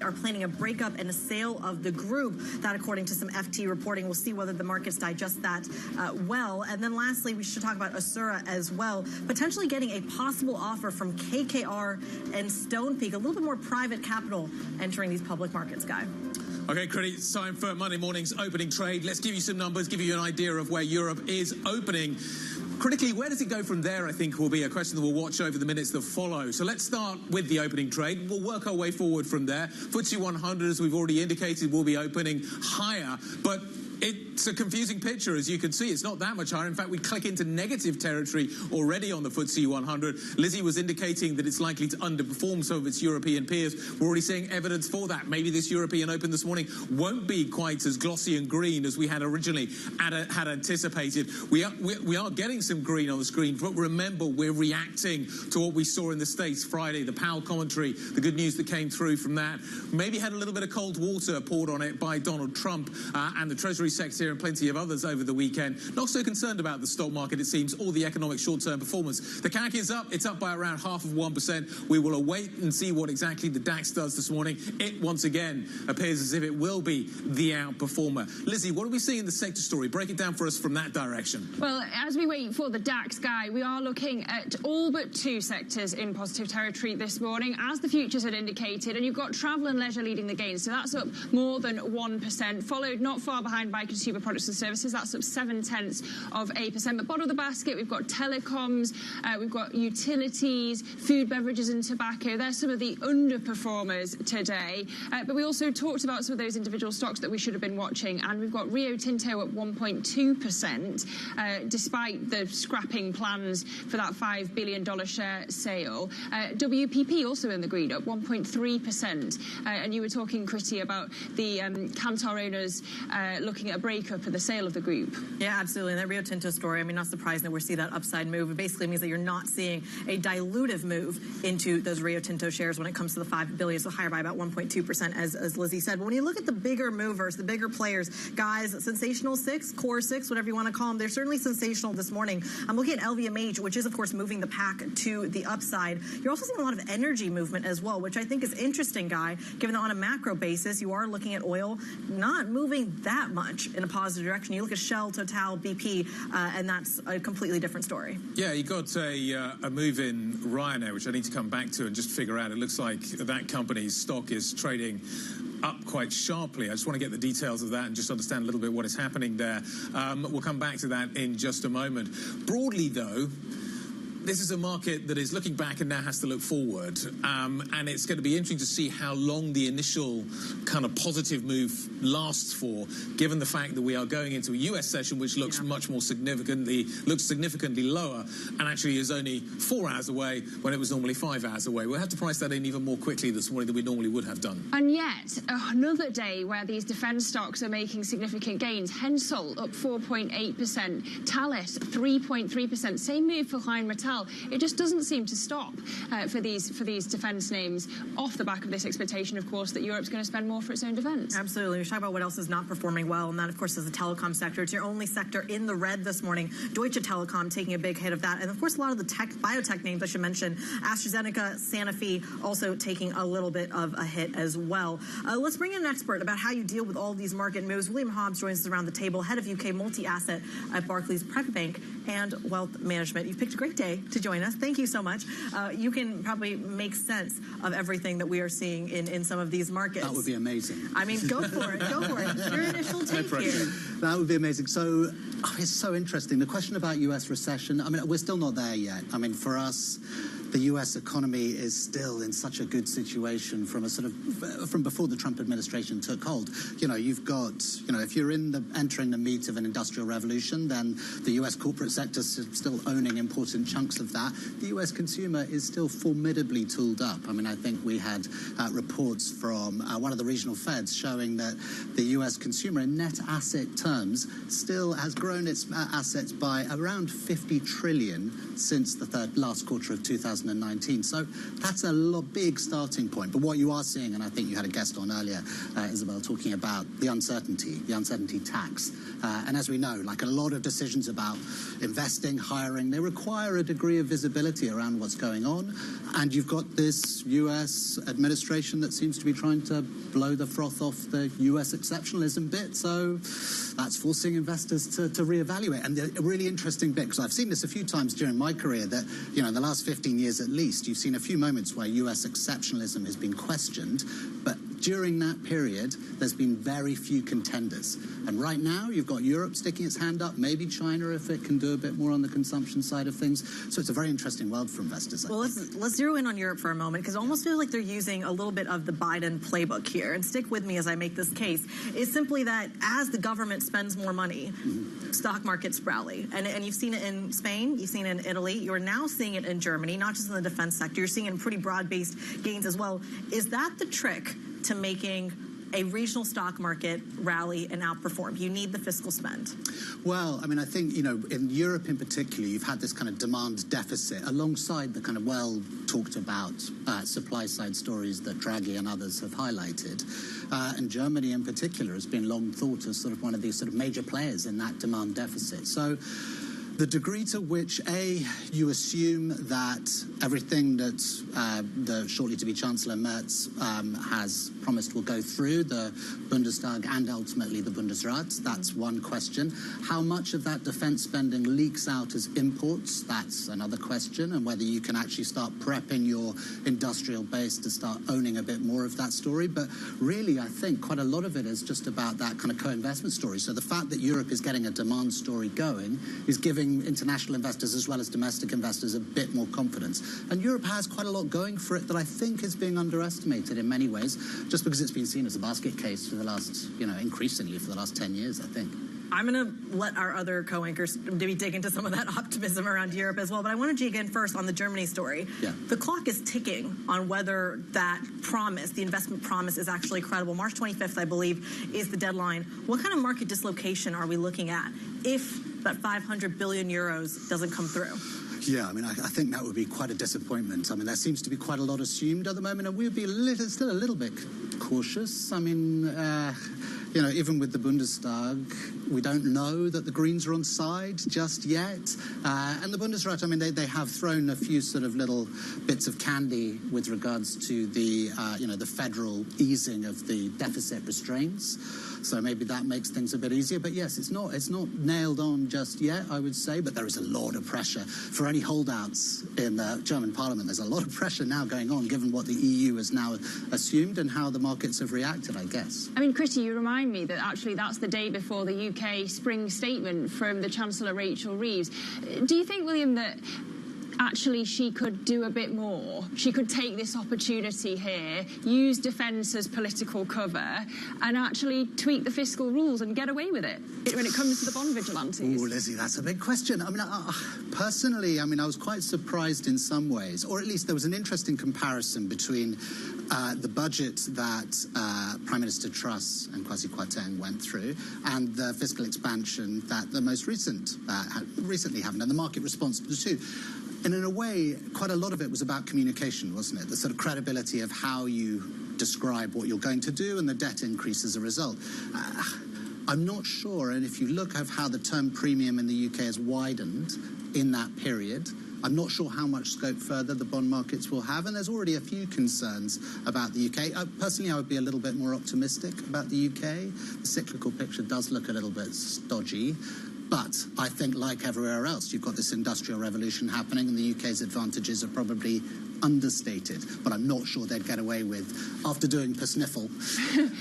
Are planning a breakup and a sale of the group. That, according to some FT reporting, we'll see whether the markets digest that well. And then lastly, we should talk about Asura as well, potentially getting a possible offer from KKR and Stonepeak, a little bit more private capital entering these public markets, Guy. Okay, Credit, it's time for Monday morning's opening trade. Let's give you some numbers, give you an idea of where Europe is opening. Critically, where does it go from there, I think, will be a question that we'll watch over the minutes that follow. So let's start with the opening trade. We'll work our way forward from there. FTSE 100, as we've already indicated, will be opening higher, but it's a confusing picture, as you can see. It's not that much higher. In fact, we click into negative territory already on the FTSE 100. Lizzie was indicating that it's likely to underperform some of its European peers. We're already seeing evidence for that. Maybe this European Open this morning won't be quite as glossy and green as we had originally had anticipated. We are getting some green on the screen, but remember, we're reacting to what we saw in the States Friday, the Powell commentary, the good news that came through from that. Maybe had a little bit of cold water poured on it by Donald Trump and the Treasury Secretary and plenty of others over the weekend. Not so concerned about the stock market, it seems, or the economic short-term performance. The CAC is up. It's up by around 0.5%. We will await and see what exactly the DAX does this morning. It, once again, appears as if it will be the outperformer. Lizzie, what are we seeing in the sector story? Break it down for us from that direction. Well, as we wait for the DAX, Guy, we are looking at all but two sectors in positive territory this morning, as the futures had indicated. And you've got travel and leisure leading the gains. So that's up more than 1%, followed not far behind by consumer products and services. That's up 0.7%. But bottom of the basket, we've got telecoms, we've got utilities, food, beverages and tobacco. They're some of the underperformers today. But we also talked about some of those individual stocks that we should have been watching. And we've got Rio Tinto at 1.2%, despite the scrapping plans for that $5 billion share sale. WPP also in the green, up 1.3%. And you were talking, Critty, about the Kantar owners looking at a breakup of the sale of the group. Yeah, absolutely. And that Rio Tinto story, I mean, not surprising that we're seeing that upside move. It basically means that you're not seeing a dilutive move into those Rio Tinto shares when it comes to the $5 billion, so higher by about 1.2%, as Lizzie said. But when you look at the bigger movers, the bigger players, guys, sensational six, core six, whatever you want to call them, they're certainly sensational this morning. I'm looking at LVMH, which is, of course, moving the pack to the upside. You're also seeing a lot of energy movement as well, which I think is interesting, Guy, given that on a macro basis, you are looking at oil not moving that much in a positive direction. You look at Shell, Total, BP, and that's a completely different story. Yeah, you got a move in Ryanair, which I need to come back to and just figure out. It looks like that company's stock is trading up quite sharply. I just want to get the details of that and just understand a little bit what is happening there. We'll come back to that in just a moment. Broadly, though, this is a market that is looking back and now has to look forward. And it's going to be interesting to see how long the initial kind of positive move lasts for, given the fact that we are going into a US session which looks significantly lower and actually is only 4 hours away when it was normally 5 hours away. We'll have to price that in even more quickly this morning than we normally would have done. And yet, another day where these defence stocks are making significant gains. Hensel up 4.8%, Thales 3.3%. Same move for Rheinmetall. It just doesn't seem to stop for these defence names, off the back of this expectation, of course, that Europe's going to spend more for its own defence. Absolutely. We're talking about what else is not performing well, and that, of course, is the telecom sector. It's your only sector in the red this morning. Deutsche Telekom taking a big hit of that. And, of course, a lot of the biotech names I should mention. AstraZeneca, Sanofi also taking a little bit of a hit as well. Let's bring in an expert about how you deal with all of these market moves. William Hobbs joins us around the table, head of UK multi-asset at Barclays Private Bank and wealth management. You've picked a great day to join us. Thank you so much. You can probably make sense of everything that we are seeing in some of these markets. That would be amazing. I mean, go for it. Go for it. Your initial take here. That would be amazing. So it's so interesting. The question about U.S. recession, I mean, we're still not there yet. I mean, for us, the U.S. economy is still in such a good situation from from before the Trump administration took hold. You've got, if you're entering the meat of an industrial revolution, then the U.S. corporate sector is still owning important chunks of that. The U.S. consumer is still formidably tooled up. I mean, I think we had reports from one of the regional feds showing that the U.S. consumer in net asset terms still has grown its assets by around 50 trillion since the last quarter of 2019. So that's a big starting point. But what you are seeing, and I think you had a guest on earlier, Isabel, talking about the uncertainty tax. And as we know, like a lot of decisions about investing, hiring, they require a degree of visibility around what's going on. And you've got this U.S. administration that seems to be trying to blow the froth off the U.S. exceptionalism bit. So that's forcing investors to reevaluate. And the really interesting bit, because I've seen this a few times during my career, that, in the last 15 years at least, you've seen a few moments where U.S. exceptionalism has been questioned. But during that period, there's been very few contenders. And right now, you've got Europe sticking its hand up, maybe China if it can do a bit more on the consumption side of things. So it's a very interesting world for investors. Well, let's zero in on Europe for a moment, because I almost feel like they're using a little bit of the Biden playbook here. And stick with me as I make this case. It's simply that as the government spends more money, stock markets rally. And you've seen it in Spain, you've seen it in Italy, you're now seeing it in Germany, not just in the defense sector, you're seeing it in pretty broad-based gains as well. Is that the trick to making a regional stock market rally and outperform? You need the fiscal spend. Well, I mean, I think, in Europe in particular, you've had this kind of demand deficit alongside the kind of well-talked about supply-side stories that Draghi and others have highlighted. And Germany in particular has been long thought as sort of one of these sort of major players in that demand deficit. So the degree to which, you assume that everything that the shortly-to-be Chancellor Merz has promised will go through the Bundestag and ultimately the Bundesrat, that's one question. How much of that defence spending leaks out as imports, that's another question, and whether you can actually start prepping your industrial base to start owning a bit more of that story. But really, I think quite a lot of it is just about that kind of co-investment story. So the fact that Europe is getting a demand story going is giving international investors as well as domestic investors a bit more confidence. And Europe has quite a lot going for it that I think is being underestimated in many ways, just because it's been seen as a basket case for the last, increasingly for the last 10 years, I think. I'm going to let our other co-anchors maybe dig into some of that optimism around Europe as well. But I want to dig in first on the Germany story. Yeah. The clock is ticking on whether that promise, the investment promise, is actually credible. March 25th, I believe, is the deadline. What kind of market dislocation are we looking at if that 500 billion euros doesn't come through? Yeah, I mean, I think that would be quite a disappointment. I mean, there seems to be quite a lot assumed at the moment, and we'd be still a little bit cautious. I mean, even with the Bundestag, we don't know that the Greens are on side just yet. And the Bundesrat, I mean, they have thrown a few sort of little bits of candy with regards to the, the federal easing of the deficit restraints. So maybe that makes things a bit easier. But yes, it's not nailed on just yet, I would say. But there is a lot of pressure for any holdouts in the German parliament. There's a lot of pressure now going on, given what the EU has now assumed and how the markets have reacted, I guess. I mean, Christy, you remind me that actually that's the day before the UK spring statement from the Chancellor Rachel Reeves. Do you think, William, that actually she could do a bit more? She could take this opportunity here, use defence as political cover, and actually tweak the fiscal rules and get away with it when it comes to the bond vigilantes? Oh, Lizzie, that's a big question. I mean, personally, I was quite surprised in some ways, or at least there was an interesting comparison between the budget that Prime Minister Truss and Kwasi Kwarteng went through and the fiscal expansion that the most recently happened, and the market response to the two. And in a way, quite a lot of it was about communication, wasn't it? The sort of credibility of how you describe what you're going to do and the debt increase as a result. I'm not sure, and if you look at how the term premium in the UK has widened in that period, I'm not sure how much scope further the bond markets will have, and there's already a few concerns about the UK. Personally, I would be a little bit more optimistic about the UK. The cyclical picture does look a little bit stodgy. But I think, like everywhere else, you've got this industrial revolution happening, and the UK's advantages are probably understated. But I'm not sure they'd get away with, after doing persniffle,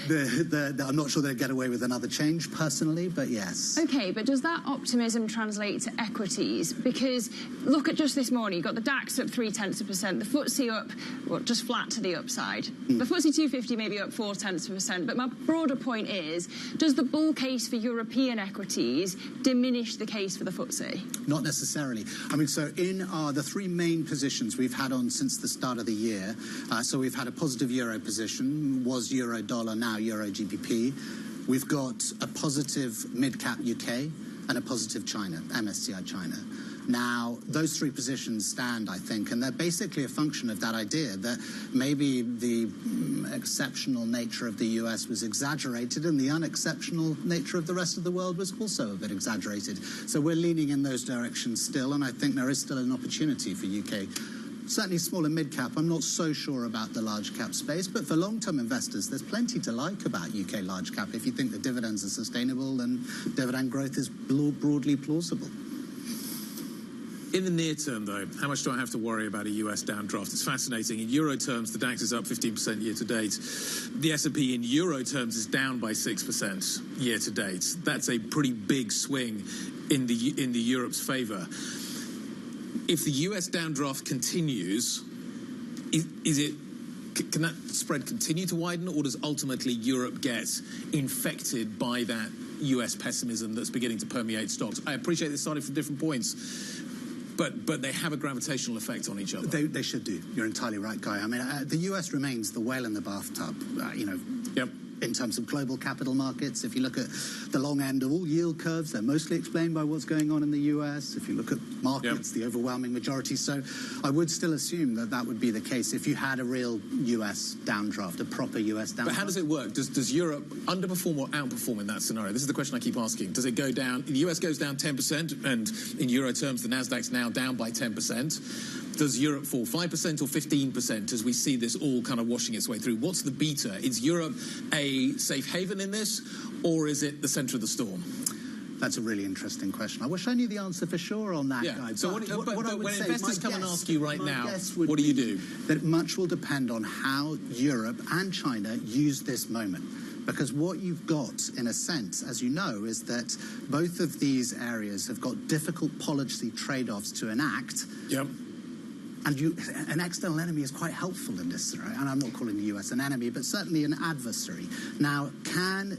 I'm not sure they'd get away with another change personally, but yes. OK, but does that optimism translate to equities? Because look at just this morning, you've got the DAX up 0.3%, the FTSE up, well, just flat to the upside. The FTSE 250 maybe up 0.4%. But my broader point is, does the bull case for European equities diminish the case for the FTSE? Not necessarily. I mean, so in the three main positions we've had on since the start of the year, so we've had a positive euro position, was euro dollar, now euro GBP. We've got a positive mid-cap UK and a positive China, MSCI China. Now, those three positions stand, I think, and they're basically a function of that idea that maybe the exceptional nature of the US was exaggerated and the unexceptional nature of the rest of the world was also a bit exaggerated. So we're leaning in those directions still, and I think there is still an opportunity for UK. Certainly small and mid-cap, I'm not so sure about the large-cap space, but for long-term investors, there's plenty to like about UK large-cap if you think the dividends are sustainable and dividend growth is broadly plausible. In the near term, though, how much do I have to worry about a US downdraft? It's fascinating. In euro terms, the DAX is up 15% year to date. The S&P in euro terms is down by 6% year to date. That's a pretty big swing in the Europe's favour. If the US downdraft continues, can that spread continue to widen, or does ultimately Europe get infected by that US pessimism that's beginning to permeate stocks? I appreciate they started from different points, but they have a gravitational effect on each other. They should do. You're entirely right, Guy. I mean, the US remains the whale in the bathtub, Yep. in terms of global capital markets. If you look at the long end of all yield curves, they're mostly explained by what's going on in the US. If you look at markets, the overwhelming majority. So I would still assume that that would be the case if you had a real US downdraft, a proper US downdraft. But how does it work? Does Europe underperform or outperform in that scenario? This is the question I keep asking. Does it go down? The US goes down 10%, and in euro terms, the Nasdaq's now down by 10%. Does Europe fall 5% or 15% as we see this all kind of washing its way through? What's the beta? Is Europe a safe haven in this, or is it the centre of the storm? That's a really interesting question. I wish I knew the answer for sure on that, Guy. So but when investors come and ask you right now, what do you do? That much will depend on how Europe and China use this moment. Because what you've got, in a sense, as you know, is that both of these areas have got difficult policy trade-offs to enact. Yep. And an external enemy is quite helpful in this, right? And I'm not calling the US an enemy, but certainly an adversary. Now,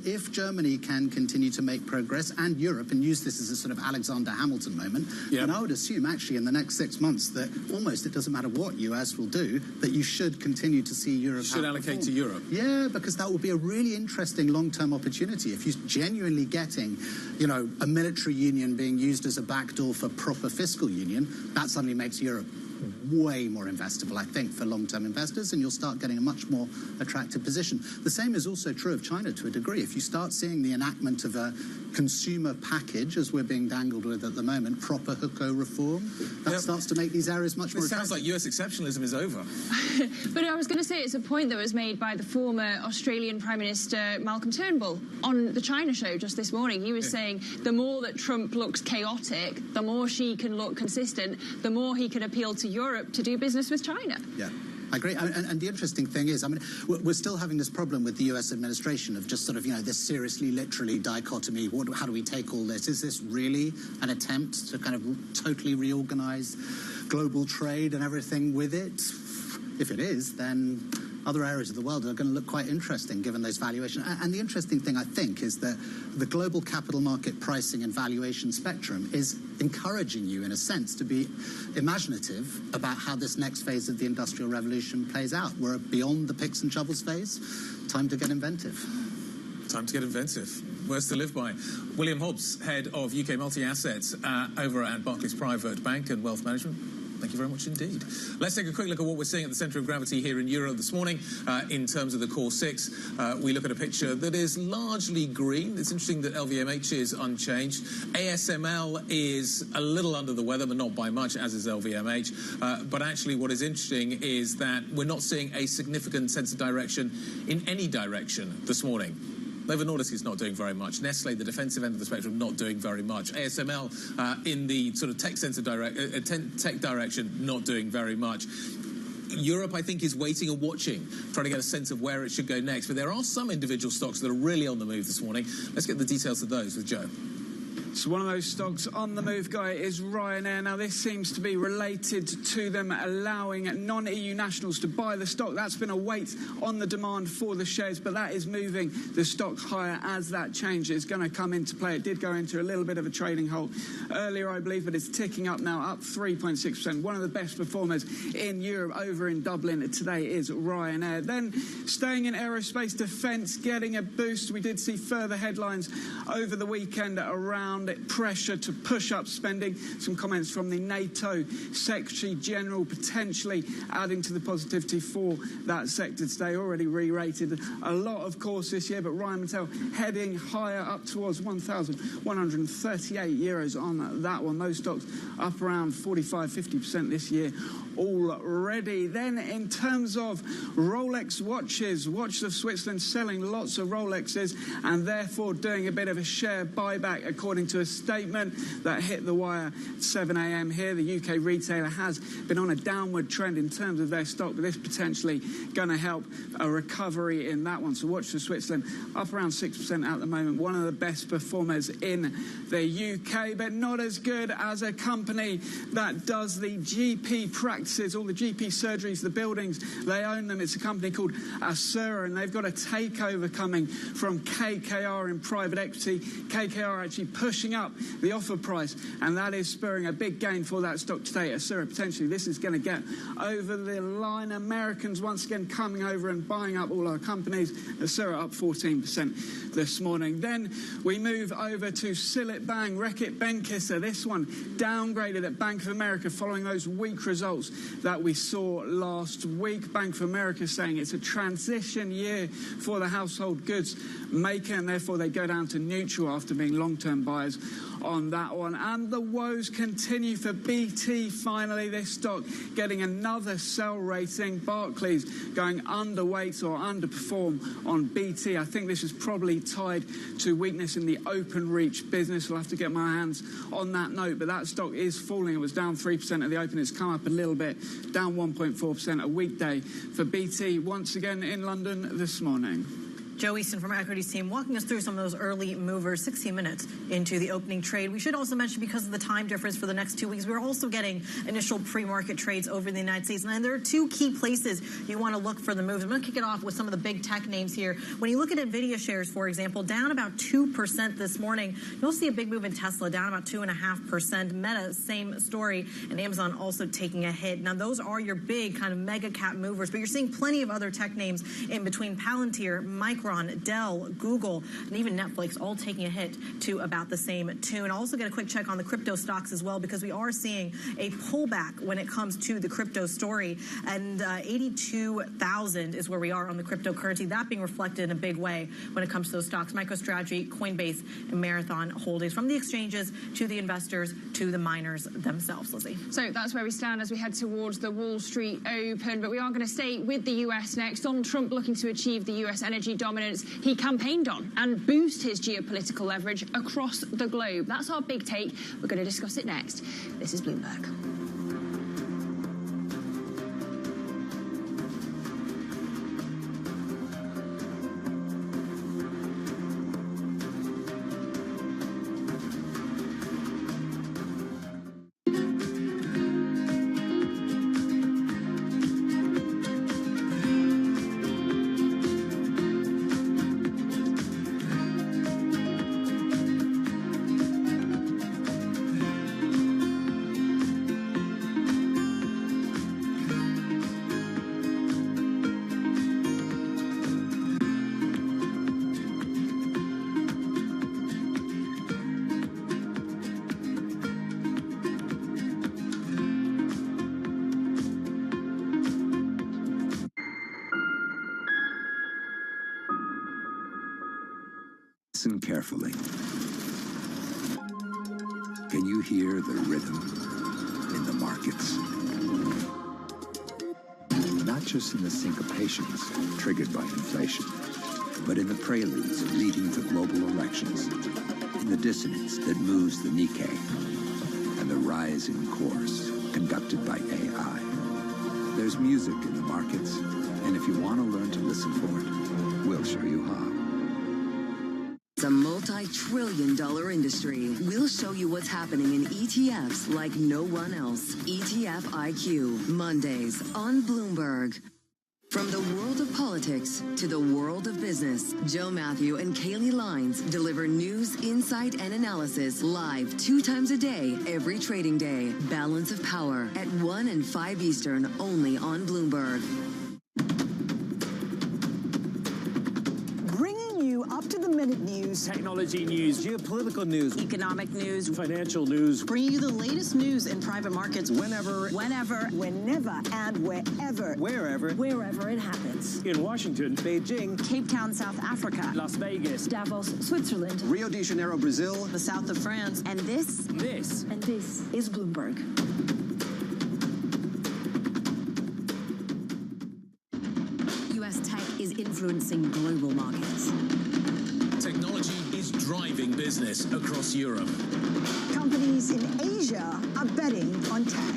if Germany can continue to make progress, and Europe, and use this as a sort of Alexander Hamilton moment, then I would assume actually in the next 6 months that almost it doesn't matter what US will do, that you should continue to see Europe. You should allocate to Europe. Yeah, because that will be a really interesting long-term opportunity. If you're genuinely getting, a military union being used as a backdoor for proper fiscal union, that suddenly makes Europe way more investable, I think, for long-term investors, and you'll start getting a much more attractive position. The same is also true of China to a degree. If you start seeing the enactment of a consumer package, as we're being dangled with at the moment, proper HUCO reform, that starts to make these areas much more attractive. It sounds like US exceptionalism is over. But I was going to say it's a point that was made by the former Australian Prime Minister Malcolm Turnbull on the China show just this morning. He was saying the more that Trump looks chaotic, the more Xi can look consistent, the more he can appeal to Europe to do business with China. Yeah. I agree. And the interesting thing is, we're still having this problem with the US administration of just sort of, this seriously, literally dichotomy. How do we take all this? Is this really an attempt to kind of totally reorganize global trade and everything with it? If it is, then other areas of the world are going to look quite interesting given those valuations. And the interesting thing, I think, is that the global capital market pricing and valuation spectrum is encouraging you, in a sense, to be imaginative about how this next phase of the Industrial Revolution plays out. We're beyond the picks and shovels phase. Time to get inventive. Time to get inventive. Words to live by. William Hobbs, head of UK multi-assets over at Barclays Private Bank and Wealth Management. Thank you very much indeed. Let's take a quick look at what we're seeing at the centre of gravity here in Euro this morning. In terms of the core six, we look at a picture that is largely green. It's interesting that LVMH is unchanged. ASML is a little under the weather, but not by much, as is LVMH. But actually what is interesting is that we're not seeing a significant sense of direction in any direction this morning. Novo Nordisk is not doing very much. Nestle, the defensive end of the spectrum, not doing very much. ASML in the sort of tech direction, not doing very much. Europe, I think, is waiting and watching, trying to get a sense of where it should go next. But there are some individual stocks that are really on the move this morning. Let's get the details of those with Joe. So one of those stocks on the move, Guy, is Ryanair. Now, this seems to be related to them allowing non-EU nationals to buy the stock. That's been a weight on the demand for the shares, but that is moving the stock higher as that change is going to come into play. It did go into a little bit of a trading halt earlier, I believe, but it's ticking up now, up 3.6%. One of the best performers in Europe over in Dublin today is Ryanair. Then, staying in aerospace defence, getting a boost. We did see further headlines over the weekend around pressure to push up spending. Some comments from the NATO Secretary General potentially adding to the positivity for that sector today. Already re-rated a lot, of course, this year, but Rheinmetall heading higher up towards 1,138 euros on that one. Those stocks up around 45-50% this year already. Then in terms of Rolex watches, Watches of Switzerland selling lots of Rolexes and therefore doing a bit of a share buyback according to a statement that hit the wire at 7 a.m. here. The UK retailer has been on a downward trend in terms of their stock, but this potentially going to help a recovery in that one. So Watches of Switzerland up around 6% at the moment. One of the best performers in the UK, but not as good as a company that does the GP practices, all the GP surgeries, the buildings, they own them. It's a company called Assura, and they've got a takeover coming from KKR in private equity. KKR actually pushing up the offer price, and that is spurring a big gain for that stock today. Assura, potentially this is going to get over the line. Americans once again coming over and buying up all our companies. Assura up 14% this morning. Then we move over to Sillet Bang, Reckitt Benckiser. This one downgraded at Bank of America following those weak results that we saw last week. Bank of America saying it's a transition year for the household goods maker, and therefore they go down to neutral after being long-term buyers on that one. And the woes continue for BT. Finally, this stock getting another sell rating. Barclays going underweight or underperform on BT. I think this is probably tied to weakness in the Openreach business. We'll have to get my hands on that note, but that stock is falling. It was down 3% at the open. It's come up a little bit, down 1.4%. A weekday for BT once again in London this morning. Joe Easton from our equities team walking us through some of those early movers 16 minutes into the opening trade. We should also mention, because of the time difference for the next 2 weeks, we're also getting initial pre-market trades over in the United States. And there are two key places you want to look for the moves. I'm going to kick it off with some of the big tech names here. When you look at NVIDIA shares, for example, down about 2% this morning. You'll see a big move in Tesla, down about 2.5%. Meta, same story. And Amazon also taking a hit. Now, those are your big kind of mega cap movers, but you're seeing plenty of other tech names in between. Palantir, Micron, Dell, Google, and even Netflix all taking a hit to about the same tune. I'll also get a quick check on the crypto stocks as well, because we are seeing a pullback when it comes to the crypto story, and 82,000 is where we are on the cryptocurrency. That being reflected in a big way when it comes to those stocks. MicroStrategy, Coinbase, and Marathon Holdings, from the exchanges to the investors to the miners themselves. Lizzie. So that's where we stand as we head towards the Wall Street Open, but we are going to stay with the US next. Donald Trump looking to achieve the US energy dominance he campaigned on and boost his geopolitical leverage across the globe. That's our big take. We're going to discuss it next. This is Bloomberg. Listen carefully. Can you hear the rhythm in the markets? Not just in the syncopations triggered by inflation, but in the preludes leading to global elections, in the dissonance that moves the Nikkei, and the rising course conducted by AI. There's music in the markets, and if you want to learn to listen for it, we'll show you how. It's a multi-trillion-dollar industry. We'll show you what's happening in ETFs like no one else. ETF IQ, Mondays on Bloomberg. From the world of politics to the world of business, Joe Matthew and Kaylee Lines deliver news, insight, and analysis live 2 times a day, every trading day. Balance of Power at 1 and 5 Eastern, only on Bloomberg. Up-to-the-minute news, technology news, geopolitical news, economic news, financial news. Bringing you the latest news in private markets whenever, and wherever it happens. In Washington, Beijing, Cape Town, South Africa, Las Vegas, Davos, Switzerland, Rio de Janeiro, Brazil, the south of France, and this is Bloomberg. US tech is influencing global markets. Technology is driving business across Europe. Companies in Asia are betting on tech.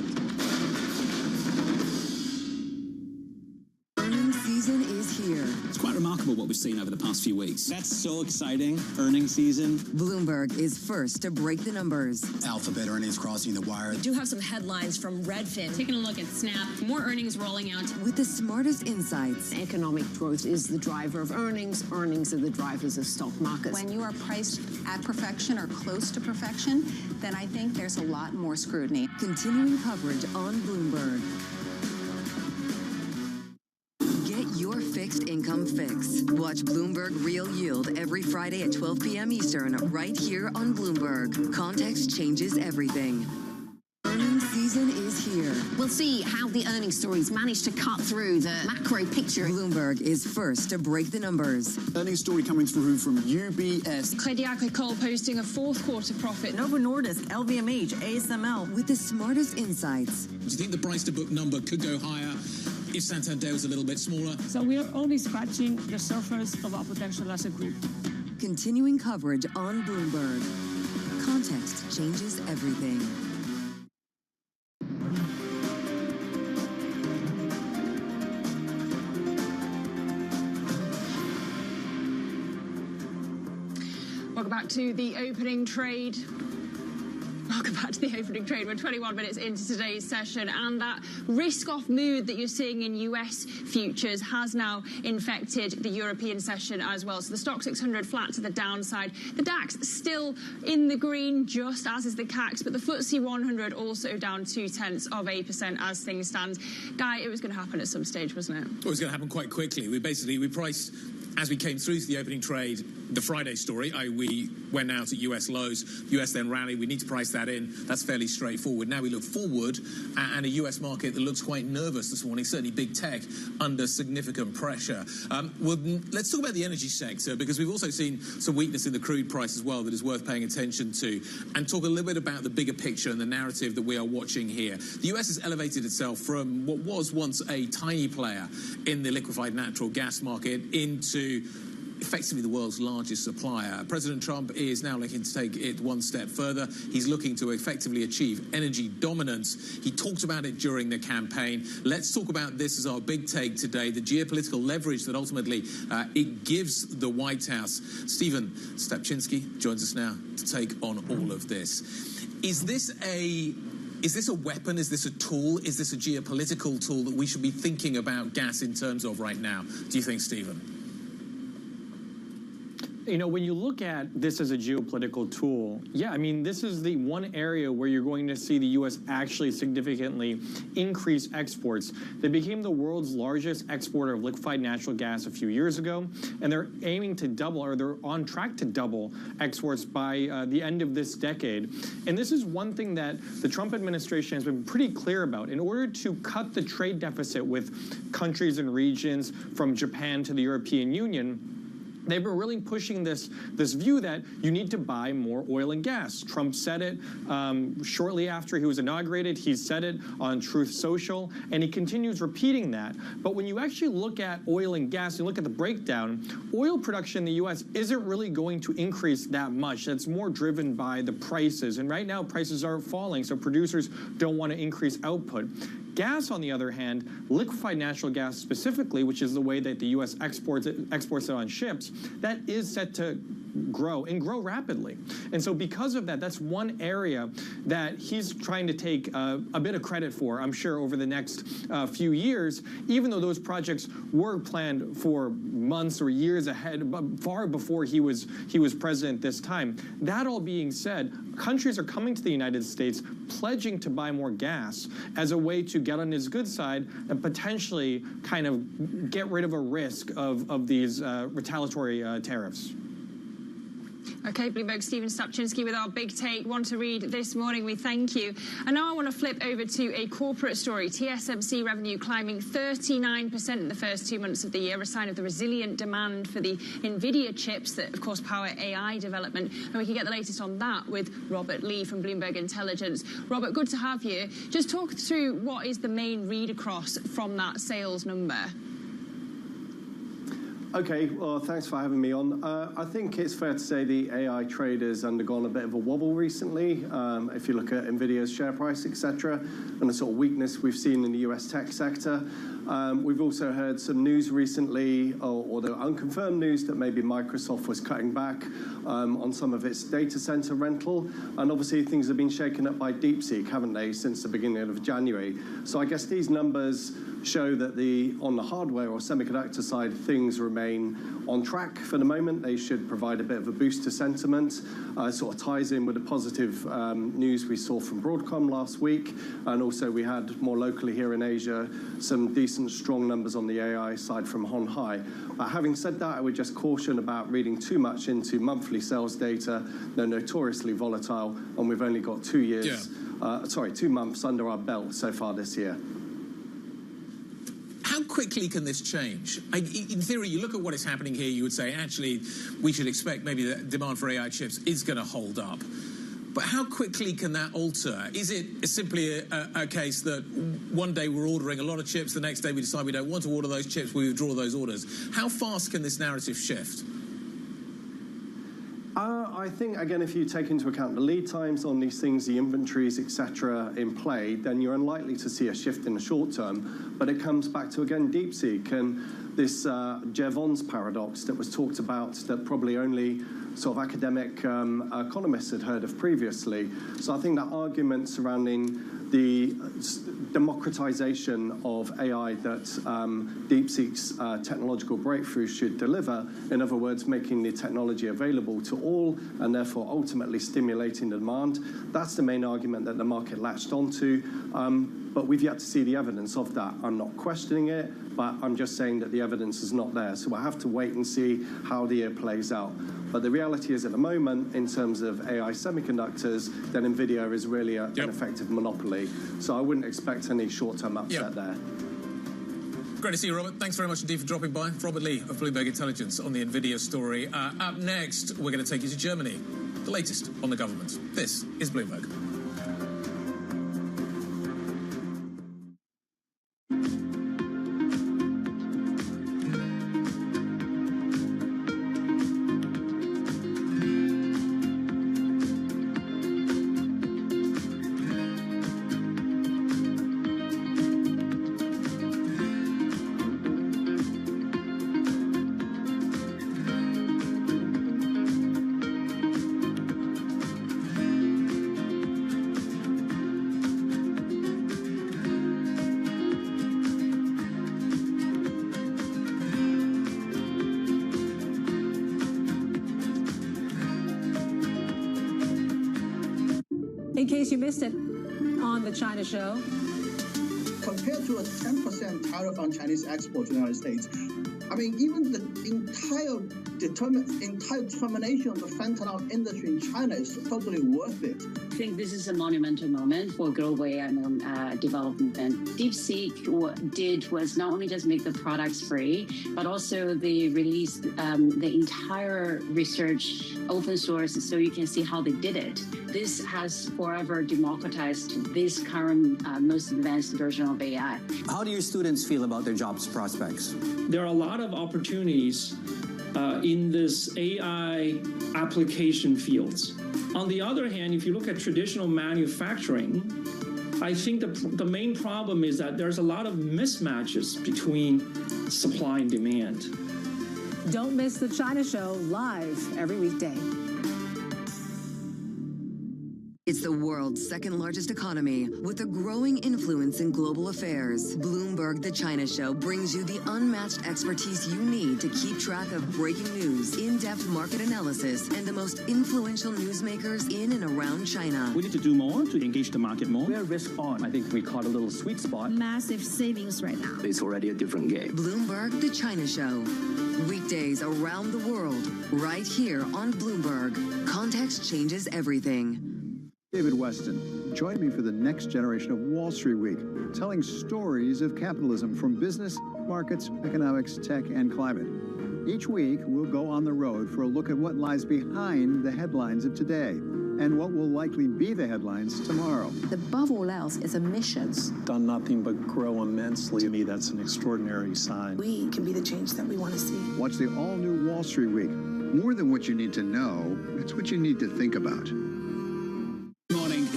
Earnings season is here. It's quite remarkable what we've seen over the past few weeks. That's so exciting. Earnings season. Bloomberg is first to break the numbers. Alphabet earnings crossing the wire. We do have some headlines from Redfin. Taking a look at Snap. More earnings rolling out. With the smartest insights. Economic growth is the driver of earnings. Earnings are the drivers of stock markets. When you are priced at perfection or close to perfection, then I think there's a lot more scrutiny. Continuing coverage on Bloomberg. Your fixed income fix. Watch Bloomberg Real Yield every Friday at 12 p.m. Eastern, right here on Bloomberg. Context changes everything. Earnings season is here. We'll see how the earnings stories manage to cut through the macro picture. Bloomberg is first to break the numbers. Earnings story coming through from UBS. Crédit Agricole posting a 4th quarter profit. Novo Nordisk, LVMH, ASML. With the smartest insights. Do you think the price to book number could go higher if Santander was a little bit smaller? So we are only scratching the surface of our potential as a group. Continuing coverage on Bloomberg. Context changes everything. Welcome back to the opening trade. Welcome back to the opening trade. We're 21 minutes into today's session, and that risk-off mood that you're seeing in US futures has now infected the European session as well. So the Stock 600 flat to the downside. The DAX still in the green, just as is the CAC, but the FTSE 100 also down 0.2% as things stand. Guy, it was going to happen at some stage, wasn't it? It was going to happen quite quickly. We priced, as we came through to the opening trade, the Friday story. We went out at US lows. US then rallied. We need to price that in. That's fairly straightforward. Now we look forward and a US market that looks quite nervous this morning, certainly big tech under significant pressure. Let's talk about the energy sector, because we've also seen some weakness in the crude price as well that is worth paying attention to, and talk a little bit about the bigger picture and the narrative that we are watching here. The US has elevated itself from what was once a tiny player in the liquefied natural gas market into effectively the world's largest supplier. President Trump is now looking to take it one step further. He's looking to effectively achieve energy dominance. He talked about it during the campaign. Let's talk about this as our big take today, the geopolitical leverage that ultimately it gives the White House. Stephen Stepchinsky joins us now to take on all of this. Is this a weapon? Is this a tool? Is this a geopolitical tool that we should be thinking about gas in terms of right now? Do you think, Stephen? You know, when you look at this as a geopolitical tool, yeah, I mean, this is the one area where you're going to see the U.S. actually significantly increase exports. They became the world's largest exporter of liquefied natural gas a few years ago, and they're aiming to double, or they're on track to double exports by the end of this decade. And this is one thing that the Trump administration has been pretty clear about. In order to cut the trade deficit with countries and regions from Japan to the European Union, they've been really pushing this view that you need to buy more oil and gas. Trump said it shortly after he was inaugurated. He said it on Truth Social, and he continues repeating that. But when you actually look at oil and gas, you look at the breakdown, oil production in the U.S. isn't really going to increase that much. That's more driven by the prices. And right now, prices are falling, so producers don't want to increase output. Gas, on the other hand, liquefied natural gas specifically, which is the way that the U.S. exports it on ships, that is set to grow and grow rapidly. And so because of that, that's one area that he's trying to take a bit of credit for, I'm sure, over the next few years, even though those projects were planned for months or years ahead, far before he was president this time. That all being said, countries are coming to the United States pledging to buy more gas as a way to get on his good side and potentially kind of get rid of a risk of these retaliatory tariffs. Okay, Bloomberg, Stephen Stupczynski with our big take. Want to read this morning, we thank you. And now I want to flip over to a corporate story. TSMC revenue climbing 39% in the first 2 months of the year, a sign of the resilient demand for the NVIDIA chips that, of course, power AI development. And we can get the latest on that with Robert Lee from Bloomberg Intelligence. Robert, good to have you. Just talk through what is the main read across from that sales number. Okay, well, thanks for having me on. I think it's fair to say the AI trade has undergone a bit of a wobble recently. If you look at NVIDIA's share price, etc., and the sort of weakness we've seen in the US tech sector. We've also heard some news recently, or the unconfirmed news, that maybe Microsoft was cutting back on some of its data center rental. And obviously things have been shaken up by DeepSeek, haven't they, since the beginning of January. So I guess these numbers show that on the hardware or semiconductor side, things remain on track for the moment. They should provide a bit of a boost to sentiment. Sort of ties in with the positive news we saw from Broadcom last week. And also we had more locally here in Asia some decent, strong numbers on the AI side from Hon Hai. Having said that, I would just caution about reading too much into monthly sales data. They're notoriously volatile, and we've only got 2 months under our belt so far this year. How quickly can this change? In theory, you look at what is happening here, you would say, actually, we should expect maybe the demand for AI chips is going to hold up. But how quickly can that alter? Is it simply a case that one day we're ordering a lot of chips, the next day we decide we don't want to order those chips, we withdraw those orders? How fast can this narrative shift? I think, again, if you take into account the lead times on these things, the inventories, etc., in play, then you're unlikely to see a shift in the short term. But it comes back to, again, DeepSeek and this Jevons paradox that was talked about that probably only sort of academic economists had heard of previously. So I think that argument surrounding the democratization of AI that DeepSeek's technological breakthrough should deliver, in other words, making the technology available to all and therefore ultimately stimulating the demand, that's the main argument that the market latched onto. But we've yet to see the evidence of that. I'm not questioning it, but I'm just saying that the evidence is not there. So we'll have to wait and see how the year plays out. But the reality is, at the moment, in terms of AI semiconductors, then NVIDIA is really an effective monopoly. So I wouldn't expect any short-term upset there. Great to see you, Robert. Thanks very much indeed for dropping by. Robert Lee of Bloomberg Intelligence on the NVIDIA story. Up next, we're going to take you to Germany. The latest on the government. This is Bloomberg. In case you missed it on the China show. Compared to a 10% tariff on Chinese export to the United States, I mean, even the entire entire determination of the fentanyl industry in China is totally worth it. I think this is a monumental moment for global AI development. DeepSeek did was not only just make the products free, but also they released the entire research open source so you can see how they did it. This has forever democratized this current most advanced version of AI. How do your students feel about their jobs prospects? There are a lot of opportunities in this AI application fields. On the other hand, if you look at traditional manufacturing, I think the main problem is that there's a lot of mismatches between supply and demand. Don't miss the China Show live every weekday. It's the world's second largest economy with a growing influence in global affairs. Bloomberg The China Show brings you the unmatched expertise you need to keep track of breaking news, in-depth market analysis, and the most influential newsmakers in and around China. We need to do more to engage the market more. We're risk on. I think we caught a little sweet spot. Massive savings right now. It's already a different game. Bloomberg The China Show. Weekdays around the world, right here on Bloomberg. Context changes everything. David Weston, join me for the next generation of Wall Street Week, telling stories of capitalism from business, markets, economics, tech, and climate. Each week, we'll go on the road for a look at what lies behind the headlines of today and what will likely be the headlines tomorrow. Above all else, is emissions. Done nothing but grow immensely. To me, that's an extraordinary sign. We can be the change that we want to see. Watch the all-new Wall Street Week. More than what you need to know, it's what you need to think about.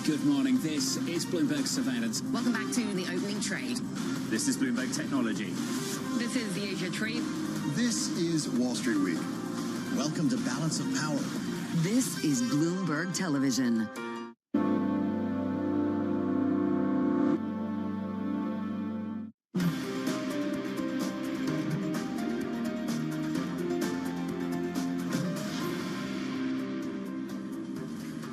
Good morning. This is Bloomberg Surveillance. Welcome back to the opening trade. This is Bloomberg Technology. This is the Asia Trade. This is Wall Street Week. Welcome to Balance of Power. This is Bloomberg Television.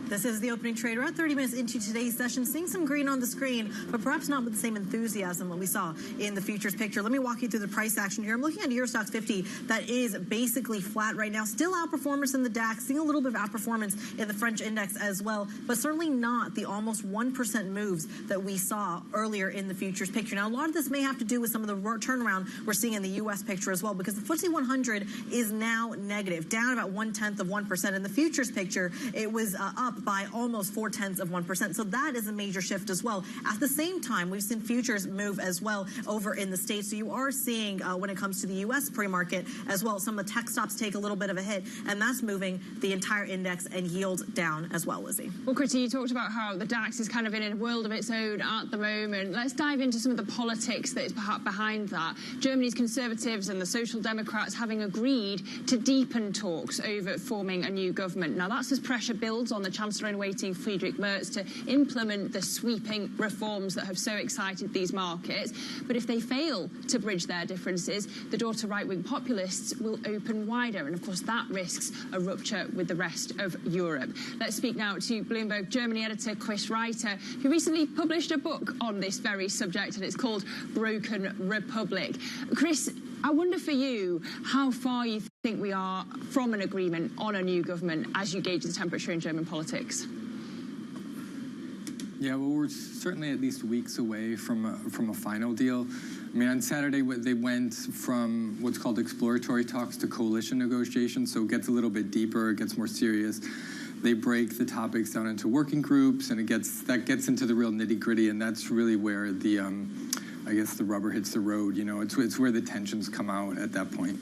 This is the opening trade. We're at 30 minutes into today's session, seeing some green on the screen, but perhaps not with the same enthusiasm that we saw in the futures picture. Let me walk you through the price action here. I'm looking at Eurostoxx 50 that is basically flat right now. Still outperformance in the DAX, seeing a little bit of outperformance in the French index as well, but certainly not the almost 1% moves that we saw earlier in the futures picture. Now, a lot of this may have to do with some of the turnaround we're seeing in the U.S. picture as well, because the FTSE 100 is now negative, down about 0.1%. In the futures picture, it was up by almost 0.4%. So that is a major shift as well. At the same time, we've seen futures move as well over in the States. So you are seeing, when it comes to the U.S. pre-market as well, some of the tech stocks take a little bit of a hit, and that's moving the entire index and yield down as well, Lizzie. Well, Critty, you talked about how the DAX is kind of in a world of its own at the moment. Let's dive into some of the politics that is behind that. Germany's Conservatives and the Social Democrats having agreed to deepen talks over forming a new government. Now, that's as pressure builds on the Chancellor-in-Waiting Friedrich Merz to implement the sweeping reforms that have so excited these markets. But if they fail to bridge their differences, the door to right-wing populists will open wider. And of course, that risks a rupture with the rest of Europe. Let's speak now to Bloomberg Germany editor Chris Reiter, who recently published a book on this very subject, and it's called Broken Republic. Chris, I wonder for you how far you think we are from an agreement on a new government as you gauge the temperature in German politics. Yeah, well, we're certainly at least weeks away from a final deal. I mean, on Saturday, they went from what's called exploratory talks to coalition negotiations, so it gets a little bit deeper, it gets more serious. They break the topics down into working groups, and that gets into the real nitty-gritty, and that's really where the, I guess, the rubber hits the road. You know, it's where the tensions come out at that point.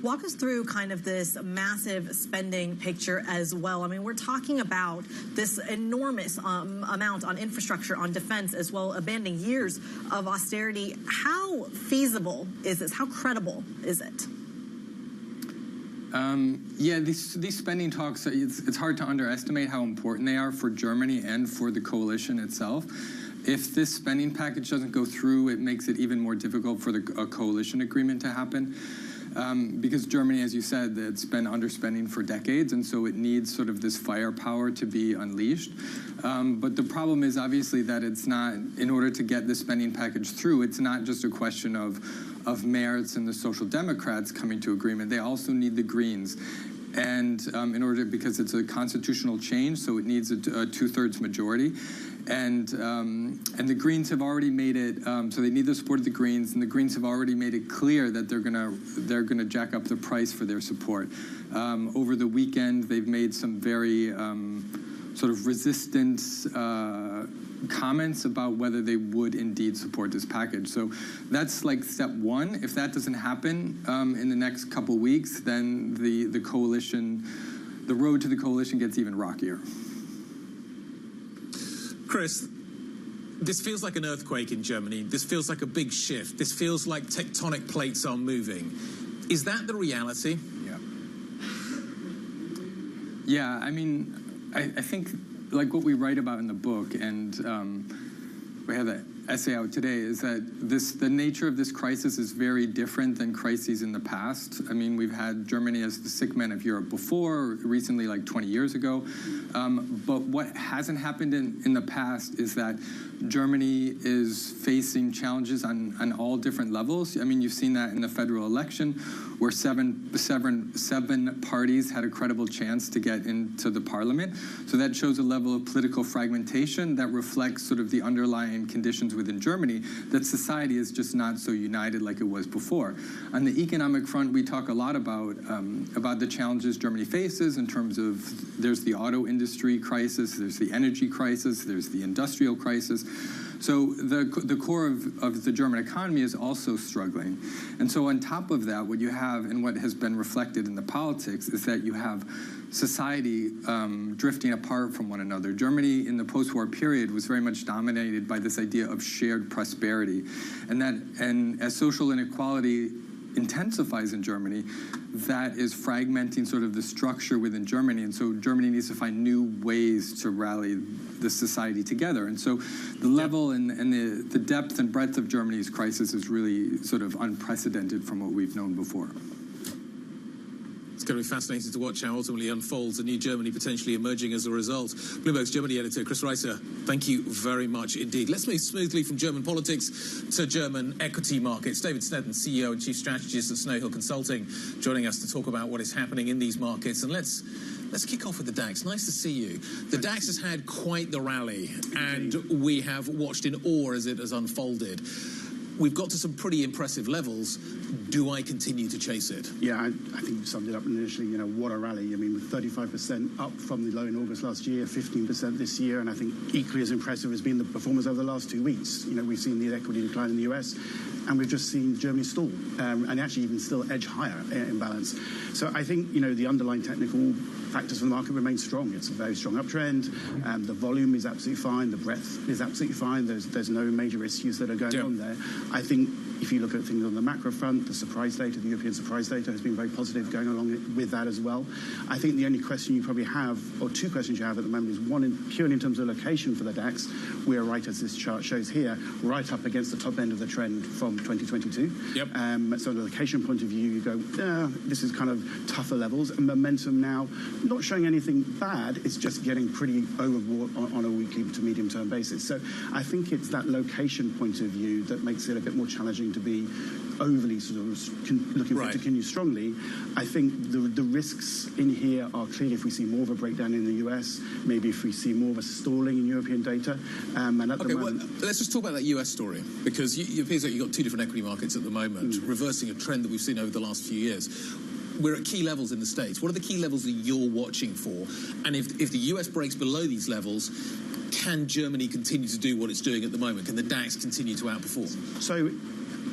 Walk us through kind of this massive spending picture as well. I mean, we're talking about this enormous amount on infrastructure, on defense, as well, abandoning years of austerity. How feasible is this? How credible is it? Yeah, these spending talks, it's hard to underestimate how important they are for Germany and for the coalition itself. If this spending package doesn't go through, it makes it even more difficult for a coalition agreement to happen. Because Germany, as you said, it's been underspending for decades, and so it needs sort of this firepower to be unleashed. But the problem is obviously that it's not, in order to get the spending package through, it's not just a question of Merz and the Social Democrats coming to agreement. They also need the Greens. And because it's a constitutional change, so it needs a two-thirds majority. And the Greens have already made it, so they need the support of the Greens, and the Greens have already made it clear that they're gonna jack up the price for their support. Over the weekend, they've made some very sort of resistant comments about whether they would indeed support this package. So that's like step one. If that doesn't happen in the next couple weeks, then the coalition, the road to the coalition gets even rockier. Chris, this feels like an earthquake in Germany. This feels like a big shift. This feels like tectonic plates are moving. Is that the reality? Yeah, I mean, I think like what we write about in the book, and we have an essay out today, is that the nature of this crisis is very different than crises in the past. I mean, we've had Germany as the sick man of Europe before, recently like 20 years ago. But what hasn't happened in the past is that Germany is facing challenges on all different levels. I mean, you've seen that in the federal election, where seven parties had a credible chance to get into the parliament. So that shows a level of political fragmentation that reflects sort of the underlying conditions within Germany, that society is just not so united like it was before. On the economic front, we talk a lot about the challenges Germany faces in terms of, there's the auto industry crisis, there's the energy crisis, there's the industrial crisis. So the core of the German economy is also struggling. And so on top of that, what you have, and what has been reflected in the politics, is that you have society drifting apart from one another. Germany in the post-war period was very much dominated by this idea of shared prosperity. And as social inequality intensifies in Germany, that is fragmenting sort of the structure within Germany. And so Germany needs to find new ways to rally the society together. And so the level and the depth and breadth of Germany's crisis is really sort of unprecedented from what we've known before. It's going to be fascinating to watch how ultimately unfolds, a new Germany potentially emerging as a result. Bloomberg's Germany editor, Chris Reiser, thank you very much indeed. Let's move smoothly from German politics to German equity markets. David Sneddon, CEO and Chief Strategist at Snow Hill Consulting, joining us to talk about what is happening in these markets. And let's kick off with the DAX. Nice to see you. The DAX has had quite the rally, and we have watched in awe as it has unfolded. We've got to some pretty impressive levels. Do I continue to chase it? Yeah, I think you summed it up initially. You know, what a rally. I mean, with 35% up from the low in August last year, 15% this year, and I think equally as impressive has been the performance over the last 2 weeks. You know, we've seen the equity decline in the US, and we've just seen Germany stall, and actually even still edge higher in balance. So I think, you know, the underlying technical factors for the market remain strong. It's a very strong uptrend. The volume is absolutely fine. The breadth is absolutely fine. There's no major issues that are going on there. I think if you look at things on the macro front, the surprise data, the European surprise data has been very positive going along with that as well. I think the only question you probably have, or two questions you have at the moment, is one, purely in terms of location for the DAX. We are right, as this chart shows here, right up against the top end of the trend from 2022. Yep. So the location point of view, you go, this is kind of tougher levels. And momentum now, not showing anything bad, it's just getting pretty overbought on a weekly to medium term basis. So I think it's that location point of view that makes it a bit more challenging to be overly sort of looking for it to continue strongly. I think the risks in here are clearly if we see more of a breakdown in the US, maybe if we see more of a stalling in European data. And at the moment, well, let's just talk about that US story, because it appears that you've got two different equity markets at the moment, reversing a trend that we've seen over the last few years. We're at key levels in the States. What are the key levels that you're watching for? And if the US breaks below these levels, can Germany continue to do what it's doing at the moment? Can the DAX continue to outperform? So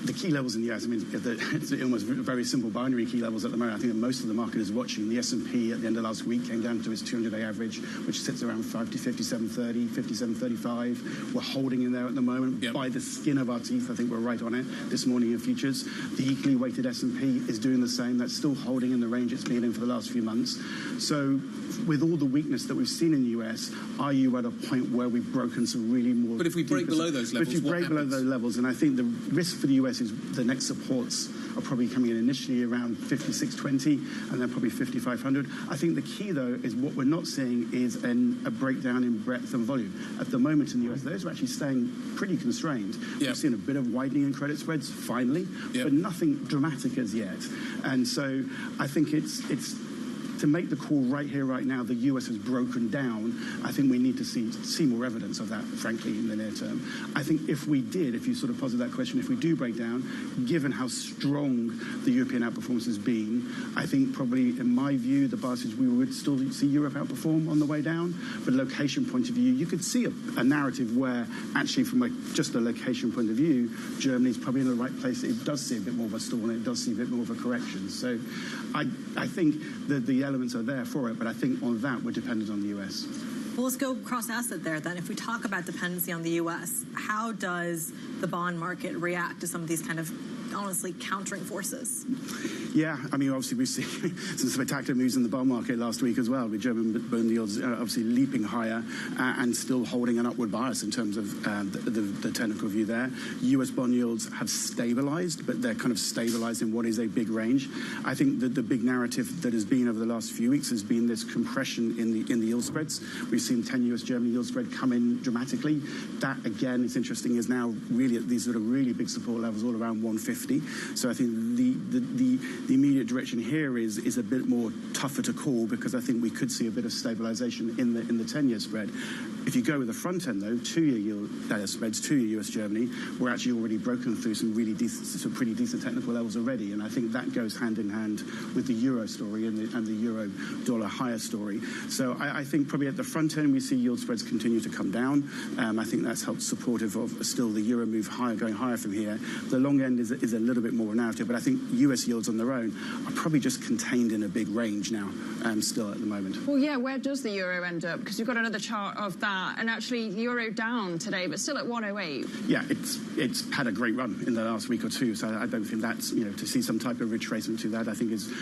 the key levels in the US, I mean, it's almost very simple binary key levels at the moment. I think that most of the market is watching. The S&P at the end of last week came down to its 200-day average, which sits around 57.30, 57.35. We're holding in there at the moment by the skin of our teeth. I think we're right on it this morning in futures. The equally weighted S&P is doing the same. That's still holding in the range it's been in for the last few months. So with all the weakness that we've seen in the US, are you at a point where we've broken some really more... But if we break below those levels, if you break below those levels, and I think the risk for the US US is the next supports are probably coming in initially around 56.20 and then probably 5500. I think the key, though, is what we're not seeing is a breakdown in breadth and volume. At the moment in the US, those are actually staying pretty constrained. We've seen a bit of widening in credit spreads, finally, but nothing dramatic as yet. And so I think it's to make the call right here, right now, the US has broken down. I think we need to see more evidence of that, frankly, in the near term. I think if we did, if you sort of posit that question, if we do break down, given how strong the European outperformance has been, I think probably, in my view, the bias is we would still see Europe outperform on the way down. But location point of view, you could see a narrative where, actually, from just a location point of view, Germany's probably in the right place. It does see a bit more of a stall, and it does see a bit more of a correction. So I think that the elements are there for it, but I think on that we're dependent on the US. Well, let's go cross-asset there then. If we talk about dependency on the US, how does the bond market react to some of these kind of honestly countering forces? Yeah, I mean, obviously we've seen some spectacular moves in the bond market last week as well, with German bond yields obviously leaping higher and still holding an upward bias in terms of the technical view there. US bond yields have stabilized, but they're kind of stabilized in what is a big range. I think that the big narrative that has been over the last few weeks has been this compression in the yield spreads. We've seen 10 US Germany yield spread come in dramatically. That, again, it's interesting, is now really at these sort of really big support levels all around 150. So I think the immediate direction here is a bit more tougher to call, because I think we could see a bit of stabilization in the 10-year spread. If you go with the front end, though, 2-year yield spreads, 2-year US Germany, we're actually already broken through some really decent, some pretty decent technical levels already, and I think that goes hand in hand with the euro story and the euro dollar higher story. So I think probably at the front end we see yield spreads continue to come down. I think that's helped supportive of still the euro move higher, going higher from here. The long end is a little bit more narrative, but I think US yields on their own are probably just contained in a big range now, still at the moment. Well, yeah, where does the euro end up? Because we've got another chart of that, and actually euro down today, but still at 108. Yeah, it's had a great run in the last week or two, so I don't think that's, to see some type of retracement to that, I think is,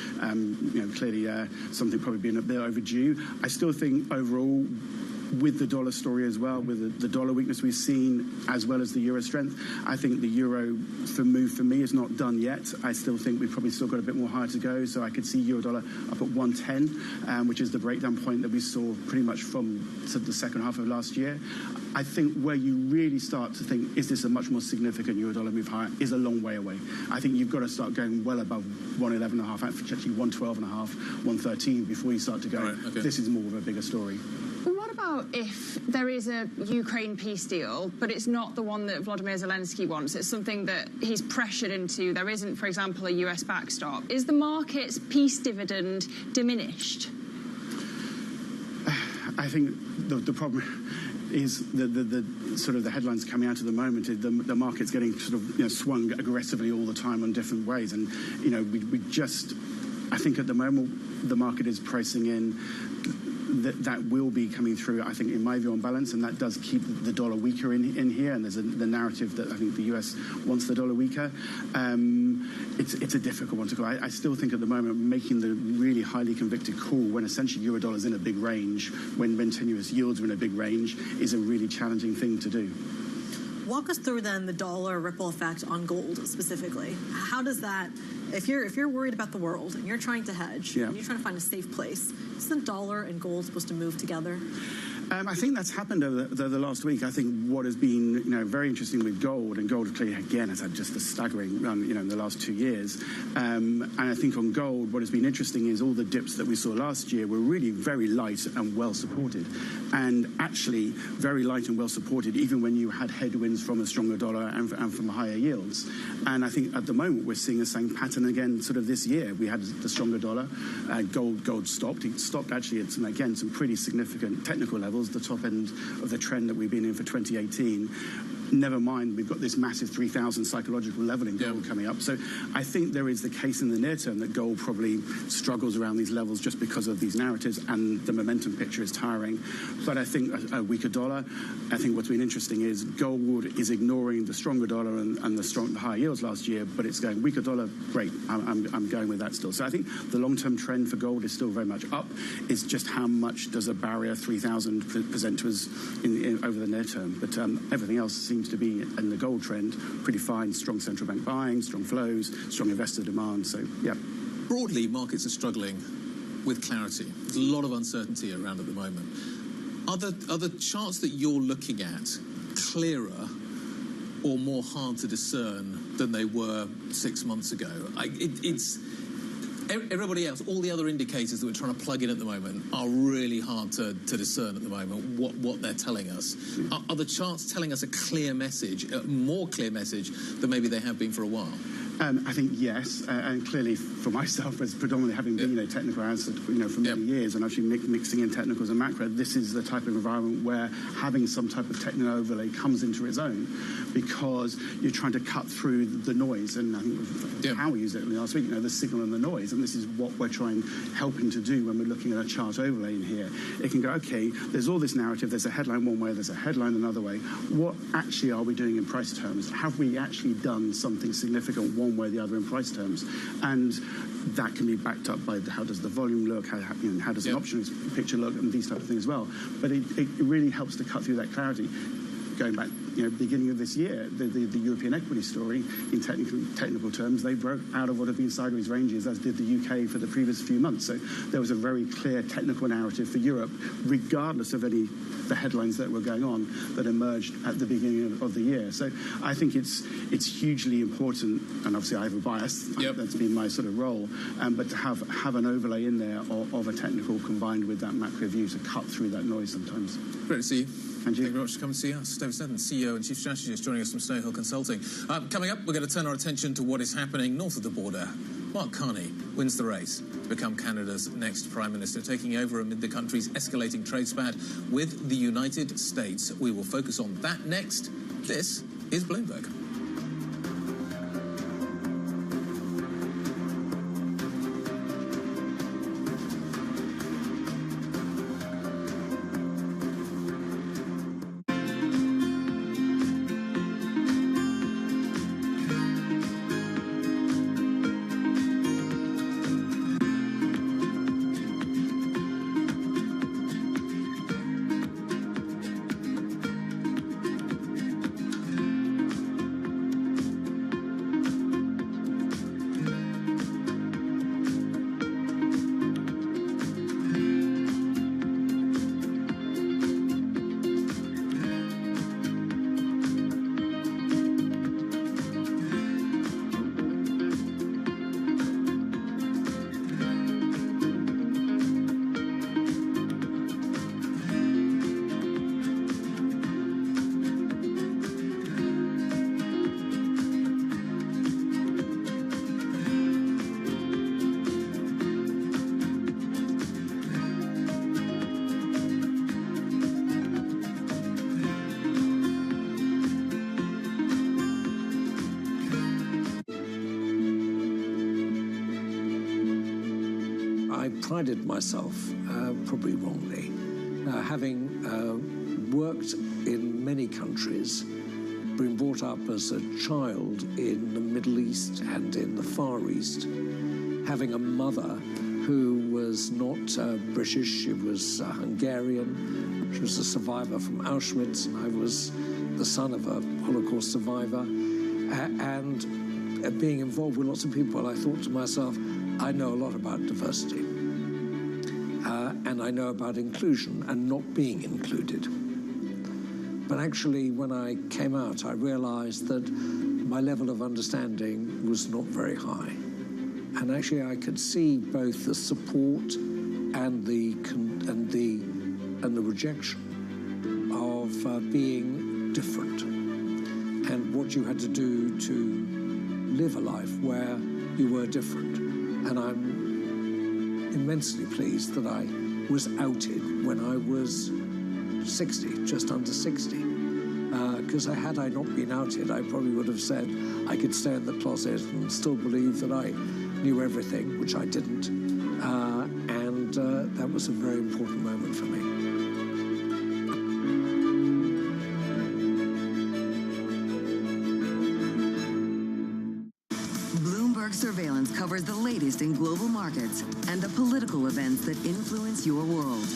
clearly something probably being a bit overdue. I still think overall, with the dollar story as well, with the dollar weakness we've seen, as well as the euro strength, I think the euro move for me is not done yet. I still think we've probably still got a bit more higher to go, so I could see euro dollar up at 110, which is the breakdown point that we saw pretty much from the second half of last year. I think where you really start to think, is this a much more significant euro dollar move higher, is a long way away. I think you've got to start going well above 111.5, actually 112.5, 113 before you start to go, right, okay, this is more of a bigger story. Well, what about if there is a Ukraine peace deal, but it's not the one that Vladimir Zelensky wants? It's something that he's pressured into. There isn't, for example, a US backstop. Is the market's peace dividend diminished? I think the problem is the sort of the headlines coming out at the moment is the market's getting sort of swung aggressively all the time on different ways, and we just, I think at the moment the market is pricing in that will be coming through, I think, in my view, on balance, and that does keep the dollar weaker in here, and there's the narrative that I think the US wants the dollar weaker. It's a difficult one to go. I still think at the moment making the really highly convicted call when essentially euro dollar's in a big range, when tenuous yields are in a big range, is a really challenging thing to do. Walk us through then the dollar ripple effect on gold specifically. How does that, if you're worried about the world and you're trying to hedge, and you're trying to find a safe place, is the dollar and gold supposed to move together? I think that's happened over the last week. I think what has been very interesting with gold, and gold clearly again has had just a staggering run in the last 2 years. And I think on gold, what has been interesting is all the dips that we saw last year were really very light and well supported, and actually very light and well supported even when you had headwinds from a stronger dollar and from higher yields. And I think at the moment we're seeing the same pattern again sort of this year. We had the stronger dollar, gold stopped. It stopped actually at some pretty significant technical levels, the top end of the trend that we've been in for 2018. Never mind, we've got this massive 3,000 psychological level in gold coming up. So I think there is the case in the near term that gold probably struggles around these levels just because of these narratives, and the momentum picture is tiring. But I think a weaker dollar, I think what's been interesting is gold is ignoring the stronger dollar and the higher yields last year, but it's going weaker dollar, great, I'm going with that still. So I think the long-term trend for gold is still very much up. It's just how much does a barrier 3,000 present to us over the near term. But everything else seems seems to be in the gold trend pretty fine. Strong central bank buying, strong flows, strong investor demand. So, yeah. Broadly, markets are struggling with clarity. There's a lot of uncertainty around at the moment. Are the charts that you're looking at clearer or more hard to discern than they were 6 months ago? It's everybody else, all the other indicators that we're trying to plug in at the moment are really hard to discern at the moment what they're telling us. Are the charts telling us a clear message, a more clear message than maybe they have been for a while? I think yes, and clearly for myself, as predominantly having been technical analyst for many years, and actually mixing in technicals and macro, this is the type of environment where having some type of technical overlay comes into its own, because you're trying to cut through the noise. And I think how we used it last week, the signal and the noise, and this is what we're helping to do when we're looking at a chart overlay in here. It can go, okay, there's all this narrative, there's a headline one way, there's a headline another way. What actually are we doing in price terms? Have we actually done something significant one way or the other in price terms? And that can be backed up by how does the volume look, how does an options picture look, and these type of things as well. But it really helps to cut through that clarity. Going back, beginning of this year, the European equity story, in technical terms, they broke out of what have been sideways ranges, as did the UK for the previous few months. So there was a very clear technical narrative for Europe, regardless of the headlines that were going on, that emerged at the beginning of the year. So I think it's hugely important, and obviously I have a bias, that's been my sort of role, but to have an overlay in there of a technical combined with that macro view to cut through that noise sometimes. Great to see you. Thank you very much for coming to see us. David Stetton, CEO and Chief Strategist, joining us from Snow Hill Consulting. Coming up, we're going to turn our attention to what is happening north of the border. Mark Carney wins the race to become Canada's next Prime Minister, taking over amid the country's escalating trade spat with the United States. We will focus on that next. This is Bloomberg. Prided myself, probably wrongly, having worked in many countries, been brought up as a child in the Middle East and in the Far East, having a mother who was not British, she was Hungarian, she was a survivor from Auschwitz, and I was the son of a Holocaust survivor, and being involved with lots of people, I thought to myself, I know a lot about diversity. And I know about inclusion and not being included. But actually, when I came out, I realized that my level of understanding was not very high. And actually, I could see both the support and the rejection of being different, and what you had to do to live a life where you were different. And I'm immensely pleased that I was outed when I was 60, just under 60. Because had I not been outed, I probably would have said I could stay in the closet and still believe that I knew everything, which I didn't. And that was a very important moment for me. Bloomberg Surveillance covers the latest in global markets and the political events that influence your world.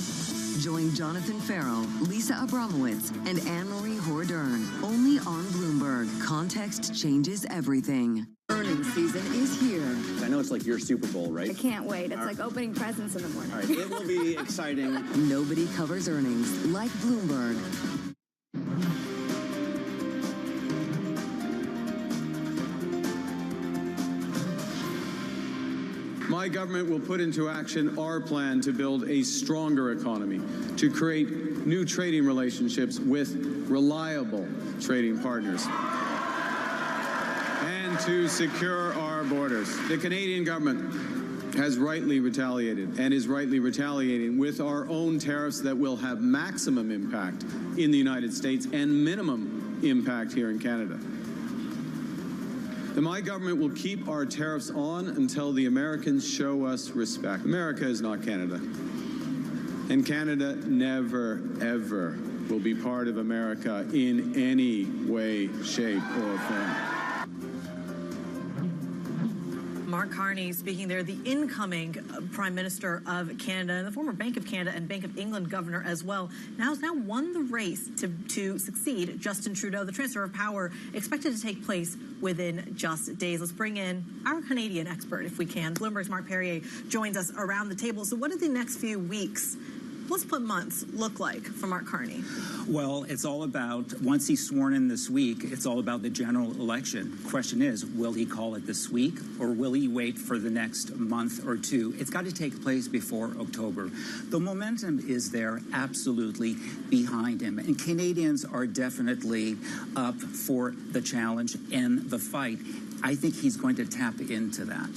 Join Jonathan Farrell, Lisa Abramowitz, and Anne-Marie Hordern. Only on Bloomberg. Context changes everything. Earnings season is here. I know it's like your Super Bowl, right? I can't wait. It's like opening presents in the morning. All right, it will be exciting. Nobody covers earnings like Bloomberg. My government will put into action our plan to build a stronger economy, to create new trading relationships with reliable trading partners, and to secure our borders. The Canadian government has rightly retaliated and is rightly retaliating with our own tariffs that will have maximum impact in the United States and minimum impact here in Canada. My government will keep our tariffs on until the Americans show us respect. America is not Canada. And Canada never, ever will be part of America in any way, shape, or form. Mark Carney speaking there, the incoming Prime Minister of Canada and the former Bank of Canada and Bank of England governor as well, has now won the race to succeed Justin Trudeau. The transfer of power expected to take place within just days. Let's bring in our Canadian expert, if we can. Bloomberg's Mark Perrier joins us around the table. So what do the next few weeks, let's put months, look like for Mark Carney? Well, it's all about, once he's sworn in this week, it's all about the general election. Question is, will he call it this week, or will he wait for the next month or two? It's got to take place before October. The momentum is there, absolutely behind him. And Canadians are definitely up for the challenge and the fight. I think he's going to tap into that.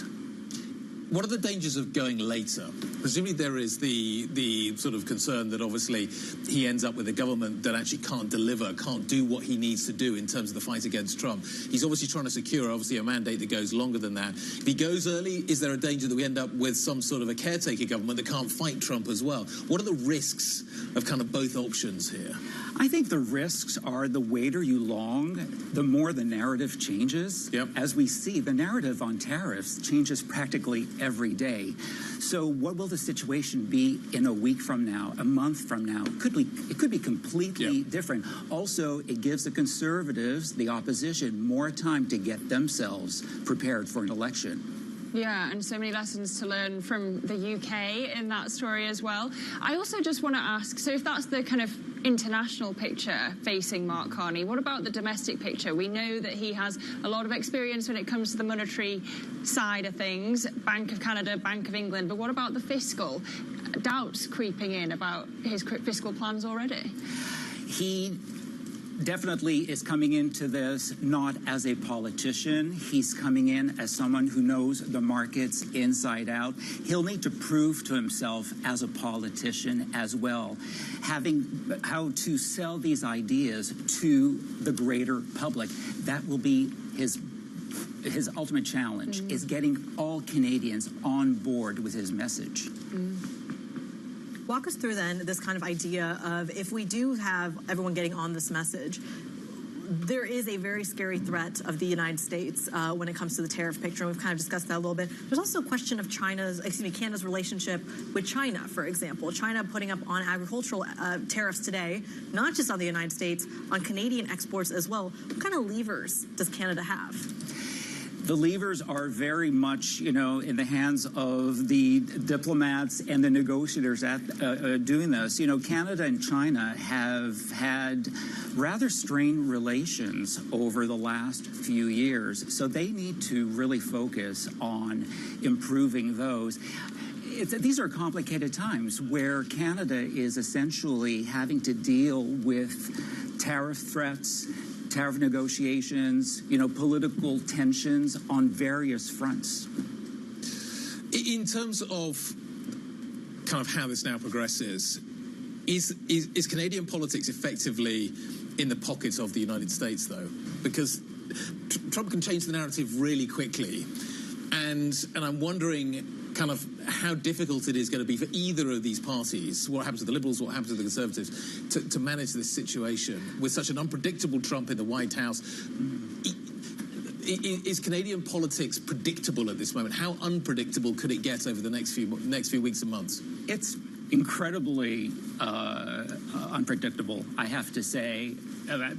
What are the dangers of going later? Presumably there is the sort of concern that obviously he ends up with a government that actually can't deliver, can't do what he needs to do in terms of the fight against Trump. He's obviously trying to secure, obviously, a mandate that goes longer than that. If he goes early, is there a danger that we end up with some sort of a caretaker government that can't fight Trump as well? What are the risks of kind of both options here? I think the risks are the waiter you long, the more the narrative changes. Yep. As we see, the narrative on tariffs changes practically every day. So what will the situation be in a week from now, a month from now? It could be completely different. Also, it gives the Conservatives, the opposition, more time to get themselves prepared for an election. Yeah, and so many lessons to learn from the UK in that story as well. I also just want to ask, so if that's the kind of international picture facing Mark Carney, what about the domestic picture? We know that he has a lot of experience when it comes to the monetary side of things, Bank of Canada, Bank of England, but what about the fiscal? Doubts creeping in about his fiscal plans already? He definitely is coming into this not as a politician. He's coming in as someone who knows the markets inside out. He'll need to prove to himself as a politician as well, having how to sell these ideas to the greater public. That will be his ultimate challenge, is getting all Canadians on board with his message. Walk us through then this kind of idea of, if we do have everyone getting on this message, there is a very scary threat of the United States when it comes to the tariff picture. And we've kind of discussed that a little bit. There's also a question of Canada's relationship with China, for example. China putting up on agricultural tariffs today, not just on the United States, on Canadian exports as well. What kind of levers does Canada have? The levers are very much, in the hands of the diplomats and the negotiators at doing this. Canada and China have had rather strained relations over the last few years, so they need to really focus on improving those. These are complicated times where Canada is essentially having to deal with tariff threats, tariff negotiations, political tensions on various fronts. In terms of kind of how this now progresses, is Canadian politics effectively in the pockets of the United States, though? Because Trump can change the narrative really quickly, and I'm wondering kind of how difficult it is going to be for either of these parties, what happens to the Liberals, what happens to the Conservatives, to manage this situation with such an unpredictable Trump in the White House. Is Canadian politics predictable at this moment? How unpredictable could it get over the next few weeks and months? It's incredibly unpredictable, I have to say.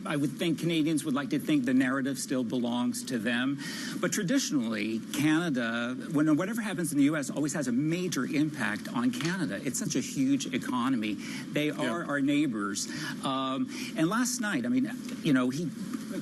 I would think Canadians would like to think the narrative still belongs to them. But traditionally, Canada, whatever happens in the U.S., always has a major impact on Canada. It's such a huge economy. They are our neighbors. And last night, I mean, you know,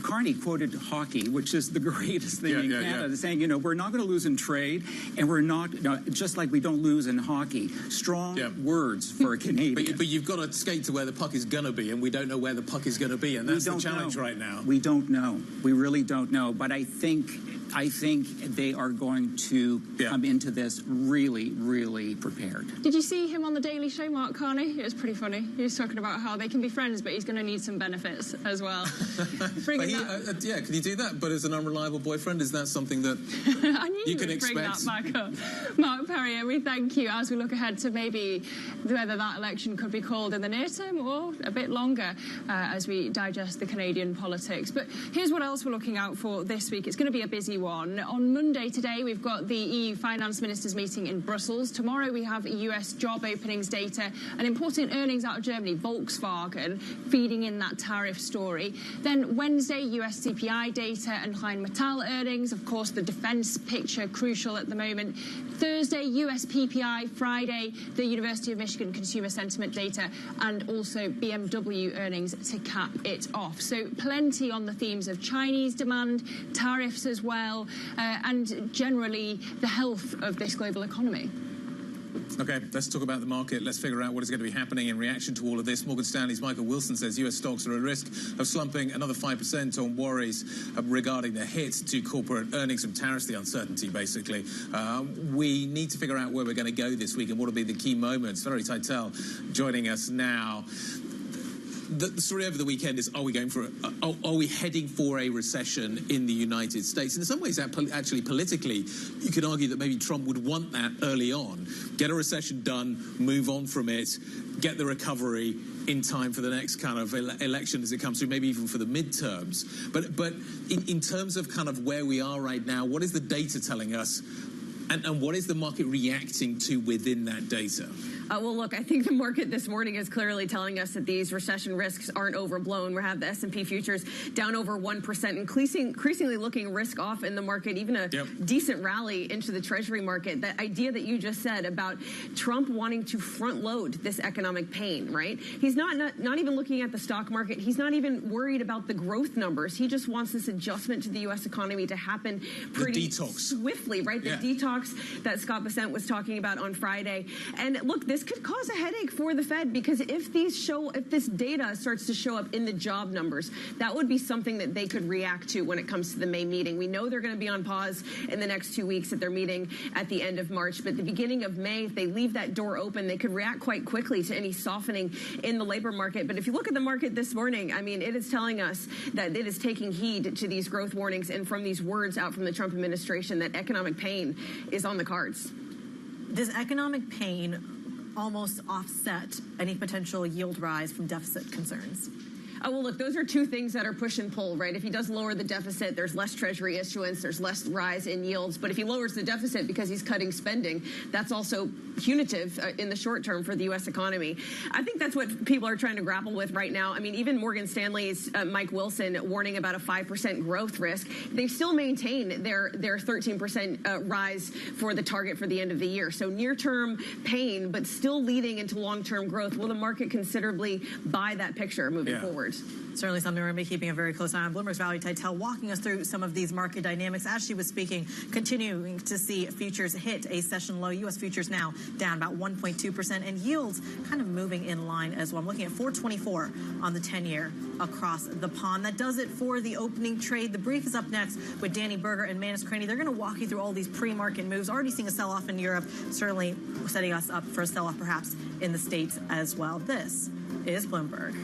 Carney quoted hockey, which is the greatest thing in Canada, saying, you know, we're not going to lose in trade, and we're not, you know, just like we don't lose in hockey. Strong words for a Canadian. But you've got to skate to where the puck is going to be, and we don't know where the puck is going to be, and that's the challenge right now. We don't know. We really don't know. But I think they are going to come into this really, really prepared. Did you see him on the Daily Show, Mark Carney? It was pretty funny. He was talking about how they can be friends, but he's going to need some benefits as well. Can you do that? But as an unreliable boyfriend, is that something that I knew you can would expect? Bring that back up. Mark Perrier, we thank you as we look ahead to maybe whether that election could be called in the near term or a bit longer as we digest the Canadian politics. But here's what else we're looking out for this week. It's going to be a busy one. On Monday today, we've got the EU finance ministers meeting in Brussels. Tomorrow, we have US job openings data and important earnings out of Germany, Volkswagen, feeding in that tariff story. Then Wednesday, US CPI data and Rheinmetall earnings. Of course, the defense picture crucial at the moment. Thursday, US PPI. Friday, the University of Michigan consumer sentiment data, and also BMW earnings to cap it off. So plenty on the themes of Chinese demand, tariffs as well, and generally the health of this global economy. Okay, let's talk about the market. Let's figure out what is going to be happening in reaction to all of this. Morgan Stanley's Michael Wilson says US stocks are at risk of slumping another 5% on worries regarding the hit to corporate earnings from tariffs, the uncertainty, basically. We need to figure out where we're going to go this week and what will be the key moments. Valerie Teitel joining us now. The story over the weekend is: are we heading for a recession in the United States? In some ways, actually, politically, you could argue that maybe Trump would want that early on. Get a recession done, move on from it, get the recovery in time for the next kind of election as it comes through, maybe even for the midterms. But in terms of kind of where we are right now, what is the data telling us? And what is the market reacting to within that data? Well, look, I think the market this morning is clearly telling us that these recession risks aren't overblown. We have the S&P futures down over 1%, increasingly looking risk off in the market, even a decent rally into the Treasury market. That idea that you just said about Trump wanting to front load this economic pain, right? He's not even looking at the stock market. He's not even worried about the growth numbers. He just wants this adjustment to the U.S. economy to happen pretty swiftly, right? The detox that Scott Bessent was talking about on Friday. And look, this could cause a headache for the Fed, because if this data starts to show up in the job numbers, that would be something that they could react to when it comes to the May meeting. We know they're going to be on pause in the next 2 weeks at their meeting at the end of March, but the beginning of May, if they leave that door open, they could react quite quickly to any softening in the labor market. But if you look at the market this morning, I mean, it is telling us that it is taking heed to these growth warnings and from these words out from the Trump administration that economic pain is on the cards. Does economic pain almost offset any potential yield rise from deficit concerns? Oh, well, look, those are two things that are push and pull, right? If he does lower the deficit, there's less Treasury issuance, there's less rise in yields. But if he lowers the deficit because he's cutting spending, that's also punitive in the short term for the U.S. economy. I think that's what people are trying to grapple with right now. I mean, even Morgan Stanley's Mike Wilson warning about a 5% growth risk. They still maintain their 13% rise for the target for the end of the year. So near-term pain, but still leading into long-term growth. Will the market considerably buy that picture moving forward? Certainly something we're going to be keeping a very close eye on. Bloomberg's Valerie Teitel walking us through some of these market dynamics. As she was speaking, continuing to see futures hit a session low. U.S. futures now down about 1.2%, and yields kind of moving in line as well. I'm looking at 424 on the 10-year across the pond. That does it for the opening trade. The brief is up next with Danny Berger and Manus Craney. They're going to walk you through all these pre-market moves. Already seeing a sell-off in Europe, certainly setting us up for a sell-off perhaps in the States as well. This is Bloomberg.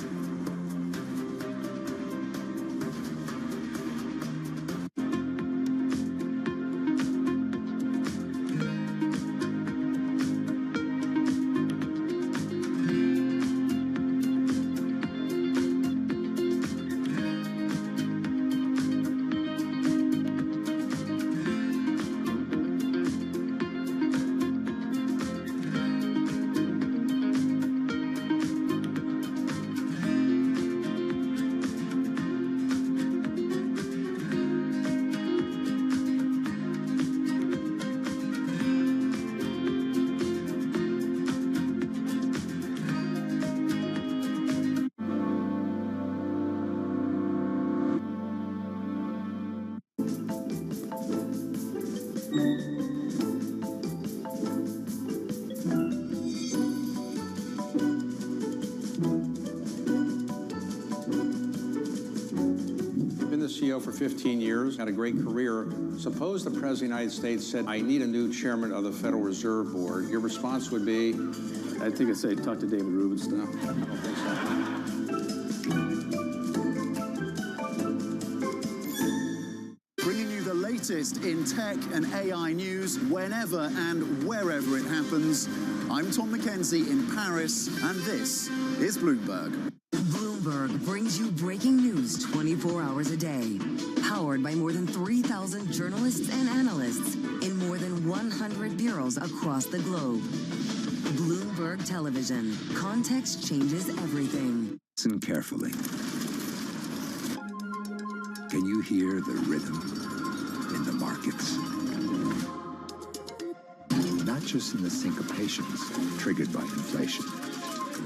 CEO for 15 years, had a great career. Suppose the President of the United States said, I need a new chairman of the Federal Reserve Board. Your response would be? I think I'd say talk to David Rubenstein. I don't think so. Bringing you the latest in tech and AI news whenever and wherever it happens. I'm Tom McKenzie in Paris, and this is Bloomberg. Bloomberg brings you breaking news 24 hours a day. Powered by more than 3,000 journalists and analysts in more than 100 bureaus across the globe. Bloomberg Television. Context changes everything. Listen carefully. Can you hear the rhythm in the markets? Not just in the syncopations triggered by inflation,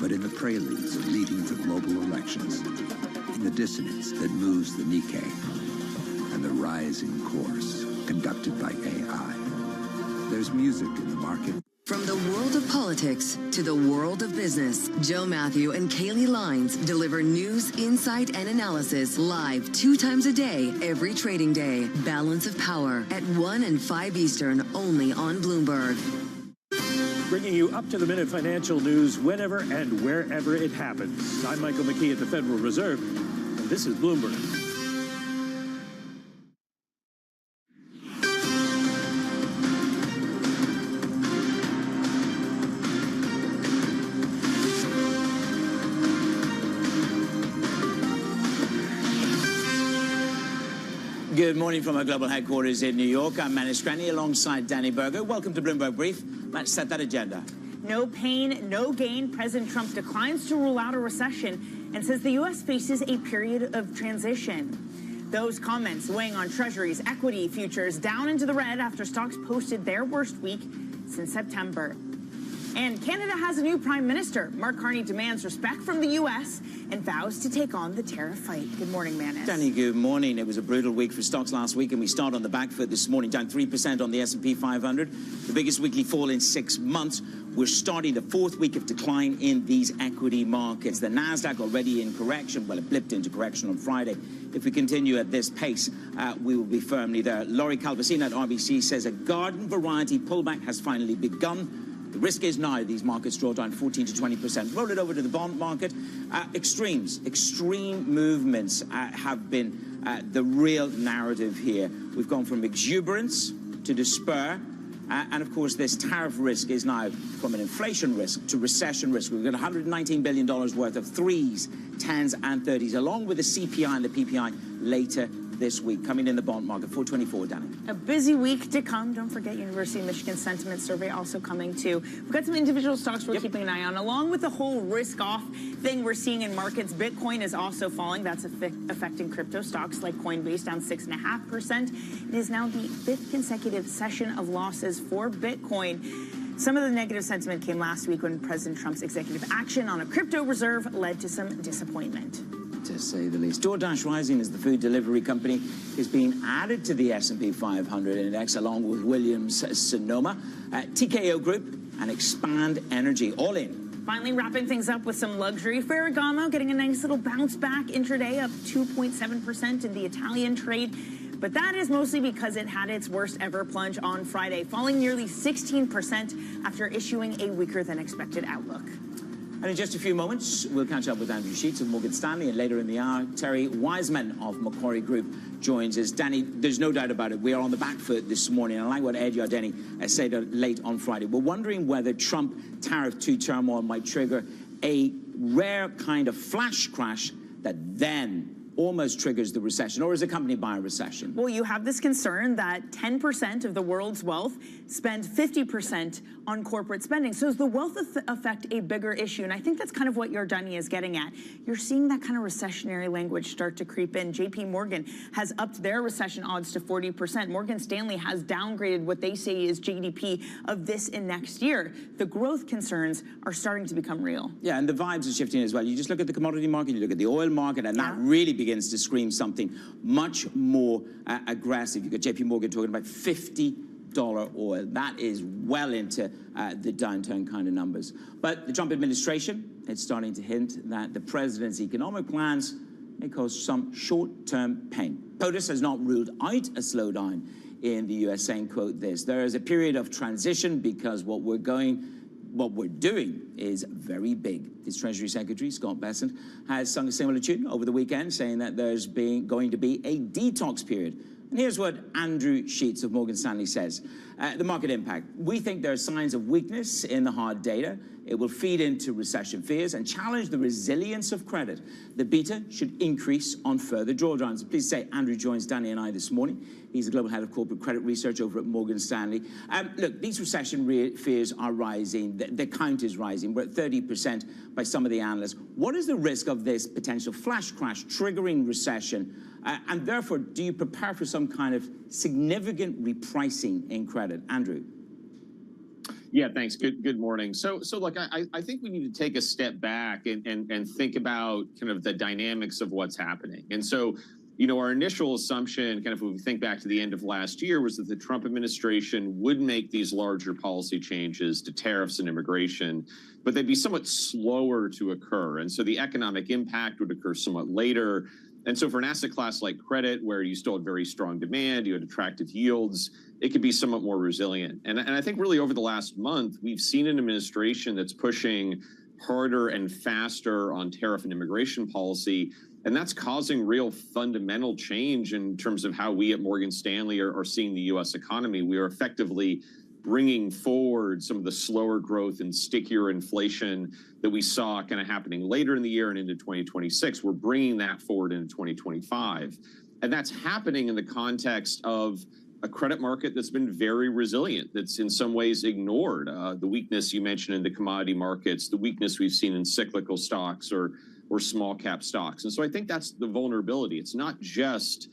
but in the preludes leading to global elections, in the dissonance that moves the Nikkei, and the rising course conducted by AI. There's music in the market. From the world of politics to the world of business, Joe Matthew and Kaylee Lines deliver news, insight, and analysis live 2 times a day, every trading day. Balance of Power at 1 and 5 Eastern, only on Bloomberg. Bringing you up-to-the-minute financial news whenever and wherever it happens. I'm Michael McKee at the Federal Reserve, and this is Bloomberg. Good morning from our global headquarters in New York. I'm Manny Scranny alongside Danny Berger. Welcome to Bloomberg Brief. Let's set that agenda. No pain, no gain. President Trump declines to rule out a recession and says the U.S. faces a period of transition. Those comments weighing on Treasuries, equity futures down into the red after stocks posted their worst week since September. And Canada has a new prime minister. Mark Carney demands respect from the U.S. and vows to take on the tariff fight. Good morning, Manus. Danny, good morning. It was a brutal week for stocks last week, and we start on the back foot this morning, down 3% on the S&P 500, the biggest weekly fall in 6 months. We're starting the 4th week of decline in these equity markets. The Nasdaq already in correction. Well, it blipped into correction on Friday. If we continue at this pace, we will be firmly there. Laurie Calvasina at RBC says a garden variety pullback has finally begun. The risk is now these markets draw down 14 to 20%. Roll it over to the bond market. Extreme movements have been the real narrative here. We've gone from exuberance to despair. And, of course, this tariff risk is now from an inflation risk to recession risk. We've got $119 billion worth of 3s, 10s, and 30s, along with the CPI and the PPI later this week, coming in the bond market. 424, Danny. A busy week to come. Don't forget University of Michigan Sentiment Survey also coming too. We've got some individual stocks we're keeping an eye on, along with the whole risk-off thing we're seeing in markets. Bitcoin is also falling. That's affecting crypto stocks like Coinbase, down 6.5%. It is now the 5th consecutive session of losses for Bitcoin. Some of the negative sentiment came last week when President Trump's executive action on a crypto reserve led to some disappointment. To say the least. DoorDash Rising, as the food delivery company, is being added to the S&P 500 index along with Williams-Sonoma, TKO Group, and Expand Energy, all in. Finally, wrapping things up with some luxury. Ferragamo getting a nice little bounce back intraday, up 2.7% in the Italian trade. But that is mostly because it had its worst ever plunge on Friday, falling nearly 16% after issuing a weaker than expected outlook. And in just a few moments, we'll catch up with Andrew Sheets of Morgan Stanley, and later in the hour, Terry Wiseman of Macquarie Group joins us. Danny, there's no doubt about it. We are on the back foot this morning. I like what Ed Yardeni said late on Friday. We're wondering whether Trump tariff 2 turmoil might trigger a rare kind of flash crash that then almost triggers the recession, or is accompanied by a recession. Well, you have this concern that 10% of the world's wealth spend 50% on corporate spending. So is the wealth effect a bigger issue? And I think that's kind of what Yardeni is getting at. You're seeing that kind of recessionary language start to creep in. JP Morgan has upped their recession odds to 40%. Morgan Stanley has downgraded what they say is GDP of this and next year. The growth concerns are starting to become real. Yeah, and the vibes are shifting as well. You just look at the commodity market, you look at the oil market, and that really begins to scream something much more aggressive. You've got JP Morgan talking about $50 oil. That is well into the downturn kind of numbers. But the Trump administration, it's starting to hint that the president's economic plans may cause some short-term pain. POTUS has not ruled out a slowdown in the US, saying, quote, this: there is a period of transition because what we're doing is very big. His Treasury Secretary, Scott Bessent, has sung a similar tune over the weekend, saying that there's going to be a detox period. And here's what Andrew Sheets of Morgan Stanley says. The market impact. We think there are signs of weakness in the hard data. It will feed into recession fears and challenge the resilience of credit. The beta should increase on further drawdowns. Please say Andrew joins Danny and I this morning. He's the global head of corporate credit research over at Morgan Stanley. Look, these recession fears are rising. The count is rising. We're at 30% by some of the analysts. What is the risk of this potential flash crash triggering recession? And therefore, do you prepare for some kind of significant repricing in credit? Andrew? Yeah, thanks. Good morning. So look, I think we need to take a step back and think about kind of the dynamics of what's happening. And so, our initial assumption, kind of when we think back to the end of last year, was that the Trump administration would make these larger policy changes to tariffs and immigration, but they'd be somewhat slower to occur. And so the economic impact would occur somewhat later. And so for an asset class like credit, where you still had very strong demand, you had attractive yields, it could be somewhat more resilient. And I think really over the last month, we've seen an administration that's pushing harder and faster on tariff and immigration policy. And that's causing real fundamental change in terms of how we at Morgan Stanley are seeing the U.S. economy. We are effectively bringing forward some of the slower growth and stickier inflation that we saw kind of happening later in the year and into 2026. We're bringing that forward into 2025. And that's happening in the context of a credit market that's been very resilient, that's in some ways ignored the weakness you mentioned in the commodity markets, the weakness we've seen in cyclical stocks or small cap stocks. And so I think that's the vulnerability. It's not just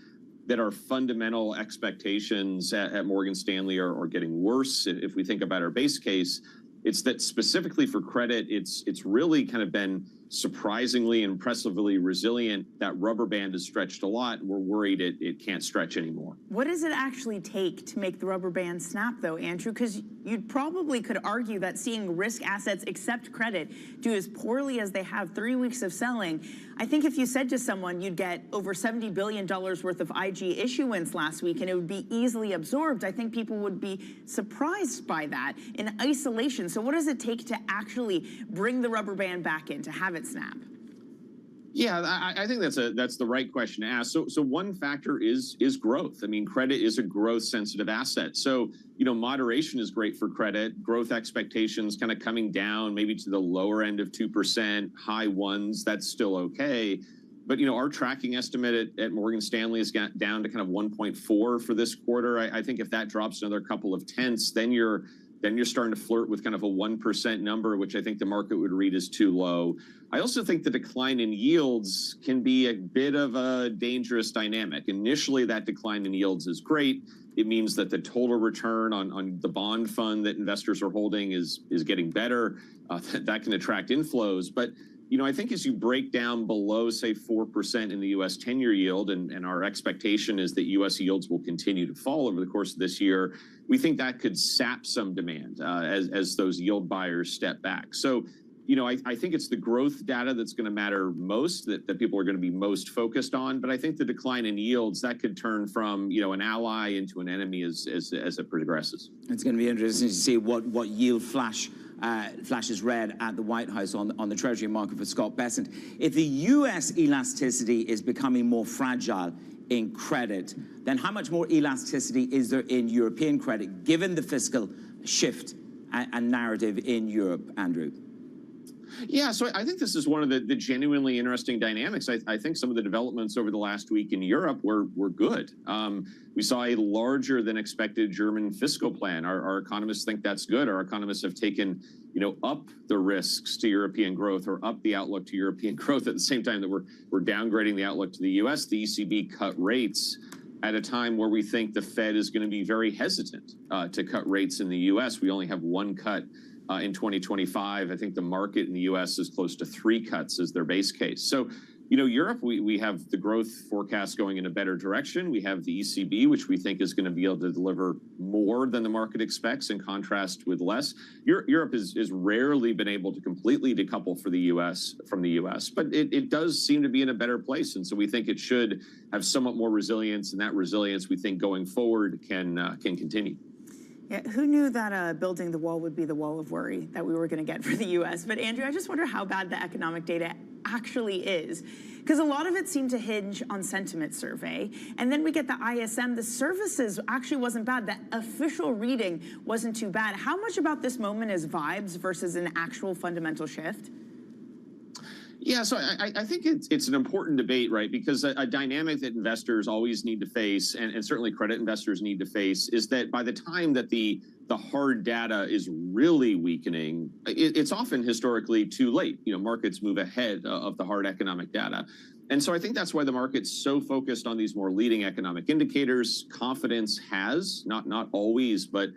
that our fundamental expectations at Morgan Stanley are getting worse. If we think about our base case, it's that specifically for credit, it's really kind of been surprisingly and impressively resilient. That rubber band has stretched a lot. We're worried it can't stretch anymore. What does it actually take to make the rubber band snap, though, Andrew? Because you probably could argue that seeing risk assets except credit do as poorly as they have 3 weeks of selling. I think if you said to someone you'd get over $70 billion worth of IG issuance last week and it would be easily absorbed, I think people would be surprised by that in isolation. So what does it take to actually bring the rubber band back in, to have it snap? Yeah, I think that's the right question to ask. So one factor is growth. I mean, credit is a growth-sensitive asset. So, moderation is great for credit. Growth expectations kind of coming down maybe to the lower end of 2%, high ones, that's still okay. But, our tracking estimate at Morgan Stanley has got down to kind of 1.4 for this quarter. I think if that drops another couple of tenths, then you're starting to flirt with kind of a 1% number, which I think the market would read as too low. I also think the decline in yields can be a bit of a dangerous dynamic. Initially, that decline in yields is great. It means that the total return on the bond fund that investors are holding is getting better. That can attract inflows. But I think as you break down below, say, 4% in the U.S. 10-year yield, and our expectation is that U.S. yields will continue to fall over the course of this year, we think that could sap some demand as those yield buyers step back. So, I think it's the growth data that's going to matter most, that people are going to be most focused on. But I think the decline in yields, that could turn from, an ally into an enemy as it progresses. It's going to be interesting to see what yield flashes red at the White House on the Treasury market for Scott Bessent. If the U.S. elasticity is becoming more fragile in credit, then how much more elasticity is there in European credit, given the fiscal shift and narrative in Europe, Andrew? Yeah, so I think this is one of the genuinely interesting dynamics. I think some of the developments over the last week in Europe were good. We saw a larger than expected German fiscal plan. Our economists think that's good. Our economists have taken, up the risks to European growth, or up the outlook to European growth at the same time that we're downgrading the outlook to the U.S. The ECB cut rates at a time where we think the Fed is going to be very hesitant to cut rates in the U.S. We only have one cut in 2025. I think the market in the U.S. is close to 3 cuts as their base case. So, Europe, we have the growth forecast going in a better direction. We have the ECB, which we think is going to be able to deliver more than the market expects in contrast with less. Europe has rarely been able to completely decouple from the U.S., but it does seem to be in a better place. And so we think it should have somewhat more resilience, and that resilience we think going forward can continue. Yeah, who knew that building the wall would be the wall of worry that we were going to get for the U.S.? But Andrew, I just wonder how bad the economic data actually is, because a lot of it seemed to hinge on sentiment survey, and then we get the ISM. The services actually wasn't bad. The official reading wasn't too bad. How much about this moment is vibes versus an actual fundamental shift? Yeah, so I think it's an important debate, right? Because a dynamic that investors always need to face, and certainly credit investors need to face, is that by the time that the hard data is really weakening, it's often historically too late. Markets move ahead of the hard economic data. And so I think that's why the market's so focused on these more leading economic indicators. Confidence has, not always, but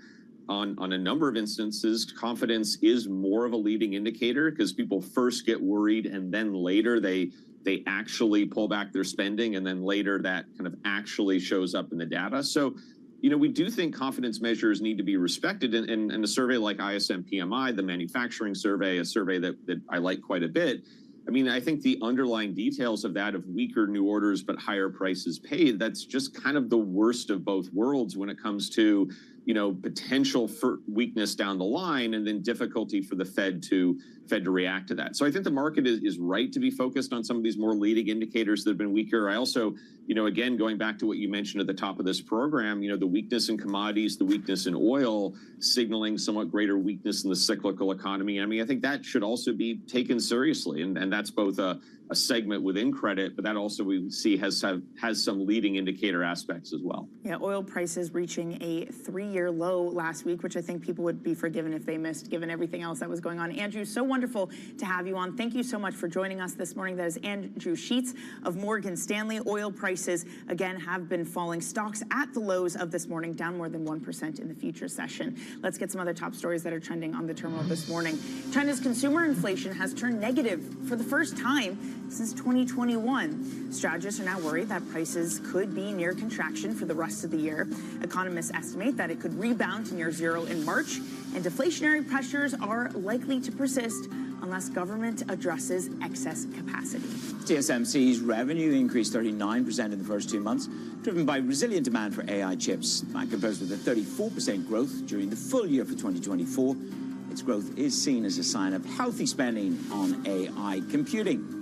on a number of instances, confidence is more of a leading indicator because people first get worried and then later they actually pull back their spending, and then later that kind of actually shows up in the data. So, we do think confidence measures need to be respected, and a survey like ISM PMI, the manufacturing survey, a survey that I like quite a bit. I mean, I think the underlying details of that, of weaker new orders but higher prices paid, that's just kind of the worst of both worlds when it comes to potential for weakness down the line, and then difficulty for the Fed to react to that. So I think the market is right to be focused on some of these more leading indicators that have been weaker. I also, again, going back to what you mentioned at the top of this program, the weakness in commodities, the weakness in oil, signaling somewhat greater weakness in the cyclical economy. I mean, I think that should also be taken seriously, and that's both a segment within credit, but that also we see has some leading indicator aspects as well. Yeah, oil prices reaching a 3-year low last week, which I think people would be forgiven if they missed, given everything else that was going on. Andrew, so wonderful to have you on. Thank you so much for joining us this morning. That is Andrew Sheets of Morgan Stanley. Oil prices, again, have been falling. Stocks at the lows of this morning, down more than 1% in the futures session. Let's get some other top stories that are trending on the terminal this morning. China's consumer inflation has turned negative for the first time since 2021. Strategists are now worried that prices could be near contraction for the rest of the year. Economists estimate that it could rebound to near zero in March, and deflationary pressures are likely to persist unless government addresses excess capacity. TSMC's revenue increased 39% in the first 2 months, driven by resilient demand for AI chips. That compares with a 34% growth during the full year for 2024. Its growth is seen as a sign of healthy spending on AI computing.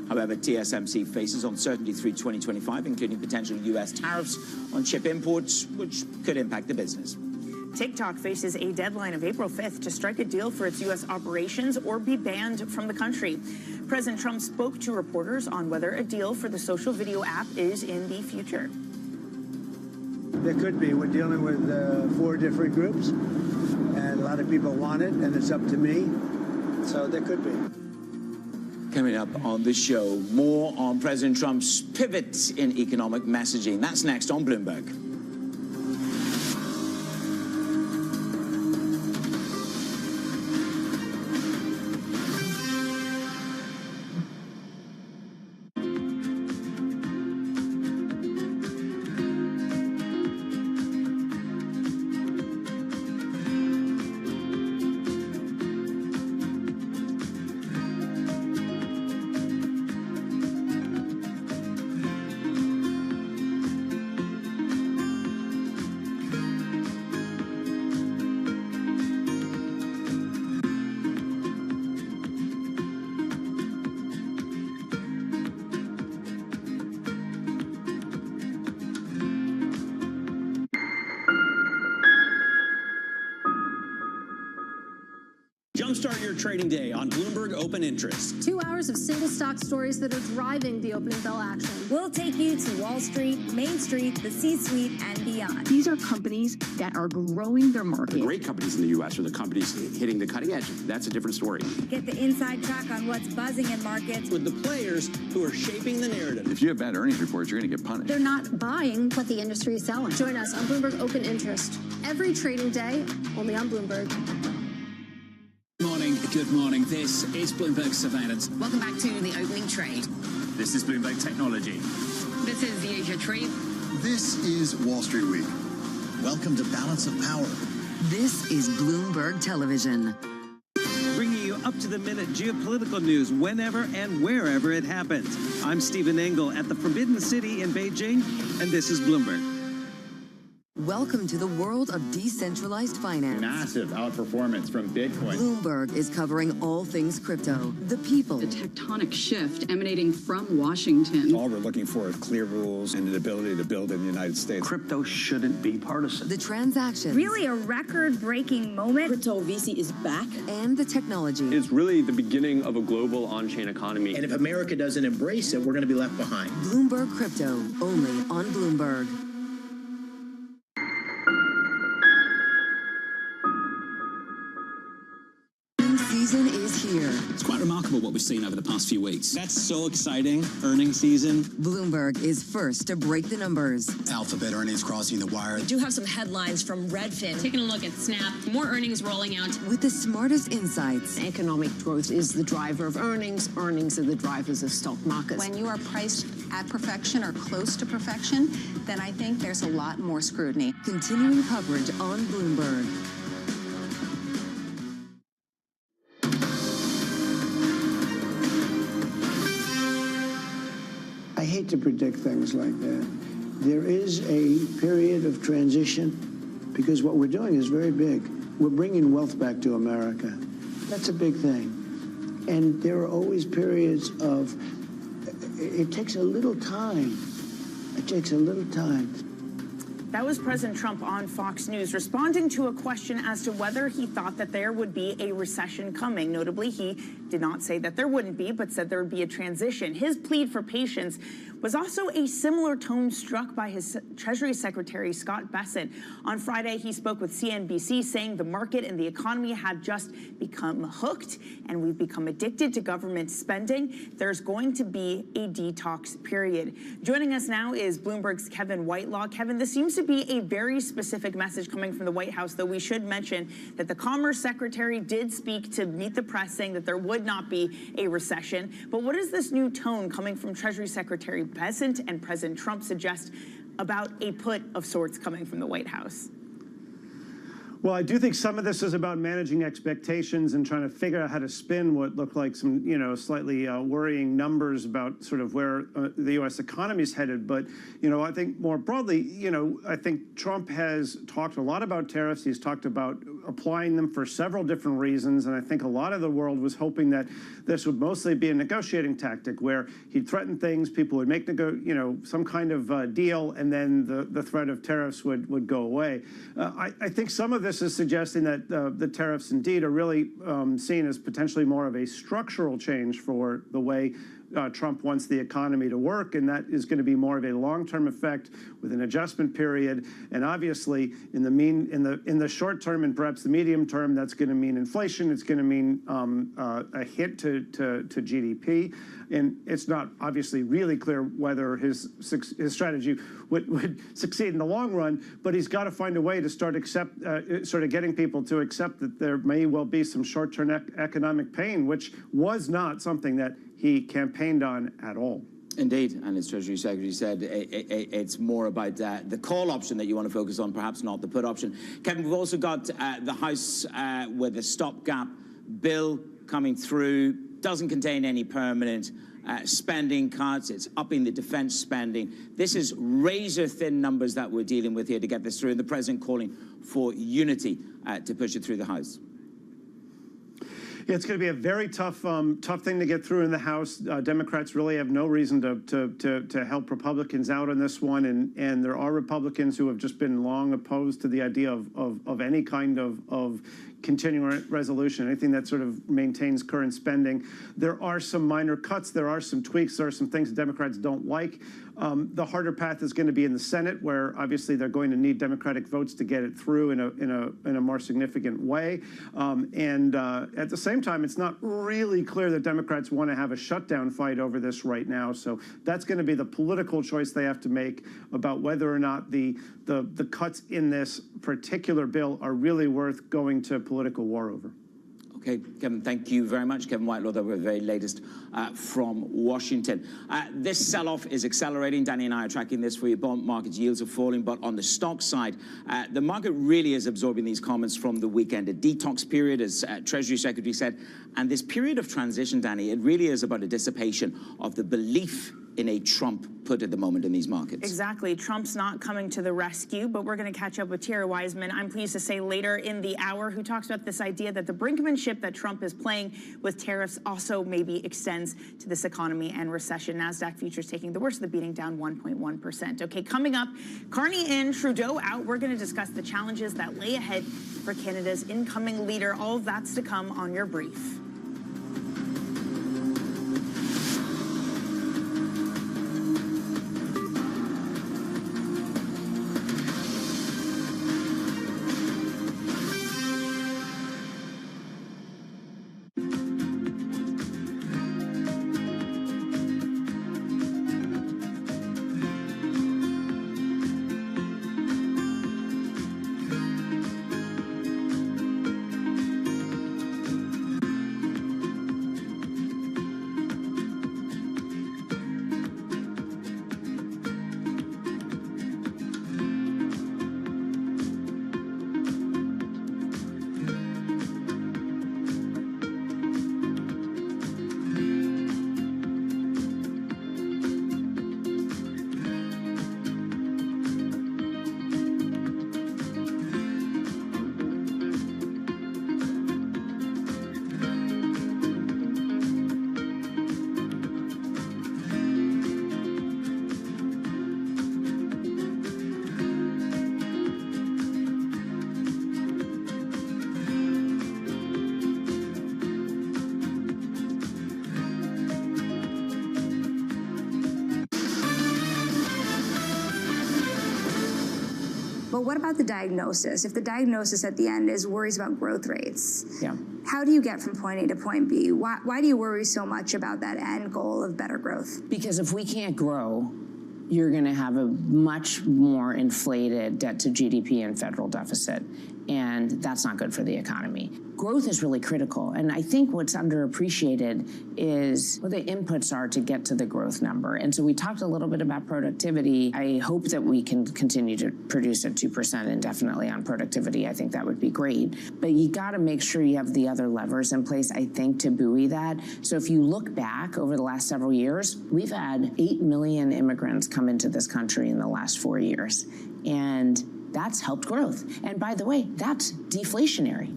However, TSMC faces uncertainty through 2025, including potential U.S. tariffs on chip imports, which could impact the business. TikTok faces a deadline of April 5th to strike a deal for its U.S. operations or be banned from the country. President Trump spoke to reporters on whether a deal for the social video app is in the future. There could be. We're dealing with 4 different groups, and a lot of people want it, and it's up to me. So there could be. Coming up on the show, more on President Trump's pivot in economic messaging. That's next on Bloomberg. Jumpstart your trading day on Bloomberg Open Interest. 2 hours of single stock stories that are driving the opening bell action. We'll take you to Wall Street, Main Street, the C-suite, and beyond. These are companies that are growing their market. The great companies in the U.S. are the companies hitting the cutting edge. That's a different story. Get the inside track on what's buzzing in markets. With the players who are shaping the narrative. If you have bad earnings reports, you're going to get punished. They're not buying what the industry is selling. Join us on Bloomberg Open Interest. Every trading day, only on Bloomberg. Good morning. This is Bloomberg Surveillance. Welcome back to the opening trade. This is Bloomberg Technology. This is the Asia Trade. This is Wall Street Week. Welcome to Balance of Power. This is Bloomberg Television. Bringing you up-to-the-minute geopolitical news whenever and wherever it happens. I'm Stephen Engel at the Forbidden City in Beijing, and this is Bloomberg. Welcome to the world of decentralized finance. Massive outperformance from Bitcoin. Bloomberg is covering all things crypto, the people. The tectonic shift emanating from Washington. All we're looking for is clear rules and an ability to build in the United States. Crypto shouldn't be partisan. The transactions. Really a record-breaking moment. Crypto VC is back. And the technology. It's really the beginning of a global on-chain economy. And if America doesn't embrace it, we're going to be left behind. Bloomberg Crypto, only on Bloomberg. Season is here. It's quite remarkable what we've seen over the past few weeks. That's so exciting. Earnings season. Bloomberg is first to break the numbers. Alphabet earnings crossing the wire. We do have some headlines from Redfin. Taking a look at Snap. More earnings rolling out. With the smartest insights. Economic growth is the driver of earnings. Earnings are the drivers of stock markets. When you are priced at perfection or close to perfection, then I think there's a lot more scrutiny. Continuing coverage on Bloomberg. I hate to predict things like that. There is a period of transition because what we're doing is very big. We're bringing wealth back to America. That's a big thing. And there are always periods of, it takes a little time. It takes a little time. That was President Trump on Fox News responding to a question as to whether he thought that there would be a recession coming. Notably, he did not say that there wouldn't be, but said there would be a transition. His plea for patience was also a similar tone struck by his Treasury Secretary, Scott Bessent. On Friday, he spoke with CNBC, saying the market and the economy had just become hooked, and we've become addicted to government spending. There's going to be a detox period. Joining us now is Bloomberg's Kevin Whitelaw. Kevin, this seems to be a very specific message coming from the White House, though we should mention that the Commerce Secretary did speak to Meet the Press, saying that there would not be a recession. But what is this new tone coming from Treasury Secretary Bessent and President Trump suggest about a put of sorts coming from the White House? Well, I do think some of this is about managing expectations and trying to figure out how to spin what look like some, slightly worrying numbers about sort of where the U.S. economy is headed. But, I think more broadly, I think Trump has talked a lot about tariffs. He's talked about applying them for several different reasons. And I think a lot of the world was hoping that this would mostly be a negotiating tactic where he'd threaten things, people would make some kind of deal, and then the threat of tariffs would go away. I think some of this is suggesting that the tariffs indeed are really seen as potentially more of a structural change for the way Trump wants the economy to work, and that is going to be more of a long-term effect with an adjustment period. And obviously, in the short term and perhaps the medium term, that's going to mean inflation. It's going to mean a hit to GDP. And it's not obviously really clear whether his strategy would succeed in the long run, but he's got to find a way to start getting people to accept that there may well be some short-term economic pain, which was not something that he campaigned on at all. Indeed, and as Treasury Secretary said, it's more about the call option that you want to focus on, perhaps not the put option. Kevin, we've also got the House with a stopgap bill coming through. Doesn't contain any permanent spending cuts. It's upping the defense spending. This is razor-thin numbers that we're dealing with here to get this through, and the president calling for unity to push it through the House. Yeah, it's going to be a very tough thing to get through in the House. Democrats really have no reason to help Republicans out on this one, and there are Republicans who have just been long opposed to the idea of any kind of continuing resolution, anything that sort of maintains current spending. There are some minor cuts. There are some tweaks. There are some things the Democrats don't like. The harder path is going to be in the Senate, where obviously they're going to need Democratic votes to get it through in a more significant way. And at the same time, it's not really clear that Democrats want to have a shutdown fight over this right now. So that's going to be the political choice they have to make about whether or not the cuts in this particular bill are really worth going to political war over. Okay, Kevin, thank you very much. Kevin Whitelaw, the very latest from Washington. This sell-off is accelerating. Danny and I are tracking this for you. Bond market yields are falling, but on the stock side, the market really is absorbing these comments from the weekend. A detox period, as Treasury Secretary said, and this period of transition, Danny, it really is about a dissipation of the belief in a Trump put at the moment in these markets. Exactly. Trump's not coming to the rescue, but we're going to catch up with Tara Wiseman, I'm pleased to say, later in the hour, who talks about this idea that the brinkmanship that Trump is playing with tariffs also maybe extends to this economy and recession. NASDAQ futures taking the worst of the beating, down 1.1%. Okay, coming up, Carney in, Trudeau out. We're going to discuss the challenges that lay ahead for Canada's incoming leader. All of that's to come on your brief. But what about the diagnosis? If the diagnosis at the end is worries about growth rates, Yeah. how do you get from point A to point B? Why do you worry so much about that end goal of better growth? Because if we can't grow, you're going to have a much more inflated debt to GDP and federal deficit, and that's not good for the economy. Growth is really critical, and I think what's underappreciated is what the inputs are to get to the growth number. And so we talked a little bit about productivity. I hope that we can continue to produce at 2% indefinitely on productivity. I think that would be great. But you got to make sure you have the other levers in place, I think, to buoy that. So if you look back over the last several years, we've had 8 million immigrants come into this country in the last 4 years. And that's helped growth. And by the way, that's deflationary.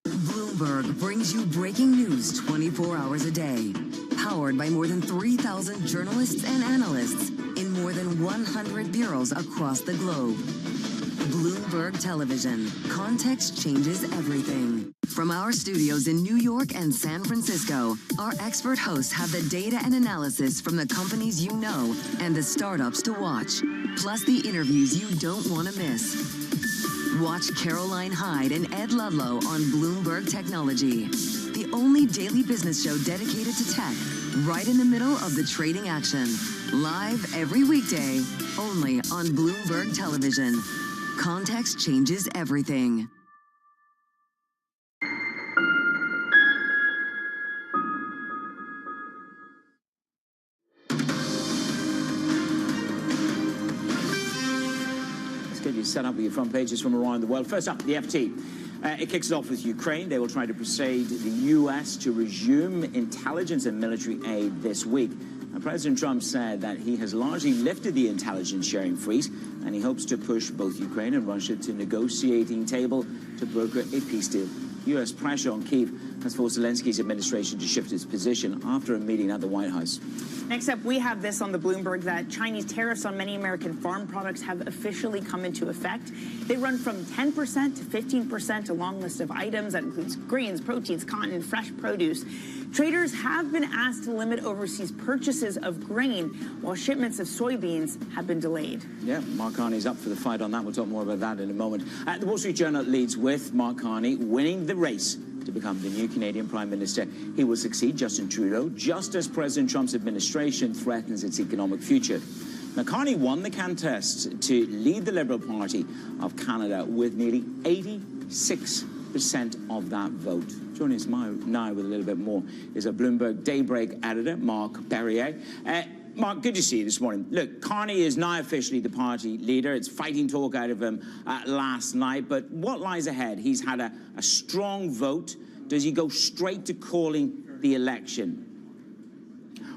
Bloomberg brings you breaking news 24 hours a day. Powered by more than 3,000 journalists and analysts in more than 100 bureaus across the globe. Bloomberg Television. Context changes everything. From our studios in New York and San Francisco, our expert hosts have the data and analysis from the companies you know and the startups to watch, plus the interviews you don't want to miss. Watch Caroline Hyde and Ed Ludlow on Bloomberg Technology, the only daily business show dedicated to tech, right in the middle of the trading action. Live every weekday, only on Bloomberg Television. Context changes everything. Get you set up with your front pages from around the world. First up, the FT. It kicks it off with Ukraine. They will try to persuade the U.S. to resume intelligence and military aid this week. President Trump said that he has largely lifted the intelligence sharing freeze, and he hopes to push both Ukraine and Russia to negotiating table to broker a peace deal. U.S. pressure on Kyiv has forced Zelensky's administration to shift its position after a meeting at the White House. Next up, we have this on the Bloomberg that Chinese tariffs on many American farm products have officially come into effect. They run from 10% to 15%, a long list of items that includes grains, proteins, cotton, fresh produce. Traders have been asked to limit overseas purchases of grain, while shipments of soybeans have been delayed. Yeah, Mark Carney's up for the fight on that. We'll talk more about that in a moment. The Wall Street Journal leads with Mark Carney winning the race to become the new Canadian Prime Minister. He will succeed Justin Trudeau just as President Trump's administration threatens its economic future. Now, Carney won the contest to lead the Liberal Party of Canada with nearly 86% of that vote. Joining us now with a little bit more is a Bloomberg Daybreak editor, Mark Perrier. Mark, good to see you this morning. Look, Carney is now officially the party leader. It's fighting talk out of him last night. But what lies ahead? He's had a strong vote. Does he go straight to calling the election?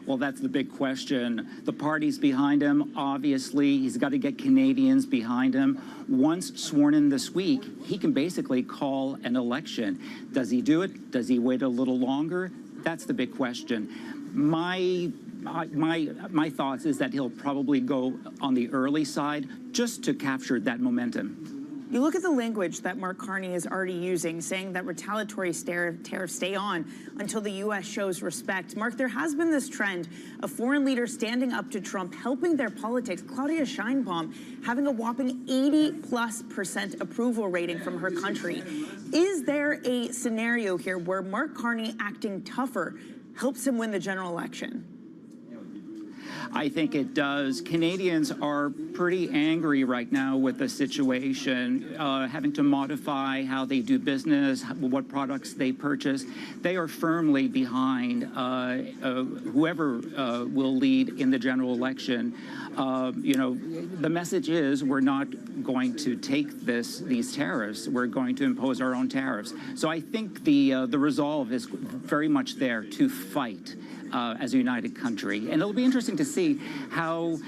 Well, that's the big question. The party's behind him, obviously. He's got to get Canadians behind him. Once sworn in this week, he can basically call an election. Does he do it? Does he wait a little longer? That's the big question. My thoughts is that he'll probably go on the early side just to capture that momentum. You look at the language that Mark Carney is already using, saying that retaliatory tariffs stay on until the U.S. shows respect. Mark, there has been this trend of foreign leaders standing up to Trump, helping their politics. Claudia Sheinbaum having a whopping 80+% approval rating from her country. Is there a scenario here where Mark Carney acting tougher helps him win the general election? I think it does. Canadians are pretty angry right now with the situation, having to modify how they do business, what products they purchase. They are firmly behind whoever will lead in the general election. You know, the message is we're not going to take these tariffs. We're going to impose our own tariffs. So I think the resolve is very much there to fight as a united country. And it'll be interesting to see how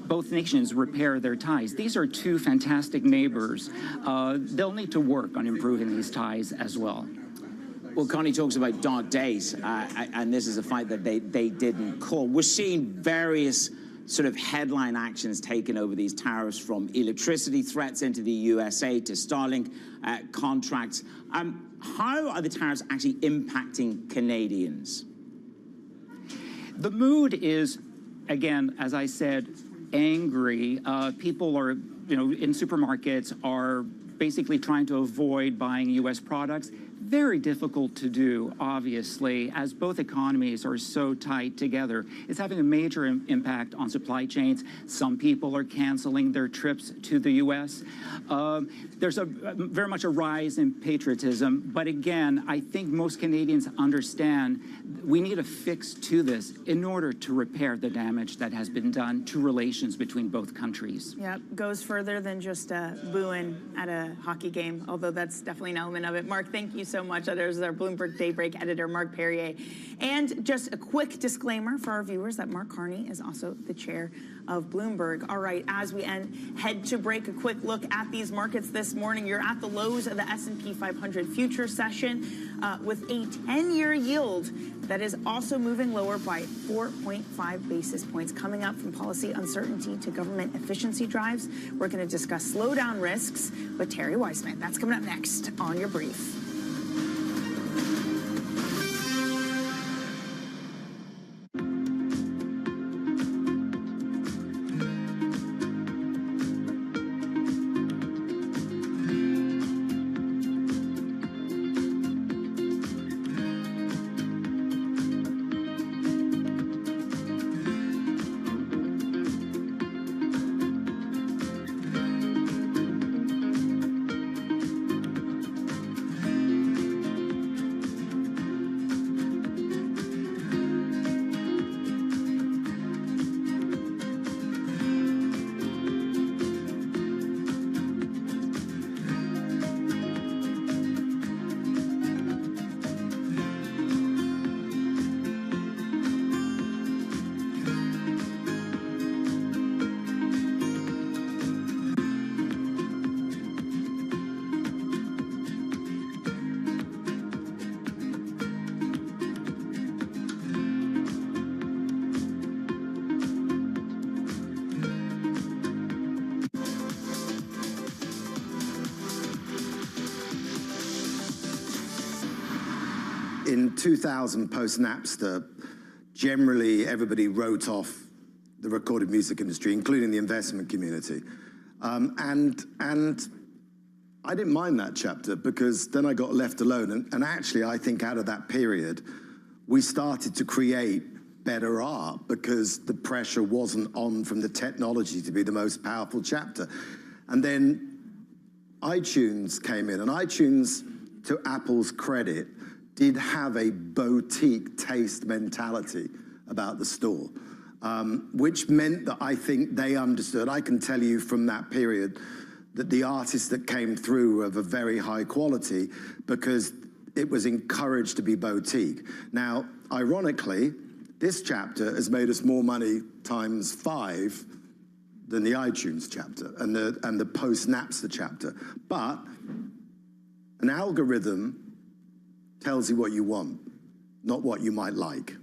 both nations repair their ties. These are two fantastic neighbors. They'll need to work on improving these ties as well. Well, Carney talks about dark days, and this is a fight that they didn't call. We're seeing various sort of headline actions taken over these tariffs, from electricity threats into the USA to Starlink contracts. How are the tariffs actually impacting Canadians? The mood is, again, as I said, angry. People are, in supermarkets are basically trying to avoid buying U.S. products. Very difficult to do, obviously, as both economies are so tied together. It's having a major impact on supply chains. Some people are canceling their trips to the U.S. There's very much a rise in patriotism. But again, I think most Canadians understand we need a fix to this in order to repair the damage that has been done to relations between both countries. Yep, goes further than just booing at a hockey game, although that's definitely an element of it. Mark, thank you so much. That is our Bloomberg Daybreak editor, Mark Perrier. And just a quick disclaimer for our viewers that Mark Carney is also the chair of Bloomberg. All right, as we head to break, a quick look at these markets this morning. You're at the lows of the S&P 500 future session with a 10-year yield that is also moving lower by 4.5 basis points. Coming up, from policy uncertainty to government efficiency drives, we're going to discuss slowdown risks with Terry Weissman. That's coming up next on Your Brief. In 2000, post-Napster, generally everybody wrote off the recorded music industry, including the investment community. And I didn't mind that chapter, because then I got left alone. And actually, I think out of that period, we started to create better art because the pressure wasn't on from the technology to be the most powerful chapter. And then iTunes came in, and iTunes, to Apple's credit, did have a boutique taste mentality about the store, which meant that I think they understood. I can tell you from that period that the artists that came through were of a very high quality because it was encouraged to be boutique. Now, ironically, this chapter has made us more money times 5 than the iTunes chapter and the post-Napster chapter. But an algorithm tells you what you want, not what you might like.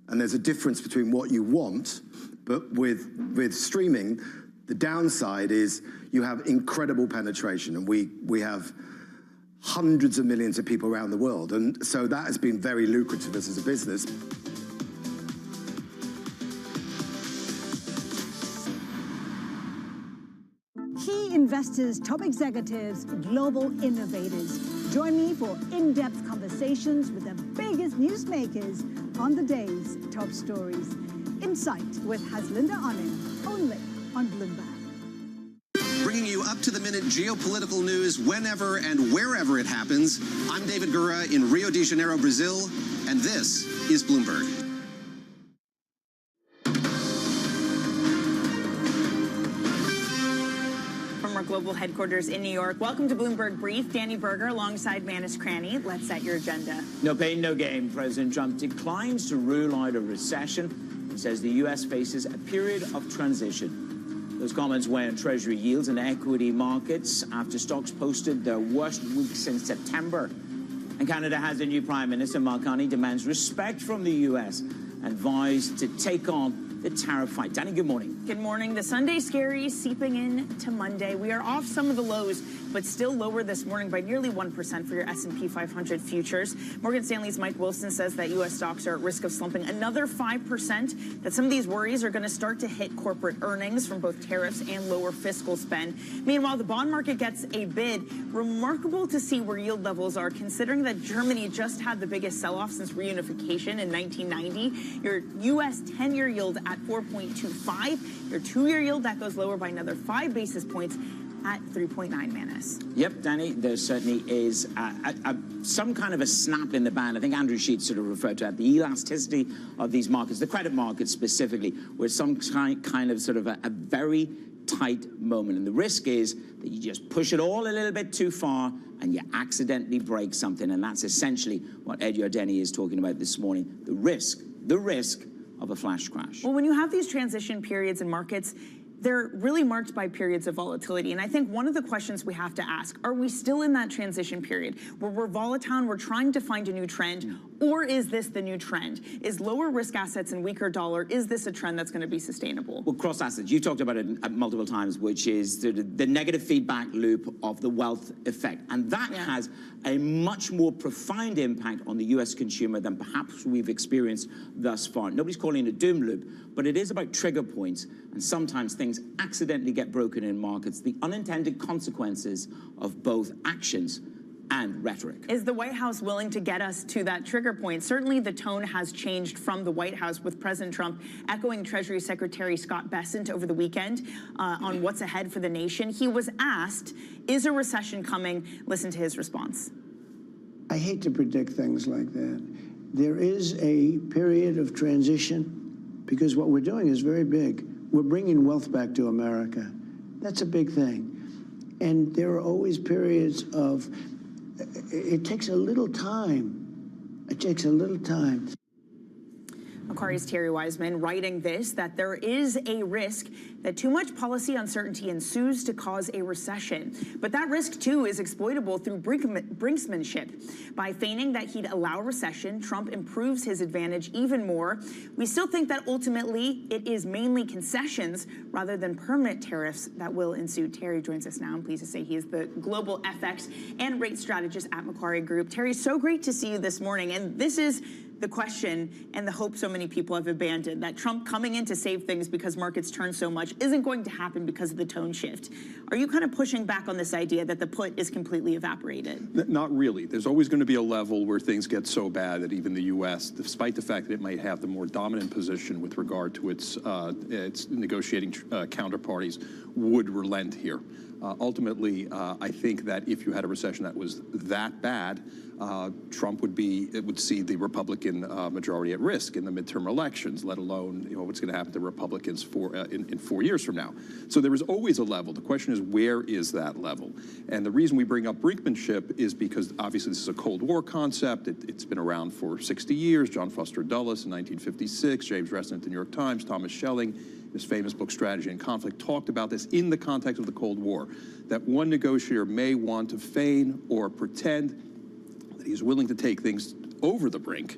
And there's a difference between what you want, but with streaming, the downside is you have incredible penetration, and we have hundreds of millions of people around the world. And so that has been very lucrative for us as a business. Key investors, top executives, global innovators. Join me for in-depth conversations with the biggest newsmakers on the day's top stories. Insight with Haslinda Onen, only on Bloomberg. Bringing you up-to-the-minute geopolitical news whenever and wherever it happens. I'm David Gura in Rio de Janeiro, Brazil, and this is Bloomberg. From our global headquarters in New York, welcome to Bloomberg Brief. Danny Berger alongside Manus Cranny. Let's set your agenda. No pain, no gain. President Trump declines to rule out a recession and says the U.S. faces a period of transition. Those comments weigh on Treasury yields and equity markets after stocks posted their worst week since September. And Canada has a new Prime Minister. Mark Carney demands respect from the U.S. and vows to take on the tariff fight. Danny, good morning. Good morning. The Sunday scaries seeping in to Monday. We are off some of the lows, but still lower this morning by nearly 1% for your S&P 500 futures. Morgan Stanley's Mike Wilson says that U.S. stocks are at risk of slumping another 5%, that some of these worries are going to start to hit corporate earnings from both tariffs and lower fiscal spend. Meanwhile, the bond market gets a bid. Remarkable to see where yield levels are, considering that Germany just had the biggest sell-off since reunification in 1990. Your U.S. 10-year yield at 4.25. Your 2-year yield, that goes lower by another 5 basis points at 3.9, Manus. Yep, Danny, there certainly is some kind of a snap in the band. I think Andrew Sheets sort of referred to it, the elasticity of these markets, the credit markets specifically, where some kind of sort of a very tight moment. And the risk is that you just push it all a little bit too far and you accidentally break something. And that's essentially what Ed Yardeni is talking about this morning. The risk of a flash crash. Well, when you have these transition periods in markets, they're really marked by periods of volatility. And I think one of the questions we have to ask, are we still in that transition period where we're volatile and we're trying to find a new trend, or is this the new trend? Is lower risk assets and weaker dollar, is this a trend that's going to be sustainable? Well, cross assets, you talked about it multiple times, which is the negative feedback loop of the wealth effect. And that has a much more profound impact on the US consumer than perhaps we've experienced thus far. Nobody's calling it a doom loop, but it is about trigger points, and sometimes things accidentally get broken in markets, the unintended consequences of both actions and rhetoric. Is the White House willing to get us to that trigger point? Certainly the tone has changed from the White House, with President Trump echoing Treasury Secretary Scott Bessent over the weekend on what's ahead for the nation. He was asked, is a recession coming? Listen to his response. I hate to predict things like that. There is a period of transition because what we're doing is very big. We're bringing wealth back to America. That's a big thing. And there are always periods of, it takes a little time. It takes a little time. Macquarie's Terry Wiseman writing this, that there is a risk that too much policy uncertainty ensues to cause a recession. But that risk, too, is exploitable through brinksmanship. By feigning that he'd allow recession, Trump improves his advantage even more. We still think that ultimately it is mainly concessions rather than permanent tariffs that will ensue. Terry joins us now. I'm pleased to say he is the global FX and rate strategist at Macquarie Group. Terry, so great to see you this morning. And this is the question and the hope so many people have abandoned, that Trump coming in to save things because markets turn so much isn't going to happen because of the tone shift. Are you kind of pushing back on this idea that the put is completely evaporated? Not really. There's always going to be a level where things get so bad that even the U.S., despite the fact that it might have the more dominant position with regard to its negotiating counterparties, would relent here. Ultimately, I think that if you had a recession that was that bad, Trump would see the Republican majority at risk in the midterm elections, let alone what's going to happen to Republicans in 4 years from now. So there is always a level. The question is, where is that level? And the reason we bring up brinkmanship is because obviously this is a Cold War concept. It's been around for 60 years. John Foster Dulles in 1956, James Resnick at the New York Times, Thomas Schelling, his famous book, Strategy and Conflict, talked about this in the context of the Cold War, that one negotiator may want to feign or pretend that he's willing to take things over the brink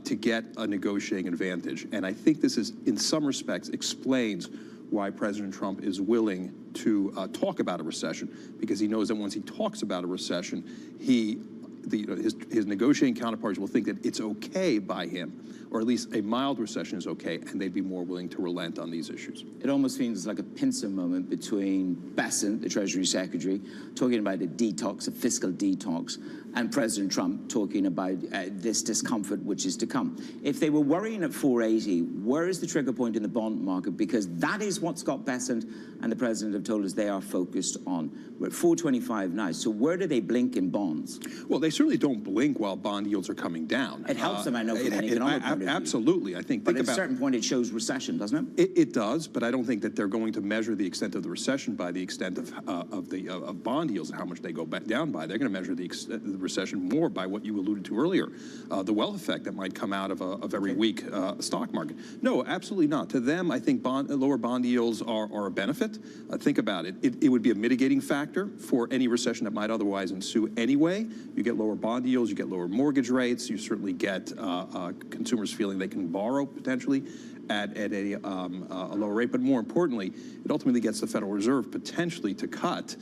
to get a negotiating advantage. And I think this is, in some respects, explains why President Trump is willing to talk about a recession, because he knows that once he talks about a recession, his negotiating counterparts will think that it's okay by him, or at least a mild recession is okay, and they'd be more willing to relent on these issues. It almost feels like a pincer moment between Bessent, the Treasury Secretary, talking about a detox, a fiscal detox, and President Trump talking about this discomfort which is to come. If they were worrying at 480, where is the trigger point in the bond market? Because that is what Scott Bessent and the President have told us they are focused on. We're at 425 now, so where do they blink in bonds? Well, they certainly don't blink while bond yields are coming down. It helps them, I know, from an economic point of view. Absolutely. But at a certain point, it shows recession, doesn't it? It does, but I don't think that they're going to measure the extent of the recession by the extent of bond yields and how much they go back down by. They're going to measure the recession more by what you alluded to earlier, the wealth effect that might come out of a very weak stock market. No, absolutely not. To them, I think lower bond yields are a benefit. Think about it. It would be a mitigating factor for any recession that might otherwise ensue anyway. You get lower bond yields, you get lower mortgage rates, you certainly get consumers feeling they can borrow potentially at a lower rate. But more importantly, it ultimately gets the Federal Reserve potentially to cut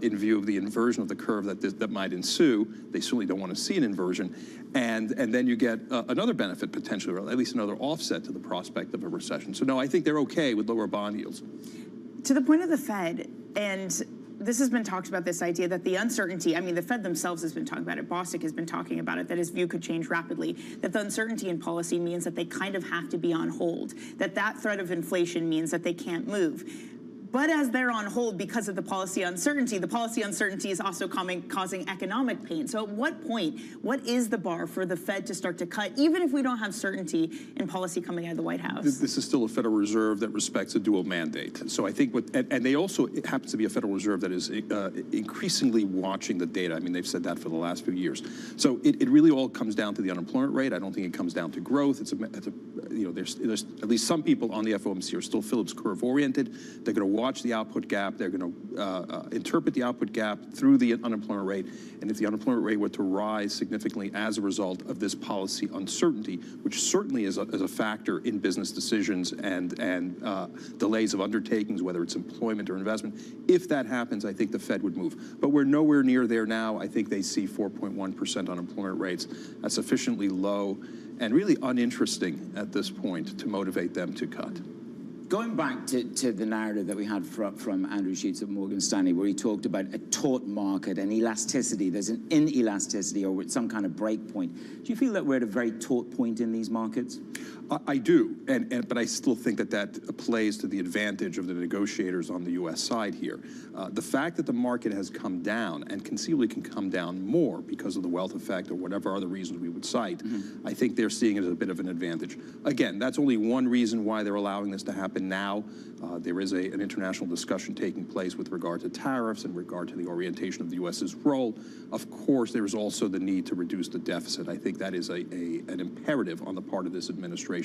in view of the inversion of the curve that might ensue. They certainly don't want to see an inversion. And then you get another benefit potentially, or at least another offset to the prospect of a recession. So no, I think they're okay with lower bond yields. To the point of the Fed, and this has been talked about, this idea that the uncertainty, I mean, the Fed themselves has been talking about it, Bostic has been talking about it, that his view could change rapidly, that the uncertainty in policy means that they kind of have to be on hold, that threat of inflation means that they can't move. But as they're on hold because of the policy uncertainty is also causing economic pain. So at what point, what is the bar for the Fed to start to cut, even if we don't have certainty in policy coming out of the White House? This is still a Federal Reserve that respects a dual mandate. So I think and they also, it happens to be a Federal Reserve that is increasingly watching the data. I mean, they've said that for the last few years. So it really all comes down to the unemployment rate. I don't think it comes down to growth. There's at least some people on the FOMC are still Phillips curve oriented. They're going to watch the output gap. They're going to interpret the output gap through the unemployment rate. And if the unemployment rate were to rise significantly as a result of this policy uncertainty, which certainly is a factor in business decisions and delays of undertakings, whether it's employment or investment, if that happens, I think the Fed would move. But we're nowhere near there now. I think they see 4.1% unemployment rates as sufficiently low and really uninteresting at this point to motivate them to cut. Going back to the narrative that we had from Andrew Sheets at Morgan Stanley, where he talked about a taut market and elasticity, there's an inelasticity or some kind of break point. Do you feel that we're at a very taut point in these markets? I do, but I still think that plays to the advantage of the negotiators on the U.S. side here. The fact that the market has come down and conceivably can come down more because of the wealth effect or whatever other reasons we would cite, I think they're seeing it as a bit of an advantage. Again, that's only one reason why they're allowing this to happen now. There is an international discussion taking place with regard to tariffs and regard to the orientation of the U.S.'s role. Of course, there is also the need to reduce the deficit. I think that is an imperative on the part of this administration.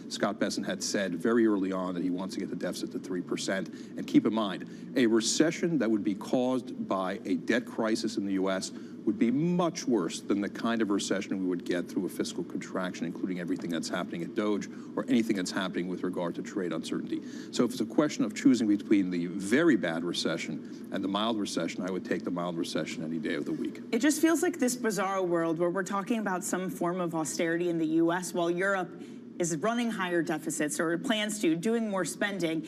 Scott Bessent had said very early on that he wants to get the deficit to 3%. And keep in mind, a recession that would be caused by a debt crisis in the U.S. would be much worse than the kind of recession we would get through a fiscal contraction, including everything that's happening at Doge or anything that's happening with regard to trade uncertainty. So if it's a question of choosing between the very bad recession and the mild recession, I would take the mild recession any day of the week. It just feels like this bizarre world where we're talking about some form of austerity in the U.S. while Europe is running higher deficits or plans to, doing more spending.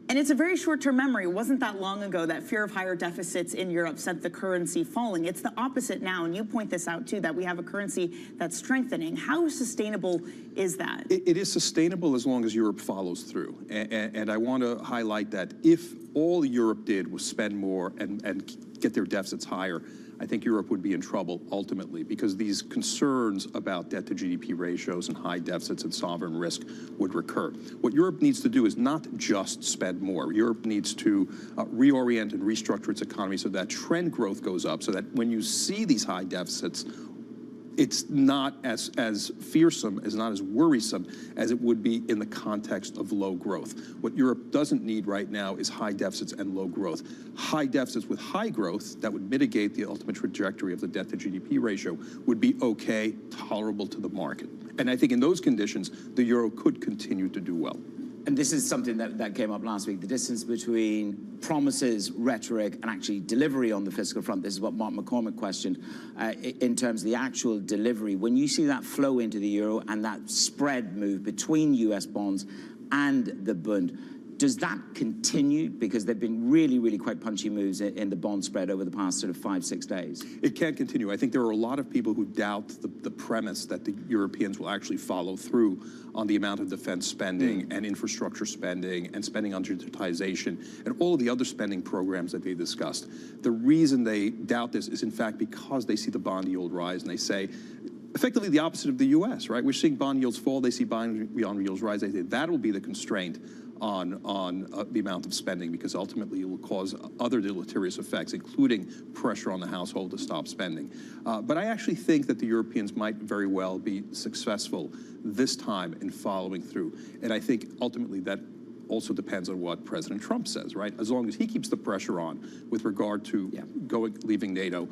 And it's a very short-term memory. It wasn't that long ago that fear of higher deficits in Europe sent the currency falling. It's the opposite now, and you point this out too, that we have a currency that's strengthening. How sustainable is that? It is sustainable as long as Europe follows through. And I want to highlight that if all Europe did was spend more and get their deficits higher, I think Europe would be in trouble ultimately, because these concerns about debt to GDP ratios and high deficits and sovereign risk would recur. What Europe needs to do is not just spend more. Europe needs to reorient and restructure its economy so that trend growth goes up, so that when you see these high deficits, it's not as fearsome, as not as worrisome as it would be in the context of low growth. What Europe doesn't need right now is high deficits and low growth. High deficits with high growth that would mitigate the ultimate trajectory of the debt to GDP ratio would be okay, tolerable to the market. And I think in those conditions, the euro could continue to do well. And this is something that came up last week, the distance between promises, rhetoric, and actually delivery on the fiscal front. This is what Mark McCormick questioned in terms of the actual delivery. When you see that flow into the euro and that spread move between US bonds and the Bund, does that continue? Because there have been really, really quite punchy moves in the bond spread over the past sort of 5-6 days. It can continue. I think there are a lot of people who doubt the premise that the Europeans will actually follow through on the amount of defense spending and infrastructure spending and spending on digitization and all of the other spending programs that they discussed. The reason they doubt this is, in fact, because they see the bond yield rise and they say, effectively the opposite of the U.S., right? We're seeing bond yields fall. They see bond yields rise. They say that will be the constraint on the amount of spending, because ultimately it will cause other deleterious effects, including pressure on the household to stop spending. But I actually think that the Europeans might very well be successful this time in following through. And I think ultimately that also depends on what President Trump says, right? As long as he keeps the pressure on with regard to leaving NATO,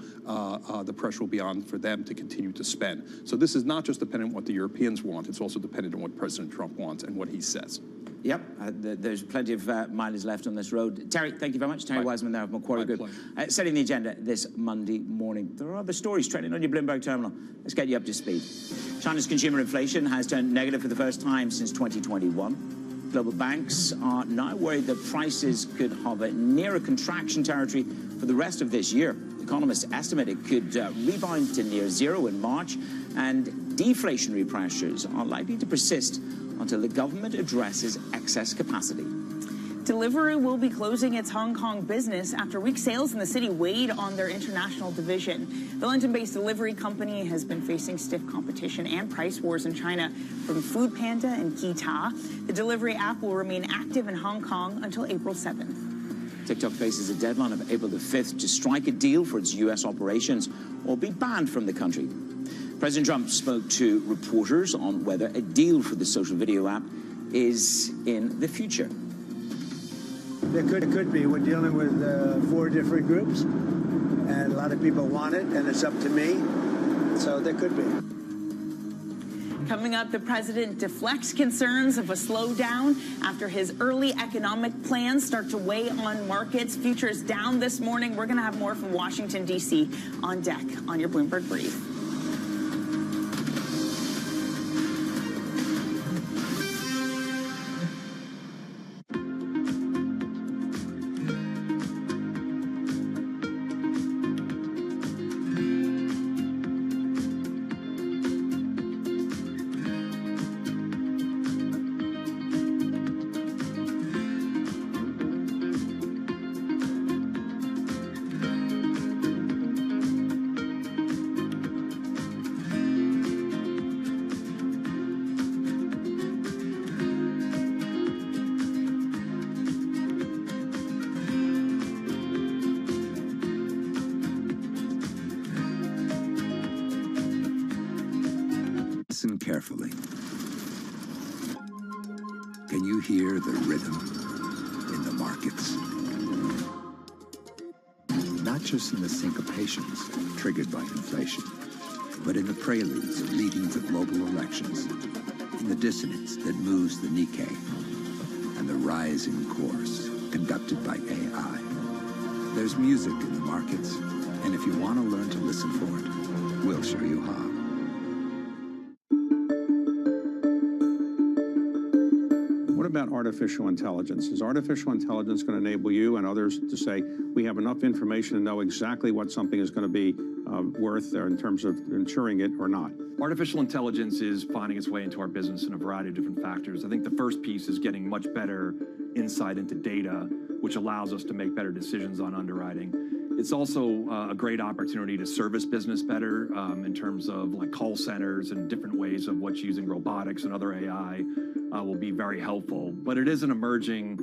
the pressure will be on for them to continue to spend. So this is not just dependent on what the Europeans want, it's also dependent on what President Trump wants and what he says. Yep, there's plenty of mileage left on this road. Terry, thank you very much. Terry Wiseman there of Macquarie Group. Setting the agenda this Monday morning. There are other stories trending on your Bloomberg terminal. Let's get you up to speed. China's consumer inflation has turned negative for the first time since 2021. Global banks are now worried that prices could hover near a contraction territory for the rest of this year. Economists estimate it could rebound to near zero in March, and deflationary pressures are likely to persist until the government addresses excess capacity. Deliveroo will be closing its Hong Kong business after weak sales in the city weighed on their international division. The London-based delivery company has been facing stiff competition and price wars in China from Foodpanda and Kita. The delivery app will remain active in Hong Kong until April 7th. TikTok faces a deadline of April the 5th to strike a deal for its U.S. operations or be banned from the country. President Trump spoke to reporters on whether a deal for the social video app is in the future. There could be. We're dealing with 4 different groups, and a lot of people want it, and it's up to me. So there could be. Coming up, the president deflects concerns of a slowdown after his early economic plans start to weigh on markets. Futures down this morning. We're going to have more from Washington, D.C. on deck on your Bloomberg Brief. Listen carefully. Can you hear the rhythm in the markets? not just in the syncopations triggered by inflation, but in the preludes leading to global elections, in the dissonance that moves the Nikkei, and the rising course conducted by AI. There's music in the markets, and if you want to learn to listen for it, we'll show you how. What about artificial intelligence? Is artificial intelligence going to enable you and others to say, we have enough information to know exactly what something is going to be worth in terms of insuring it or not? Artificial intelligence is finding its way into our business in a variety of different factors. I think the first piece is getting much better insight into data, which allows us to make better decisions on underwriting. It's also a great opportunity to service business better in terms of like call centers and different ways of what's using robotics and other AI will be very helpful. But it is an emerging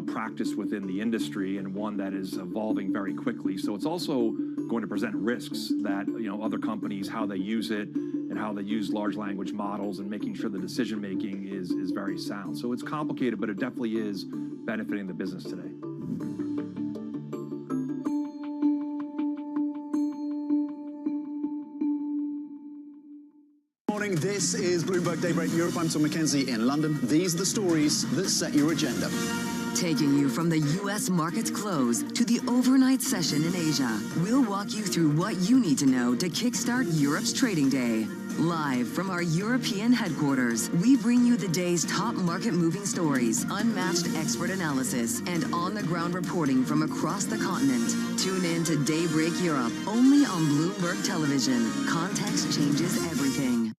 practice within the industry and one that is evolving very quickly. So it's also going to present risks that other companies, how they use it and how they use large language models and making sure the decision making is very sound. So it's complicated, but it definitely is benefiting the business today. Morning, this is Bloomberg Daybreak Europe. I'm Tom McKenzie in London. These are the stories that set your agenda. Taking you from the U.S. market's close to the overnight session in Asia, we'll walk you through what you need to know to kickstart Europe's trading day. Live from our European headquarters, we bring you the day's top market-moving stories, unmatched expert analysis, and on-the-ground reporting from across the continent. Tune in to Daybreak Europe, only on Bloomberg Television. Context changes everything.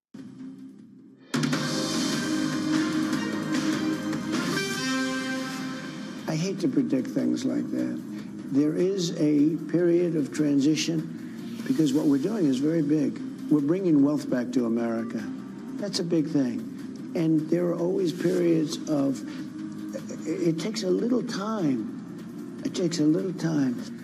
I hate to predict things like that. There is a period of transition because what we're doing is very big. We're bringing wealth back to America. That's a big thing. And there are always periods of, it takes a little time. It takes a little time.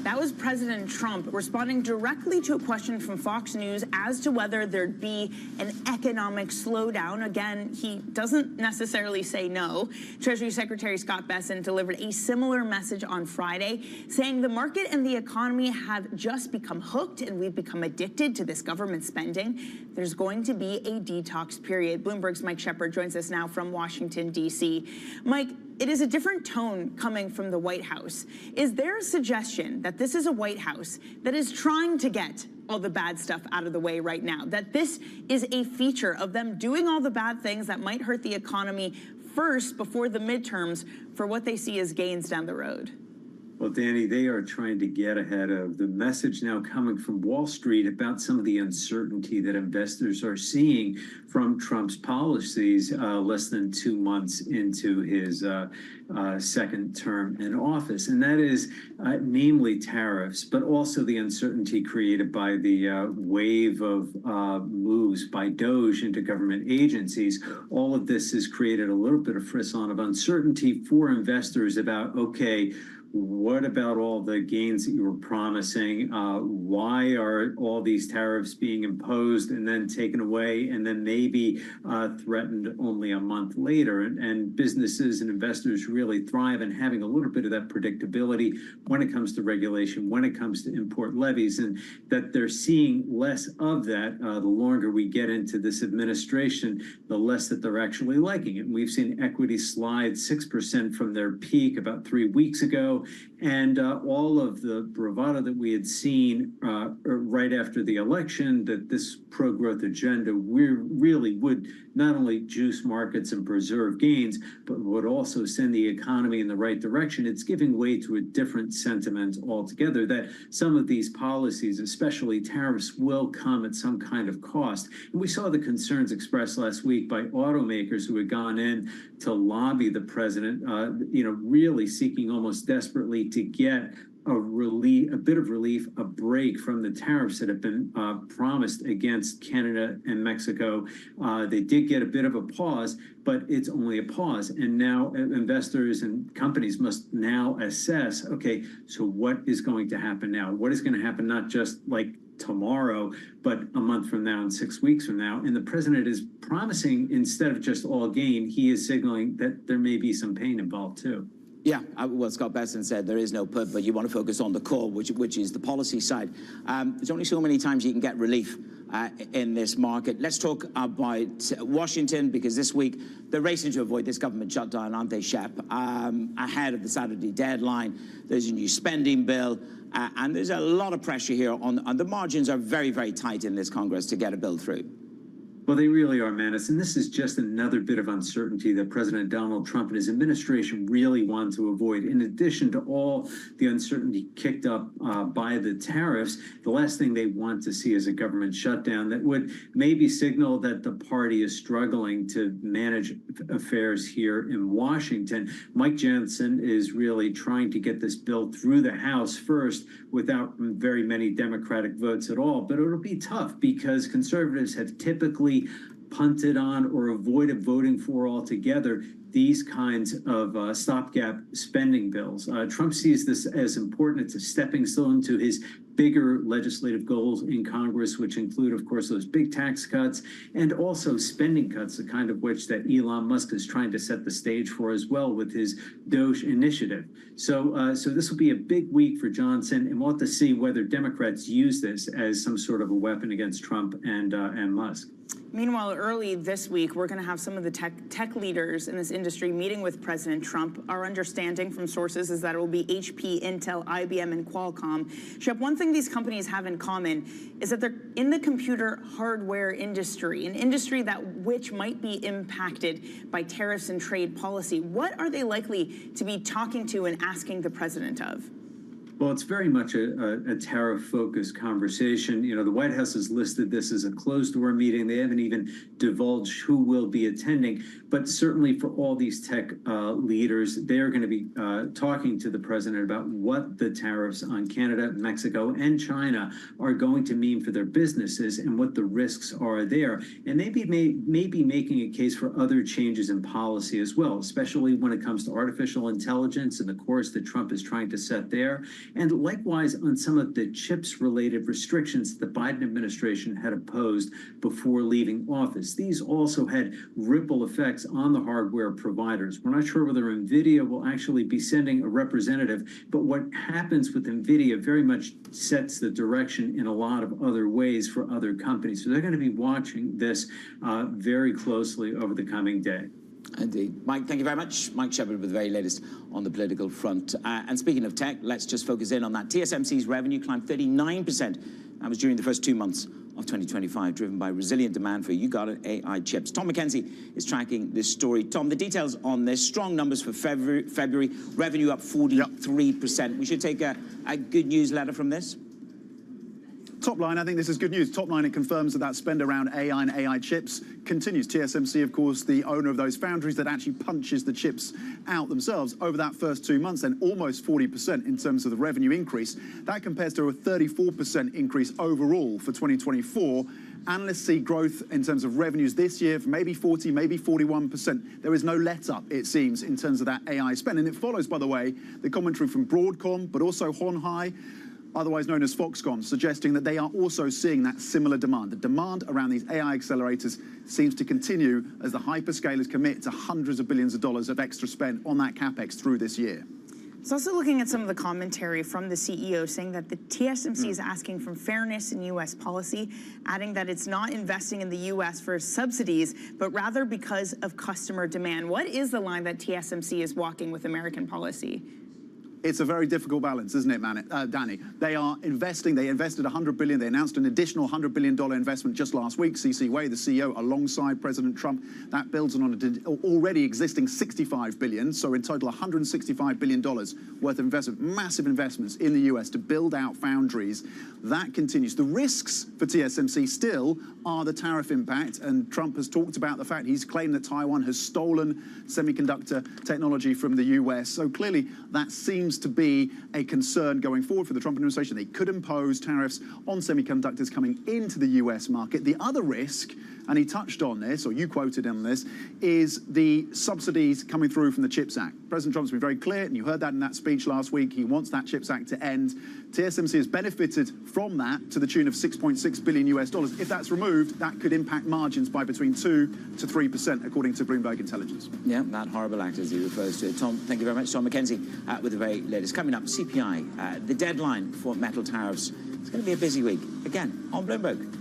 That was President Trump responding directly to a question from Fox News as to whether there'd be an economic slowdown. Again, he doesn't necessarily say no. Treasury Secretary Scott Bessent delivered a similar message on Friday, saying the market and the economy have just become hooked and we've become addicted to this government spending. There's going to be a detox period. Bloomberg's Mike Shepard joins us now from Washington, D.C. Mike, it is a different tone coming from the White House. Is there a suggestion that this is a White House that is trying to get all the bad stuff out of the way right now? That this is a feature of them doing all the bad things that might hurt the economy first before the midterms for what they see as gains down the road? Well, Danny, they are trying to get ahead of the message now coming from Wall Street about some of the uncertainty that investors are seeing from Trump's policies less than 2 months into his second term in office. And that is namely tariffs, but also the uncertainty created by the wave of moves by DOGE into government agencies. All of this has created a little bit of frisson of uncertainty for investors about, okay, what about all the gains that you were promising? Why are all these tariffs being imposed and then taken away and then maybe threatened only a month later? And businesses and investors really thrive in having a little bit of that predictability when it comes to regulation, when it comes to import levies, and that they're seeing less of that. The longer we get into this administration, the less that they're actually liking it. And we've seen equity slide 6% from their peak about 3 weeks ago. And all of the bravado that we had seen right after the election, that this pro-growth agenda really would not only juice markets and preserve gains, but would also send the economy in the right direction. It's giving way to a different sentiment altogether, that some of these policies, especially tariffs, will come at some kind of cost. And we saw the concerns expressed last week by automakers who had gone in to lobby the president, really seeking almost desperately to get a bit of relief, a break from the tariffs that have been promised against Canada and Mexico. They did get a bit of a pause, but it's only a pause. And now investors and companies must now assess, okay, so what is going to happen now? What is going to happen not just like tomorrow, but a month from now and 6 weeks from now? And the president is promising, instead of just all gain, he is signaling that there may be some pain involved too. Yeah, well, Scott Besson said there is no put, but you want to focus on the core, which is the policy side. There's only so many times you can get relief in this market. Let's talk about Washington, because this week they're racing to avoid this government shutdown, aren't they, Shep? Ahead of the Saturday deadline, there's a new spending bill, and there's a lot of pressure here on the margins are very, very tight in this Congress to get a bill through. Well, they really are, Manus, and this is just another bit of uncertainty that President Donald Trump and his administration really want to avoid. In addition to all the uncertainty kicked up by the tariffs, the last thing they want to see is a government shutdown that would maybe signal that the party is struggling to manage affairs here in Washington. Mike Johnson is really trying to get this bill through the House first without very many Democratic votes at all, but it'll be tough because conservatives have typically punted on or avoided voting for altogether these kinds of stopgap spending bills. Trump sees this as important. It's a stepping stone to his bigger legislative goals in Congress, which include, of course, those big tax cuts and also spending cuts, the kind of which that Elon Musk is trying to set the stage for as well with his Doge initiative. So this will be a big week for Johnson, and we'll have to see whether Democrats use this as some sort of a weapon against Trump and Musk. Meanwhile, early this week, we're going to have some of the tech leaders in this industry meeting with President Trump. Our understanding from sources is that it will be HP, Intel, IBM, and Qualcomm. Shep, one thing these companies have in common is that they're in the computer hardware industry, an industry which might be impacted by tariffs and trade policy. What are they likely to be talking to and asking the president of? Well, it's very much a tariff-focused conversation. You know, the White House has listed this as a closed-door meeting. They haven't even divulged who will be attending. But certainly for all these tech leaders, they're going to be talking to the president about what the tariffs on Canada, Mexico, and China are going to mean for their businesses and what the risks are there. And maybe making a case for other changes in policy as well, especially when it comes to artificial intelligence and the course that Trump is trying to set there. And likewise on some of the chips-related restrictions the Biden administration had imposed before leaving office. These also had ripple effects on the hardware providers. We're not sure whether NVIDIA will actually be sending a representative, but what happens with NVIDIA very much sets the direction in a lot of other ways for other companies. So they're going to be watching this very closely over the coming day. Indeed. Mike, thank you very much. Mike Shepard with the very latest on the political front. And speaking of tech, let's just focus in on that. TSMC's revenue climbed 39%. That was during the first 2 months of 2025, driven by resilient demand for, you got it, AI chips. Tom McKenzie is tracking this story. Tom, the details on this, strong numbers for February, revenue up 43%. Yep. We should take a good news letter from this. Top line, I think this is good news. Top line, it confirms that spend around AI and AI chips continues. TSMC, of course, the owner of those foundries that actually punches the chips out themselves over that first 2 months, then almost 40% in terms of the revenue increase. That compares to a 34% increase overall for 2024. Analysts see growth in terms of revenues this year for maybe 40, maybe 41%. There is no let-up, it seems, in terms of that AI spend. And it follows, by the way, the commentary from Broadcom, but also Hon Hai, otherwise known as Foxconn, suggesting that they are also seeing that similar demand. The demand around these AI accelerators seems to continue as the hyperscalers commit to hundreds of billions of dollars of extra spend on that CapEx through this year. It's also looking at some of the commentary from the CEO saying that the TSMC is asking for fairness in U.S. policy, adding that it's not investing in the U.S. for subsidies, but rather because of customer demand. What is the line that TSMC is walking with American policy? It's a very difficult balance, isn't it, Danny? They are investing. They invested $100 billion. They announced an additional $100 billion investment just last week. C.C. Wei, the CEO, alongside President Trump. That builds on an already existing $65 billion. So in total, $165 billion worth of investment, massive investments in the U.S. to build out foundries. That continues. The risks for TSMC still are the tariff impact. And Trump has talked about the fact he's claimed that Taiwan has stolen semiconductor technology from the U.S. So clearly, that seems to be a concern going forward for the Trump administration. They could impose tariffs on semiconductors coming into the U.S. market. The other risk, and he touched on this, or you quoted him on this, is the subsidies coming through from the CHIPS Act. President Trump's been very clear, and you heard that in that speech last week. He wants that CHIPS Act to end. TSMC has benefited from that to the tune of $6.6 billion US. If that's removed, that could impact margins by between 2 to 3%, according to Bloomberg Intelligence. Yeah, that horrible act as he refers to it. Tom, thank you very much. Tom McKenzie with the very latest. Coming up, CPI, the deadline for metal tariffs. It's going to be a busy week. Again, on Bloomberg.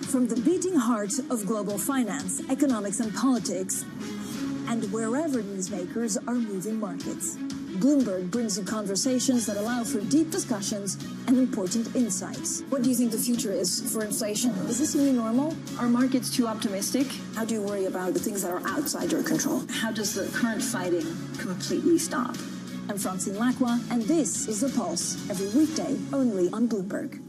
From the beating heart of global finance, economics, and politics, and wherever newsmakers are moving markets, Bloomberg brings you conversations that allow for deep discussions and important insights. What do you think the future is for inflation? Is this new normal? Are markets too optimistic? How do you worry about the things that are outside your control? How does the current fighting completely stop? I'm Francine Lacroix, and this is The Pulse, every weekday only on Bloomberg.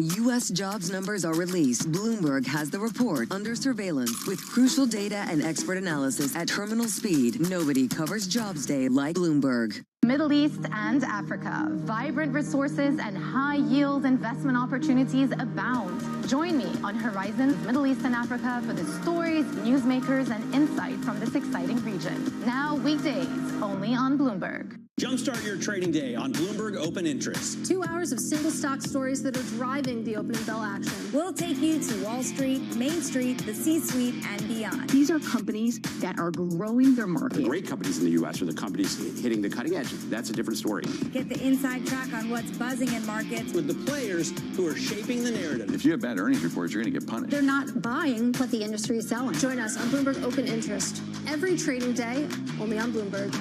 U.S. jobs numbers are released. Bloomberg has the report under surveillance with crucial data and expert analysis at terminal speed. Nobody covers Jobs Day like Bloomberg. Middle East and Africa, vibrant resources and high-yield investment opportunities abound. Join me on Horizons Middle East and Africa for the stories, newsmakers, and insight from this exciting region. Now weekdays, only on Bloomberg. Jumpstart your trading day on Bloomberg Open Interest. 2 hours of single stock stories that are driving the opening bell action. We'll take you to Wall Street, Main Street, the C-suite, and beyond. These are companies that are growing their market. The great companies in the U.S. are the companies hitting the cutting edge. That's a different story. Get the inside track on what's buzzing in markets. With the players who are shaping the narrative. If you have bad earnings reports, you're going to get punished. They're not buying what the industry is selling. Join us on Bloomberg Open Interest. Every trading day, only on Bloomberg.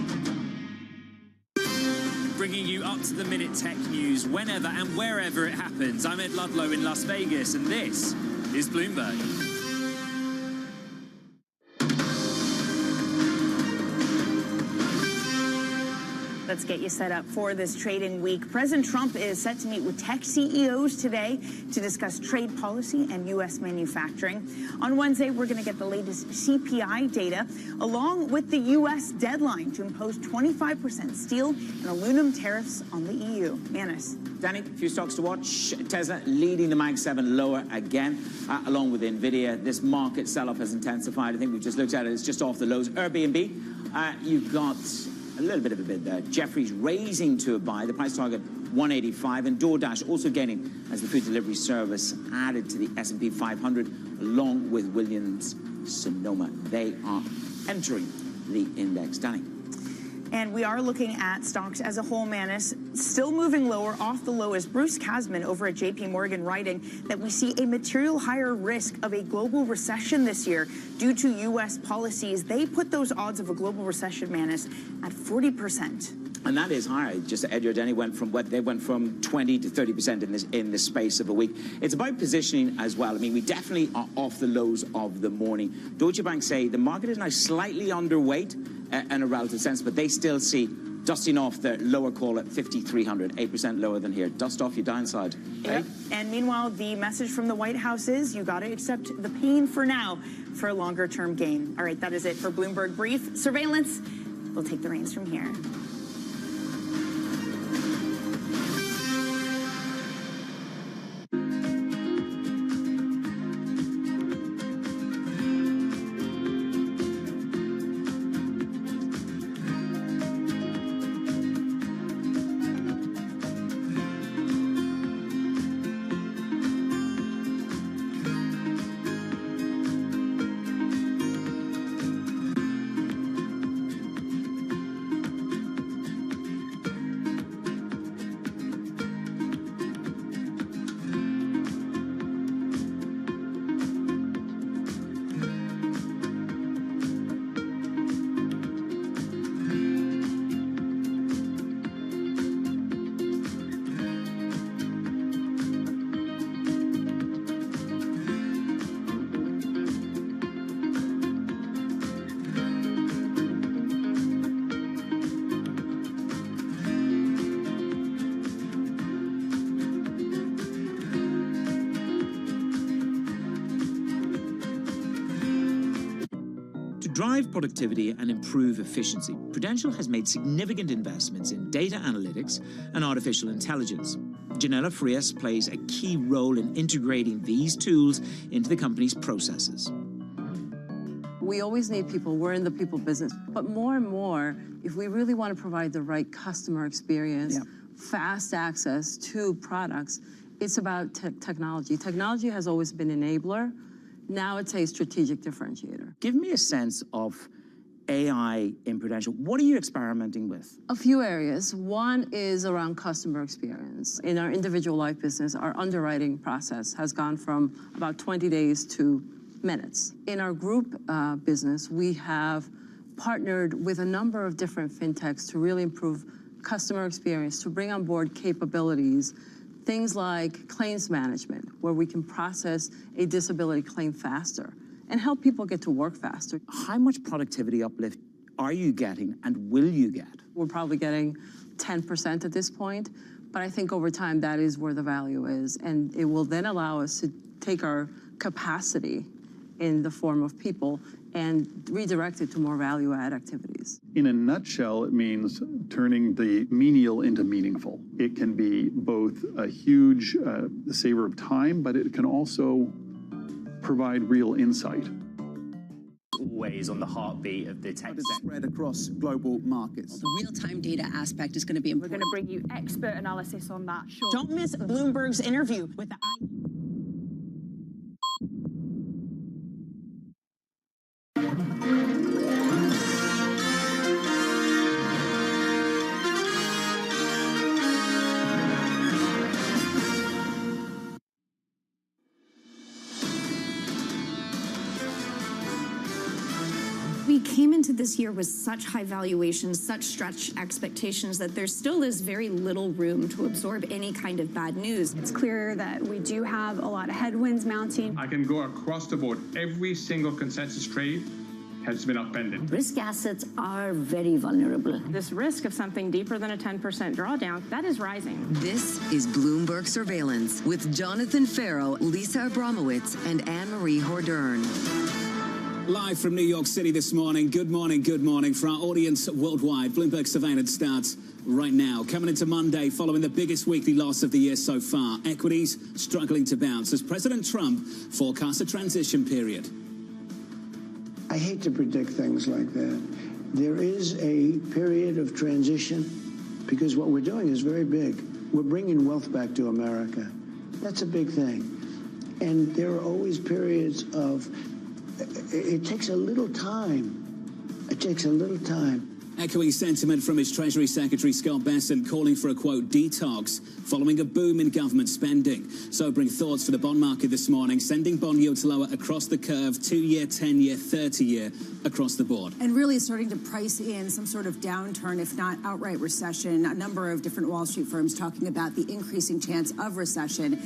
Bringing you up-to-the-minute tech news whenever and wherever it happens. I'm Ed Ludlow in Las Vegas, and this is Bloomberg. Let's get you set up for this trading week. President Trump is set to meet with tech CEOs today to discuss trade policy and U.S. manufacturing. On Wednesday, we're going to get the latest CPI data, along with the U.S. deadline to impose 25% steel and aluminum tariffs on the EU. Manis. Danny, a few stocks to watch. Tesla leading the Mag 7 lower again, along with NVIDIA. This market sell-off has intensified. I think we've just looked at it. It's just off the lows. Airbnb, you've got a little bit of a bid there. Jeffries raising to a buy, the price target 185, and DoorDash also gaining as the food delivery service added to the S&P 500 along with Williams Sonoma. They are entering the index. Danny. And we are looking at stocks as a whole, Manis, still moving lower off the low as Bruce Kasman over at JP Morgan writing that we see a material higher risk of a global recession this year due to U.S. policies. They put those odds of a global recession, Manis, at 40%. And that is high. Just Ed Yardeni went from 20 to 30% in the space of a week. It's about positioning as well. I mean, we definitely are off the lows of the morning. Deutsche Bank say the market is now slightly underweight in a relative sense, but they still see dusting off the lower call at 5,300, 8% lower than here. Dust off your downside. Yep. And meanwhile, the message from the White House is you got to accept the pain for now for a longer term gain. All right, that is it for Bloomberg Brief. Surveillance will take the reins from here. drive productivity and improve efficiency, Prudential has made significant investments in data analytics and artificial intelligence. Janella Frias plays a key role in integrating these tools into the company's processes. We always need people. We're in the people business. But more and more, if we really want to provide the right customer experience, fast access to products, it's about technology. Technology has always been an enabler. Now it's a strategic differentiator. Give me a sense of AI in Prudential. What are you experimenting with? A few areas. One is around customer experience. In our individual life business, our underwriting process has gone from about 20 days to minutes. In our group business, we have partnered with a number of different fintechs to really improve customer experience, to bring on board capabilities, things like claims management, where we can process a disability claim faster and help people get to work faster. How much productivity uplift are you getting and will you get? We're probably getting 10% at this point, but I think over time that is where the value is, and it will then allow us to take our capacity in the form of people and redirect it to more value-add activities. In a nutshell, it means turning the menial into meaningful. It can be both a huge saver of time, but it can also provide real insight. Always on the heartbeat of the tech spread across global markets. The real-time data aspect is going to be important. We're going to bring you expert analysis on that. Sure. Don't miss Bloomberg's interview with the We came into this year with such high valuations, such stretched expectations that there still is very little room to absorb any kind of bad news. It's clear that we do have a lot of headwinds mounting. I can go across the board. Every single consensus trade has been upended. Risk assets are very vulnerable. This risk of something deeper than a 10% drawdown, that is rising. This is Bloomberg Surveillance with Jonathan Farrow, Lisa Abramowitz, and Anne-Marie Hordern. Live from New York City this morning. Good morning for our audience worldwide. Bloomberg Surveillance starts right now. Coming into Monday, following the biggest weekly loss of the year so far. Equities struggling to bounce as President Trump forecasts a transition period. I hate to predict things like that. There is a period of transition because what we're doing is very big. We're bringing wealth back to America. That's a big thing. And there are always periods of it takes a little time. It takes a little time. Echoing sentiment from his Treasury Secretary Scott Bessent, calling for a, quote, detox following a boom in government spending. Sobering thoughts for the bond market this morning, sending bond yields lower across the curve, 2-year, 10-year, 30-year, across the board. And really starting to price in some sort of downturn, if not outright recession. A number of different Wall Street firms talking about the increasing chance of recession.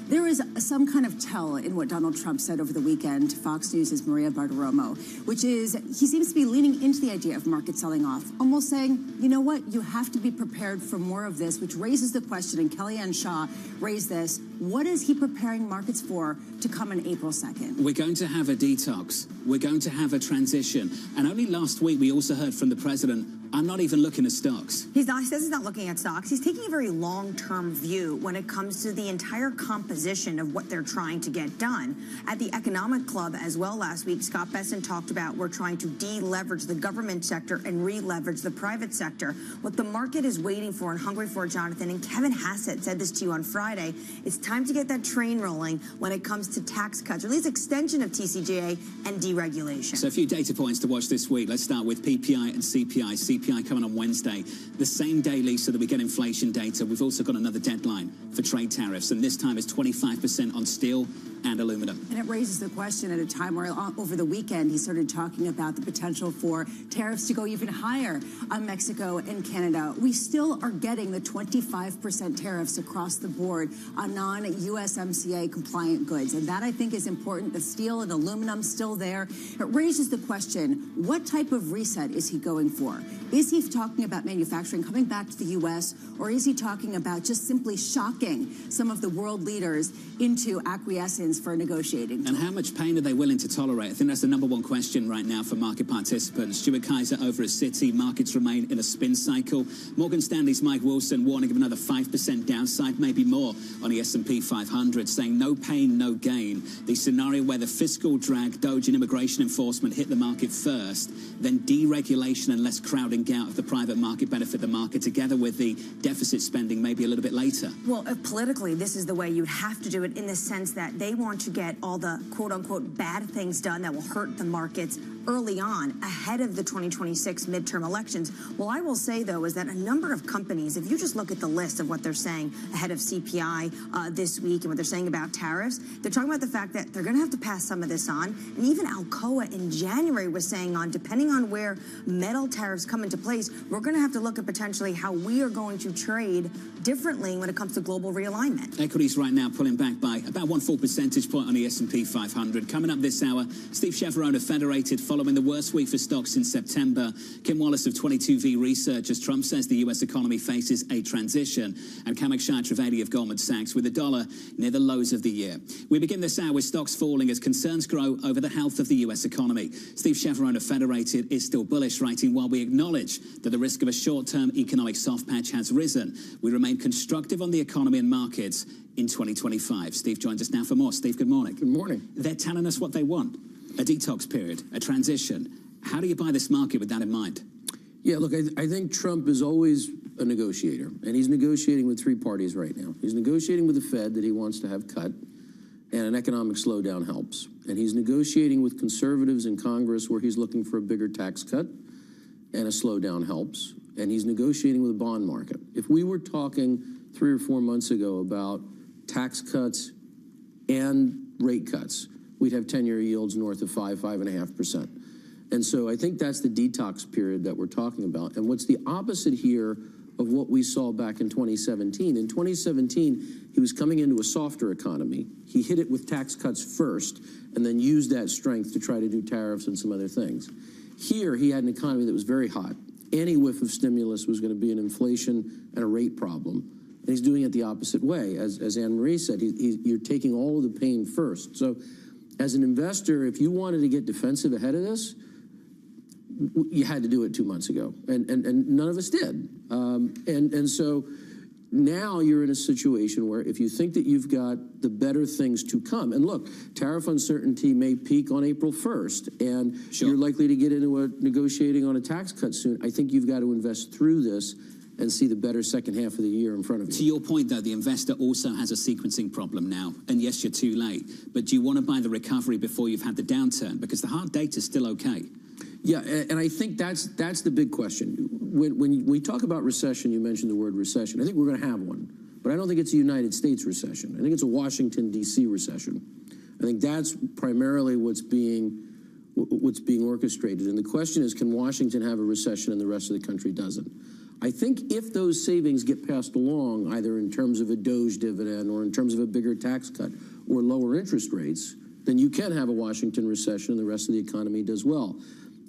There is some kind of tell in what Donald Trump said over the weekend to Fox News' Maria Bartiromo, which is he seems to be leaning into the idea of market selling off, almost saying, you know what, you have to be prepared for more of this, which raises the question, and Kellyanne Shaw raised this, what is he preparing markets for to come on April 2nd? We're going to have a detox. We're going to have a transition. And only last week we also heard from the president, I'm not even looking at stocks. He says he's not looking at stocks. He's taking a very long-term view when it comes to the entire composition of what they're trying to get done. At the Economic Club as well last week, Scott Bessent talked about we're trying to de-leverage the government sector and re-leverage the private sector. What the market is waiting for and hungry for, Jonathan, and Kevin Hassett said this to you on Friday, it's time to get that train rolling when it comes to tax cuts, or at least extension of TCJA and deregulation. So a few data points to watch this week. Let's start with PPI and CPI. CPI coming on Wednesday. The same day, Lisa, that we get inflation data, we've also got another deadline for trade tariffs, and this time it's 25% on steel and aluminum. And it raises the question at a time where over the weekend he started talking about the potential for tariffs to go even higher on Mexico and Canada. We still are getting the 25% tariffs across the board on non-USMCA compliant goods. And that, I think, is important. The steel and aluminum still there. It raises the question, what type of reset is he going for? Is he talking about manufacturing coming back to the U.S., or is he talking about just simply shocking some of the world leaders into acquiescence plans for a negotiating tool. And how much pain are they willing to tolerate? I think that's the #1 question right now for market participants. Stuart Kaiser over at Citi. Markets remain in a spin cycle. Morgan Stanley's Mike Wilson warning of another 5% downside, maybe more, on the S&P 500, saying no pain, no gain. The scenario where the fiscal drag, DOGE and immigration enforcement hit the market first, then deregulation and less crowding out of the private market benefit the market, together with the deficit spending maybe a little bit later. Well, politically, this is the way you'd have to do it, in the sense that they want to get all the quote-unquote bad things done that will hurt the markets early on, ahead of the 2026 midterm elections. Well, I will say, though, is that a number of companies, if you just look at the list of what they're saying ahead of CPI this week and what they're saying about tariffs, they're talking about the fact that they're going to have to pass some of this on. And even Alcoa in January was saying, depending on where metal tariffs come into place, we're going to have to look at potentially how we are going to trade differently when it comes to global realignment. Equities right now pulling back by about 1 full percentage point on the S&P 500. Coming up this hour, Steve Chevron of Federated, following the worst week for stocks in September. Kim Wallace of 22V Research, as Trump says the U.S. economy faces a transition. And Kamek Shah-Trivedi of Goldman Sachs, with the dollar near the lows of the year. We begin this hour with stocks falling as concerns grow over the health of the U.S. economy. Steve Chevron of Federated is still bullish, writing, while we acknowledge that the risk of a short-term economic soft patch has risen, we remain constructive on the economy and markets in 2025. Steve joins us now for more. Steve, good morning. Good morning. They're telling us what they want. A detox period, a transition. How do you buy this market with that in mind? Yeah, look, I think Trump is always a negotiator, and he's negotiating with three parties right now. He's negotiating with the Fed that he wants to have cut, and an economic slowdown helps. And he's negotiating with conservatives in Congress where he's looking for a bigger tax cut, and a slowdown helps. And he's negotiating with the bond market. If we were talking 3 or 4 months ago about tax cuts and rate cuts, we'd have 10-year yields north of 5.5%. And so I think that's the detox period that we're talking about. And what's the opposite here of what we saw back in 2017? In 2017, he was coming into a softer economy. He hit it with tax cuts first and then used that strength to try to do tariffs and some other things. Here, he had an economy that was very hot. Any whiff of stimulus was going to be an inflation and a rate problem. And he's doing it the opposite way. As Anne-Marie said, you're taking all of the pain first. So as an investor, if you wanted to get defensive ahead of this, you had to do it 2 months ago, and none of us did. And so now you're in a situation where if you think that you've got the better things to come, and look, tariff uncertainty may peak on April 1st, and you're likely to get into a negotiating on a tax cut soon. I think you've got to invest through this and see the better second half of the year in front of you. To your point, though, the investor also has a sequencing problem now. And yes, you're too late. But do you want to buy the recovery before you've had the downturn? Because the hard data is still okay. Yeah, and I think that's the big question. When we talk about recession, you mentioned the word recession. I think we're going to have one. But I don't think it's a United States recession. I think it's a Washington, D.C. recession. I think that's primarily what's being orchestrated. And the question is, can Washington have a recession and the rest of the country doesn't? I think if those savings get passed along, either in terms of a DOGE dividend or in terms of a bigger tax cut or lower interest rates, then you can have a Washington recession and the rest of the economy does well.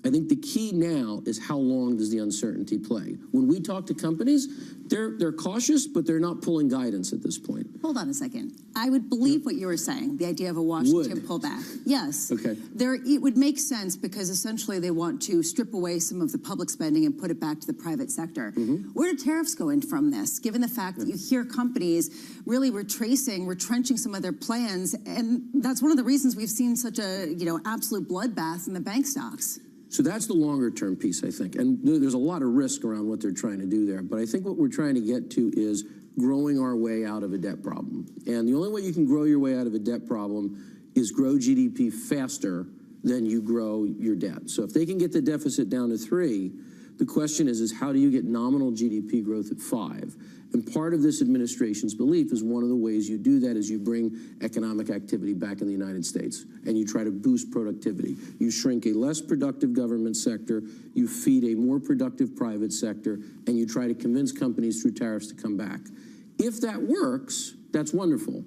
I think the key now is how long does the uncertainty play? When we talk to companies, they're cautious, but they're not pulling guidance at this point. Hold on a second. I would believe what you were saying, the idea of a Washington pullback. Yes. Okay. It would make sense because essentially they want to strip away some of the public spending and put it back to the private sector. Where do tariffs go in from this, given the fact that you hear companies really retrenching some of their plans, and that's one of the reasons we've seen such a absolute bloodbath in the bank stocks? So that's the longer term piece, I think. And there's a lot of risk around what they're trying to do there. But I think what we're trying to get to is growing our way out of a debt problem. And the only way you can grow your way out of a debt problem is grow GDP faster than you grow your debt. So if they can get the deficit down to 3, the question is how do you get nominal GDP growth at 5? And part of this administration's belief is one of the ways you do that is you bring economic activity back in the United States and you try to boost productivity. You shrink a less productive government sector, you feed a more productive private sector, and you try to convince companies through tariffs to come back. If that works, that's wonderful.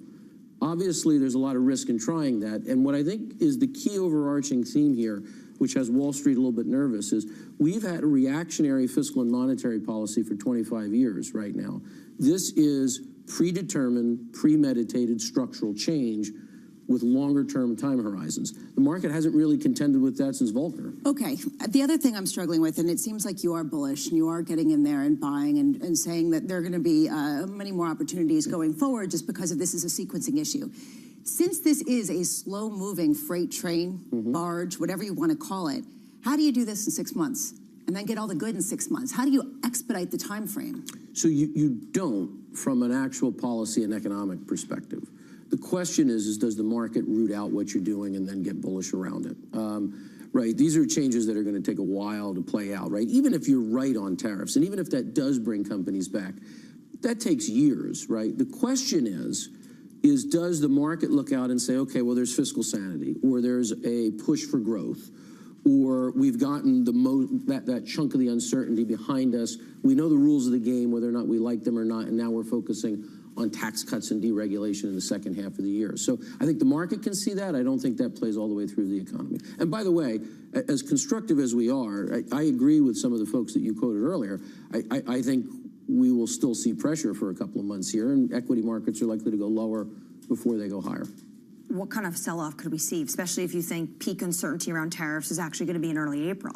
Obviously, there's a lot of risk in trying that. And what I think is the key overarching theme here, which has Wall Street a little bit nervous, is we've had a reactionary fiscal and monetary policy for 25 years right now. This is predetermined, premeditated structural change with longer-term time horizons. The market hasn't really contended with that since Volcker. Okay. The other thing I'm struggling with, and it seems like you are bullish and you are getting in there and buying and saying that there are going to be many more opportunities going forward just because of this is a sequencing issue. Since this is a slow-moving freight train, barge, whatever you want to call it, how do you do this in 6 months and then get all the good in 6 months? How do you expedite the time frame? So you don't from an actual policy and economic perspective. The question is does the market root out what you're doing and then get bullish around it? Right, these are changes that are going to take a while to play out, right? Even if you're right on tariffs, and even if that does bring companies back, that takes years, right? The question is does the market look out and say, okay, well, there's fiscal sanity, or there's a push for growth, or we've gotten that chunk of the uncertainty behind us. We know the rules of the game, whether or not we like them or not, and now we're focusing on tax cuts and deregulation in the second half of the year. So I think the market can see that. I don't think that plays all the way through the economy. And by the way, as constructive as we are, I agree with some of the folks that you quoted earlier. I think we will still see pressure for a couple of months here, and equity markets are likely to go lower before they go higher. What kind of sell-off could we see, especially if you think peak uncertainty around tariffs is actually going to be in early April?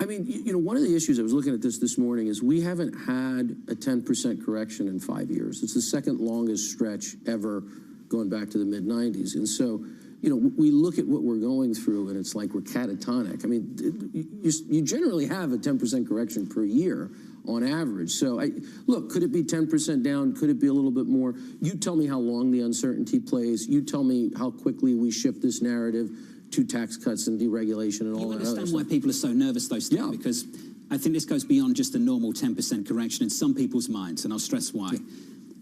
I mean, you know, one of the issues, I was looking at this morning, is we haven't had a 10% correction in 5 years. It's the second longest stretch ever going back to the mid-90s. And so, you know, we look at what we're going through and it's like we're catatonic. I mean, you generally have a 10% correction per year on average. So, look, could it be 10% down? Could it be a little bit more? You tell me how long the uncertainty plays. You tell me how quickly we shift this narrative to tax cuts and deregulation and all that other stuff. You understand why people are so nervous, though, Steve? Yeah. Because I think this goes beyond just a normal 10% correction in some people's minds, and I'll stress why. Yeah.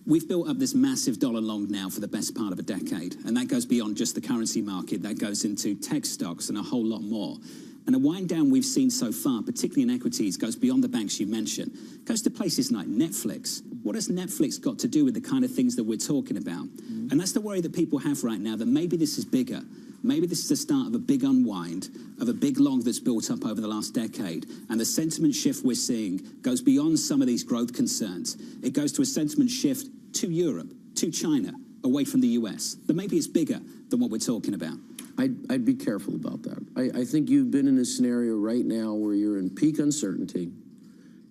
We've built up this massive dollar long now for the best part of a decade, and that goes beyond just the currency market. That goes into tech stocks and a whole lot more. And the wind down we've seen so far, particularly in equities, goes beyond the banks you mentioned. It goes to places like Netflix. What has Netflix got to do with the kind of things that we're talking about? And that's the worry that people have right now, that maybe this is bigger. Maybe this is the start of a big unwind, of a big long that's built up over the last decade. And the sentiment shift we're seeing goes beyond some of these growth concerns. It goes to a sentiment shift to Europe, to China, away from the US. That maybe it's bigger than what we're talking about. I'd be careful about that. I think you've been in a scenario right now where you're in peak uncertainty,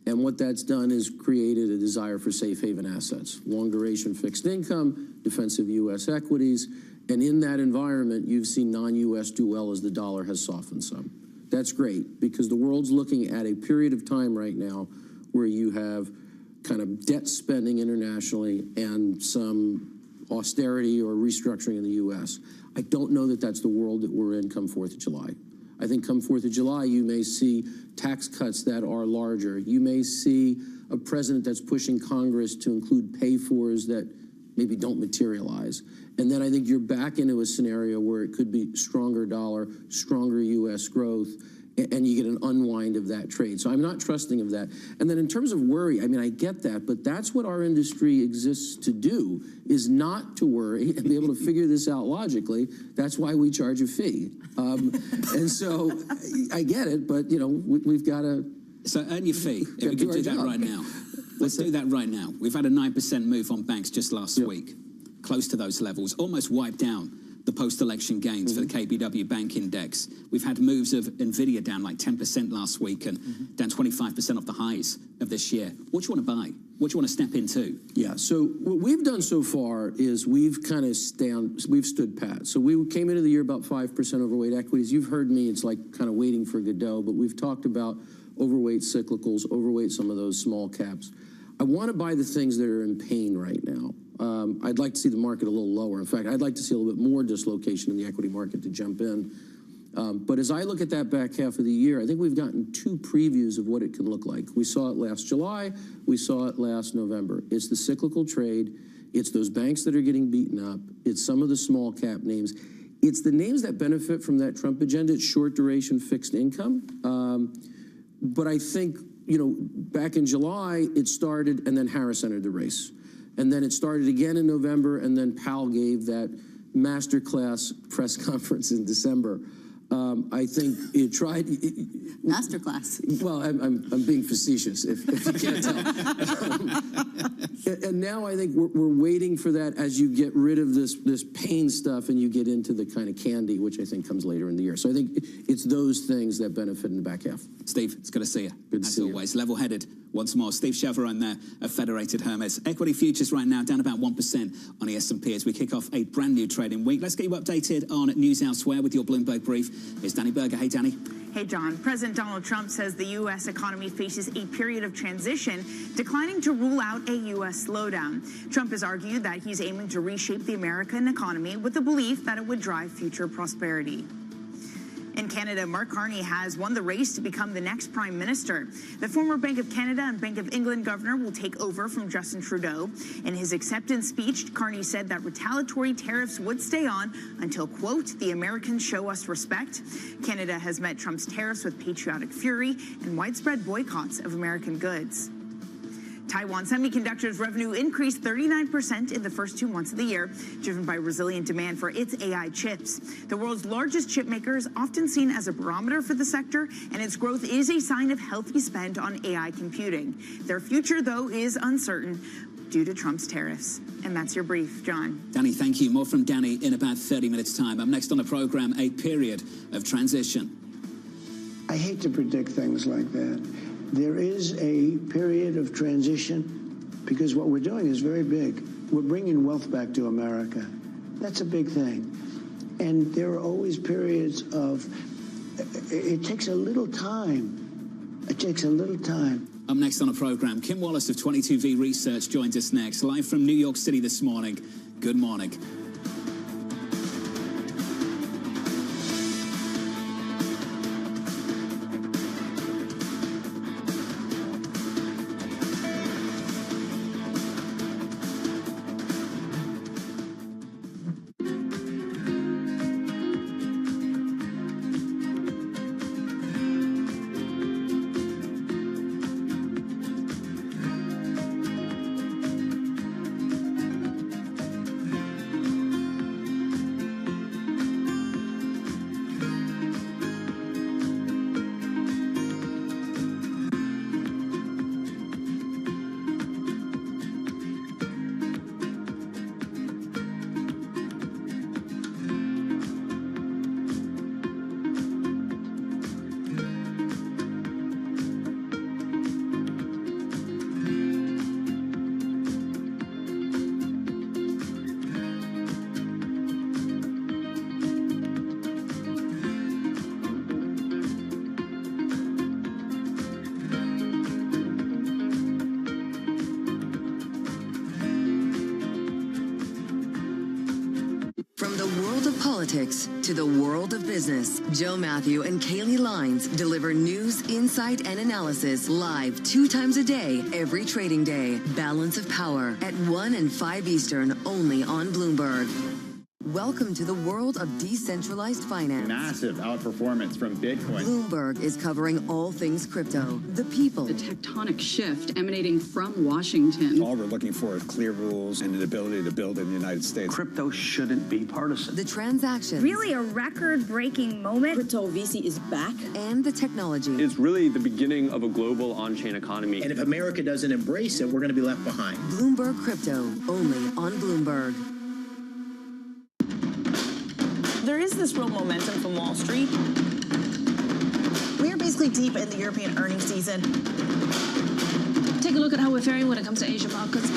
and what that's done is created a desire for safe haven assets, long duration fixed income, defensive U.S. equities, and in that environment, you've seen non-U.S. do well as the dollar has softened some. That's great, because the world's looking at a period of time right now where you have kind of debt spending internationally and some austerity or restructuring in the U.S. I don't know that that's the world that we're in come 4th of July. I think come 4th of July, you may see tax cuts that are larger. You may see a president that's pushing Congress to include pay-fors that maybe don't materialize. And then I think you're back into a scenario where it could be stronger dollar, stronger U.S. growth, and you get an unwind of that trade. So I'm not trusting of that. And then in terms of worry, I mean, I get that, but that's what our industry exists to do, is not to worry and be able to figure this out logically. That's why we charge a fee. And so I get it, but, you know, we've got to... So earn your fee, if we could do that right now. Let's do that right now. We've had a 9% move on banks just last week, close to those levels, almost wiped down the post-election gains for the KBW Bank Index. We've had moves of NVIDIA down like 10% last week and down 25% off the highs of this year. What do you want to buy? What do you want to step into? Yeah, so what we've done so far is we've kind of stood pat. So we came into the year about 5% overweight equities. You've heard me, it's like kind of waiting for Godot, but we've talked about overweight cyclicals, overweight some of those small caps. I want to buy the things that are in pain right now. I'd like to see the market a little lower. In fact, I'd like to see a little bit more dislocation in the equity market to jump in. But as I look at that back half of the year, I think we've gotten 2 previews of what it can look like. We saw it last July. We saw it last November. It's the cyclical trade. It's those banks that are getting beaten up. It's some of the small cap names. It's the names that benefit from that Trump agenda. It's short duration fixed income. But I think, you know, back in July, it started, and then Harris entered the race. And then it started again in November, and then Powell gave that masterclass press conference in December. I think you tried. Masterclass. Well, I'm being facetious, if you can't tell. And now I think we're waiting for that as you get rid of this pain stuff and you get into the kind of candy, which I think comes later in the year. So I think it's those things that benefit in the back half. Steve, it's good to see you. Good to see you. As always, level-headed once more. Steve Cheveron there of Federated Hermes. Equity futures right now down about 1% on the S&P as we kick off a brand new trading week. Let's get you updated on news elsewhere with your Bloomberg brief. Here's Danny Berger. Hey, Danny. Hey, John. President Donald Trump says the U.S. economy faces a period of transition, declining to rule out a U.S. slowdown. Trump has argued that he's aiming to reshape the American economy with the belief that it would drive future prosperity. In Canada, Mark Carney has won the race to become the next prime minister. The former Bank of Canada and Bank of England governor will take over from Justin Trudeau. In his acceptance speech, Carney said that retaliatory tariffs would stay on until, quote, the Americans show us respect. Canada has met Trump's tariffs with patriotic fury and widespread boycotts of American goods. Taiwan Semiconductor's revenue increased 39% in the first 2 months of the year, driven by resilient demand for its AI chips. The world's largest chip maker is often seen as a barometer for the sector, and its growth is a sign of healthy spend on AI computing. Their future, though, is uncertain due to Trump's tariffs. And that's your brief, John. Danny, thank you. More from Danny in about 30 minutes' time. Up next on the program, a period of transition. I hate to predict things like that. There is a period of transition because what we're doing is very big. We're bringing wealth back to America. That's a big thing. And there are always periods of, it takes a little time. It takes a little time. Up next on the program, Kim Wallace of 22V Research joins us next, live from New York City this morning. Good morning. Politics to the world of business. Joe Matthew and Kaylee Lines deliver news, insight, and analysis live 2 times a day, every trading day. Balance of Power at 1 and 5 Eastern, only on Bloomberg. Welcome to the world of decentralized finance. Massive outperformance from Bitcoin. Bloomberg is covering all things crypto, the people. The tectonic shift emanating from Washington. All we're looking for is clear rules and an ability to build in the United States. Crypto shouldn't be partisan. The transactions. Really a record-breaking moment. Crypto VC is back. And the technology. It's really the beginning of a global on-chain economy. And if America doesn't embrace it, we're going to be left behind. Bloomberg Crypto, only on Bloomberg. There is this real momentum from Wall Street. We are basically deep in the European earnings season. Take a look at how we're faring when it comes to Asian markets.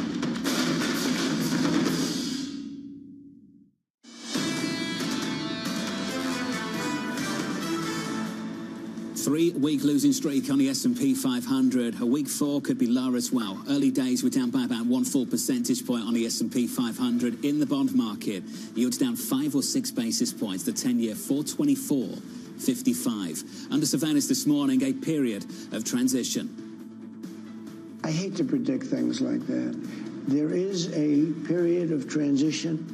Three-week losing streak on the S&P 500. A week 4 could be lower as well. Early days were down by about 1 full percentage point on the S&P 500. In the bond market, yields down 5 or 6 basis points. The 10-year 4.2455. Under surveillance this morning, a period of transition. I hate to predict things like that. There is a period of transition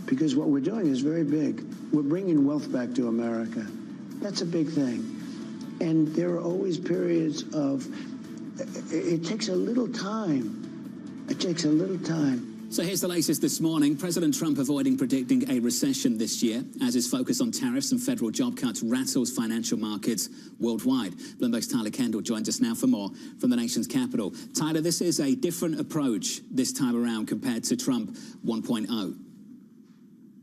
because what we're doing is very big. We're bringing wealth back to America. That's a big thing. And there are always periods of, it takes a little time. It takes a little time. So here's the latest this morning. President Trump avoiding predicting a recession this year as his focus on tariffs and federal job cuts rattles financial markets worldwide. Bloomberg's Tyler Kendall joins us now for more from the nation's capital. Tyler, this is a different approach this time around compared to Trump 1.0.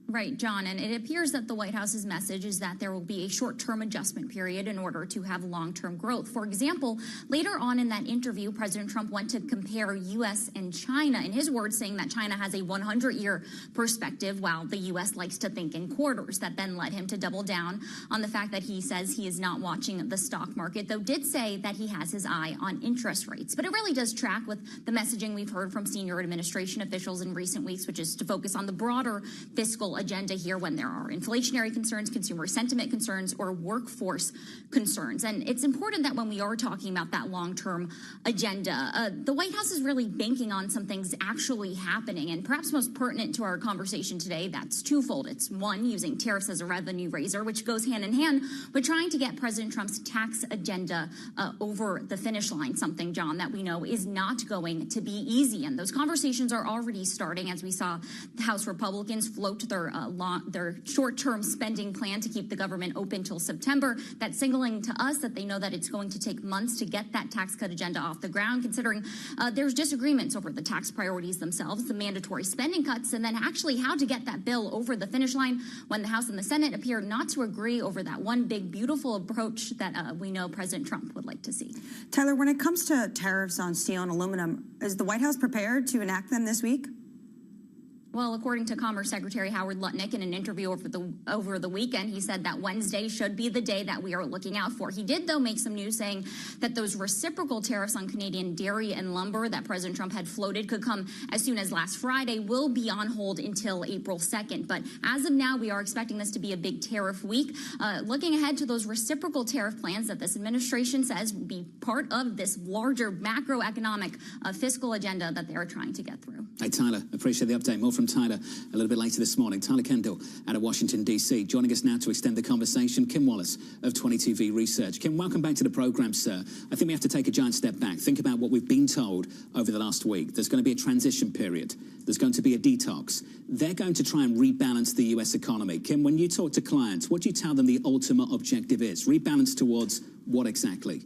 Right, John, and it appears that the White House's message is that there will be a short-term adjustment period in order to have long-term growth. For example, later on in that interview, President Trump went to compare U.S. and China, in his words saying that China has a 100-year perspective while the U.S. likes to think in quarters. That then led him to double down on the fact that he says he is not watching the stock market, though did say that he has his eye on interest rates. But it really does track with the messaging we've heard from senior administration officials in recent weeks, which is to focus on the broader fiscal agenda here when there are inflationary concerns, consumer sentiment concerns, or workforce concerns. And it's important that when we are talking about that long-term agenda, the White House is really banking on some things actually happening. And perhaps most pertinent to our conversation today, that's twofold. It's one, using tariffs as a revenue raiser, which goes hand in hand with trying to get President Trump's tax agenda over the finish line, something, John, that we know is not going to be easy. And those conversations are already starting as we saw the House Republicans float their short-term spending plan to keep the government open till September. That's signaling to us that they know that it's going to take months to get that tax cut agenda off the ground, considering there's disagreements over the tax priorities themselves, the mandatory spending cuts, and then actually how to get that bill over the finish line when the House and the Senate appear not to agree over that one big, beautiful approach that we know President Trump would like to see. Tyler, when it comes to tariffs on steel and aluminum, is the White House prepared to enact them this week? Well, according to Commerce Secretary Howard Lutnick in an interview over the weekend, he said that Wednesday should be the day that we are looking out for. He did, though, make some news saying that those reciprocal tariffs on Canadian dairy and lumber that President Trump had floated could come as soon as last Friday will be on hold until April 2nd. But as of now, we are expecting this to be a big tariff week. Looking ahead to those reciprocal tariff plans that this administration says will be part of this larger macroeconomic fiscal agenda that they are trying to get through. Hey, Tyler, appreciate the update. More from Tyler a little bit later this morning. Tyler Kendall out of Washington, D.C. Joining us now to extend the conversation, Kim Wallace of 20TV Research. Kim, welcome back to the program, sir. I think we have to take a giant step back. Think about what we've been told over the last week. There's going to be a transition period. There's going to be a detox. They're going to try and rebalance the U.S. economy. Kim, when you talk to clients, what do you tell them the ultimate objective is? Rebalance towards what exactly?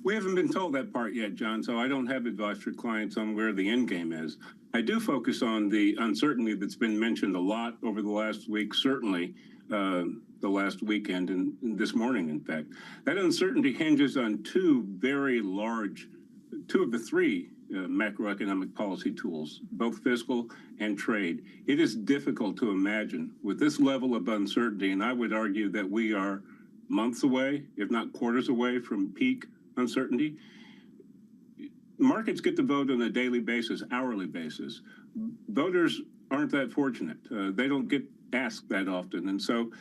We haven't been told that part yet, John, so I don't have advice for clients on where the end game is. I do focus on the uncertainty that's been mentioned a lot over the last week, certainly the last weekend and this morning, in fact. That uncertainty hinges on two of the three macroeconomic policy tools, both fiscal and trade. It is difficult to imagine with this level of uncertainty, and I would argue that we are months away, if not quarters away, from peak uncertainty. Markets get to vote on a daily basis, hourly basis. Voters aren't that fortunate. They don't get asked that often. And so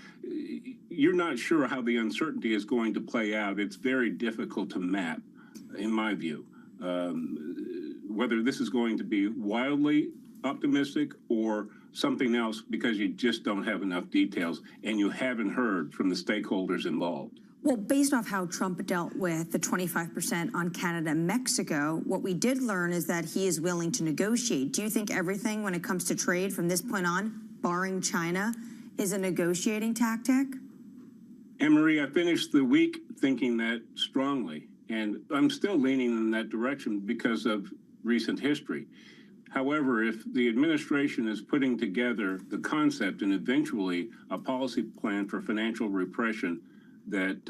you're not sure how the uncertainty is going to play out. It's very difficult to map, in my view, whether this is going to be wildly optimistic or something else because you just don't have enough details and you haven't heard from the stakeholders involved. Well, based off how Trump dealt with the 25% on Canada and Mexico, what we did learn is that he is willing to negotiate. Do you think everything when it comes to trade from this point on, barring China, is a negotiating tactic? Anne-Marie, I finished the week thinking that strongly, and I'm still leaning in that direction because of recent history. However, if the administration is putting together the concept and eventually a policy plan for financial repression that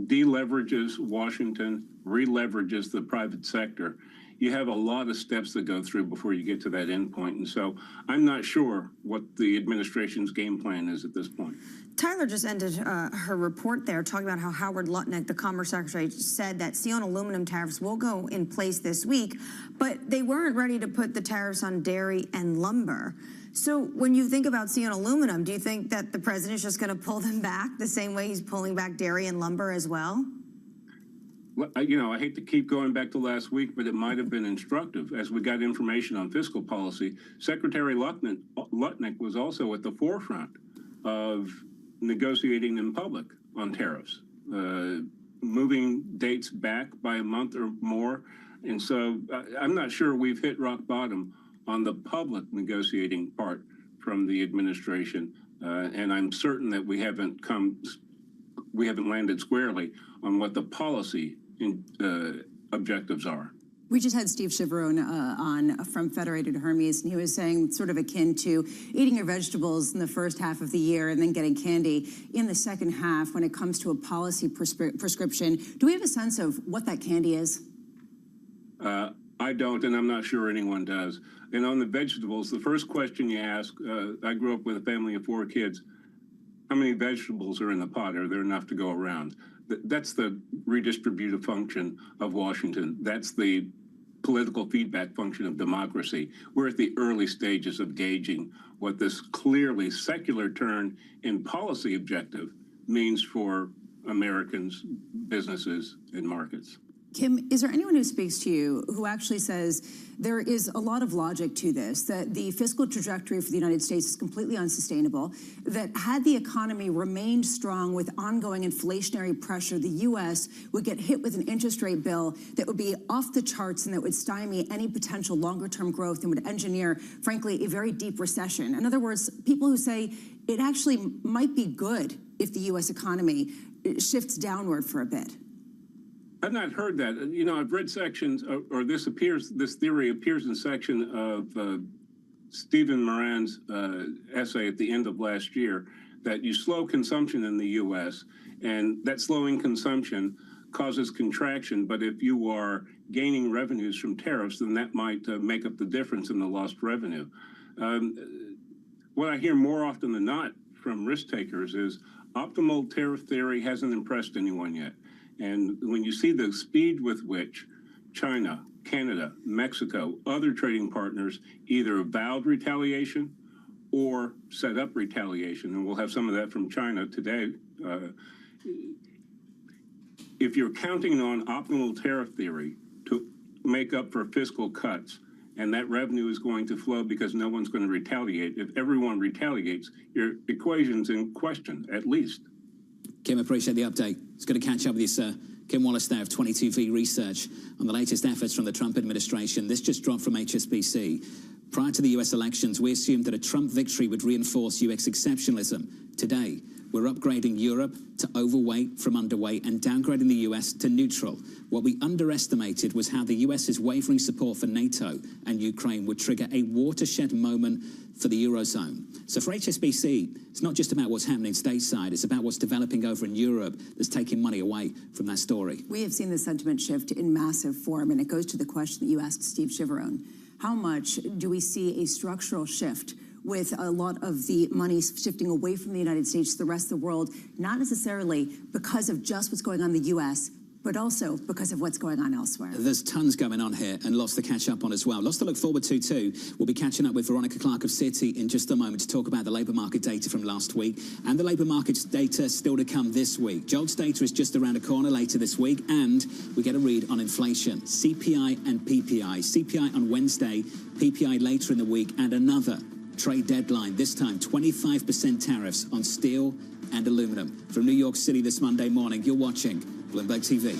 deleverages Washington, releverages the private sector, you have a lot of steps to go through before you get to that end point. And so I'm not sure what the administration's game plan is at this point. Tyler just ended her report there talking about how Howard Lutnick, the Commerce Secretary, said that steel and aluminum tariffs will go in place this week, but they weren't ready to put the tariffs on dairy and lumber. So when you think about steel and aluminum, do you think that the president is just going to pull them back the same way he's pulling back dairy and lumber as well? Well, you know, I hate to keep going back to last week, but it might have been instructive. As we got information on fiscal policy, Secretary Lutnick was also at the forefront of negotiating in public on tariffs, moving dates back by a month or more. And so I'm not sure we've hit rock bottom on the public negotiating part from the administration. And I'm certain that we haven't landed squarely on what the policy objectives are. We just had Steve Chiverone on from Federated Hermes, and he was saying sort of akin to eating your vegetables in the first half of the year and then getting candy in the second half when it comes to a policy prescription. Do we have a sense of what that candy is? I don't, and I'm not sure anyone does. And on the vegetables, the first question you ask, I grew up with a family of 4 kids. How many vegetables are in the pot? Are there enough to go around? That's the redistributive function of Washington. That's the political feedback function of democracy. We're at the early stages of gauging what this clearly secular turn in policy objective means for Americans, businesses, and markets. Kim, is there anyone who speaks to you who actually says there is a lot of logic to this, that the fiscal trajectory for the United States is completely unsustainable, that had the economy remained strong with ongoing inflationary pressure, the U.S. would get hit with an interest rate bill that would be off the charts and that would stymie any potential longer-term growth and would engineer, frankly, a very deep recession? In other words, people who say it actually might be good if the U.S. economy shifts downward for a bit. I've not heard that. You know, I've read sections, or this theory appears in section of Stephen Moran's essay at the end of last year, that you slow consumption in the U.S., and that slowing consumption causes contraction. But if you are gaining revenues from tariffs, then that might make up the difference in the lost revenue. What I hear more often than not from risk takers is optimal tariff theory hasn't impressed anyone yet. And when you see the speed with which China, Canada, Mexico, other trading partners either avowed retaliation or set up retaliation, and we'll have some of that from China today, if you're counting on optimal tariff theory to make up for fiscal cuts, and that revenue is going to flow because no one's going to retaliate, if everyone retaliates, your equation's in question, at least. Kim, appreciate the update. It's good to catch up with you, sir. Kim Wallace there of 22V Research on the latest efforts from the Trump administration. This just dropped from HSBC. Prior to the US elections, we assumed that a Trump victory would reinforce US exceptionalism. Today, we're upgrading Europe to overweight from underweight and downgrading the US to neutral. What we underestimated was how the US's wavering support for NATO and Ukraine would trigger a watershed moment for the Eurozone. So for HSBC, it's not just about what's happening stateside, it's about what's developing over in Europe that's taking money away from that story. We have seen the sentiment shift in massive form, and it goes to the question that you asked Steve Chiverone. How much do we see a structural shift with a lot of the money shifting away from the United States to the rest of the world, not necessarily because of just what's going on in the U.S., but also because of what's going on elsewhere? There's tons going on here and lots to catch up on as well. Lots to look forward to too. We'll be catching up with Veronica Clark of Citi in just a moment to talk about the labour market data from last week and the labour market data still to come this week. Jobs data is just around the corner later this week, and we get a read on inflation, CPI and PPI. CPI on Wednesday, PPI later in the week, and another trade deadline, this time 25% tariffs on steel and aluminum. From New York City this Monday morning, you're watching Bloomberg TV.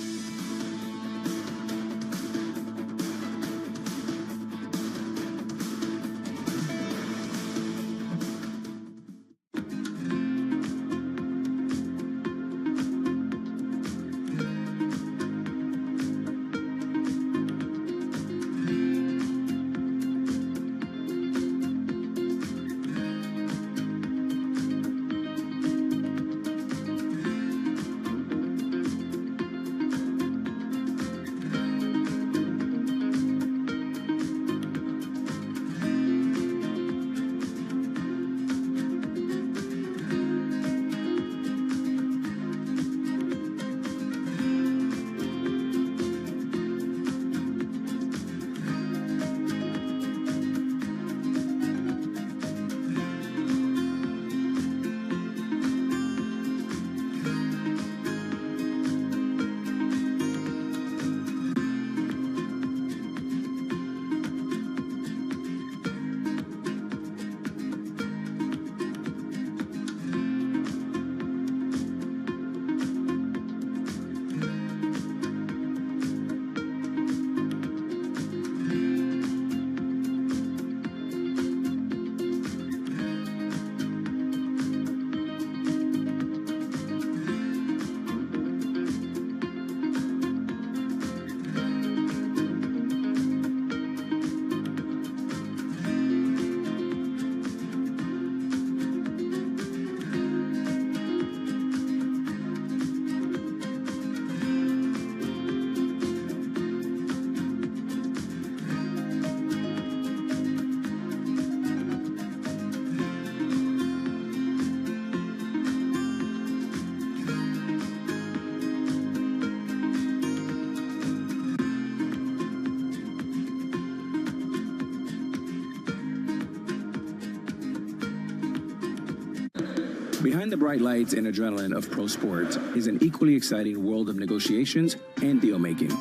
Behind the bright lights and adrenaline of pro sports is an equally exciting world of negotiations and deal making.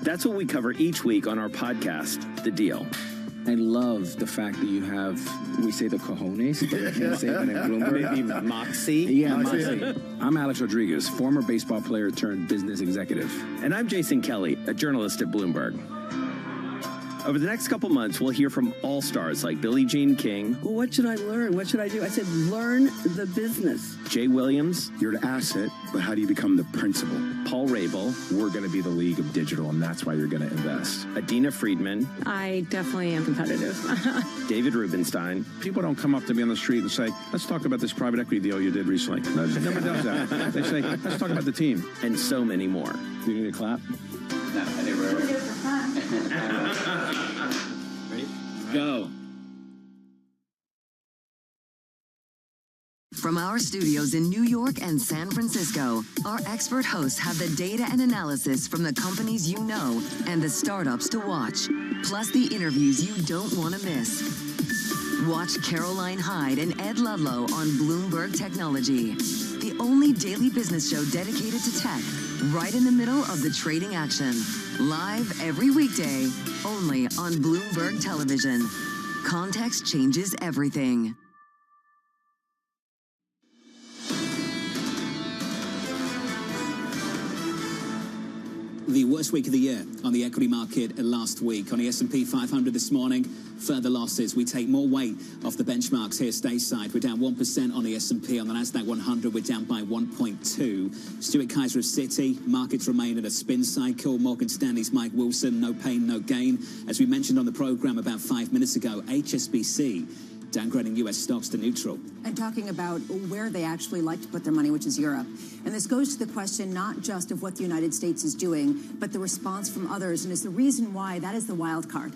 That's what we cover each week on our podcast, The Deal. I love the fact that you have, we say the cojones, but we can't say that in Bloomberg. Maybe moxie? Yeah, moxie. I'm Alex Rodriguez, former baseball player turned business executive. And I'm Jason Kelly, a journalist at Bloomberg. Over the next couple months, we'll hear from all-stars like Billie Jean King. Well, what should I learn? What should I do? I said, learn the business. Jay Williams. You're an asset, but how do you become the principal? Paul Rabel. We're going to be the league of digital, and that's why you're going to invest. Adina Friedman. I definitely am competitive. David Rubenstein. People don't come up to me on the street and say, let's talk about this private equity deal you did recently. Nobody does that. They say, let's talk about the team. And so many more. You need a clap? No, I didn't Ready? Go. From our studios in New York and San Francisco, our expert hosts have the data and analysis from the companies you know and the startups to watch, plus the interviews you don't want to miss. Watch Caroline Hyde and Ed Ludlow on Bloomberg Technology, the only daily business show dedicated to tech, right in the middle of the trading action. Live every weekday, only on Bloomberg Television. Context changes everything. The worst week of the year on the equity market last week. On the S&P 500 this morning, further losses. We take more weight off the benchmarks here stateside. We're down 1% on the S&P. On the Nasdaq 100, we're down by 1.2. Stuart Kaiser of Citi. Markets remain in a spin cycle. Morgan Stanley's Mike Wilson, no pain, no gain. As we mentioned on the program about 5 minutes ago, HSBC downgrading U.S. stocks to neutral. And talking about where they actually like to put their money, which is Europe. And this goes to the question not just of what the United States is doing, but the response from others. And it's the reason why that is the wild card,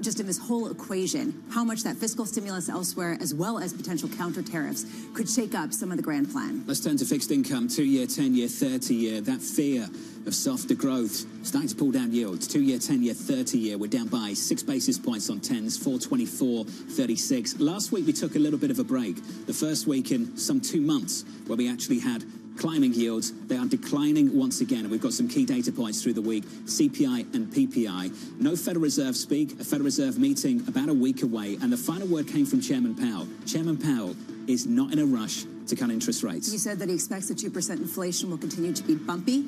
just in this whole equation, how much that fiscal stimulus elsewhere, as well as potential counter tariffs, could shake up some of the grand plan. Let's turn to fixed income, 2-year, 10-year, 30-year. That fear of softer growth starting to pull down yields. 2-year, 10-year, 30-year. We're down by 6 basis points on 10s, 424, 36. Last week we took a little bit of a break. The first week in some 2 months where we actually had climbing yields. They are declining once again, and we've got some key data points through the week, CPI and PPI. No Federal Reserve speak, a Federal Reserve meeting about a week away, and the final word came from Chairman Powell. Chairman Powell is not in a rush to cut interest rates. He said that he expects the 2% inflation will continue to be bumpy,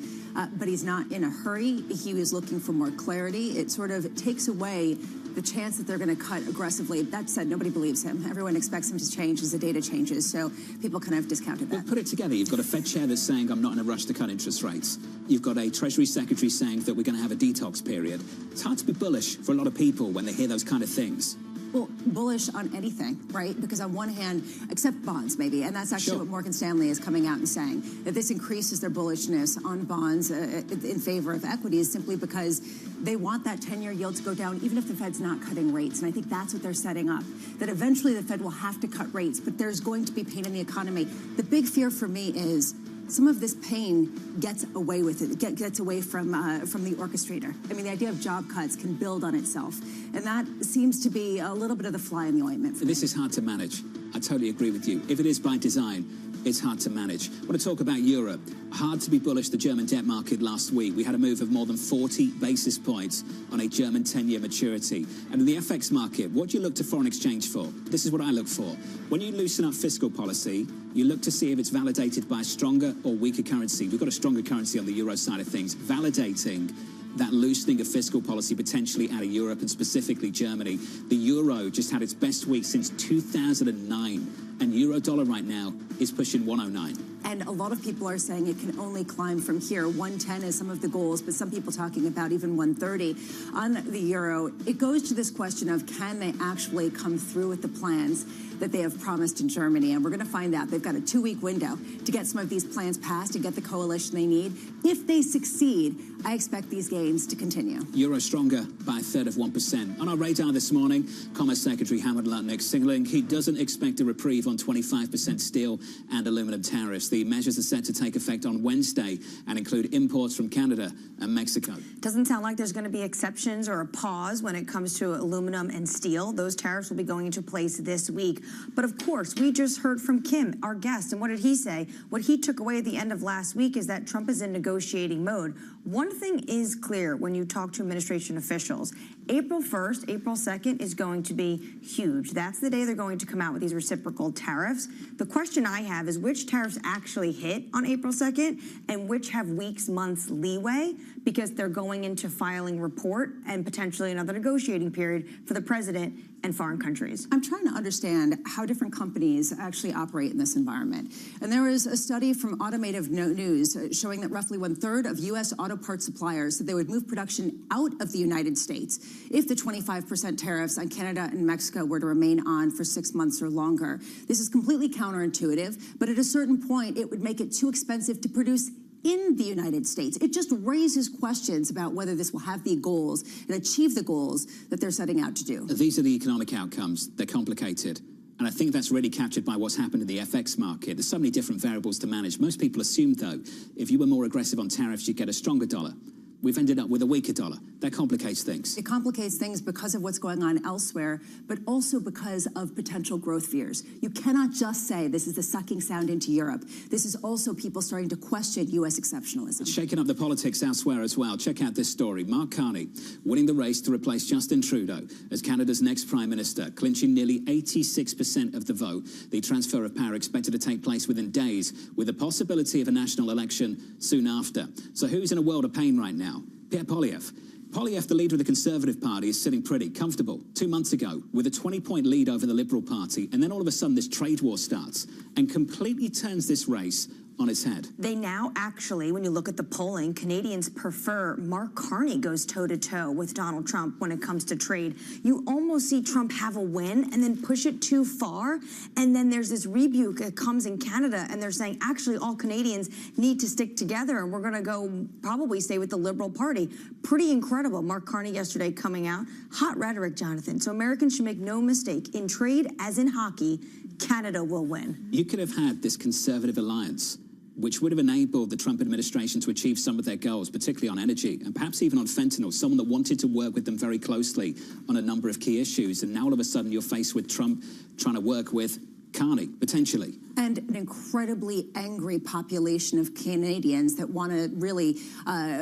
but he's not in a hurry. He was looking for more clarity. It sort of takes away the chance that they're going to cut aggressively. That said, nobody believes him. Everyone expects him to change as the data changes, so people kind of discounted that. Well, put it together. You've got a Fed chair that's saying, I'm not in a rush to cut interest rates. You've got a Treasury Secretary saying that we're going to have a detox period. It's hard to be bullish for a lot of people when they hear those kind of things. Well, bullish on anything, right? Because on one hand, except bonds maybe, and that's actually what Morgan Stanley is coming out and saying, that this increases their bullishness on bonds in favor of equities simply because they want that 10-year yield to go down even if the Fed's not cutting rates. And I think that's what they're setting up, that eventually the Fed will have to cut rates, but there's going to be pain in the economy. The big fear for me is some of this pain gets away with it, gets away from the orchestrator. I mean, the idea of job cuts can build on itself. And that seems to be a little bit of the fly in the ointment for This is hard to manage. I totally agree with you. If it is by design, it's hard to manage. I want to talk about Europe. Hard to be bullish the German debt market last week. We had a move of more than 40 basis points on a German 10-year maturity. And in the FX market, what do you look to foreign exchange for? This is what I look for. When you loosen up fiscal policy, you look to see if it's validated by a stronger or weaker currency. We've got a stronger currency on the euro side of things, validating that loosening of fiscal policy potentially out of Europe and specifically Germany. The euro just had its best week since 2009. And euro dollar right now is pushing 109. And a lot of people are saying it can only climb from here. 110 is some of the goals, but some people talking about even 130 on the euro. It goes to this question of can they actually come through with the plans that they have promised in Germany? And we're going to find out. They've got a 2-week window to get some of these plans passed and get the coalition they need. If they succeed, I expect these gains to continue. Euro stronger by a third of 1%. On our radar this morning, Commerce Secretary Howard Lutnick signaling he doesn't expect a reprieve on 25% steel and aluminum tariffs. The The measures are set to take effect on Wednesday and include imports from Canada and Mexico. Doesn't sound like there's going to be exceptions or a pause when it comes to aluminum and steel. Those tariffs will be going into place this week. But of course, we just heard from Kim, our guest, and what did he say? What he took away at the end of last week is that Trump is in negotiating mode. One thing is clear when you talk to administration officials. April 1st, April 2nd is going to be huge. That's the day they're going to come out with these reciprocal tariffs. The question I have is which tariffs actually hit on April 2nd and which have weeks, months leeway because they're going into filing report and potentially another negotiating period for the president and foreign countries. I'm trying to understand how different companies actually operate in this environment. And there was a study from Automotive News showing that roughly 1/3 of U.S. auto parts suppliers said they would move production out of the United States if the 25% tariffs on Canada and Mexico were to remain on for 6 months or longer. This is completely counterintuitive, but at a certain point, it would make it too expensive to produce in the United States. It just raises questions about whether this will have the goals and achieve the goals that they're setting out to do. These are the economic outcomes. They're complicated. And I think that's really captured by what's happened in the FX market. There's so many different variables to manage. Most people assumed, though, if you were more aggressive on tariffs, you'd get a stronger dollar. We've ended up with a weaker dollar. That complicates things. It complicates things because of what's going on elsewhere, but also because of potential growth fears. You cannot just say this is the sucking sound into Europe. This is also people starting to question U.S. exceptionalism. It's shaking up the politics elsewhere as well. Check out this story. Mark Carney winning the race to replace Justin Trudeau as Canada's next Prime Minister, clinching nearly 86% of the vote. The transfer of power expected to take place within days, with the possibility of a national election soon after. So who's in a world of pain right now? Pierre Poilievre. Poilievre, the leader of the Conservative Party, is sitting pretty comfortable 2 months ago with a 20-point lead over the Liberal Party, and then all of a sudden this trade war starts and completely turns this race on its head. They now actually, when you look at the polling, Canadians prefer Mark Carney goes toe-to-toe with Donald Trump when it comes to trade. You almost see Trump have a win and then push it too far, and then there's this rebuke that comes in Canada, and they're saying, actually, all Canadians need to stick together, and we're going to go probably stay with the Liberal Party. Pretty incredible. Mark Carney yesterday coming out. Hot rhetoric, Jonathan. So Americans should make no mistake. In trade, as in hockey, Canada will win. You could have had this conservative alliance, which would have enabled the Trump administration to achieve some of their goals, particularly on energy and perhaps even on fentanyl, someone that wanted to work with them very closely on a number of key issues. And now all of a sudden you're faced with Trump trying to work with Carney, potentially. And an incredibly angry population of Canadians that want to really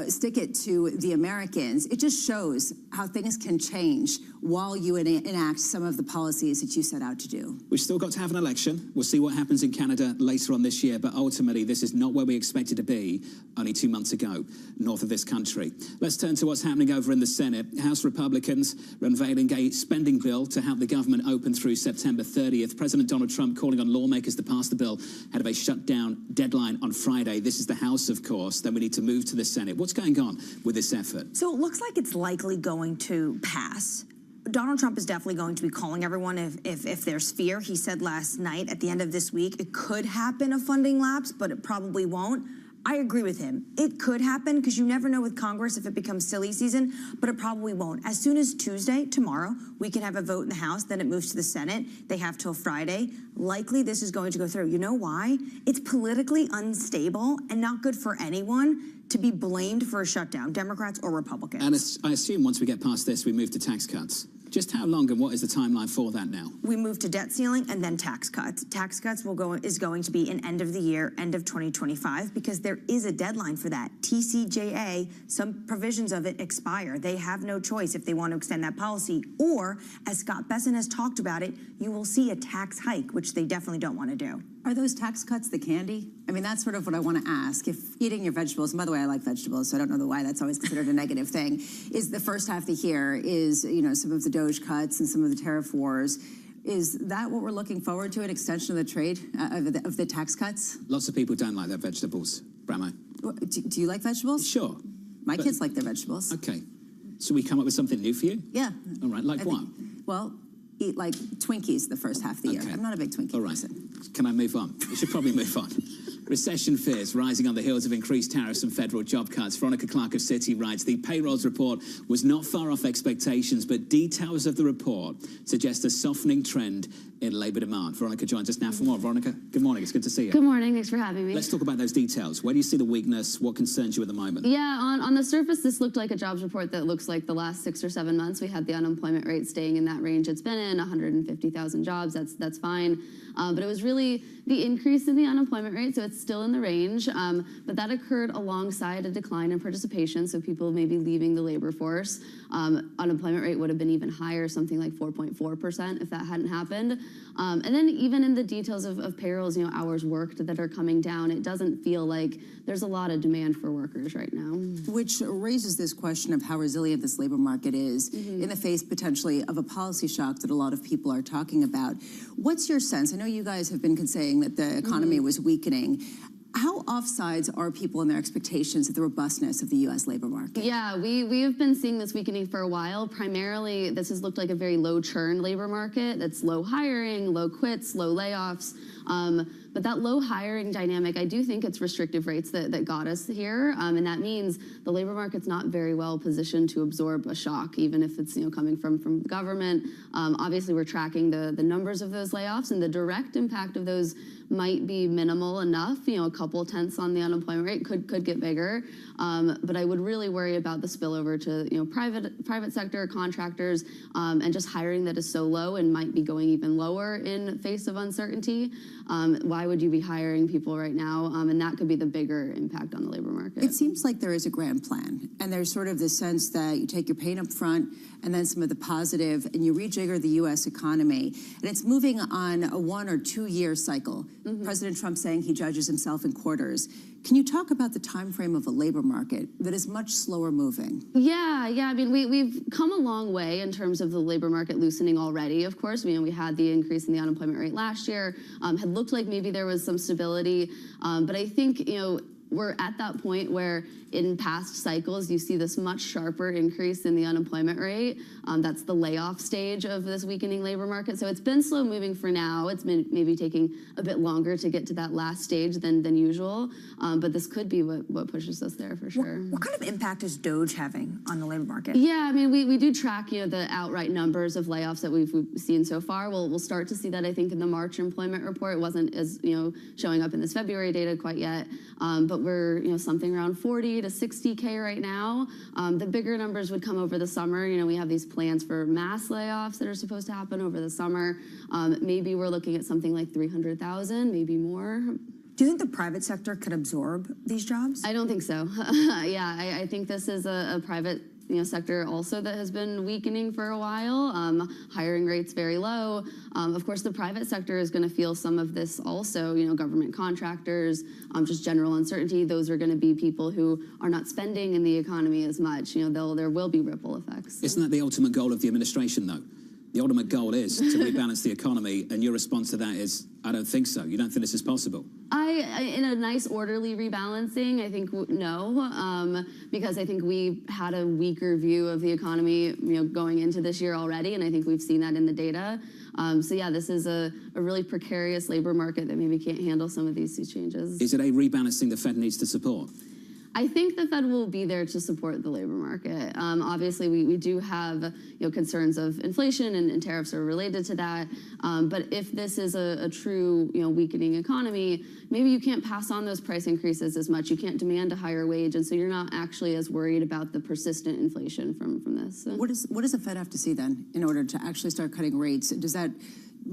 stick it to the Americans. It just shows how things can change while you enact some of the policies that you set out to do. We've still got to have an election. We'll see what happens in Canada later on this year, but ultimately this is not where we expected to be only 2 months ago, north of this country. Let's turn to what's happening over in the Senate. House Republicans are unveiling a spending bill to help the government open through September 30th. President Donald Trump calling on lawmakers to pass the bill ahead of a shutdown deadline on Friday. This is the House, of course. Then we need to move to the Senate. What's going on with this effort? So it looks like it's likely going to pass. Donald Trump is definitely going to be calling everyone if there's fear. He said last night at the end of this week, it could happen a funding lapse, but it probably won't. I agree with him. It could happen because you never know with Congress if it becomes silly season, but it probably won't. As soon as Tuesday, tomorrow, we can have a vote in the House, then it moves to the Senate. They have till Friday. Likely this is going to go through. You know why? It's politically unstable and not good for anyone to be blamed for a shutdown, Democrats or Republicans. And I assume once we get past this, we move to tax cuts. Just how long and what is the timeline for that now? We move to debt ceiling and then tax cuts. Tax cuts is going to be an end of the year, end of 2025, because there is a deadline for that. TCJA, some provisions of it expire. They have no choice if they want to extend that policy. Or, as Scott Besson has talked about it, you will see a tax hike, which they definitely don't want to do. Are those tax cuts the candy? I mean, that's sort of what I want to ask. If eating your vegetables, and by the way, I like vegetables, so I don't know why that's always considered a negative thing, is the first half of the year is, you know, some of the Doge cuts and some of the tariff wars. Is that what we're looking forward to, an extension of the trade, of the tax cuts? Lots of people don't like their vegetables, Bramo. Do you like vegetables? Sure. My kids like their vegetables. Okay. So we come up with something new for you? Yeah. All right, like what? Well, eat like Twinkies the first half of the year. I'm not a big Twinkie person. Can I move on? We should probably move on. Recession fears rising on the heels of increased tariffs and federal job cuts. Veronica Clark of Citi writes, the payrolls report was not far off expectations, but details of the report suggest a softening trend in labour demand. Veronica joins us now for more. Veronica, good morning. It's good to see you. Good morning. Thanks for having me. Let's talk about those details. Where do you see the weakness? What concerns you at the moment? Yeah, on the surface, this looked like a jobs report that looks like the last 6 or 7 months. We had the unemployment rate staying in that range it's been in, 150,000 jobs. That's fine. But it was really the increase in the unemployment rate, so it's still in the range. But that occurred alongside a decline in participation, so people may be leaving the labor force. Unemployment rate would have been even higher, something like 4.4% if that hadn't happened. And then even in the details of payrolls, hours worked that are coming down, it doesn't feel like there's a lot of demand for workers right now. Which raises this question of how resilient this labor market is in the face potentially of a policy shock that a lot of people are talking about. What's your sense? I know you guys have been saying that the economy was weakening. How offsides are people in their expectations of the robustness of the U.S. labor market? Yeah, we have been seeing this weakening for a while. Primarily, this has looked like a very low churn labor market. That's low hiring, low quits, low layoffs. But that low hiring dynamic, I do think it's restrictive rates that got us here. And that means the labor market's not very well positioned to absorb a shock, even if it's coming from the government. Obviously, we're tracking the numbers of those layoffs, and the direct impact of those might be minimal enough. A couple tenths on the unemployment rate could get bigger. But I would really worry about the spillover to private sector contractors and just hiring that is so low and might be going even lower in face of uncertainty. Why would you be hiring people right now? And that could be the bigger impact on the labor market. It seems like there is a grand plan, and there's sort of this sense that you take your pain up front and then some of the positive, and you rejigger the U.S. economy. And it's moving on a 1 or 2 year cycle. President Trump saying he judges himself in quarters. Can you talk about the time frame of a labor market that is much slower moving? Yeah. I mean, we've come a long way in terms of the labor market loosening already, of course. We had the increase in the unemployment rate last year. Had looked like maybe there was some stability. But I think, we're at that point where in past cycles, you see this much sharper increase in the unemployment rate. That's the layoff stage of this weakening labor market. So it's been slow moving for now. It's been maybe taking a bit longer to get to that last stage than usual. But this could be what pushes us there for sure. What kind of impact is DOGE having on the labor market? Yeah, I mean, we do track, the outright numbers of layoffs that we've seen so far. We'll start to see that, I think, in the March employment report. It wasn't as, showing up in this February data quite yet. But we're, something around 40 to 60K right now. The bigger numbers would come over the summer. We have these plans for mass layoffs that are supposed to happen over the summer. Maybe we're looking at something like 300,000, maybe more. Do you think the private sector could absorb these jobs? I don't think so. Yeah, I think this is a private sector also that has been weakening for a while. Hiring rates very low. Of course, the private sector is going to feel some of this also. Government contractors, just general uncertainty. Those are going to be people who are not spending in the economy as much. There will be ripple effects. Isn't that the ultimate goal of the administration, though? The ultimate goal is to rebalance the economy, and your response to that is, I don't think so. You don't think this is possible? In a nice, orderly rebalancing, I think no, because I think we had a weaker view of the economy, going into this year already, and I think we've seen that in the data. So yeah, this is a really precarious labor market that maybe can't handle some of these changes. Is it a rebalancing the Fed needs to support? I think the Fed will be there to support the labor market. Obviously, we do have concerns of inflation, and tariffs are related to that. But if this is a true weakening economy, maybe you can't pass on those price increases as much. You can't demand a higher wage, and so you're not actually as worried about the persistent inflation from this. What does the Fed have to see then in order to actually start cutting rates? Does that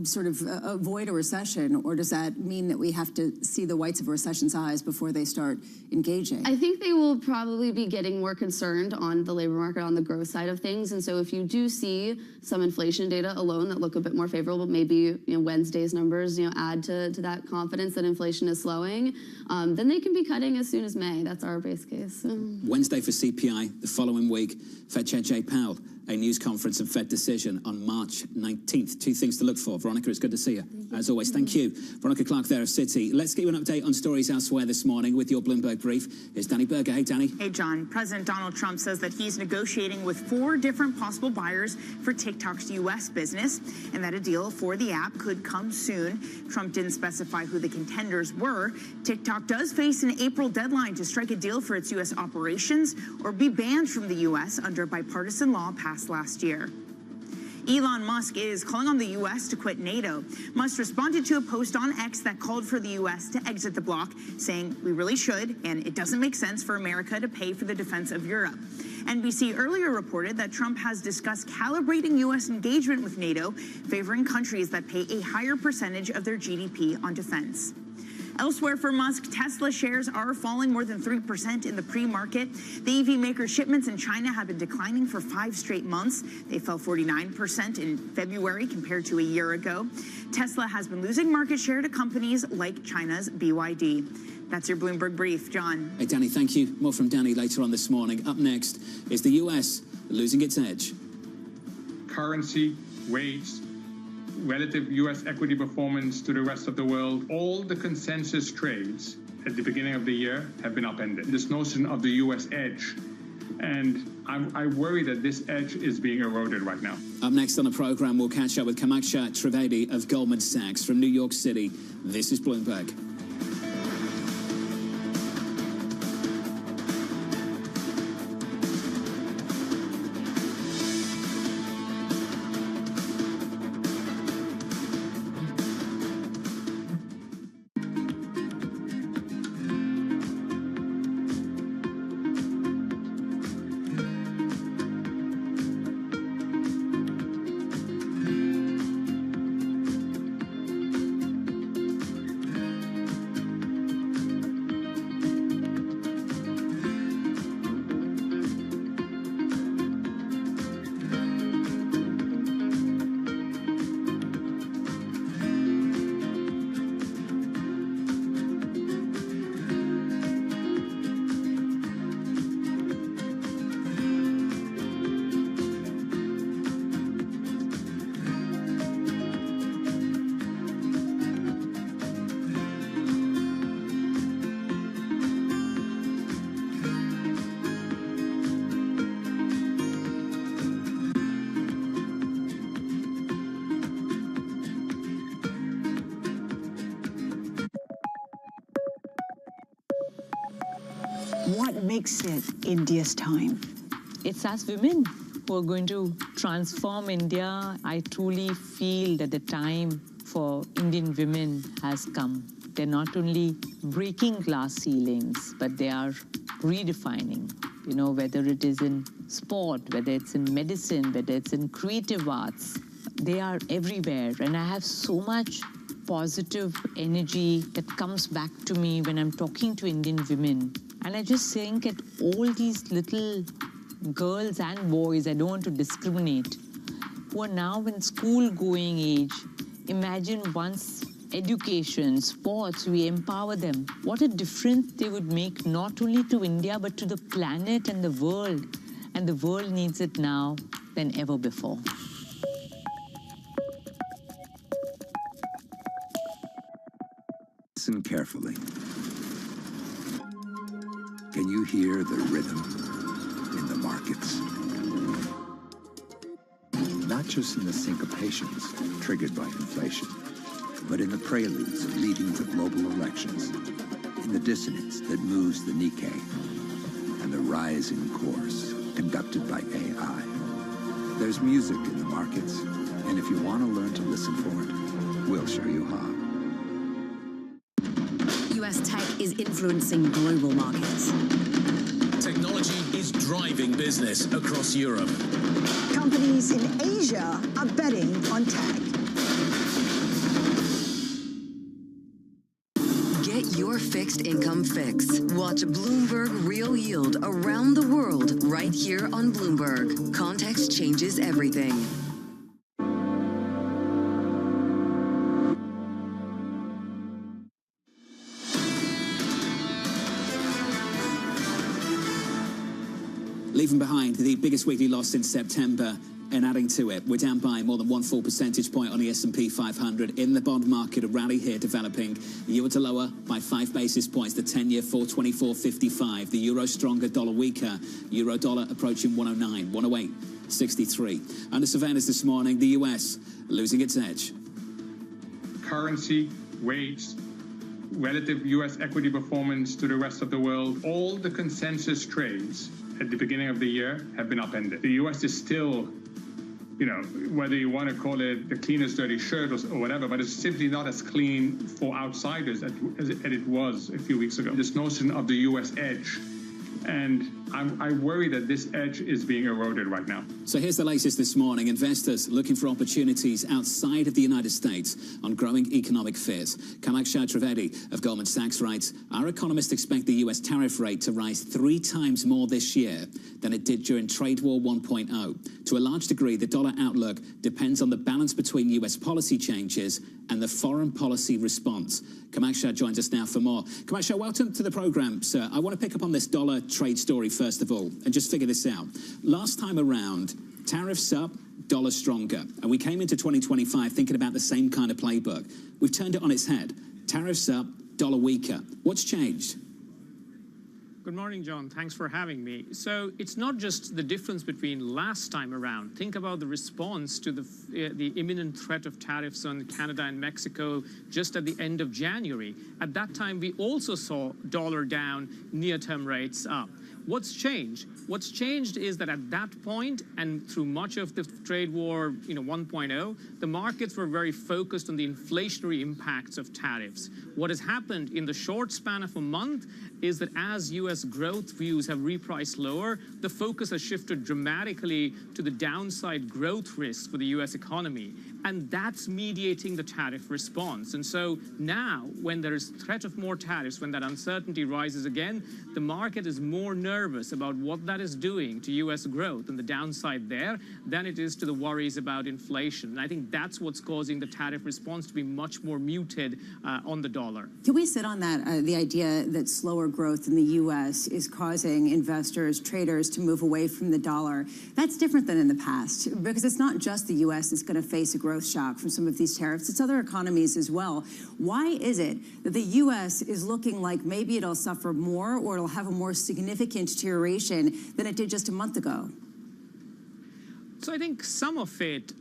sort of avoid a recession, or does that mean that we have to see the whites of a recession's eyes before they start engaging? I think they will probably be getting more concerned on the labor market on the growth side of things. And so if you do see some inflation data alone that look a bit more favorable, maybe Wednesday's numbers add to that confidence that inflation is slowing, then they can be cutting as soon as May. That's our base case. Wednesday for CPI, the following week, Fed Chair Jay Powell, a news conference and Fed decision on March 19th. 2 things to look for. Veronica, it's good to see you. As always, thank you. Veronica Clark there of Citi. Let's get you an update on stories elsewhere this morning with your Bloomberg brief. Here's Danny Berger. Hey, Danny. Hey, John. President Donald Trump says that he's negotiating with 4 different possible buyers for TikTok's U.S. business, and that a deal for the app could come soon. Trump didn't specify who the contenders were. TikTok does face an April deadline to strike a deal for its U.S. operations or be banned from the U.S. under bipartisan law passed last year. Elon Musk is calling on the U.S. to quit NATO. Musk responded to a post on X that called for the U.S. to exit the bloc, saying, "We really should, and it doesn't make sense for America to pay for the defense of Europe." NBC earlier reported that Trump has discussed calibrating U.S. engagement with NATO, favoring countries that pay a higher percentage of their GDP on defense. Elsewhere for Musk, Tesla shares are falling more than 3% in the pre-market. The EV maker shipments in China have been declining for 5 straight months. They fell 49% in February compared to a year ago. Tesla has been losing market share to companies like China's BYD. That's your Bloomberg Brief. John. Hey, Danny, thank you. More from Danny later on this morning. Up next is the U.S. losing its edge. Currency, wage, relative U.S. equity performance to the rest of the world, all the consensus trades at the beginning of the year have been upended. This notion of the U.S. edge, and I worry that this edge is being eroded right now. Up next on the program, we'll catch up with Kamaksha Trivedi of Goldman Sachs from New York City. This is Bloomberg. What makes it India's time? It's us women who are going to transform India. I truly feel that the time for Indian women has come. They're not only breaking glass ceilings, but they are redefining, you know, whether it is in sport, whether it's in medicine, whether it's in creative arts. They are everywhere, and I have so much positive energy that comes back to me when I'm talking to Indian women. And I just think at all these little girls and boys, I don't want to discriminate, who are now in school-going age, imagine once education, sports, we empower them. What a difference they would make not only to India, but to the planet and the world. And the world needs it now than ever before. Listen carefully. Can you hear the rhythm in the markets? Not just in the syncopations triggered by inflation, but in the preludes leading to global elections, in the dissonance that moves the Nikkei, and the rising course conducted by AI. There's music in the markets, and if you want to learn to listen for it, we'll show you how. U.S. tech is influencing global markets. Technology is driving business across Europe. Companies in Asia are betting on tech. Get your fixed income fix. Watch Bloomberg Real Yield around the world right here on Bloomberg. Context changes everything. Leaving behind the biggest weekly loss since September and adding to it, we're down by more than 1 full percentage point on the S&P 500. In the bond market, a rally here developing. Yields are lower by 5 basis points. The 10-year 424.55. The euro stronger, dollar weaker. Euro dollar approaching 109, 108.63. Under surveillance this morning, the US losing its edge. Currency, wage, relative U.S. equity performance to the rest of the world, all the consensus trades at the beginning of the year have been upended. The U.S. is still you know, whether you want to call it the cleanest dirty shirt or whatever, but it's simply not as clean for outsiders as it was a few weeks ago. This notion of the U.S. edge, and I worry that this edge is being eroded right now. So here's the latest this morning. Investors looking for opportunities outside of the United States on growing economic fears. Kamaksha Trivedi of Goldman Sachs writes, our economists expect the U.S. tariff rate to rise 3 times more this year than it did during Trade War 1.0. To a large degree, the dollar outlook depends on the balance between U.S. policy changes and the foreign policy response. Kamaksha joins us now for more. Kamaksha, welcome to the program, sir. I want to pick up on this dollar trade story first of all and just figure this out. Last time around, tariffs up, dollar stronger. And we came into 2025 thinking about the same kind of playbook. We've turned it on its head. Tariffs up, dollar weaker. What's changed? Good morning, John. Thanks for having me. So it's not just the difference between last time around. Think about the response to the imminent threat of tariffs on Canada and Mexico just at the end of January. At that time, we also saw dollar down, near-term rates up. What's changed? What's changed is that at that point and through much of the trade war 1.0, the markets were very focused on the inflationary impacts of tariffs. What has happened in the short span of a month is that as U.S. growth views have repriced lower, the focus has shifted dramatically to the downside growth risks for the U.S. economy. And that's mediating the tariff response. And so now, when there is threat of more tariffs, when that uncertainty rises again, the market is more nervous about what that is doing to U.S. growth and the downside there than it is to the worries about inflation. And I think that's what's causing the tariff response to be much more muted on the dollar. Can we sit on that, the idea that slower growth in the U.S. is causing investors, traders to move away from the dollar? That's different than in the past, because it's not just the U.S. that's going to face a growth shock from some of these tariffs. It's other economies as well. Why is it that the U.S. is looking like maybe it'll suffer more or it'll have a more significant deterioration than it did just a month ago? So I think some of it,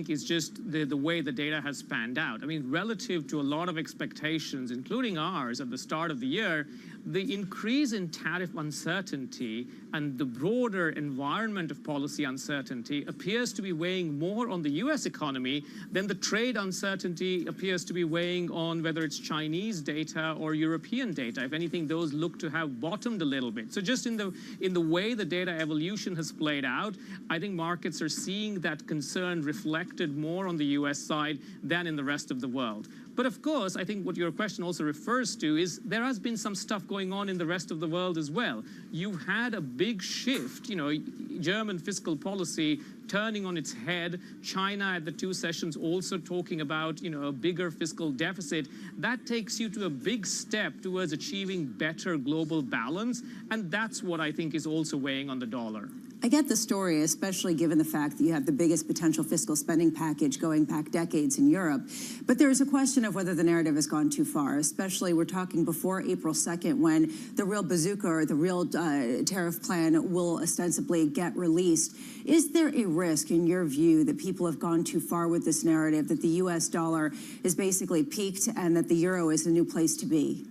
is just the way the data has panned out. I mean, relative to a lot of expectations, including ours at the start of the year, the increase in tariff uncertainty and the broader environment of policy uncertainty appears to be weighing more on the U.S. economy than the trade uncertainty appears to be weighing on whether it's Chinese data or European data. If anything, those look to have bottomed a little bit. So just in the way the data evolution has played out, I think markets are seeing that concern reflected more on the U.S. side than in the rest of the world. But of course, I think what your question also refers to is there has been some stuff going on in the rest of the world as well. You've had a big shift, German fiscal policy turning on its head, China at the 2 sessions also talking about, a bigger fiscal deficit. That takes you to a big step towards achieving better global balance, and that's what I think is also weighing on the dollar. I get the story, especially given the fact that you have the biggest potential fiscal spending package going back decades in Europe. But there is a question of whether the narrative has gone too far, especially we're talking before April 2nd when the real bazooka or the real tariff plan will ostensibly get released. Is there a risk, in your view, that people have gone too far with this narrative, that the U.S. dollar is basically peaked and that the euro is a new place to be?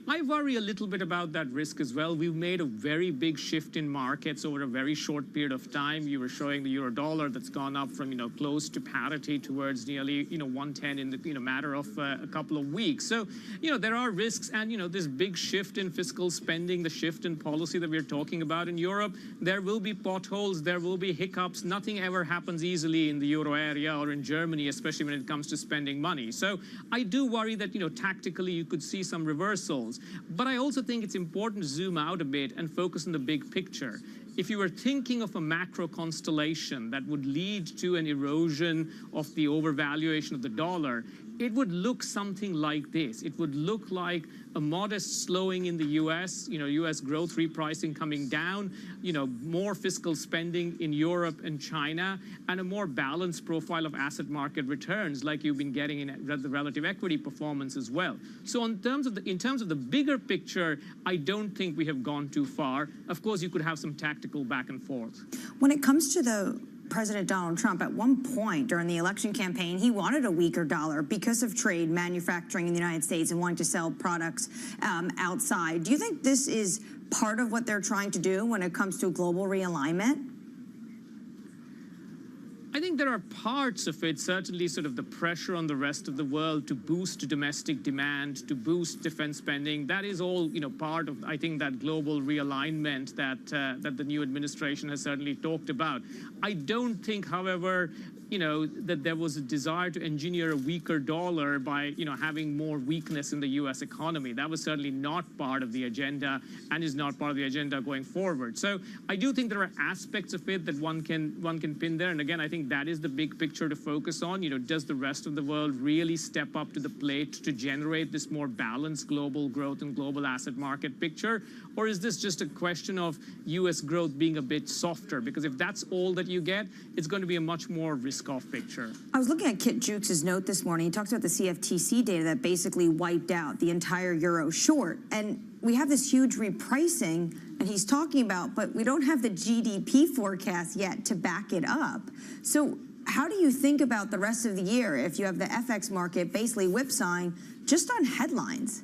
I worry a little bit about that risk as well. We've made a very big shift in markets over a very short period of time. You were showing the euro dollar that's gone up from close to parity towards nearly 110 in the matter of a couple of weeks. So there are risks, and this big shift in fiscal spending, the shift in policy that we're talking about in Europe, there will be potholes, there will be hiccups. Nothing ever happens easily in the euro area or in Germany, especially when it comes to spending money. So I do worry that tactically you could see some reversals. But I also think it's important to zoom out a bit and focus on the big picture. If you were thinking of a macro constellation that would lead to an erosion of the overvaluation of the dollar, it would look something like this. It would look like a modest slowing in the U.S., U.S. growth repricing coming down, more fiscal spending in Europe and China, and a more balanced profile of asset market returns like you've been getting in the relative equity performance as well. So in terms of the bigger picture, I don't think we have gone too far. Of course, you could have some tactical back and forth. When it comes to President Donald Trump, at one point during the election campaign, he wanted a weaker dollar because of trade, manufacturing in the United States, and wanting to sell products outside. Do you think this is part of what they're trying to do when it comes to global realignment? I think there are parts of it, certainly sort of the pressure on the rest of the world to boost domestic demand, to boost defense spending. That is all, part of, I think, that global realignment that the new administration has certainly talked about. I don't think, however, that there was a desire to engineer a weaker dollar by, having more weakness in the U.S. economy. That was certainly not part of the agenda and is not part of the agenda going forward. So I do think there are aspects of it that one can pin there. And again, I think that is the big picture to focus on. Does the rest of the world really step up to the plate to generate this more balanced global growth and global asset market picture? Or is this just a question of U.S. growth being a bit softer? Because if that's all that you get, it's going to be a much more risk-off picture. I was looking at Kit Jukes' note this morning. He talks about the CFTC data that basically wiped out the entire euro short. And we have this huge repricing, and he's talking about, but we don't have the GDP forecast yet to back it up. So how do you think about the rest of the year if you have the FX market basically whipsawing just on headlines?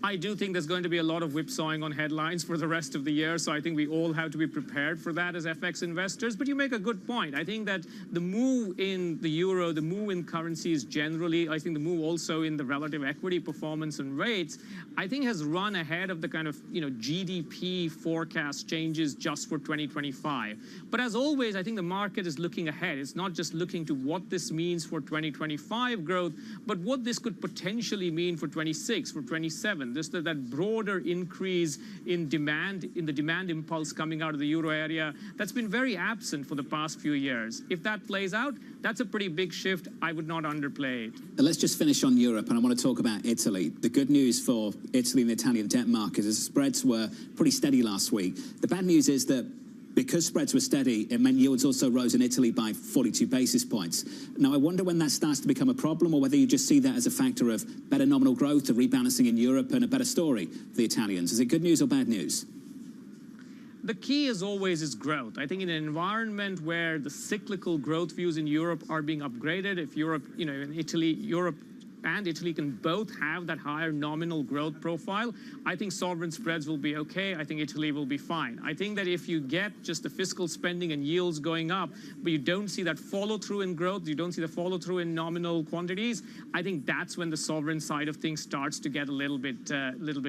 I do think there's going to be a lot of whipsawing on headlines for the rest of the year, so I think we all have to be prepared for that as FX investors. But you make a good point. I think that the move in the euro, the move in currencies generally, I think the move also in the relative equity performance and rates, I think has run ahead of the kind of GDP forecast changes just for 2025. But as always, I think the market is looking ahead. It's not just looking to what this means for 2025 growth, but what this could potentially mean for 26, for 27. Just that broader increase in demand, in the demand impulse coming out of the euro area, that's been very absent for the past few years. If that plays out, that's a pretty big shift. I would not underplay it. Let's just finish on Europe, and I want to talk about Italy. The good news for Italy and the Italian debt market is spreads were pretty steady last week. The bad news is that because spreads were steady, it meant yields also rose in Italy by 42 basis points. Now, I wonder when that starts to become a problem, or whether you just see that as a factor of better nominal growth, a rebalancing in Europe, and a better story for the Italians. Is it good news or bad news? The key, as always, is growth. I think in an environment where the cyclical growth views in Europe are being upgraded, if Europe, in Italy, Europe and Italy can both have that higher nominal growth profile, I think sovereign spreads will be okay. I think Italy will be fine. I think that if you get just the fiscal spending and yields going up, but you don't see that follow through in growth, you don't see the follow through in nominal quantities, I think that's when the sovereign side of things starts to get a little bit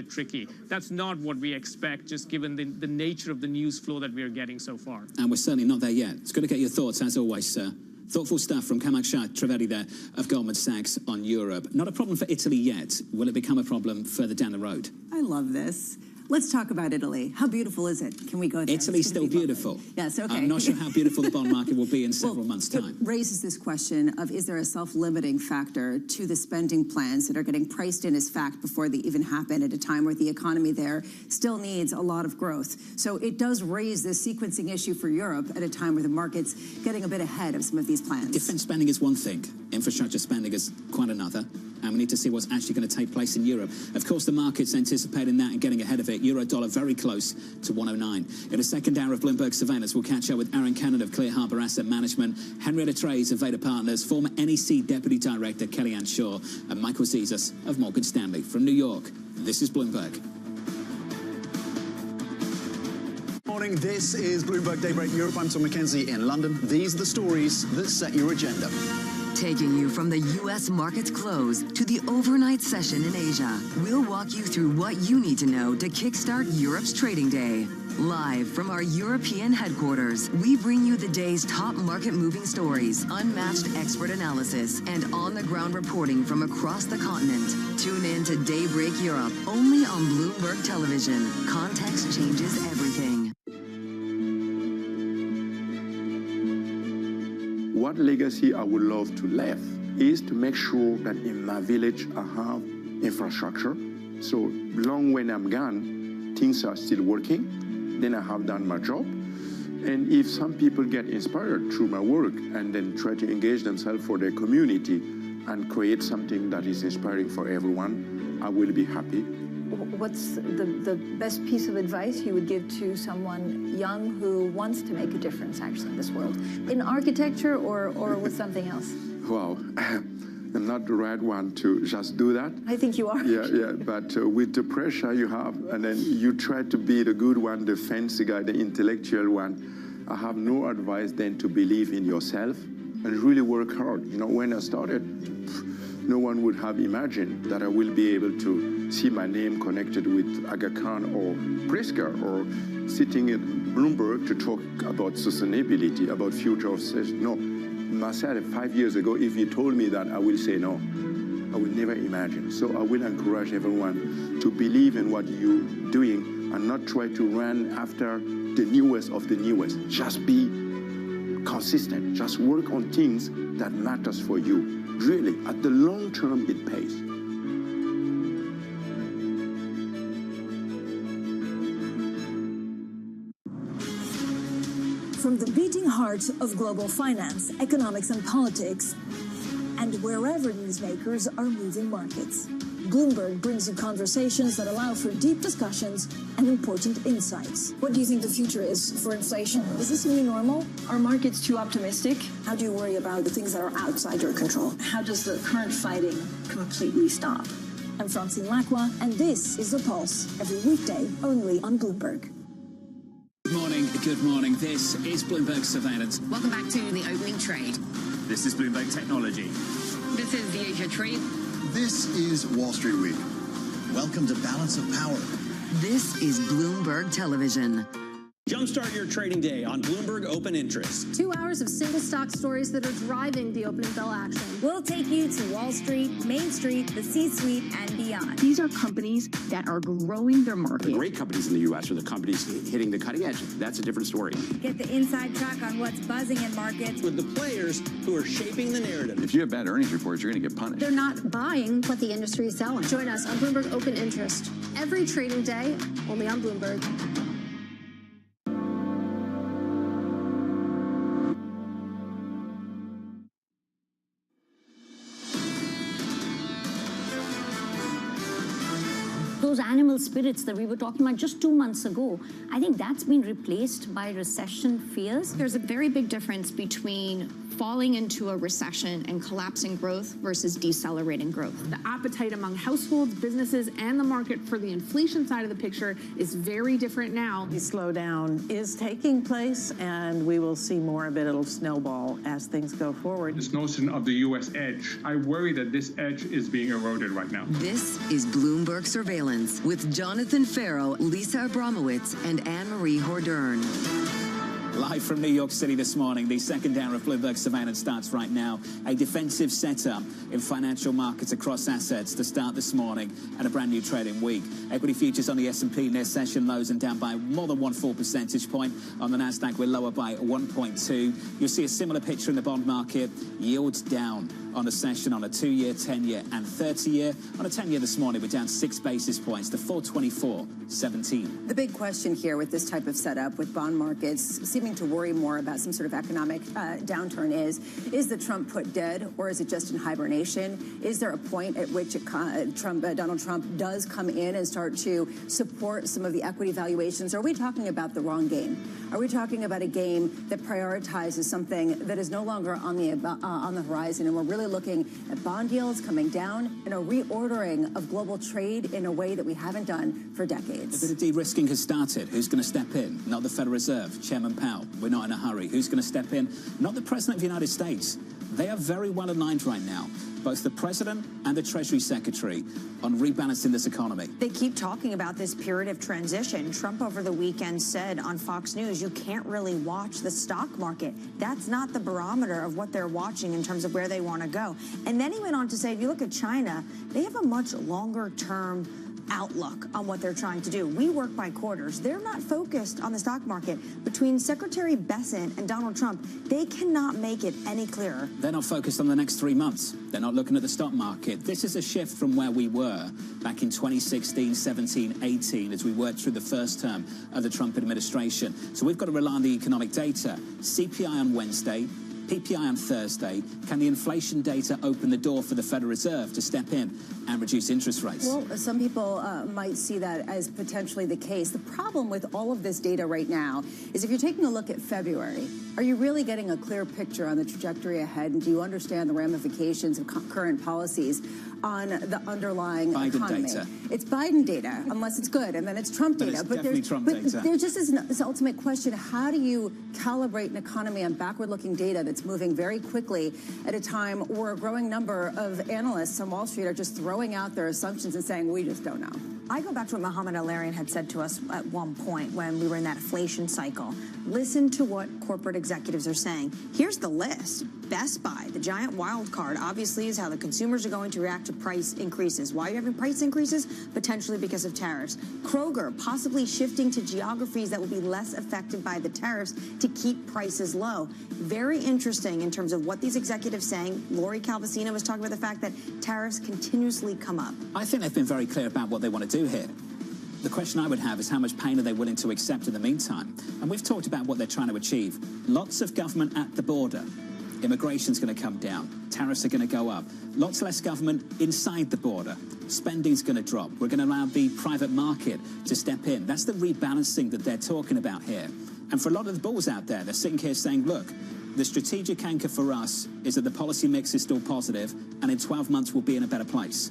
tricky. That's not what we expect, just given the nature of the news flow that we are getting so far. And we're certainly not there yet. It's good to get your thoughts, as always, sir. Thoughtful stuff from Kamak Trivedi there of Goldman Sachs on Europe. Not a problem for Italy yet. Will it become a problem further down the road? I love this. Let's talk about Italy. How beautiful is it? Can we go there? Italy's still beautiful. Yes, okay. I'm not sure how beautiful the bond market will be in several months' time. It raises this question of, is there a self-limiting factor to the spending plans that are getting priced in as fact before they even happen at a time where the economy there still needs a lot of growth? So it does raise this sequencing issue for Europe at a time where the market's getting a bit ahead of some of these plans. Defense spending is one thing. Infrastructure spending is quite another. And we need to see what's actually going to take place in Europe. Of course, the market's anticipating that and getting ahead of it. Euro-dollar very close to 109. In the second hour of Bloomberg Surveillance, we'll catch up with Aaron Cannon of Clear Harbor Asset Management, Henrietta Trays of Veda Partners, former NEC Deputy Director Kellyanne Shaw, and Michael Zezas of Morgan Stanley. From New York, this is Bloomberg. Morning, this is Bloomberg Daybreak Europe. I'm Tom McKenzie in London. These are the stories that set your agenda. Taking you from the U.S. market's close to the overnight session in Asia, we'll walk you through what you need to know to kickstart Europe's trading day. Live from our European headquarters, we bring you the day's top market-moving stories, unmatched expert analysis, and on-the-ground reporting from across the continent. Tune in to Daybreak Europe, only on Bloomberg Television. Context changes everything. What legacy I would love to leave is to make sure that in my village I have infrastructure. So long when I'm gone, things are still working. Then I have done my job. And if some people get inspired through my work and then try to engage themselves for their community and create something that is inspiring for everyone, I will be happy. What's the best piece of advice you would give to someone young who wants to make a difference actually in this world? In architecture or with something else? Well, I'm not the right one to just do that. I think you are. Yeah, but with the pressure you have, and then you try to be the good one, the fancy guy, the intellectual one, I have no advice than to believe in yourself and really work hard. You know, when I started, no one would have imagined that I will be able to see my name connected with Aga Khan or Pritzker or sitting at Bloomberg to talk about sustainability, about future of sales. No, myself 5 years ago, if you told me that, I will say no. I will never imagine. So I will encourage everyone to believe in what you're doing and not try to run after the newest of the newest. Just be consistent. Just work on things that matters for you. Really, at the long term, it pays. From the beating heart of global finance, economics, and politics, and wherever newsmakers are moving markets, Bloomberg brings you conversations that allow for deep discussions and important insights. What do you think the future is for inflation? Is this a new normal? Are markets too optimistic? How do you worry about the things that are outside your control? How does the current fighting completely stop? I'm Francine Lacroix, and this is The Pulse, every weekday only on Bloomberg. Good morning. This is Bloomberg Surveillance. Welcome back to the opening trade. This is Bloomberg Technology. This is the Asia Trade. This is Wall Street Week. Welcome to Balance of Power. This is Bloomberg Television. Jumpstart your trading day on Bloomberg Open Interest. 2 hours of single stock stories that are driving the opening bell action. We'll take you to Wall Street, Main Street, the C-suite, and beyond. These are companies that are growing their market. The great companies in the U.S. are the companies hitting the cutting edge. That's a different story. Get the inside track on what's buzzing in markets. With the players who are shaping the narrative. If you have bad earnings reports, you're going to get punished. They're not buying what the industry is selling. Join us on Bloomberg Open Interest. Every trading day, only on Bloomberg. Those animal spirits that we were talking about just 2 months ago, I think that's been replaced by recession fears. There's a very big difference between falling into a recession and collapsing growth versus decelerating growth. The appetite among households, businesses, and the market for the inflation side of the picture is very different now. The slowdown is taking place, and we will see more of it. It'll snowball as things go forward. This notion of the U.S. edge, I worry that this edge is being eroded right now. This is Bloomberg Surveillance with Jonathan Farrow, Lisa Abramowitz, and Anne-Marie Hordern. Live from New York City this morning, the second hour of Bloomberg Surveillance starts right now. A defensive setup in financial markets across assets to start this morning and a brand new trading week. Equity futures on the S&P near session lows and down by more than 1 full percentage point. On the Nasdaq, we're lower by 1.2. You'll see a similar picture in the bond market. Yields down on the session on a 2-year, 10-year, and 30-year. On a 10-year this morning, we're down 6 basis points to 424.17. The big question here with this type of setup, with bond markets seeming to worry more about some sort of economic downturn, is the Trump put dead, or is it just in hibernation? Is there a point at which Donald Trump does come in and start to support some of the equity valuations? Are we talking about the wrong game? Are we talking about a game that prioritizes something that is no longer on the horizon, and we're really looking at bond yields coming down and a reordering of global trade in a way that we haven't done for decades? A bit of de-risking has started. Who's going to step in? Not the Federal Reserve, Chairman Powell. We're not in a hurry. Who's going to step in? Not the President of the United States. They are very well aligned right now, both the President and the Treasury Secretary, on rebalancing this economy. They keep talking about this period of transition. Trump over the weekend said on Fox News, you can't really watch the stock market. That's not the barometer of what they're watching in terms of where they want to go. And then he went on to say, if you look at China, they have a much longer term outlook on what they're trying to do. We work by quarters. They're not focused on the stock market. Between Secretary Bessent and Donald Trump, they cannot make it any clearer. They're not focused on the next 3 months. They're not looking at the stock market. This is a shift from where we were back in 2016, 17, 18, as we worked through the first term of the Trump administration. So we've got to rely on the economic data. CPI on Wednesday, PPI on Thursday. Can the inflation data open the door for the Federal Reserve to step in and reduce interest rates? Well, some people might see that as potentially the case. The problem with all of this data right now is if you're taking a look at February, are you really getting a clear picture on the trajectory ahead? And do you understand the ramifications of current policies? on the underlying Biden economy. data. It's Biden data, unless it's good, and then it's Trump But data. it's definitely Trump data. There just is this ultimate question: how do you calibrate an economy on backward-looking data that's moving very quickly at a time where a growing number of analysts on Wall Street are just throwing out their assumptions and saying, we just don't know? I go back to what Mohamed El-Erian had said to us at one point when we were in that inflation cycle. Listen to what corporate executives are saying. Here's the list. Best Buy, the giant wild card, obviously is how the consumers are going to react to price increases. Why are you having price increases? Potentially because of tariffs. Kroger, possibly shifting to geographies that will be less affected by the tariffs to keep prices low. Very interesting in terms of what these executives saying. Lori Calvasina was talking about the fact that tariffs continuously come up. I think they've been very clear about what they want to do here. The question I would have is how much pain are they willing to accept in the meantime? And we've talked about what they're trying to achieve. Lots of government at the border. Immigration's going to come down. Tariffs are going to go up. Lots less government inside the border. Spending's going to drop. We're going to allow the private market to step in. That's the rebalancing that they're talking about here. And for a lot of the bulls out there, they're sitting here saying, look, the strategic anchor for us is that the policy mix is still positive, and in 12 months we'll be in a better place.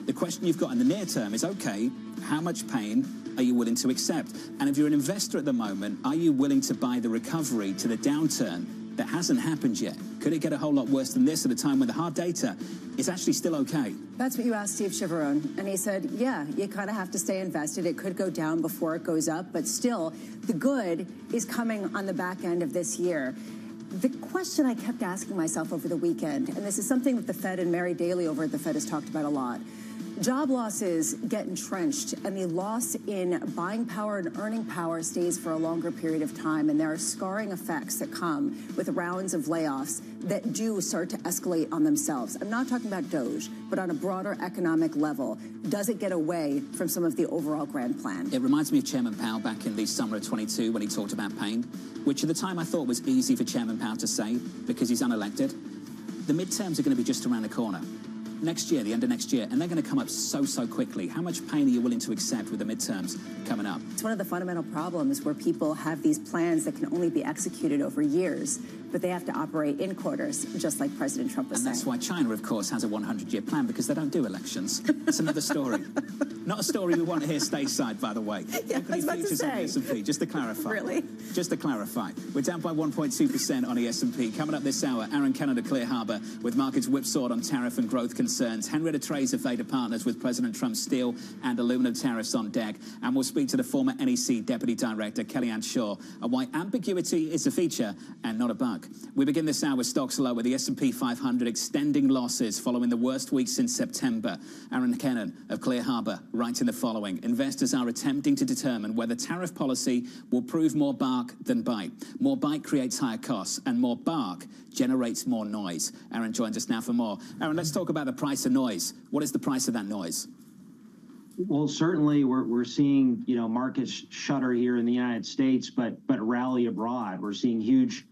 The question you've got in the near term is, okay, how much pain are you willing to accept? And if you're an investor at the moment, are you willing to buy the recovery to the downturn that hasn't happened yet? Could it get a whole lot worse than this at a time when the hard data is actually still okay? That's what you asked Steve Chivarone, and he said, yeah, you kind of have to stay invested. It could go down before it goes up, but still, the good is coming on the back end of this year. The question I kept asking myself over the weekend, and this is something that the Fed and Mary Daly over at the Fed has talked about a lot, job losses get entrenched, and the loss in buying power and earning power stays for a longer period of time, and there are scarring effects that come with rounds of layoffs that do start to escalate on themselves. I'm not talking about DOGE, but on a broader economic level. Does it get away from some of the overall grand plan? It reminds me of Chairman Powell back in the summer of 22 when he talked about pain, which at the time I thought was easy for Chairman Powell to say because he's unelected. The midterms are going to be just around the corner. Next year, the end of next year, and they're going to come up so quickly. How much pain are you willing to accept with the midterms coming up? It's one of the fundamental problems where people have these plans that can only be executed over years, but they have to operate in quarters, just like President Trump was saying. And that's why China, of course, has a 100-year plan, because they don't do elections. That's another story. Not a story we want to hear stateside, by the way. Yeah, I was about to say. On the S&P, just to clarify. Really? Just to clarify. We're down by 1.2% on the S&P. Coming up this hour, Aaron Kennedy, Clear Harbor, with markets whipsawed on tariff and growth concerns. Henrietta Trays of Vader Partners with President Trump's steel and aluminum tariffs on deck. And we'll speak to the former NEC Deputy Director, Kellyanne Shaw, on why ambiguity is a feature and not a bug. We begin this hour with stocks low, with the S&P 500 extending losses following the worst week since September. Aaron Kennedy of Clear Harbor writing the following: investors are attempting to determine whether tariff policy will prove more bark than bite. More bite creates higher costs, and more bark generates more noise. Aaron joins us now for more. Aaron, let's talk about the price of noise. What is the price of that noise? Well, certainly we're seeing, markets shudder here in the United States, but rally abroad. We're seeing huge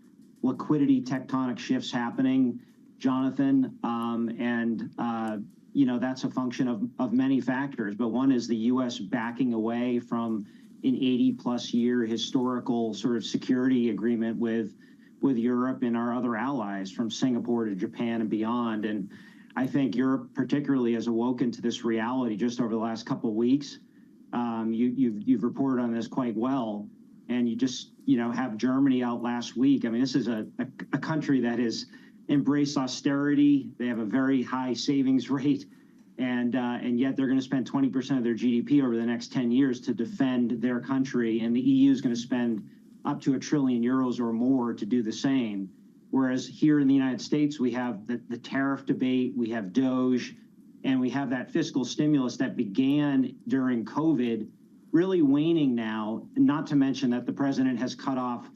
liquidity tectonic shifts happening, Jonathan, that's a function of many factors. But one is the U.S. backing away from an 80-plus year historical sort of security agreement with Europe and our other allies, from Singapore to Japan and beyond. And I think Europe particularly has awoken to this reality just over the last couple of weeks. You've reported on this quite well, and you just have Germany out last week. I mean, this is a country that has embraced austerity. They have a very high savings rate, and yet they're going to spend 20% of their GDP over the next 10 years to defend their country, and the EU is going to spend up to €1 trillion or more to do the same. Whereas here in the United States, we have the tariff debate, we have DOGE, and we have that fiscal stimulus that began during COVID really waning now, not to mention that the president has cut off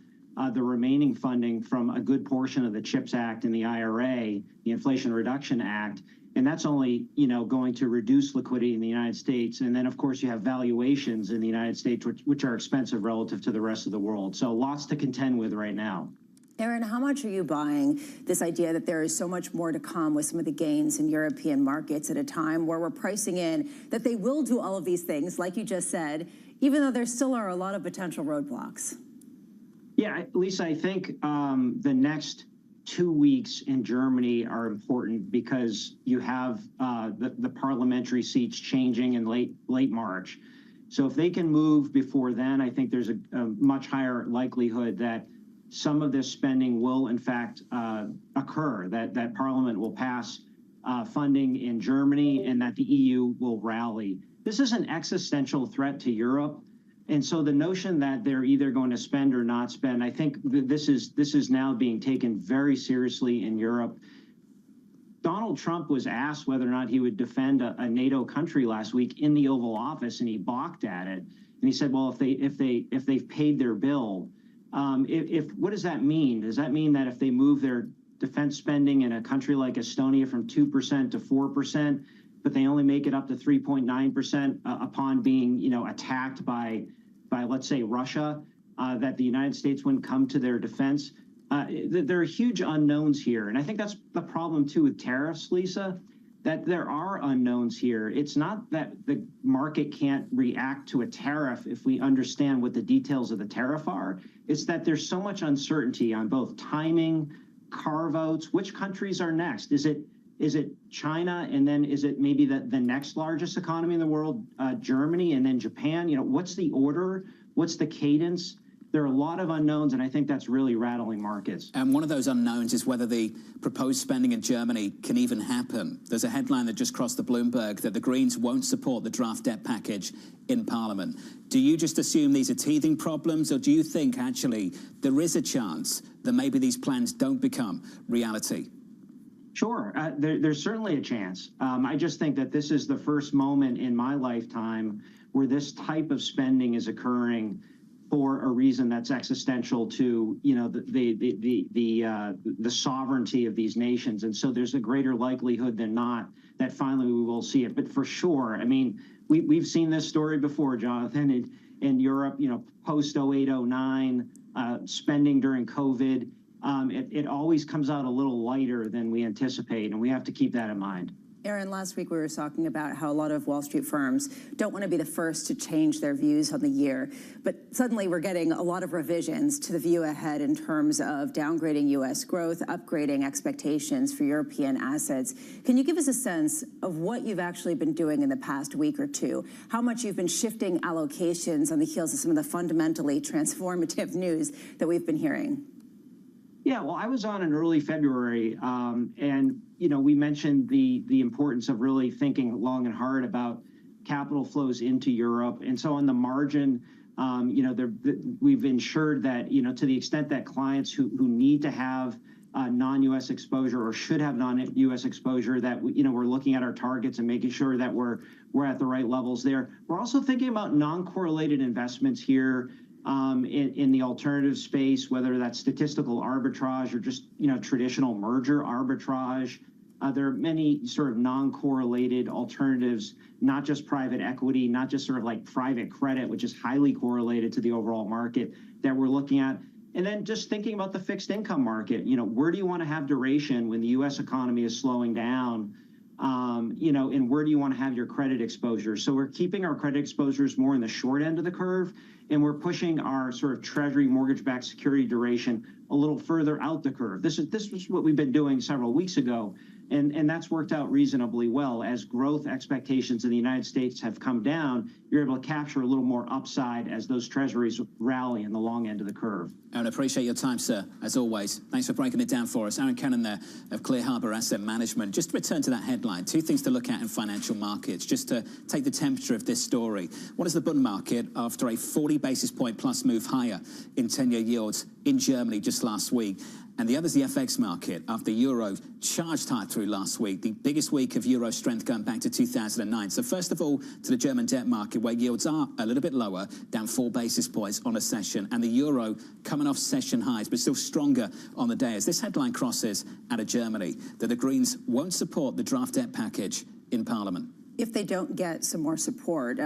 the remaining funding from a good portion of the CHIPS Act and the IRA, the Inflation Reduction Act. And that's only, going to reduce liquidity in the United States. And then, of course, you have valuations in the United States, which are expensive relative to the rest of the world. So lots to contend with right now. Aaron, how much are you buying this idea that there is so much more to come with some of the gains in European markets at a time where we're pricing in that they will do all of these things, like you just said, even though there still are a lot of potential roadblocks? Yeah, Lisa, I think the next 2 weeks in Germany are important because you have the parliamentary seats changing in late March. So if they can move before then, I think there's a much higher likelihood that some of this spending will in fact occur, that Parliament will pass funding in Germany and that the EU will rally. This is an existential threat to Europe. And so the notion that they're either going to spend or not spend, I think this is now being taken very seriously in Europe. Donald Trump was asked whether or not he would defend a NATO country last week in the Oval Office, and he balked at it. And he said, "Well, if they've paid their bill, what does that mean? Does that mean that if they move their defense spending in a country like Estonia from 2% to 4%, but they only make it up to 3.9% upon being, attacked by let's say Russia, that the United States wouldn't come to their defense?" There are huge unknowns here, and I think that's the problem too with tariffs, Lisa. That there are unknowns here. It's not that the market can't react to a tariff if we understand what the details of the tariff are. It's that there's so much uncertainty on both timing, carve-outs, which countries are next. Is it China, and then is it maybe the next largest economy in the world, Germany, and then Japan? What's the order? What's the cadence? There are a lot of unknowns, and I think that's really rattling markets. And one of those unknowns is whether the proposed spending in Germany can even happen. There's a headline that just crossed the Bloomberg that the Greens won't support the draft debt package in Parliament. Do you just assume these are teething problems, or do you think actually there is a chance that maybe these plans don't become reality? Sure, there's certainly a chance. I just think that this is the first moment in my lifetime where this type of spending is occurring for a reason that's existential to the sovereignty of these nations, and so there's a greater likelihood than not that finally we will see it. But for sure, I mean, we've seen this story before, Jonathan, in Europe. Post 08-09 spending during COVID, it always comes out a little lighter than we anticipate, and we have to keep that in mind. Aaron, last week we were talking about how a lot of Wall Street firms don't want to be the first to change their views on the year, but suddenly we're getting a lot of revisions to the view ahead in terms of downgrading U.S. growth, upgrading expectations for European assets. Can you give us a sense of what you've actually been doing in the past week or two? How much you've been shifting allocations on the heels of some of the fundamentally transformative news that we've been hearing? Yeah, well, I was on in early February, and we mentioned the importance of really thinking long and hard about capital flows into Europe. And so on the margin, we've ensured that, to the extent that clients who need to have non-U.S. exposure or should have non-U.S. exposure, that we're looking at our targets and making sure that we're at the right levels there. We're also thinking about non-correlated investments here. In the alternative space, whether that's statistical arbitrage or just traditional merger arbitrage. There are many sort of non-correlated alternatives, not just private equity, not just sort of like private credit, which is highly correlated to the overall market that we're looking at. And then just thinking about the fixed income market, where do you want to have duration when the U.S. economy is slowing down? And where do you want to have your credit exposure? So we're keeping our credit exposures more in the short end of the curve, and we're pushing our sort of treasury mortgage-backed security duration a little further out the curve. This was what we've been doing several weeks ago, and that's worked out reasonably well. As growth expectations in the United States have come down, you're able to capture a little more upside as those treasuries rally in the long end of the curve. Aaron, appreciate your time, sir, as always. Thanks for breaking it down for us. Aaron Cannon there of Clear Harbor Asset Management. Just to return to that headline, two things to look at in financial markets, just to take the temperature of this story. One is the bond market after a 40 basis point plus move higher in 10-year yields in Germany just last week. And the other is the FX market after euro charged high through last week, the biggest week of euro strength going back to 2009. So first of all, to the German debt market, where yields are a little bit lower, down 4 basis points on a session, and the euro coming off session highs, but still stronger on the day. As this headline crosses out of Germany, that the Greens won't support the draft debt package in Parliament. If they don't get some more support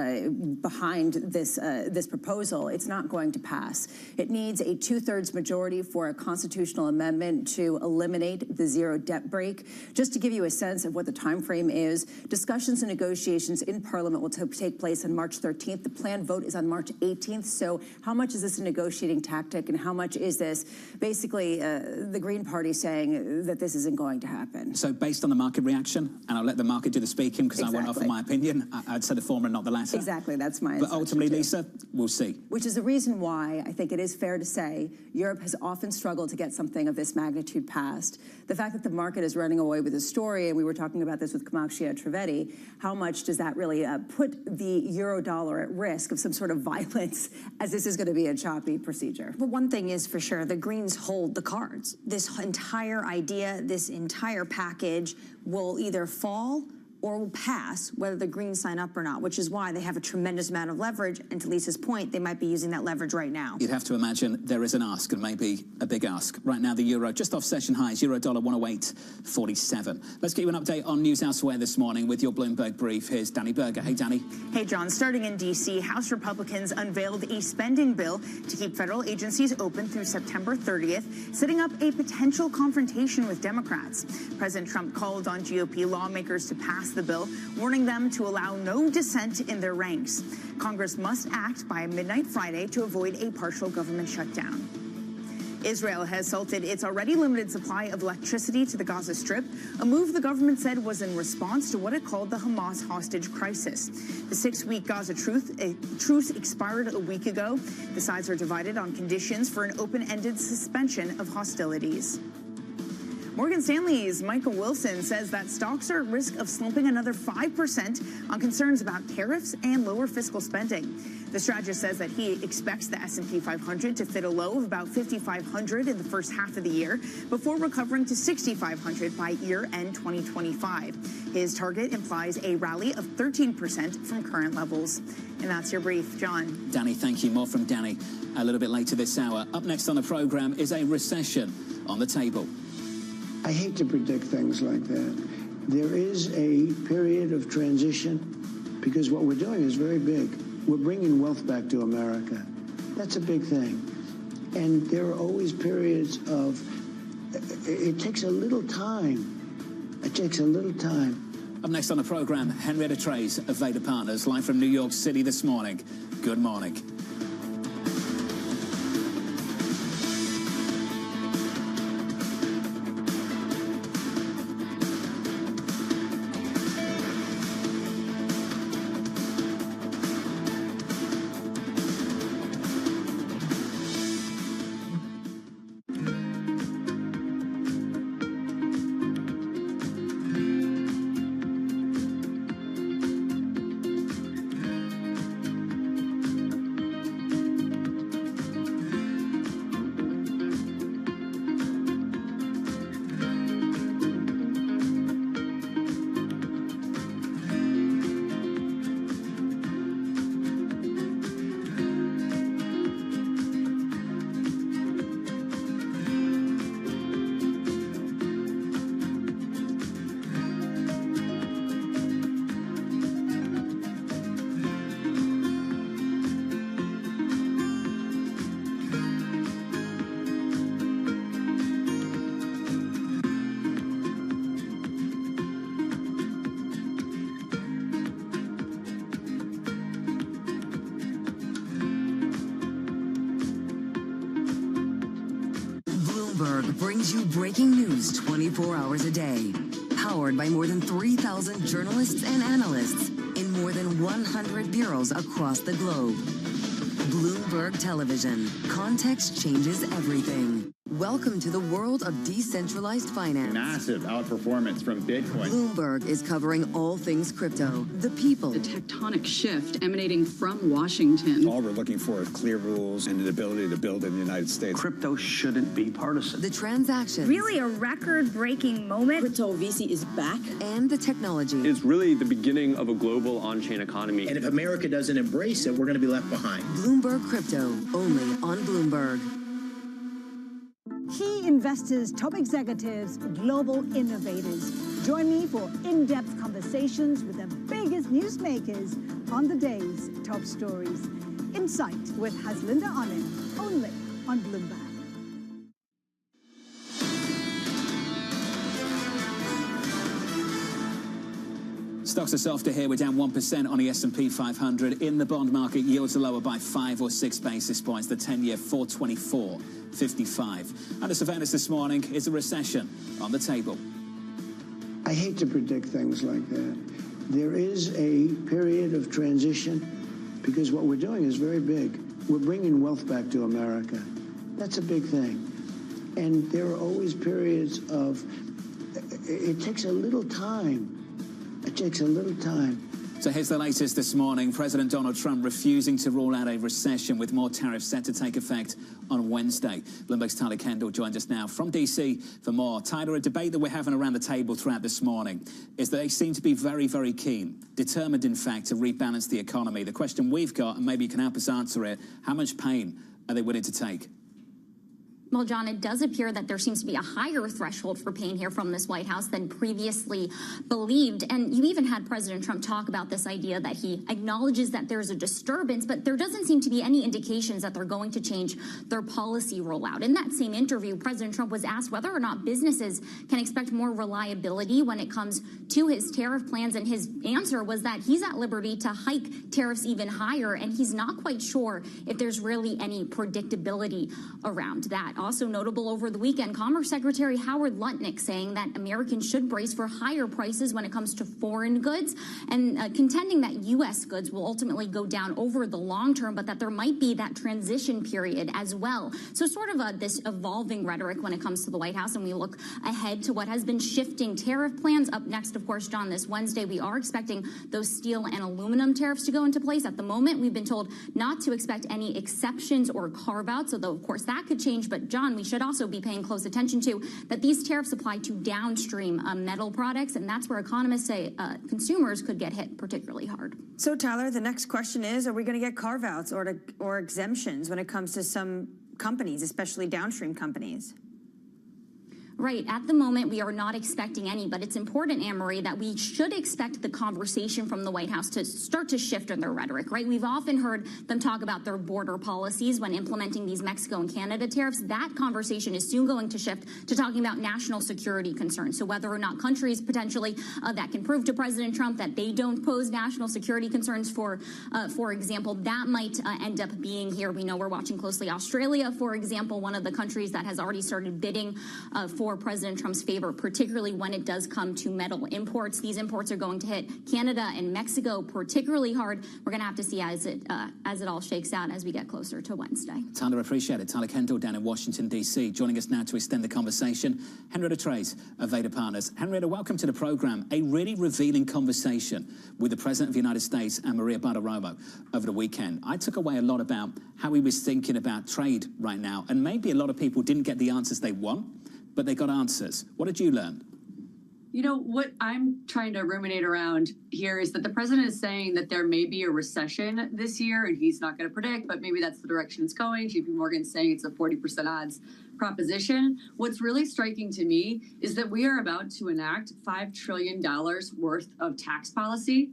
behind this proposal, it's not going to pass. It needs a 2/3 majority for a constitutional amendment to eliminate the zero debt break. Just to give you a sense of what the time frame is, discussions and negotiations in Parliament will take place on March 13th. The planned vote is on March 18th. So how much is this a negotiating tactic, and how much is this basically the Green Party saying that this isn't going to happen? So based on the market reaction, and I'll let the market do the speaking because I won't offer my opinion, I'd say the former and not the latter. Exactly, that's my But ultimately, Lisa, we'll see. Which is the reason why I think it is fair to say Europe has often struggled to get something of this magnitude passed. The fact that the market is running away with the story, and we were talking about this with Kamakshia Trivedi, how much does that really put the euro dollar at risk of some sort of violence, as this is going to be a choppy procedure? Well, one thing is for sure, the Greens hold the cards. This entire idea, this entire package will either fall or will pass whether the Greens sign up or not, which is why they have a tremendous amount of leverage. And to Lisa's point, they might be using that leverage right now. You'd have to imagine there is an ask, and maybe a big ask. Right now, the euro just off session highs, euro dollar 108.47. Let's get you an update on news elsewhere this morning with your Bloomberg brief. Here's Danny Berger. Hey, Danny. Hey, John. Starting in D.C., House Republicans unveiled a spending bill to keep federal agencies open through September 30th, setting up a potential confrontation with Democrats. President Trump called on GOP lawmakers to pass the bill, warning them to allow no dissent in their ranks. Congress must act by midnight Friday to avoid a partial government shutdown. Israel has halted its already limited supply of electricity to the Gaza Strip, a move the government said was in response to what it called the Hamas hostage crisis. The 6-week Gaza truce expired a week ago. The sides are divided on conditions for an open-ended suspension of hostilities. Morgan Stanley's Michael Wilson says that stocks are at risk of slumping another 5% on concerns about tariffs and lower fiscal spending. The strategist says that he expects the S&P 500 to fit a low of about 5,500 in the first half of the year before recovering to 6,500 by year-end 2025. His target implies a rally of 13% from current levels. And that's your brief, John. Danny, thank you. More from Danny a little bit later this hour. Up next on the program is a recession on the table. I hate to predict things like that. There is a period of transition because what we're doing is very big. We're bringing wealth back to America. That's a big thing. And there are always periods of, it takes a little time. It takes a little time. Up next on the program, Henrietta Trays of Vader Partners, live from New York City this morning. Good morning. Bloomberg brings you breaking news 24 hours a day. Powered by more than 3,000 journalists and analysts in more than 100 bureaus across the globe. Bloomberg Television. Context changes everything. Welcome to the world of decentralized finance. Massive outperformance from Bitcoin. Bloomberg is covering all things crypto, the people, the tectonic shift emanating from Washington. All we're looking for is clear rules and the ability to build in the United States. Crypto shouldn't be partisan. the transactions, Really a record-breaking moment. Crypto VC is back. and the technology. It's really the beginning of a global on-chain economy. And if America doesn't embrace it, we're going to be left behind. Bloomberg Crypto, only on Bloomberg. Key investors, top executives, global innovators. Join me for in-depth conversations with the biggest newsmakers on the day's top stories. Insight with Haslinda Onim, only on Bloomberg. Stocks are softer here. We're down 1% on the S&P 500. In the bond market, yields are lower by 5 or 6 basis points. The 10-year 4.2455. Under surveillance this morning is a recession on the table. I hate to predict things like that. There is a period of transition because what we're doing is very big. We're bringing wealth back to America. That's a big thing. And there are always periods of, it takes a little time. It takes a little time. So here's the latest this morning. President Donald Trump refusing to rule out a recession with more tariffs set to take effect on Wednesday. Bloomberg's Tyler Kendall joins us now from D.C. for more. Tyler, a debate that we're having around the table throughout this morning is that they seem to be very, very keen, determined, in fact, to rebalance the economy. The question we've got, and maybe you can help us answer it, how much pain are they willing to take? Well, John, it does appear that there seems to be a higher threshold for pain here from this White House than previously believed. And you even had President Trump talk about this idea that he acknowledges that there's a disturbance, but there doesn't seem to be any indications that they're going to change their policy rollout. In that same interview, President Trump was asked whether or not businesses can expect more reliability when it comes to his tariff plans. And his answer was that he's at liberty to hike tariffs even higher. And he's not quite sure if there's really any predictability around that. Also notable over the weekend, Commerce Secretary Howard Lutnick saying that Americans should brace for higher prices when it comes to foreign goods and contending that U.S. goods will ultimately go down over the long term, but that there might be that transition period as well. So sort of this evolving rhetoric when it comes to the White House, and we look ahead to what has been shifting tariff plans. Up next, of course, John, this Wednesday, we are expecting those steel and aluminum tariffs to go into place. At the moment, we've been told not to expect any exceptions or carve-outs, although, of course, that could change. But John, we should also be paying close attention to that these tariffs apply to downstream metal products, and that's where economists say consumers could get hit particularly hard. So, Tyler, the next question is, are we going to get carve-outs or exemptions when it comes to some companies, especially downstream companies? Right. At the moment, we are not expecting any, but it's important, Anne-Marie, that we should expect the conversation from the White House to start to shift in their rhetoric, right? We've often heard them talk about their border policies when implementing these Mexico and Canada tariffs. That conversation is soon going to shift to talking about national security concerns. So whether or not countries potentially that can prove to President Trump that they don't pose national security concerns, for example, that might end up being here. We know we're watching closely Australia, for example, one of the countries that has already started bidding for President Trump's favor, particularly when it does come to metal imports. These imports are going to hit Canada and Mexico particularly hard. We're going to have to see as it all shakes out as we get closer to Wednesday. Tyler, appreciate it. Tyler Kendall down in Washington, D.C. Joining us now to extend the conversation, Henrietta Trace of Veda Partners. Henrietta, welcome to the program. A really revealing conversation with the President of the United States and Maria Bartiromo over the weekend. I took away a lot about how he was thinking about trade right now, and maybe a lot of people didn't get the answers they want, but they got answers. What did you learn? You know, what I'm trying to ruminate around here is that the president is saying that there may be a recession this year, and he's not going to predict, but maybe that's the direction it's going. JP Morgan's saying it's a 40% odds proposition. What's really striking to me is that we are about to enact $5 trillion worth of tax policy.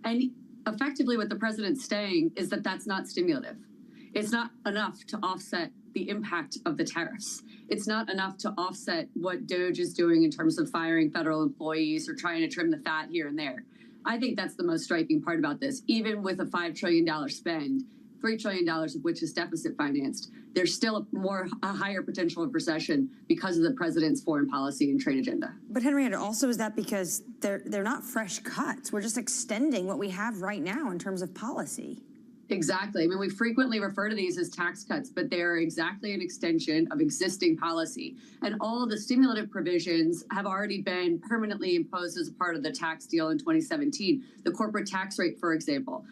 And effectively what the president's saying is that that's not stimulative. It's not enough to offset the impact of the tariffs. It's not enough to offset what DOGE is doing in terms of firing federal employees or trying to trim the fat here and there. I think that's the most striking part about this. Even with a $5 trillion spend, $3 trillion of which is deficit financed, there's still a higher potential of recession because of the president's foreign policy and trade agenda. But Henrietta, also is that because they're not fresh cuts. We're just extending what we have right now in terms of policy. Exactly. I mean, we frequently refer to these as tax cuts, but they are exactly an extension of existing policy. And all of the stimulative provisions have already been permanently imposed as a part of the tax deal in 2017. The corporate tax rate, for example.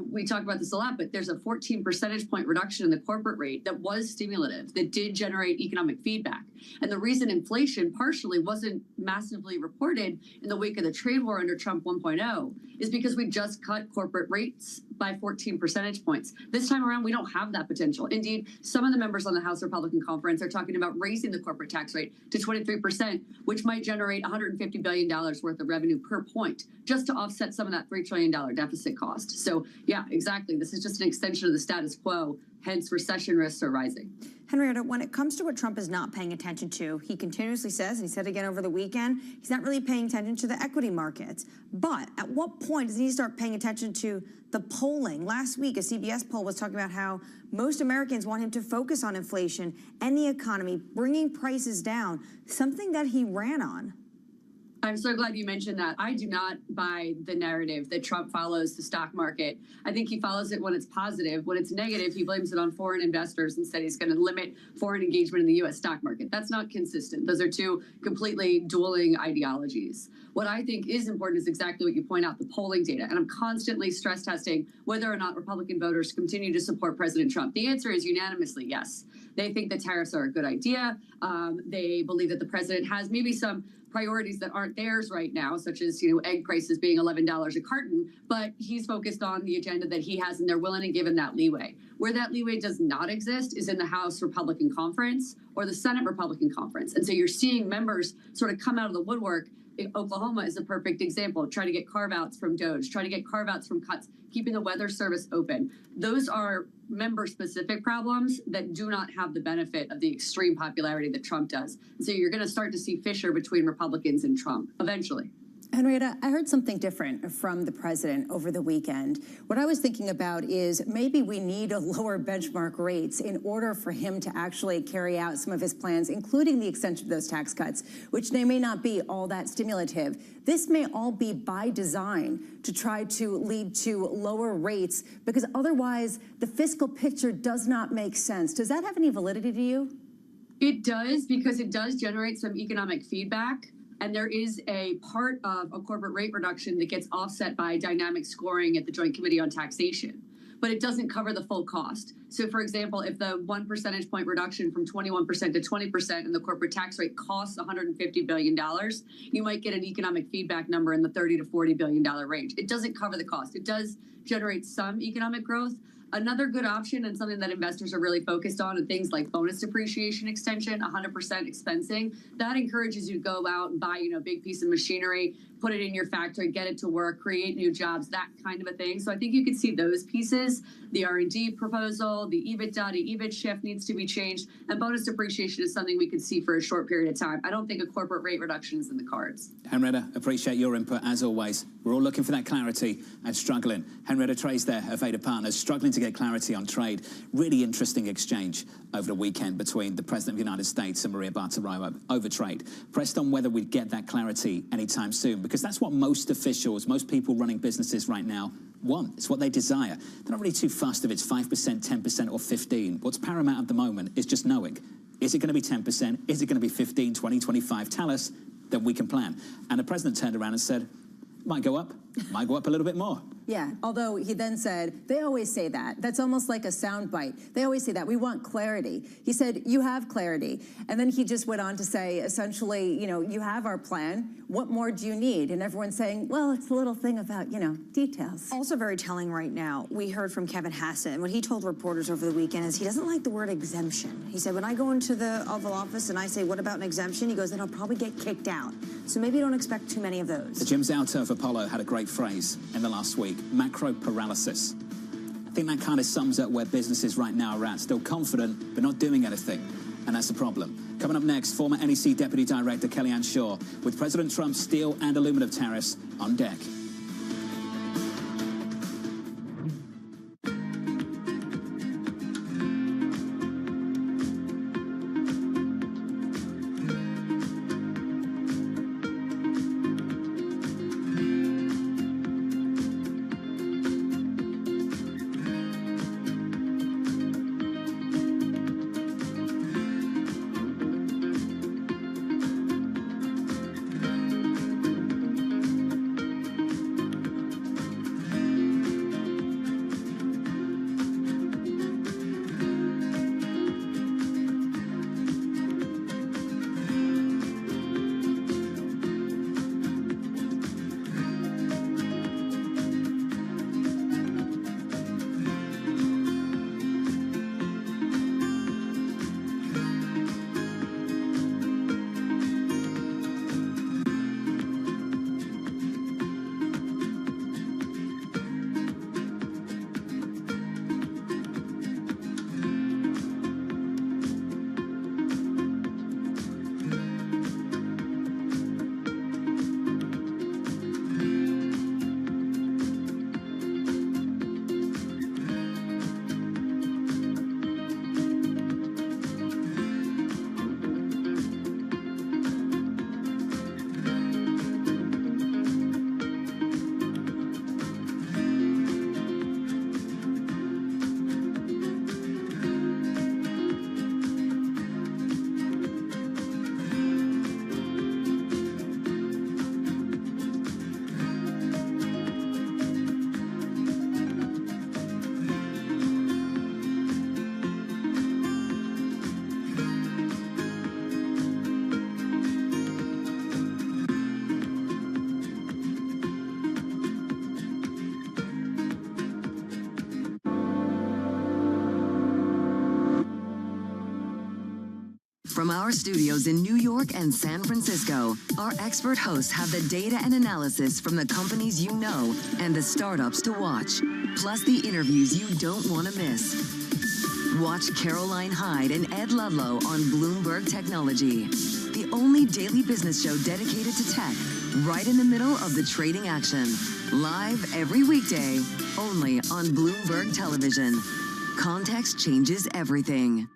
we talk about this a lot, but there's a 14 percentage point reduction in the corporate rate that was stimulative, that did generate economic feedback. And the reason inflation partially wasn't massively reported in the wake of the trade war under Trump 1.0 is because we just cut corporate rates by 14 percentage points. This time around, we don't have that potential. Indeed, some of the members on the House Republican Conference are talking about raising the corporate tax rate to 23%, which might generate $150 billion worth of revenue per point, just to offset some of that $3 trillion deficit cost. So, yeah, exactly. This is just an extension of the status quo, hence recession risks are rising. Henrietta, when it comes to what Trump is not paying attention to, he continuously says, and he said again over the weekend, he's not really paying attention to the equity markets. But at what point does he start paying attention to the polling? Last week, a CBS poll was talking about how most Americans want him to focus on inflation and the economy, bringing prices down, something that he ran on. I'm so glad you mentioned that. I do not buy the narrative that Trump follows the stock market. I think he follows it when it's positive. When it's negative, he blames it on foreign investors and said he's going to limit foreign engagement in the U.S. stock market. That's not consistent. Those are two completely dueling ideologies. What I think is important is exactly what you point out, the polling data. And I'm constantly stress testing whether or not Republican voters continue to support President Trump. The answer is unanimously yes. They think that tariffs are a good idea. They believe that the president has maybe some priorities that aren't theirs right now, such as, egg prices being $11 a carton, but he's focused on the agenda that he has, and they're willing to give him that leeway. Where that leeway does not exist is in the House Republican Conference or the Senate Republican Conference. And so you're seeing members sort of come out of the woodwork. Oklahoma is a perfect example. Try to get carve-outs from DOGE, try to get carve-outs from cuts, keeping the weather service open. Those are member-specific problems that do not have the benefit of the extreme popularity that Trump does. And so you're going to start to see fissure between Republicans and Trump eventually. Henrietta, I heard something different from the president over the weekend. What I was thinking about is maybe we need a lower benchmark rates in order for him to actually carry out some of his plans, including the extension of those tax cuts, which they may not be all that stimulative. This may all be by design to try to lead to lower rates, because otherwise the fiscal picture does not make sense. Does that have any validity to you? It does, because it does generate some economic feedback. And there is a part of a corporate rate reduction that gets offset by dynamic scoring at the Joint Committee on Taxation. But it doesn't cover the full cost. So, for example, if the 1 percentage point reduction from 21% to 20% in the corporate tax rate costs $150 billion, you might get an economic feedback number in the $30 to $40 billion range. It doesn't cover the cost. It does generate some economic growth. Another good option, and something that investors are really focused on, are things like bonus depreciation extension, 100% expensing. That encourages you to go out and buy, a big piece of machinery, put it in your factory, get it to work, create new jobs, that kind of a thing. So I think you could see those pieces. The R&D proposal, the EBITDA to EBIT shift needs to be changed, and bonus depreciation is something we could see for a short period of time. I don't think a corporate rate reduction is in the cards. Henrietta, appreciate your input as always. We're all looking for that clarity and struggling. Henrietta Trace there of Veda Partners, struggling to get clarity on trade. Really interesting exchange over the weekend between the President of the United States and Maria Bartiromo over trade. Pressed on whether we'd get that clarity anytime soon, because that's what most officials, most people running businesses right now want. It's what they desire. They're not really too fussed if it's 5%, 10% or 15%. What's paramount at the moment is just knowing, is it going to be 10%? Is it going to be 15, 20, 25? Tell us, then we can plan. And the president turned around and said, might go up a little bit more. Yeah, although he then said, they always say that. That's almost like a soundbite. They always say that. We want clarity. He said, you have clarity. And then he just went on to say, essentially, you have our plan. What more do you need? And everyone's saying, well, it's a little thing about, details. Also very telling right now, we heard from Kevin Hassett. What he told reporters over the weekend is he doesn't like the word exemption. He said, when I go into the Oval Office and I say, what about an exemption? He goes, then I'll probably get kicked out. So maybe don't expect too many of those. Jim Zauter of Apollo had a great phrase in the last week, macro paralysis. I think that kind of sums up where businesses right now are at, still confident, but not doing anything. And that's the problem. Coming up next, former NEC Deputy Director Kellyanne Shaw with President Trump's steel and aluminum tariffs on deck. From our studios in New York and San Francisco, our expert hosts have the data and analysis from the companies you know and the startups to watch, plus the interviews you don't want to miss. Watch Caroline Hyde and Ed Ludlow on Bloomberg Technology, the only daily business show dedicated to tech, right in the middle of the trading action. Live every weekday, only on Bloomberg Television. Context changes everything.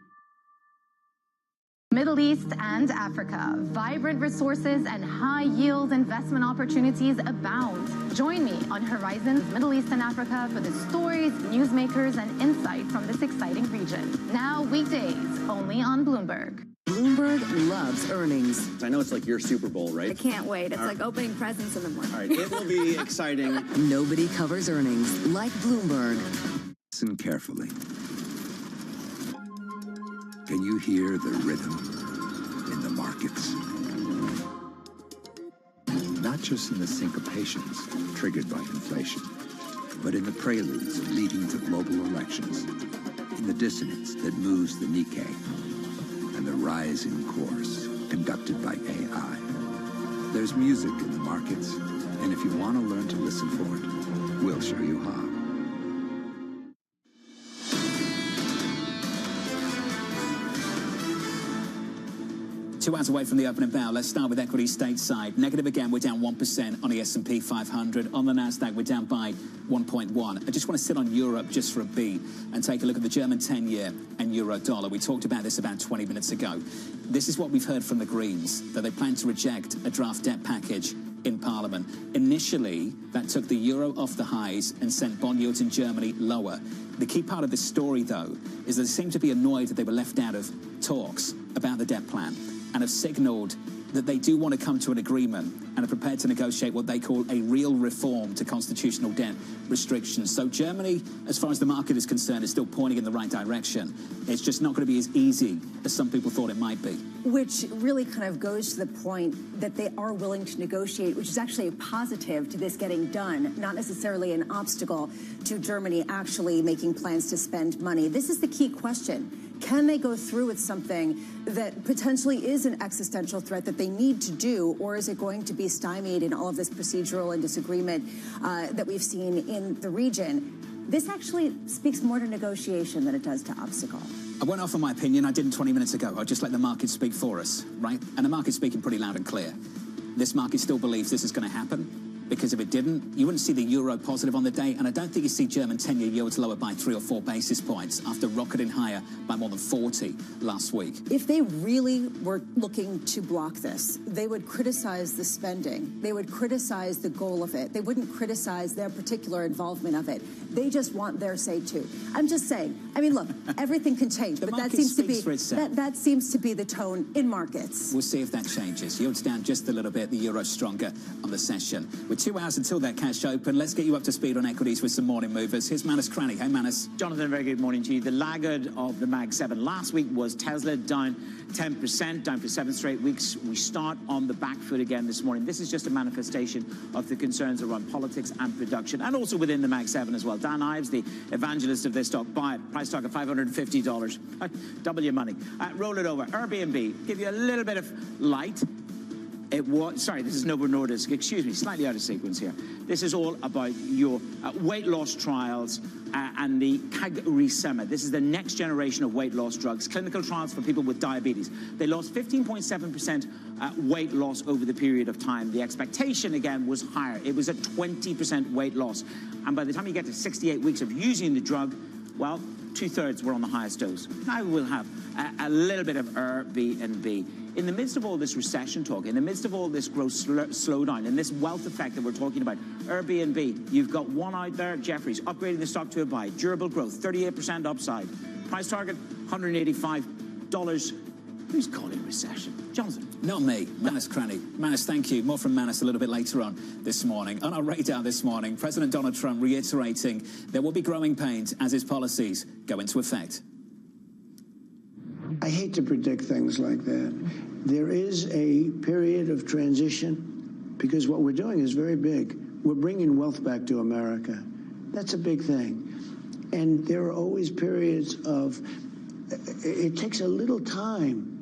Middle East and Africa. Vibrant resources and high-yield investment opportunities abound. Join me on Horizons Middle East and Africa for the stories, newsmakers, and insight from this exciting region. Now weekdays, only on Bloomberg. Bloomberg loves earnings. I know it's like your Super Bowl, right? I can't wait. It's like opening presents in the morning. All right, it will be exciting. Nobody covers earnings like Bloomberg. Listen carefully. Can you hear the rhythm in the markets? Not just in the syncopations triggered by inflation, but in the preludes leading to global elections, in the dissonance that moves the Nikkei, and the rising course conducted by AI. There's music in the markets, and if you want to learn to listen for it, we'll show you how. 2 hours away from the opening bell. Let's start with equities stateside. Negative again, we're down 1% on the S&P 500. On the Nasdaq, we're down by 1.1. I just want to sit on Europe just for a beat and take a look at the German 10-year and euro dollar. We talked about this about 20 minutes ago. This is what we've heard from the Greens, that they plan to reject a draft debt package in Parliament. Initially, that took the euro off the highs and sent bond yields in Germany lower. The key part of this story, though, is that they seem to be annoyed that they were left out of talks about the debt plan, and have signalled that they do want to come to an agreement and are prepared to negotiate what they call a real reform to constitutional debt restrictions. So Germany, as far as the market is concerned, is still pointing in the right direction. It's just not going to be as easy as some people thought it might be. Which really kind of goes to the point that they are willing to negotiate, which is actually a positive to this getting done, not necessarily an obstacle to Germany actually making plans to spend money. This is the key question. Can they go through with something that potentially is an existential threat that they need to do, or is it going to be stymied in all of this procedural and disagreement that we've seen in the region? This actually speaks more to negotiation than it does to obstacle. I won't offer my opinion. I didn't 20 minutes ago. I'll just let the market speak for us, right? And the market's speaking pretty loud and clear. This market still believes this is going to happen, because if it didn't, you wouldn't see the euro positive on the day, and I don't think you see German 10-year yields lower by 3 or 4 basis points after rocketing higher by more than 40 last week. If they really were looking to block this, they would criticize the spending. They would criticize the goal of it. They wouldn't criticize their particular involvement of it. They just want their say too. I'm just saying. I mean, look, everything can change, but that seems to be that seems to be the tone in markets. We'll see if that changes. Yields down just a little bit. The euro stronger on the session. With 2 hours until that cash open, let's get you up to speed on equities with some morning movers. Here's Manus Cranny. Hey, Manus. Jonathan, very good morning to you. The laggard of the Mag 7 last week was Tesla, down 10%, down for 7 straight weeks. We start on the back foot again this morning. This is just a manifestation of the concerns around politics and production, and also within the Mag 7 as well. Dan Ives, the evangelist of this stock, buy it. Price target $550. Double your money. Roll it over. Airbnb, give you a little bit of light. It was, sorry, this is Novo Nordisk. Excuse me, slightly out of sequence here. This is all about your weight loss trials and the CagriSema. This is the next generation of weight loss drugs, clinical trials for people with diabetes. They lost 15.7% weight loss over the period of time. The expectation, again, was higher. It was a 20% weight loss. And by the time you get to 68 weeks of using the drug, well, 2/3 were on the highest dose. Now we'll have a little bit of Airbnb. In the midst of all this recession talk, in the midst of all this growth slowdown, and this wealth effect that we're talking about, Airbnb, you've got one out there, Jefferies, upgrading the stock to a buy. Durable growth, 38% upside. Price target, $185. Who's calling recession? Jonathan. Not me, Manus Cranny. Manus, thank you. More from Manus a little bit later on this morning. On our radar this morning, President Donald Trump reiterating there will be growing pains as his policies go into effect. I hate to predict things like that. There is a period of transition because what we're doing is very big. We're bringing wealth back to America. That's a big thing. And there are always periods of, it takes a little time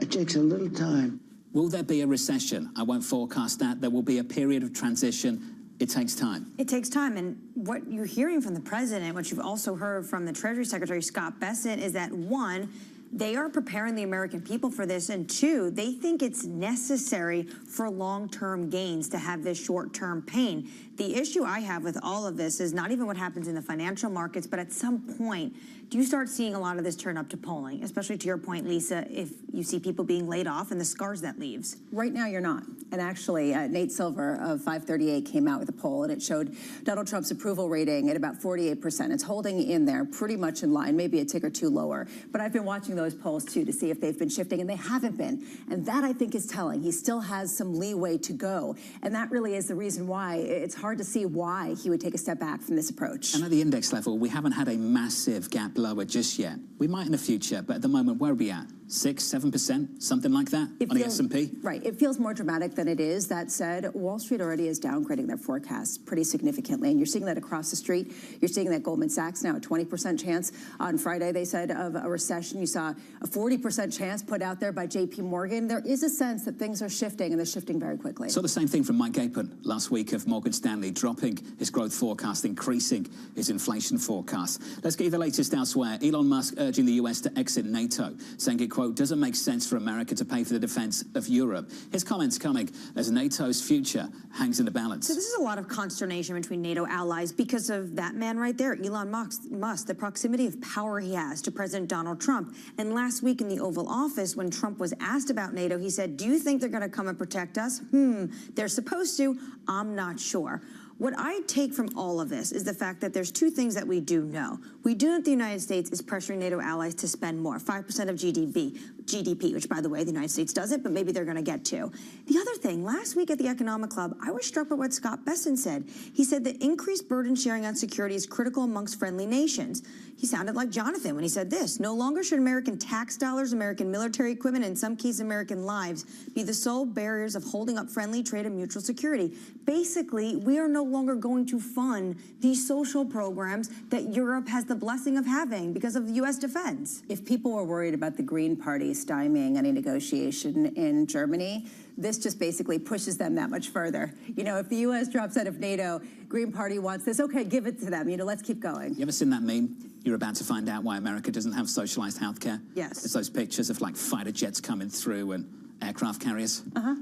It takes a little time. Will there be a recession? I won't forecast that. There will be a period of transition. It takes time. It takes time. And what you're hearing from the president, what you've also heard from the Treasury Secretary, Scott Bessent, is that, one, they are preparing the American people for this, and two, they think it's necessary for long-term gains to have this short-term pain. The issue I have with all of this is not even what happens in the financial markets, but at some point, do you start seeing a lot of this turn up to polling, especially to your point, Lisa, if you see people being laid off and the scars that leaves? Right now, you're not. And actually, Nate Silver of 538 came out with a poll, and it showed Donald Trump's approval rating at about 48%. It's holding in there pretty much in line, maybe a tick or two lower. But I've been watching those polls, too, to see if they've been shifting, and they haven't been. And that, I think, is telling. He still has some leeway to go. And that really is the reason why it's hard to see why he would take a step back from this approach. And at the index level, we haven't had a massive gap lower just yet. We might in the future, but at the moment, where are we at? 6-7%, something like that on the S&P? Right. It feels more dramatic than it is. That said, Wall Street already is downgrading their forecasts pretty significantly, and you're seeing that across the street. You're seeing that Goldman Sachs now a 20% chance. On Friday, they said of a recession. You saw a 40% chance put out there by J.P. Morgan. There is a sense that things are shifting, and they're shifting very quickly. Saw the same thing from Mike Gapon last week of Morgan Stanley, dropping his growth forecast, increasing his inflation forecast. Let's get you the latest elsewhere. Elon Musk urging the U.S. to exit NATO, saying it, quote, doesn't make sense for America to pay for the defense of Europe. His comments coming as NATO's future hangs in the balance. So this is a lot of consternation between NATO allies because of that man right there, Elon Musk, the proximity of power he has to President Donald Trump. And last week in the Oval Office, when Trump was asked about NATO, he said, do you think they're going to come and protect us? They're supposed to. I'm not sure. What I take from all of this is the fact that there's two things that we do know. We do know that the United States is pressuring NATO allies to spend more, 5% of GDP, which, by the way, the United States doesn't, but maybe they're going to get to. The other thing, last week at the Economic Club, I was struck by what Scott Bessent said. He said that increased burden sharing on security is critical amongst friendly nations. He sounded like Jonathan when he said this. No longer should American tax dollars, American military equipment, and in some cases American lives be the sole barriers of holding up friendly trade and mutual security. Basically, we are no longer going to fund these social programs that Europe has the blessing of having because of the U.S. defense. If people were worried about the Green Party stymieing any negotiation in Germany, this just basically pushes them that much further. You know, if the U.S. drops out of NATO, Green Party wants this, okay, give it to them. You know, let's keep going. You ever seen that meme? You're about to find out why America doesn't have socialized healthcare. Yes. It's those pictures of, like, fighter jets coming through and aircraft carriers. Uh-huh.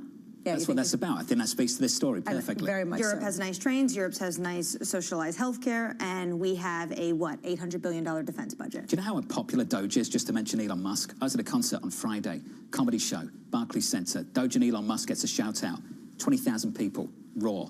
Yeah, that's what that's about. I think that speaks to this story perfectly. Very much Europe so. has nice trains. Europe has nice socialized healthcare, and we have a, what, $800 billion defense budget. Do you know how popular Doge is, just to mention Elon Musk? I was at a concert on Friday, comedy show, Barclays Center. Doge and Elon Musk gets a shout-out. 20,000 people, raw.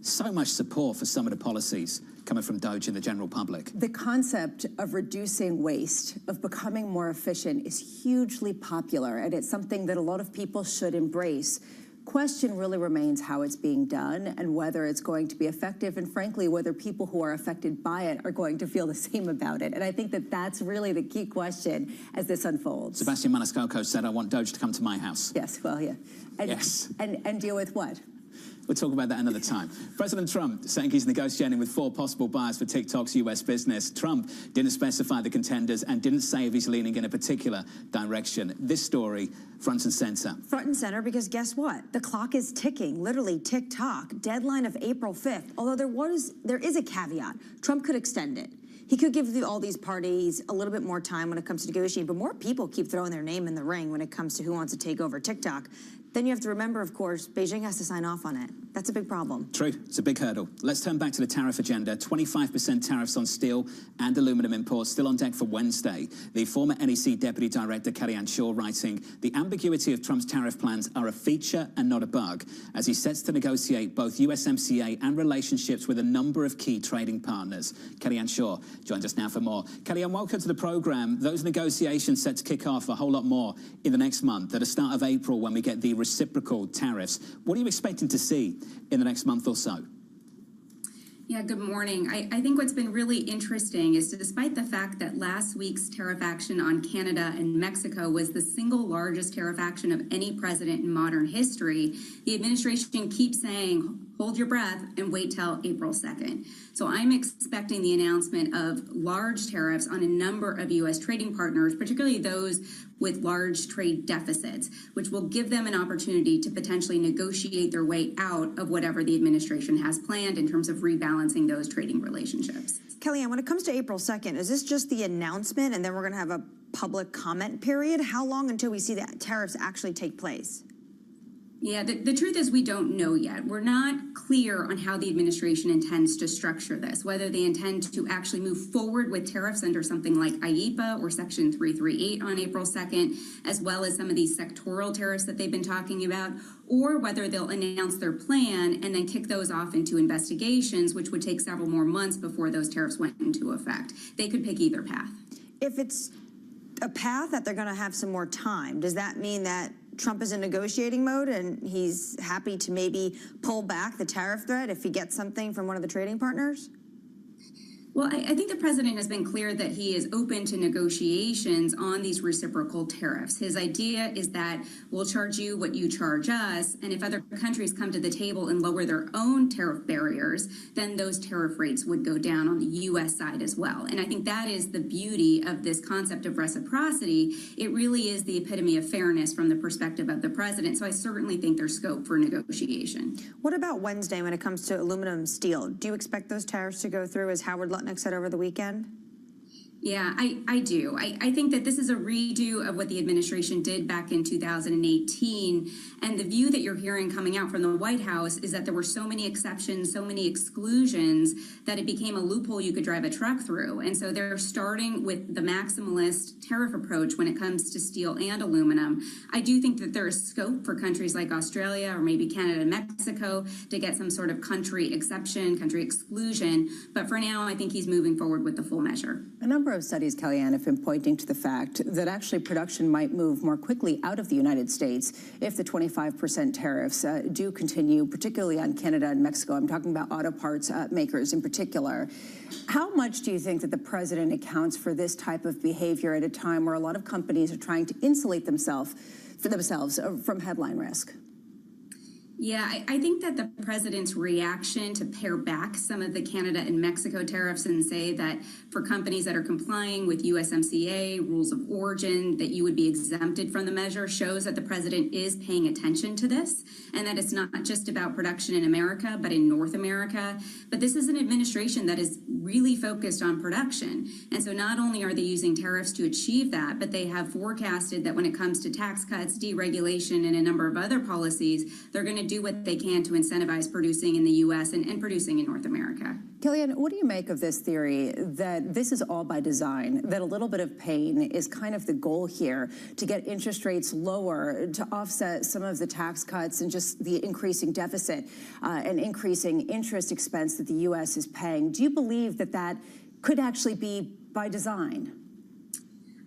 So much support for some of the policies coming from Doge and the general public. The concept of reducing waste, of becoming more efficient, is hugely popular, and it's something that a lot of people should embrace. Question really remains how it's being done and whether it's going to be effective, and frankly, whether people who are affected by it are going to feel the same about it. And I think that that's really the key question as this unfolds. Sebastian Maniscalco said, I want Doge to come to my house. Yes, well, yeah. And, yes. And deal with what? We'll talk about that another time. President Trump saying he's negotiating with 4 possible buyers for TikTok's U.S. business. Trump didn't specify the contenders and didn't say if he's leaning in a particular direction. This story, front and center. Front and center, because guess what? The clock is ticking, literally tick-tock. Deadline of April 5th. Although there is a caveat. Trump could extend it. He could give all these parties a little bit more time when it comes to negotiating, but more people keep throwing their name in the ring when it comes to who wants to take over TikTok. Then you have to remember, of course, Beijing has to sign off on it. That's a big problem. True. It's a big hurdle. Let's turn back to the tariff agenda. 25% tariffs on steel and aluminum imports still on deck for Wednesday. The former NEC Deputy Director, Kellyanne Shaw, writing, the ambiguity of Trump's tariff plans are a feature and not a bug, as he sets to negotiate both USMCA and relationships with a number of key trading partners. Kellyanne Shaw joins us now for more. Kellyanne, welcome to the program. Those negotiations set to kick off a whole lot more in the next month, at the start of April, when we get the reciprocal tariffs. What are you expecting to see in the next month or so? Yeah, good morning. I think what's been really interesting is, despite the fact that last week's tariff action on Canada and Mexico was the single largest tariff action of any president in modern history, the administration keeps saying, hold your breath and wait till April 2nd. So I'm expecting the announcement of large tariffs on a number of U.S. trading partners, particularly those with large trade deficits, which will give them an opportunity to potentially negotiate their way out of whatever the administration has planned in terms of rebalancing those trading relationships. Kellyanne, when it comes to April 2nd, is this just the announcement and then we're going to have a public comment period? How long until we see the tariffs actually take place? Yeah, the truth is we don't know yet. We're not clear on how the administration intends to structure this, whether they intend to actually move forward with tariffs under something like IEEPA or Section 338 on April 2nd, as well as some of these sectoral tariffs that they've been talking about, or whether they'll announce their plan and then kick those off into investigations, which would take several more months before those tariffs went into effect. They could pick either path. If it's a path that they're going to have some more time, does that mean that Trump is in negotiating mode and he's happy to maybe pull back the tariff threat if he gets something from one of the trading partners? Well, I think the president has been clear that he is open to negotiations on these reciprocal tariffs. His idea is that we'll charge you what you charge us, and if other countries come to the table and lower their own tariff barriers, then those tariff rates would go down on the U.S. side as well. And I think that is the beauty of this concept of reciprocity. It really is the epitome of fairness from the perspective of the president. So I certainly think there's scope for negotiation. What about Wednesday when it comes to aluminum and steel? Do you expect those tariffs to go through, as Howard Lutnick said over the weekend? Yeah, I do. I think that this is a redo of what the administration did back in 2018. And the view that you're hearing coming out from the White House is that there were so many exceptions, so many exclusions, that it became a loophole you could drive a truck through. And so they're starting with the maximalist tariff approach when it comes to steel and aluminum. I do think that there is scope for countries like Australia or maybe Canada and Mexico to get some sort of country exception, country exclusion. But for now, I think he's moving forward with the full measure. A number of studies, Kellyanne, have been pointing to the fact that actually production might move more quickly out of the United States if the 25% tariffs do continue, particularly on Canada and Mexico. I'm talking about auto parts makers in particular. How much do you think that the president accounts for this type of behavior at a time where a lot of companies are trying to insulate themselves from headline risk? Yeah, I think that the president's reaction to pare back some of the Canada and Mexico tariffs and say that for companies that are complying with USMCA rules of origin, that you would be exempted from the measure, shows that the president is paying attention to this and that it's not just about production in America, but in North America. But this is an administration that is really focused on production. And so not only are they using tariffs to achieve that, but they have forecasted that when it comes to tax cuts, deregulation, and a number of other policies, they're going to do what they can to incentivize producing in the U.S. and producing in North America. Kellyanne, what do you make of this theory that this is all by design, that a little bit of pain is kind of the goal here to get interest rates lower, to offset some of the tax cuts and just the increasing deficit and increasing interest expense that the U.S. is paying? Do you believe that that could actually be by design?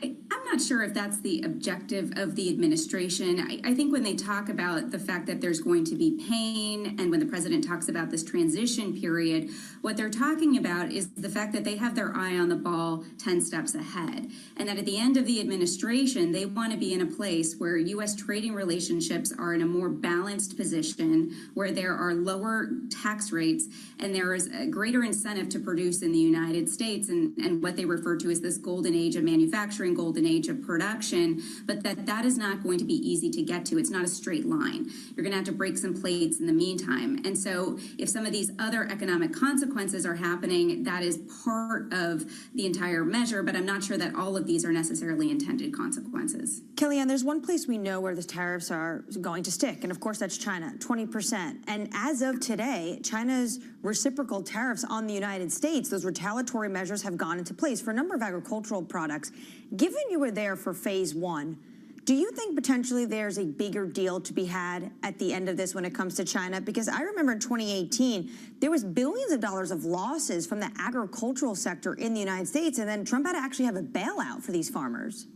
I'm not sure if that's the objective of the administration. I think when they talk about the fact that there's going to be pain and when the president talks about this transition period, what they're talking about is the fact that they have their eye on the ball 10 steps ahead. And that at the end of the administration, they want to be in a place where U.S. trading relationships are in a more balanced position, where there are lower tax rates and there is a greater incentive to produce in the United States and what they refer to as this golden age of manufacturing, golden age of production, but that is not going to be easy to get to. It's not a straight line. You're going to have to break some plates in the meantime. And so if some of these other economic consequences are happening, that is part of the entire measure, but I'm not sure that all of these are necessarily intended consequences. Kellyanne, there's one place we know where the tariffs are going to stick, and of course that's China, 20%. And as of today, China's reciprocal tariffs on the United States, those retaliatory measures have gone into place for a number of agricultural products. Given you were there for phase one, do you think potentially there's a bigger deal to be had at the end of this when it comes to China? Because I remember in 2018, there was billions of dollars of losses from the agricultural sector in the United States, and then Trump had to actually have a bailout for these farmers.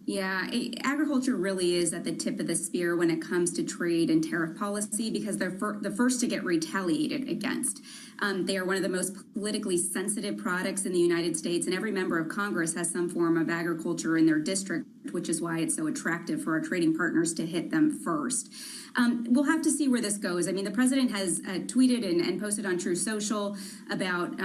Yeah, agriculture really is at the tip of the spear when it comes to trade and tariff policy because they're the first to get retaliated against. They are one of the most politically sensitive products in the United States, and every member of Congress has some form of agriculture in their district. which is why it's so attractive for our trading partners to hit them first. We'll have to see where this goes. I mean, the president has tweeted and posted on True Social about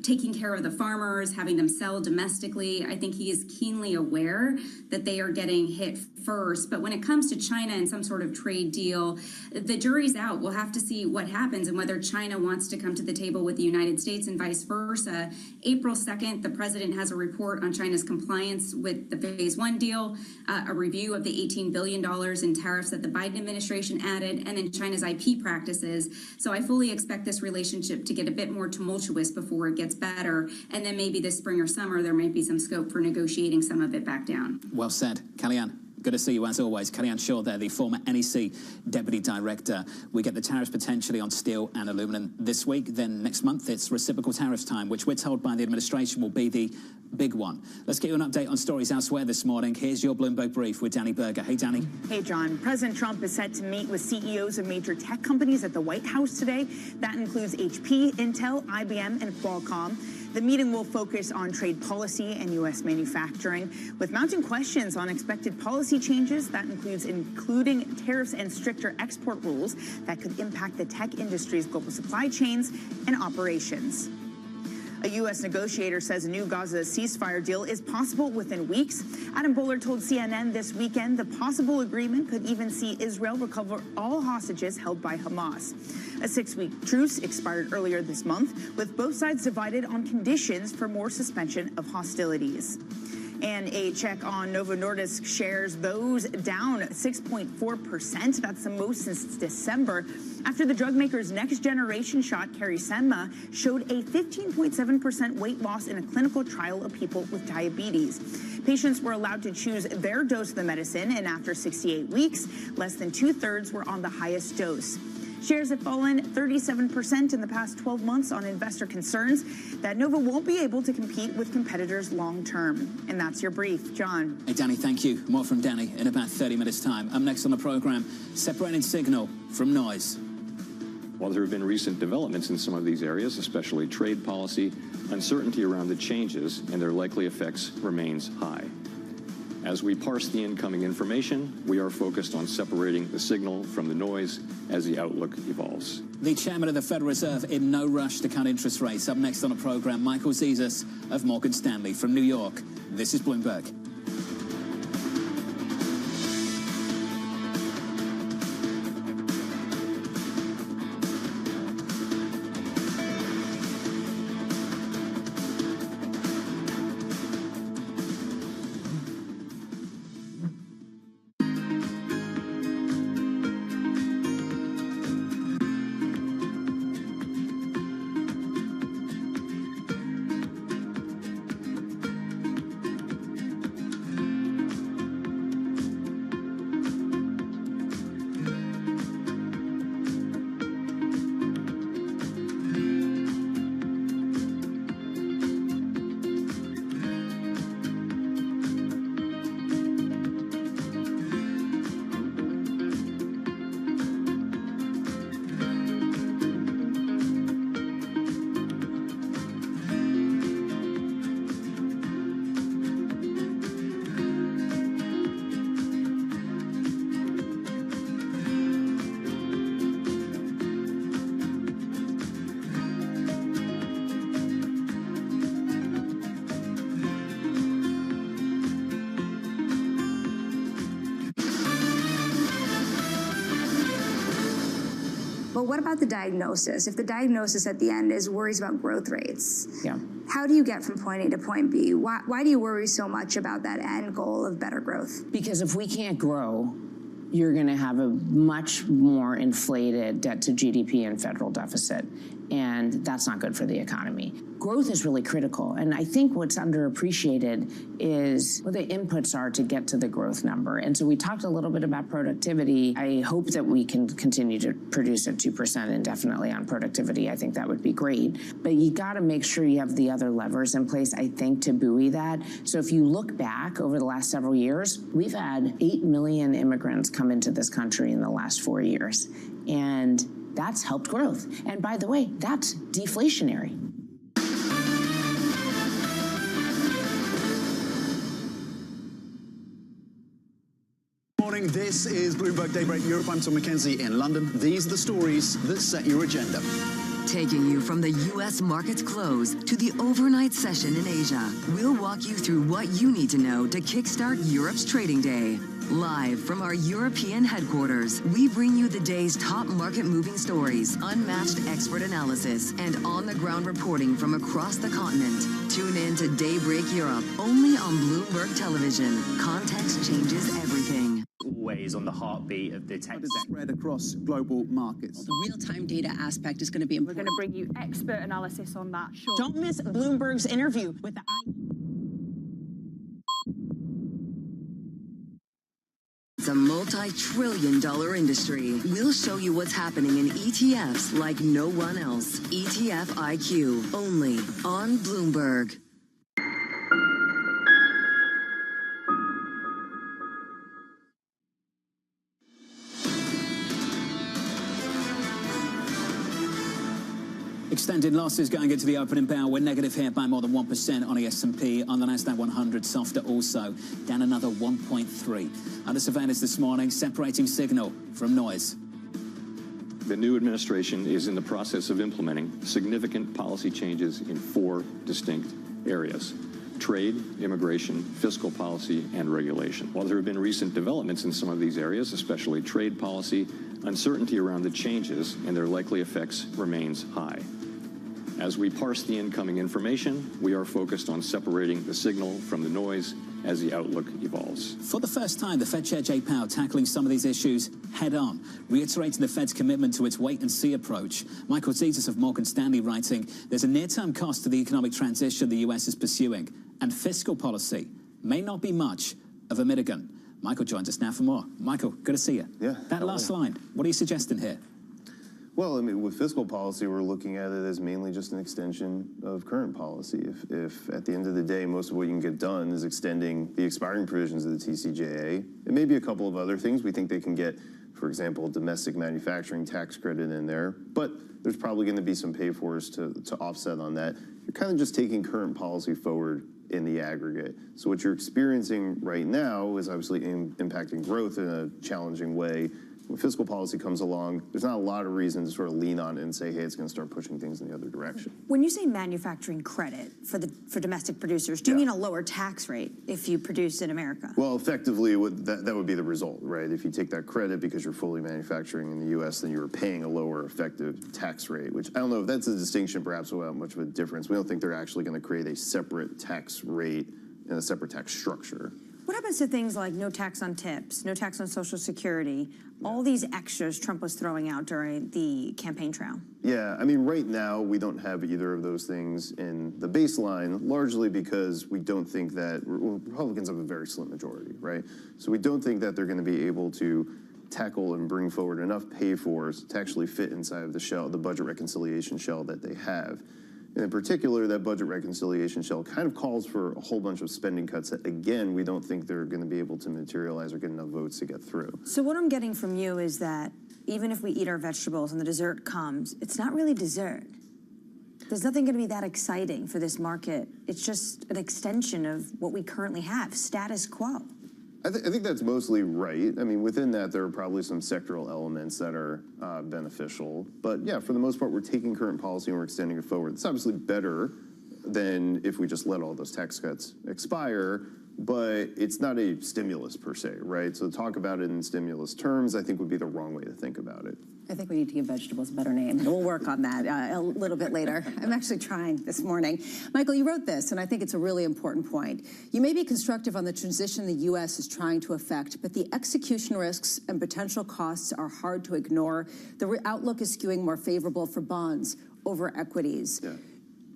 taking care of the farmers, having them sell domestically. I think he is keenly aware that they are getting hit first. But when it comes to China and some sort of trade deal, the jury's out. We'll have to see what happens and whether China wants to come to the table with the United States and vice versa. April 2nd, the president has a report on China's compliance with the Phase 1 deal, a review of the $18 billion in tariffs that the Biden administration added, and then China's IP practices. So I fully expect this relationship to get a bit more tumultuous before it gets better. And then maybe this spring or summer, there might be some scope for negotiating some of it back down. Well said. Kellyanne, good to see you as always. Kellyanne Shaw there, the former NEC Deputy Director. We get the tariffs potentially on steel and aluminum this week. Then next month, it's reciprocal tariffs time, which we're told by the administration will be the big one. Let's get you an update on stories elsewhere this morning. Here's your Bloomberg Brief with Danny Berger. Hey, Danny. Hey, John. President Trump is set to meet with CEOs of major tech companies at the White House today. That includes HP, Intel, IBM, and Qualcomm. The meeting will focus on trade policy and U.S. manufacturing, with mounting questions on expected policy changes. That including tariffs and stricter export rules that could impact the tech industry's global supply chains and operations. A U.S. negotiator says a new Gaza ceasefire deal is possible within weeks. Adam Boehler told CNN this weekend the possible agreement could even see Israel recover all hostages held by Hamas. A 6-week truce expired earlier this month, with both sides divided on conditions for more suspension of hostilities. And a check on Novo Nordisk shares, those down 6.4%. That's the most since December, after the drug maker's next generation shot, CagriSema, showed a 15.7% weight loss in a clinical trial of people with diabetes. Patients were allowed to choose their dose of the medicine, and after 68 weeks, less than 2/3 were on the highest dose. Shares have fallen 37% in the past 12 months on investor concerns that Novo won't be able to compete with competitors long term. And that's your brief. John. Hey, Danny, thank you. More from Danny in about 30 minutes' time. Up next on the program, separating signal from noise. While there have been recent developments in some of these areas, especially trade policy, uncertainty around the changes and their likely effects remains high. As we parse the incoming information, we are focused on separating the signal from the noise as the outlook evolves. The chairman of the Federal Reserve in no rush to cut interest rates. Up next on the program, Michael Zezas of Morgan Stanley. From New York, this is Bloomberg. But what about the diagnosis? If the diagnosis at the end is worries about growth rates, Yeah. how do you get from point A to point B? Why do you worry so much about that end goal of better growth? Because if we can't grow, you're going to have a much more inflated debt to GDP and federal deficit. And that's not good for the economy. Growth is really critical. And I think what's underappreciated is what the inputs are to get to the growth number. And so we talked a little bit about productivity. I hope that we can continue to produce at 2% indefinitely on productivity. I think that would be great. But you got to make sure you have the other levers in place, I think, to buoy that. So if you look back over the last several years, we've had 8 million immigrants come into this country in the last 4 years. And that's helped growth. And by the way, that's deflationary. morning. This is Bloomberg Daybreak Europe. I'm Tom McKenzie in London. These are the stories that set your agenda. Taking you from the U.S. market's close to the overnight session in Asia, we'll walk you through what you need to know to kickstart Europe's trading day. Live from our European headquarters, we bring you the day's top market-moving stories, unmatched expert analysis, and on-the-ground reporting from across the continent. Tune in to Daybreak Europe, only on Bloomberg Television. Context changes everything. Always on the heartbeat of the tech spread across global markets. The real-time data aspect is going to be important. We're going to bring you expert analysis on that. Sure. Don't miss Bloomberg's interview with the It's a multi-trillion-dollar industry. We'll show you what's happening in ETFs like no one else. ETF IQ, only on Bloomberg. Extended losses going into the opening bell. We're negative here by more than 1% on the S&P. On the Nasdaq 100, softer also, down another 1.3. Under surveillance this morning, separating signal from noise. The new administration is in the process of implementing significant policy changes in 4 distinct areas: trade, immigration, fiscal policy, and regulation. While there have been recent developments in some of these areas, especially trade policy, uncertainty around the changes and their likely effects remains high. As we parse the incoming information, we are focused on separating the signal from the noise as the outlook evolves. For the first time, the Fed Chair Jay Powell tackling some of these issues head-on, reiterating the Fed's commitment to its wait-and-see approach. Michael Zetas of Morgan Stanley writing, there's a near-term cost to the economic transition the U.S. is pursuing, and fiscal policy may not be much of a mitigant. Michael joins us now for more. Michael, good to see you. Yeah. That last line, what are you suggesting here? Well, I mean, with fiscal policy, we're looking at it as mainly just an extension of current policy. If at the end of the day, most of what you can get done is extending the expiring provisions of the TCJA, and maybe a couple of other things, we think they can get, for example, domestic manufacturing tax credit in there, but there's probably going to be some pay-fors to offset on that. You're kind of just taking current policy forward in the aggregate. So what you're experiencing right now is obviously impacting growth in a challenging way. When fiscal policy comes along, there's not a lot of reason to sort of lean on it and say, hey, it's going to start pushing things in the other direction. When you say manufacturing credit for domestic producers, do you mean a lower tax rate if you produce in America? Well, effectively, that would be the result, right? If you take that credit because you're fully manufacturing in the U.S., then you're paying a lower effective tax rate, which I don't know if that's a distinction, perhaps without much of a difference. We don't think they're actually going to create a separate tax rate and a separate tax structure. What happens to things like no tax on tips, no tax on Social Security, all these extras Trump was throwing out during the campaign trail? Yeah, I mean, right now, we don't have either of those things in the baseline, largely because we don't think that Republicans have a very slim majority, right? So we don't think that they're going to be able to tackle and bring forward enough pay-fors to actually fit inside of the budget reconciliation shell that they have. And in particular, that budget reconciliation shell kind of calls for a whole bunch of spending cuts that, again, we don't think they're going to be able to materialize or get enough votes to get through. So what I'm getting from you is that even if we eat our vegetables and the dessert comes, it's not really dessert. There's nothing going to be that exciting for this market. It's just an extension of what we currently have, status quo. I think that's mostly right. I mean, within that, there are probably some sectoral elements that are beneficial. But yeah, for the most part, we're taking current policy and we're extending it forward. It's obviously better than if we just let all those tax cuts expire, but it's not a stimulus per se, right? So to talk about it in stimulus terms, I think would be the wrong way to think about it. I think we need to give vegetables a better name. We'll work on that a little bit later. I'm actually trying this morning. Michael, you wrote this, and I think it's a really important point. You may be constructive on the transition the U.S. is trying to effect, but the execution risks and potential costs are hard to ignore. The outlook is skewing more favorable for bonds over equities. Yeah.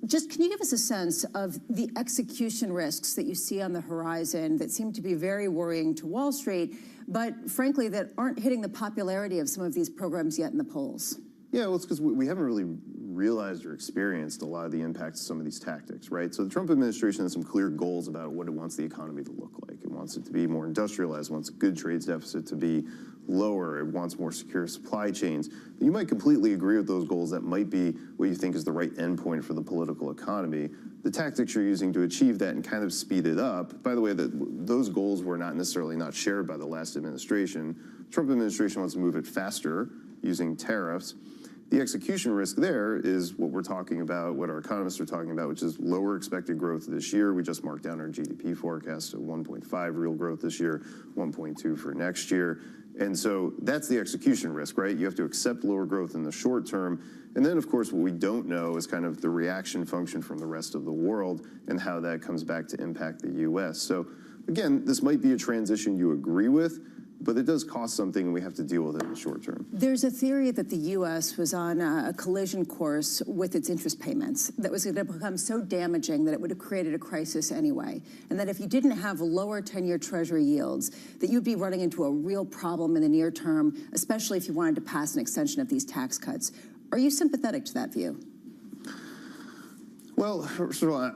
Just can you give us a sense of the execution risks that you see on the horizon that seem to be very worrying to Wall Street, but frankly, that aren't hitting the popularity of some of these programs yet in the polls? Yeah, well, it's because we haven't really realized or experienced a lot of the impacts of some of these tactics, right? So the Trump administration has some clear goals about what it wants the economy to look like. It wants it to be more industrialized, wants a good trades deficit to be lower. It wants more secure supply chains. You might completely agree with those goals. That might be what you think is the right endpoint for the political economy. The tactics you're using to achieve that and kind of speed it up, by the way, those goals were not necessarily not shared by the last administration. The Trump administration wants to move it faster using tariffs. The execution risk there is what we're talking about, what our economists are talking about, which is lower expected growth this year. We just marked down our GDP forecast to 1.5 real growth this year, 1.2 for next year. And so that's the execution risk, right? You have to accept lower growth in the short term. And then, of course, what we don't know is kind of the reaction function from the rest of the world and how that comes back to impact the U.S. So, again, this might be a transition you agree with, but it does cost something, and we have to deal with it in the short term. There's a theory that the U.S. was on a collision course with its interest payments that was going to become so damaging that it would have created a crisis anyway, and that if you didn't have lower 10-year Treasury yields, that you'd be running into a real problem in the near term, especially if you wanted to pass an extension of these tax cuts. Are you sympathetic to that view? Well, first of all,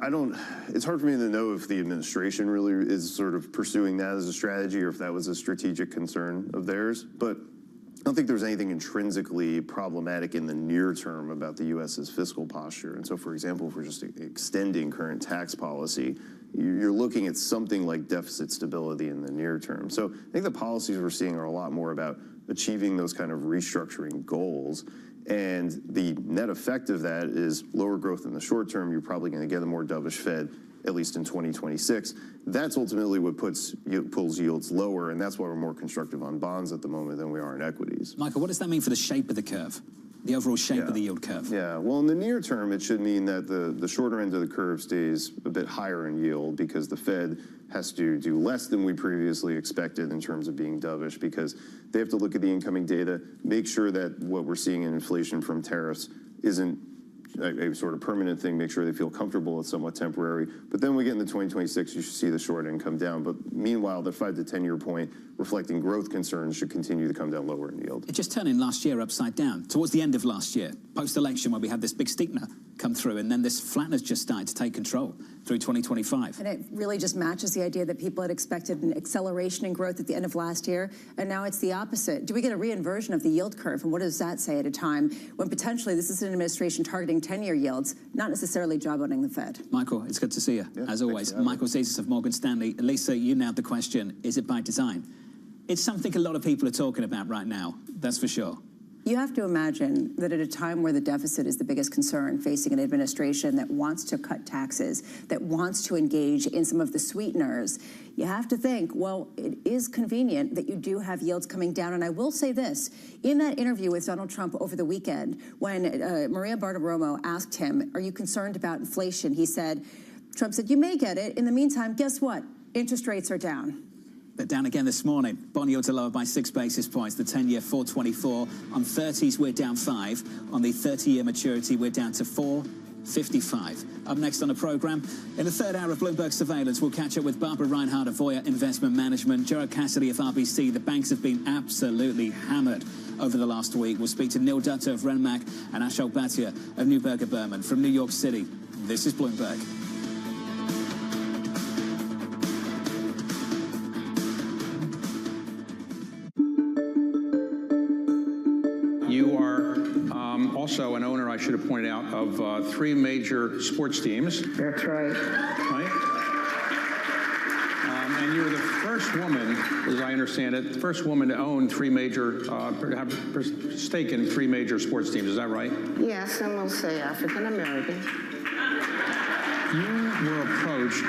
it's hard for me to know if the administration really is sort of pursuing that as a strategy or if that was a strategic concern of theirs. But I don't think there's anything intrinsically problematic in the near term about the U.S.'s fiscal posture. And so, for example, if we're just extending current tax policy, you're looking at something like deficit stability in the near term. So I think the policies we're seeing are a lot more about achieving those kind of restructuring goals. And the net effect of that is lower growth in the short term. You're probably going to get a more dovish Fed, at least in 2026. That's ultimately what pulls yields lower, and that's why we're more constructive on bonds at the moment than we are in equities. Michael, what does that mean for the shape of the curve? The overall shape of the yield curve? Yeah, well, in the near term, it should mean that the shorter end of the curve stays a bit higher in yield because the Fed has to do less than we previously expected in terms of being dovish because they have to look at the incoming data, make sure that what we're seeing in inflation from tariffs isn't a sort of permanent thing, make sure they feel comfortable it's somewhat temporary. But then we get into 2026, you should see the short end come down. But meanwhile, the 5 to 10 year point reflecting growth concerns should continue to come down lower in yield. It just turned in last year upside down. Towards the end of last year, post-election, when we had this big steepener come through, and then this flatness just started to take control through 2025. And it really just matches the idea that people had expected an acceleration in growth at the end of last year, and now it's the opposite. Do we get a reinversion of the yield curve, and what does that say at a time when potentially this is an administration targeting 10-year yields, not necessarily jawboning the Fed? Michael, it's good to see you, as always. Michael Zezas of Morgan Stanley. Lisa, you nailed the question, is it by design? It's something a lot of people are talking about right now, that's for sure. You have to imagine that at a time where the deficit is the biggest concern facing an administration that wants to cut taxes, that wants to engage in some of the sweeteners, you have to think, well, it is convenient that you do have yields coming down. And I will say this, in that interview with Donald Trump over the weekend, when Maria Bartiromo asked him, are you concerned about inflation? He said, Trump said, you may get it. In the meantime, guess what? Interest rates are down. But down again this morning. Bond yields are lower by 6 basis points. The 10-year 4.24. On 30s, we're down 5. On the 30-year maturity, we're down to 4.55. Up next on the programme, in the third hour of Bloomberg Surveillance, we'll catch up with Barbara Reinhardt of Voya Investment Management, Gerard Cassidy of RBC. The banks have been absolutely hammered over the last week. We'll speak to Neil Dutta of Renmac and Ashok Bhatia of Neuberger Berman. From New York City, this is Bloomberg. You are also an owner, I should have pointed out, of 3 major sports teams. That's right. Right? And you're the first woman, as I understand it, the first woman to own 3 major, have stake in 3 major sports teams. Is that right? Yes, and we'll say African American. You were approached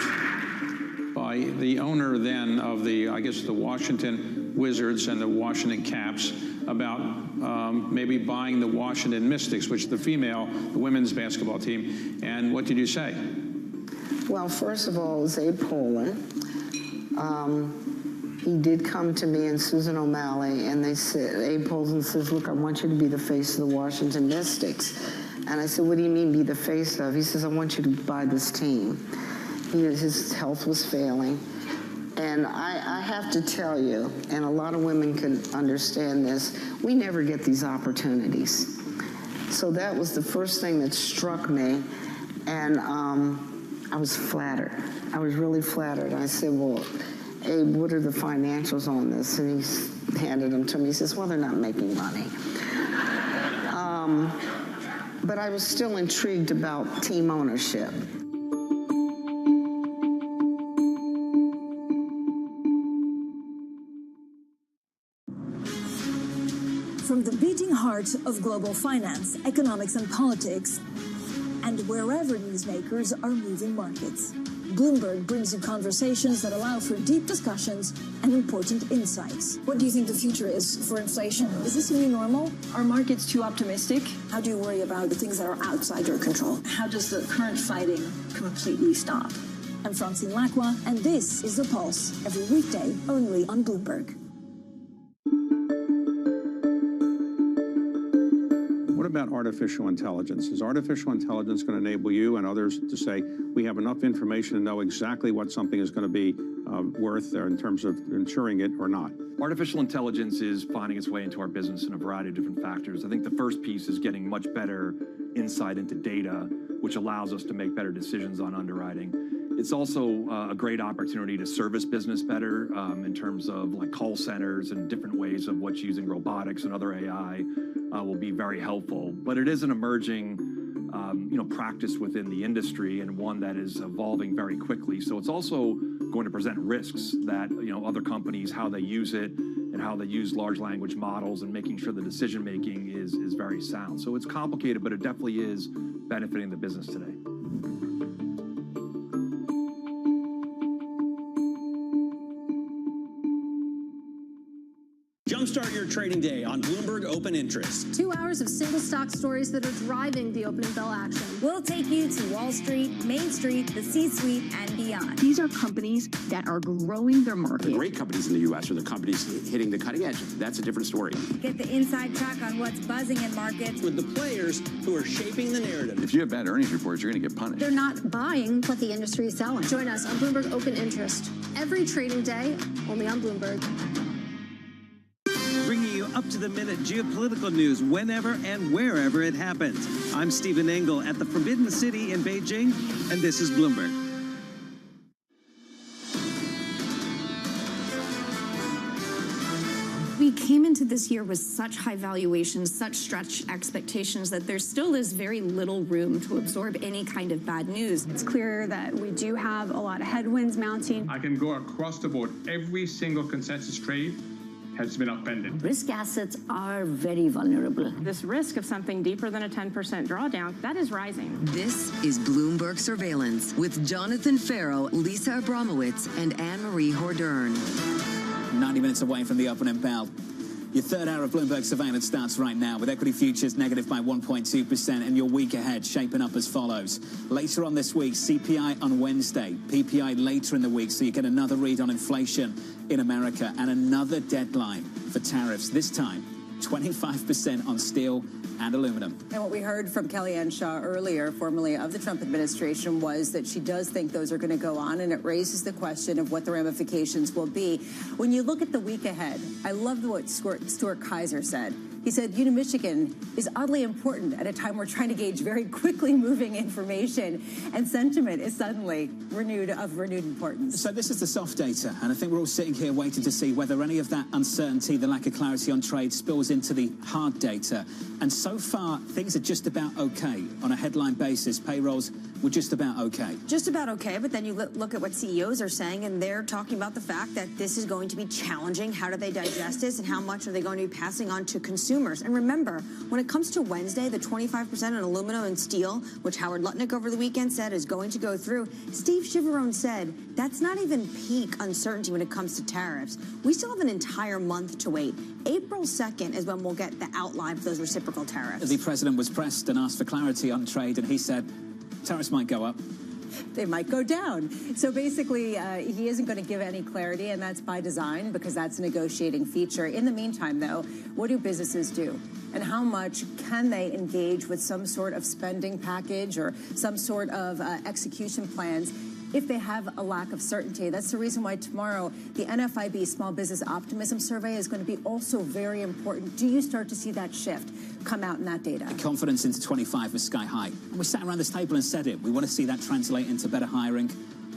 by the owner then of the, I guess, the Washington Wizards and the Washington Caps about maybe buying the Washington Mystics, which is the women's basketball team. And what did you say? Well, first of all, it was Abe Pollin. He did come to me and Susan O'Malley, and they said, Abe Pollin says, look, I want you to be the face of the Washington Mystics. And I said, what do you mean be the face of? He says, I want you to buy this team. His health was failing. And I have to tell you, and a lot of women can understand this, we never get these opportunities. So that was the first thing that struck me, and I was flattered. I was really flattered. I said, well, Abe, what are the financials on this? And he handed them to me. He says, well, they're not making money. But I was still intrigued about team ownership. From the beating heart of global finance, economics, and politics, and wherever newsmakers are moving markets, Bloomberg brings you conversations that allow for deep discussions and important insights. What do you think the future is for inflation? Is this a new normal? Are markets too optimistic? How do you worry about the things that are outside your control? How does the current fighting completely stop? I'm Francine Lacroix, and this is The Pulse, every weekday only on Bloomberg. What about artificial intelligence? Is artificial intelligence going to enable you and others to say, we have enough information to know exactly what something is going to be worth in terms of insuring it or not? Artificial intelligence is finding its way into our business in a variety of different factors. I think the first piece is getting much better insight into data, which allows us to make better decisions on underwriting. It's also a great opportunity to service business better in terms of like call centers and different ways of what's using robotics and other AI will be very helpful. But it is an emerging practice within the industry and one that is evolving very quickly. So it's also going to present risks that other companies, how they use it and how they use large language models and making sure the decision making is very sound. So it's complicated, but it definitely is benefiting the business today. Jumpstart your trading day on Bloomberg Open Interest. 2 hours of single stock stories that are driving the opening bell action. We'll take you to Wall Street, Main Street, the C-suite, and beyond. These are companies that are growing their market. The great companies in the U.S. are the companies hitting the cutting edge. That's a different story. Get the inside track on what's buzzing in markets. With the players who are shaping the narrative. If you have bad earnings reports, you're going to get punished. They're not buying what the industry is selling. Join us on Bloomberg Open Interest. Every trading day, only on Bloomberg. Bringing you up-to-the-minute geopolitical news whenever and wherever it happens. I'm Stephen Engel at the Forbidden City in Beijing, and this is Bloomberg. We came into this year with such high valuations, such stretched expectations that there still is very little room to absorb any kind of bad news. It's clear that we do have a lot of headwinds mounting. I can go across the board. Every single consensus trade has been upended. Risk assets are very vulnerable. This risk of something deeper than a 10% drawdown, that is rising. This is Bloomberg Surveillance with Jonathan Farrow, Lisa Abramowitz, and Anne-Marie Hordern. 90 minutes away from the opening bell. Your third hour of Bloomberg Surveillance starts right now with equity futures negative by 1.2% and your week ahead shaping up as follows. Later on this week, CPI on Wednesday, PPI later in the week, so you get another read on inflation in America and another deadline for tariffs, this time 25% on steel and aluminum. And what we heard from Kellyanne Shaw earlier, formerly of the Trump administration, was that she does think those are going to go on, and it raises the question of what the ramifications will be. When you look at the week ahead, I loved what Stuart Kaiser said. He said, Michigan is oddly important at a time we're trying to gauge very quickly moving information, and sentiment is suddenly of renewed importance. So this is the soft data, and I think we're all sitting here waiting to see whether any of that uncertainty, the lack of clarity on trade, spills into the hard data. And so far, things are just about okay. On a headline basis, payrolls were just about okay. Just about okay, but then you look at what CEOs are saying, and they're talking about the fact that this is going to be challenging. How do they digest this, and how much are they going to be passing on to consumers? And remember, when it comes to Wednesday, the 25% on aluminum and steel, which Howard Lutnick over the weekend said is going to go through, Steve Chivarone said that's not even peak uncertainty when it comes to tariffs. We still have an entire month to wait. April 2nd is when we'll get the outline for those reciprocal tariffs. The president was pressed and asked for clarity on trade, and he said tariffs might go up. They might go down. So basically, he isn't going to give any clarity, and that's by design because that's a negotiating feature. In the meantime, though, what do businesses do? And how much can they engage with some sort of spending package or some sort of execution plans if they have a lack of certainty? That's the reason why tomorrow the NFIB Small Business Optimism Survey is going to be also very important. Do you start to see that shift come out in that data? The confidence into 25 was sky high. And we sat around this table and said it. We want to see that translate into better hiring,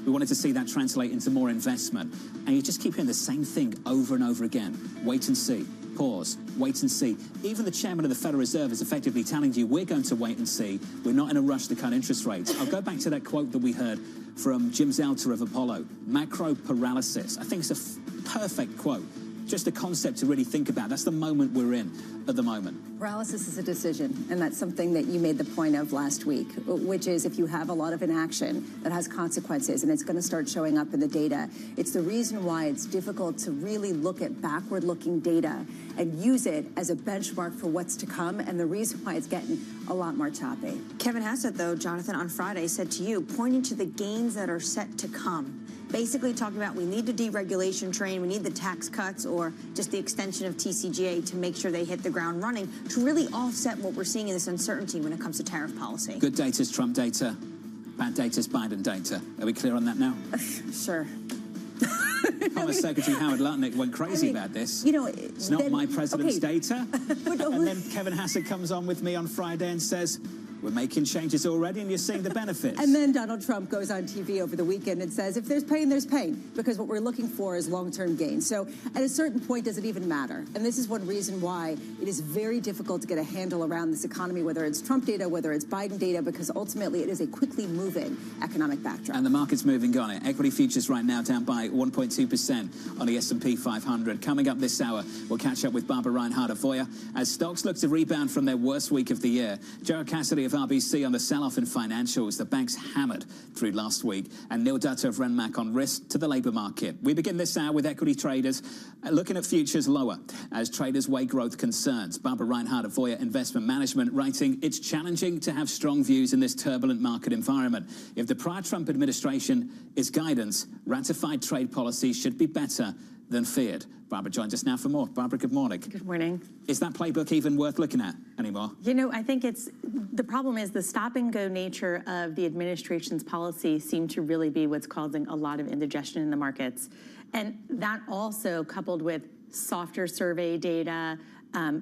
We wanted to see that translate into more investment. And you just keep hearing the same thing over and over again. Wait and see. Pause. Wait and see. Even the chairman of the Federal Reserve is effectively telling you we're going to wait and see. We're not in a rush to cut interest rates. I'll go back to that quote that we heard from Jim Zelter of Apollo. Macro paralysis. I think it's a perfect quote. Just a concept to really think about. That's the moment we're in at the moment. Paralysis is a decision, and that's something that you made the point of last week, which is if you have a lot of inaction, that has consequences, and it's going to start showing up in the data. It's the reason why it's difficult to really look at backward-looking data and use it as a benchmark for what's to come, and the reason why it's getting a lot more choppy. Kevin Hassett, though, Jonathan, on Friday said to you, pointing to the gains that are set to come, basically talking about we need the deregulation train, we need the tax cuts, or just the extension of TCJA to make sure they hit the ground running to really offset what we're seeing in this uncertainty when it comes to tariff policy. Good data is Trump data. Bad data is Biden data. Are we clear on that now? Sure. Commerce Secretary Howard Lutnick went crazy about this. You know, it's not my president's data. And then Kevin Hassett comes on with me on Friday and says, we're making changes already and you're seeing the benefits. And then Donald Trump goes on TV over the weekend and says, if there's pain, there's pain, because what we're looking for is long-term gain. So at a certain point, does it even matter? And this is one reason why it is very difficult to get a handle around this economy, whether it's Trump data, whether it's Biden data, because ultimately it is a quickly moving economic backdrop. And the market's moving on it. Equity futures right now down by 1.2% on the S&P 500. Coming up this hour, we'll catch up with Barbara Reinhardt of Voya as stocks look to rebound from their worst week of the year. Gerald Cassidy of RBC on the sell-off in financials. The banks hammered through last week. And Neil Dutta of Renmac on risk to the labour market. We begin this hour with equity traders looking at futures lower as traders weigh growth concerns. Barbara Reinhardt of Voya Investment Management writing, it's challenging to have strong views in this turbulent market environment. If the prior Trump administration is guidance, ratified trade policy should be better than feared. Barbara joins us now for more. Barbara, good morning. Good morning. Is that playbook even worth looking at anymore? You know, I think the problem is the stop-and-go nature of the administration's policy seemed to really be what's causing a lot of indigestion in the markets. And that also, coupled with softer survey data,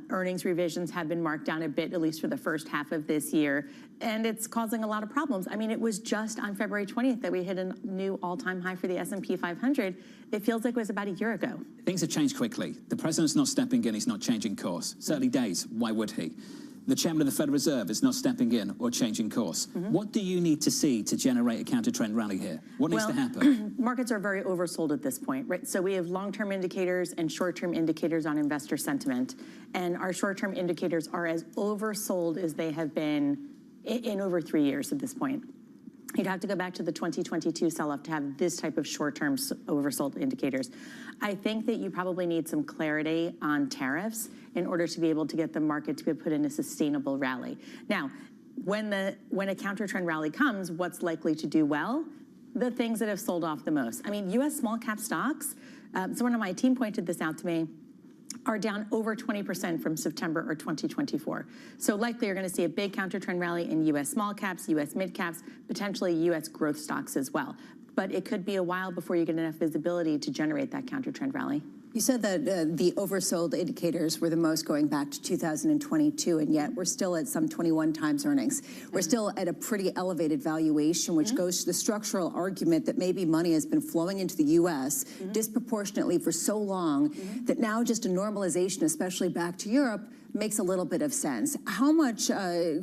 earnings revisions have been marked down a bit, at least for the first half of this year, and it's causing a lot of problems. I mean, it was just on February 20th that we hit a new all-time high for the S&P 500. It feels like it was about a year ago. Things have changed quickly. The president's not stepping in, he's not changing course. It's early days, why would he? The chairman of the Federal Reserve is not stepping in or changing course. What do you need to see to generate a counter-trend rally here? What needs to happen? Markets are very oversold at this point, right? So we have long-term indicators and short-term indicators on investor sentiment. And our short-term indicators are as oversold as they have been in over 3 years at this point. You'd have to go back to the 2022 sell-off to have this type of short-term oversold indicators. I think that you probably need some clarity on tariffs in order to be able to get the market to be put in a sustainable rally. Now, when a counter-trend rally comes, what's likely to do well? The things that have sold off the most. I mean, U.S. small-cap stocks, someone on my team pointed this out to me, are down over 20% from September or 2024. So likely you're going to see a big counter-trend rally in U.S. small caps, U.S. mid caps, potentially U.S. growth stocks as well. But it could be a while before you get enough visibility to generate that counter-trend rally. You said that the oversold indicators were the most going back to 2022, and yet we're still at some 21 times earnings. We're still at a pretty elevated valuation, which goes to the structural argument that maybe money has been flowing into the U.S. disproportionately for so long that now just a normalization, especially back to Europe, makes a little bit of sense. How much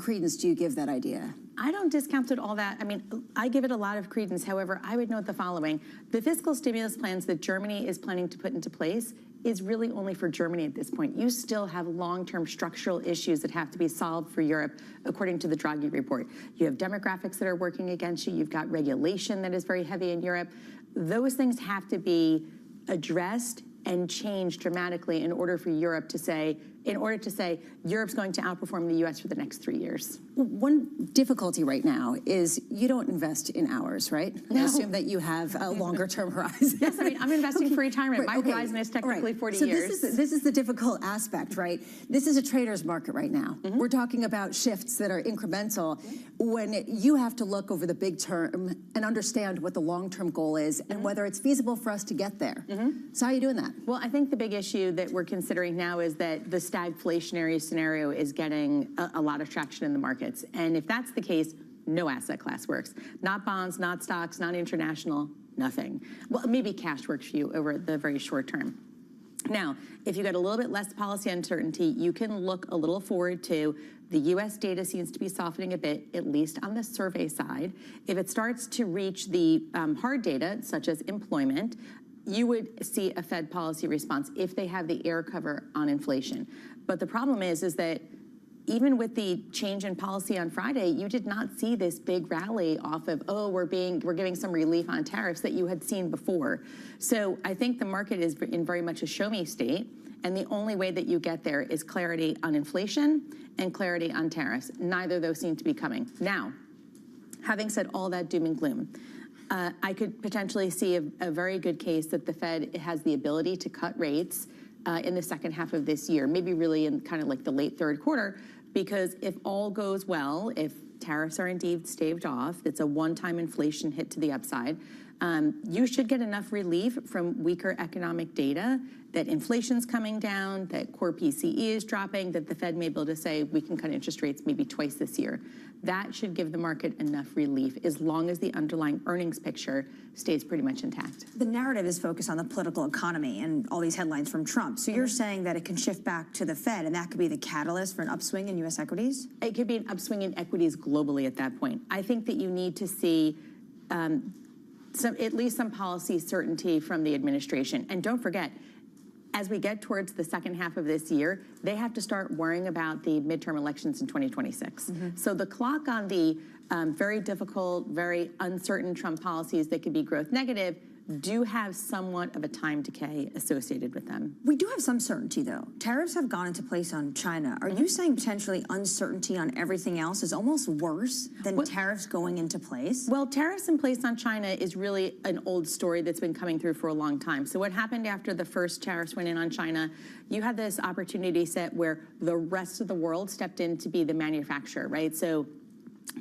credence do you give that idea? I don't discount it all that. I mean, I give it a lot of credence. However, I would note the following. The fiscal stimulus plans that Germany is planning to put into place is really only for Germany at this point. You still have long-term structural issues that have to be solved for Europe, according to the Draghi report. You have demographics that are working against you. You've got regulation that is very heavy in Europe. Those things have to be addressed and changed dramatically in order for Europe to say, Europe's going to outperform the U.S. for the next 3 years. One difficulty right now is you don't invest in hours, right? No. I assume that you have a longer-term horizon. Yes, I mean, I'm investing for retirement. My horizon is technically 40 years. So this is the difficult aspect, right? This is a trader's market right now. We're talking about shifts that are incremental when you have to look over the big term and understand what the long-term goal is and whether it's feasible for us to get there. So how are you doing that? Well, I think the big issue that we're considering now is that the stagflationary scenario is getting a lot of traction in the markets. And if that's the case, No asset class works. Not bonds, not stocks, not international, nothing. Well, maybe cash works for you over the very short term. Now, if you get a little bit less policy uncertainty, you can look a little forward to the U.S. data seems to be softening a bit, at least on the survey side. If it starts to reach the hard data, such as employment, you would see a Fed policy response if they have the air cover on inflation. But the problem is that even with the change in policy on Friday, you did not see this big rally off of, oh, we're giving some relief on tariffs that you had seen before. So I think the market is in very much a show-me state, and the only way that you get there is clarity on inflation and clarity on tariffs. Neither of those seem to be coming. Now, having said all that doom and gloom, I could potentially see a very good case that the Fed has the ability to cut rates in the second half of this year, maybe really in kind of like the late third quarter, because if all goes well, if tariffs are indeed staved off, it's a one-time inflation hit to the upside, you should get enough relief from weaker economic data that inflation's coming down, that core PCE is dropping, that the Fed may be able to say we can cut interest rates maybe twice this year. That should give the market enough relief as long as the underlying earnings picture stays pretty much intact. The narrative is focused on the political economy and all these headlines from Trump. So you're saying that it can shift back to the Fed, and that could be the catalyst for an upswing in U.S. equities? It could be an upswing in equities globally at that point. I think that you need to see at least some policy certainty from the administration. And don't forget, as we get towards the second half of this year, they have to start worrying about the midterm elections in 2026. So the clock on the very difficult, very uncertain Trump policies that could be growth negative do have somewhat of a time decay associated with them. We do have some certainty, though. Tariffs have gone into place on China. Are you saying potentially uncertainty on everything else is almost worse than tariffs going into place? Well, tariffs in place on China is really an old story that's been coming through for a long time. So what happened after the first tariffs went in on China, you had this opportunity set where the rest of the world stepped in to be the manufacturer, right? So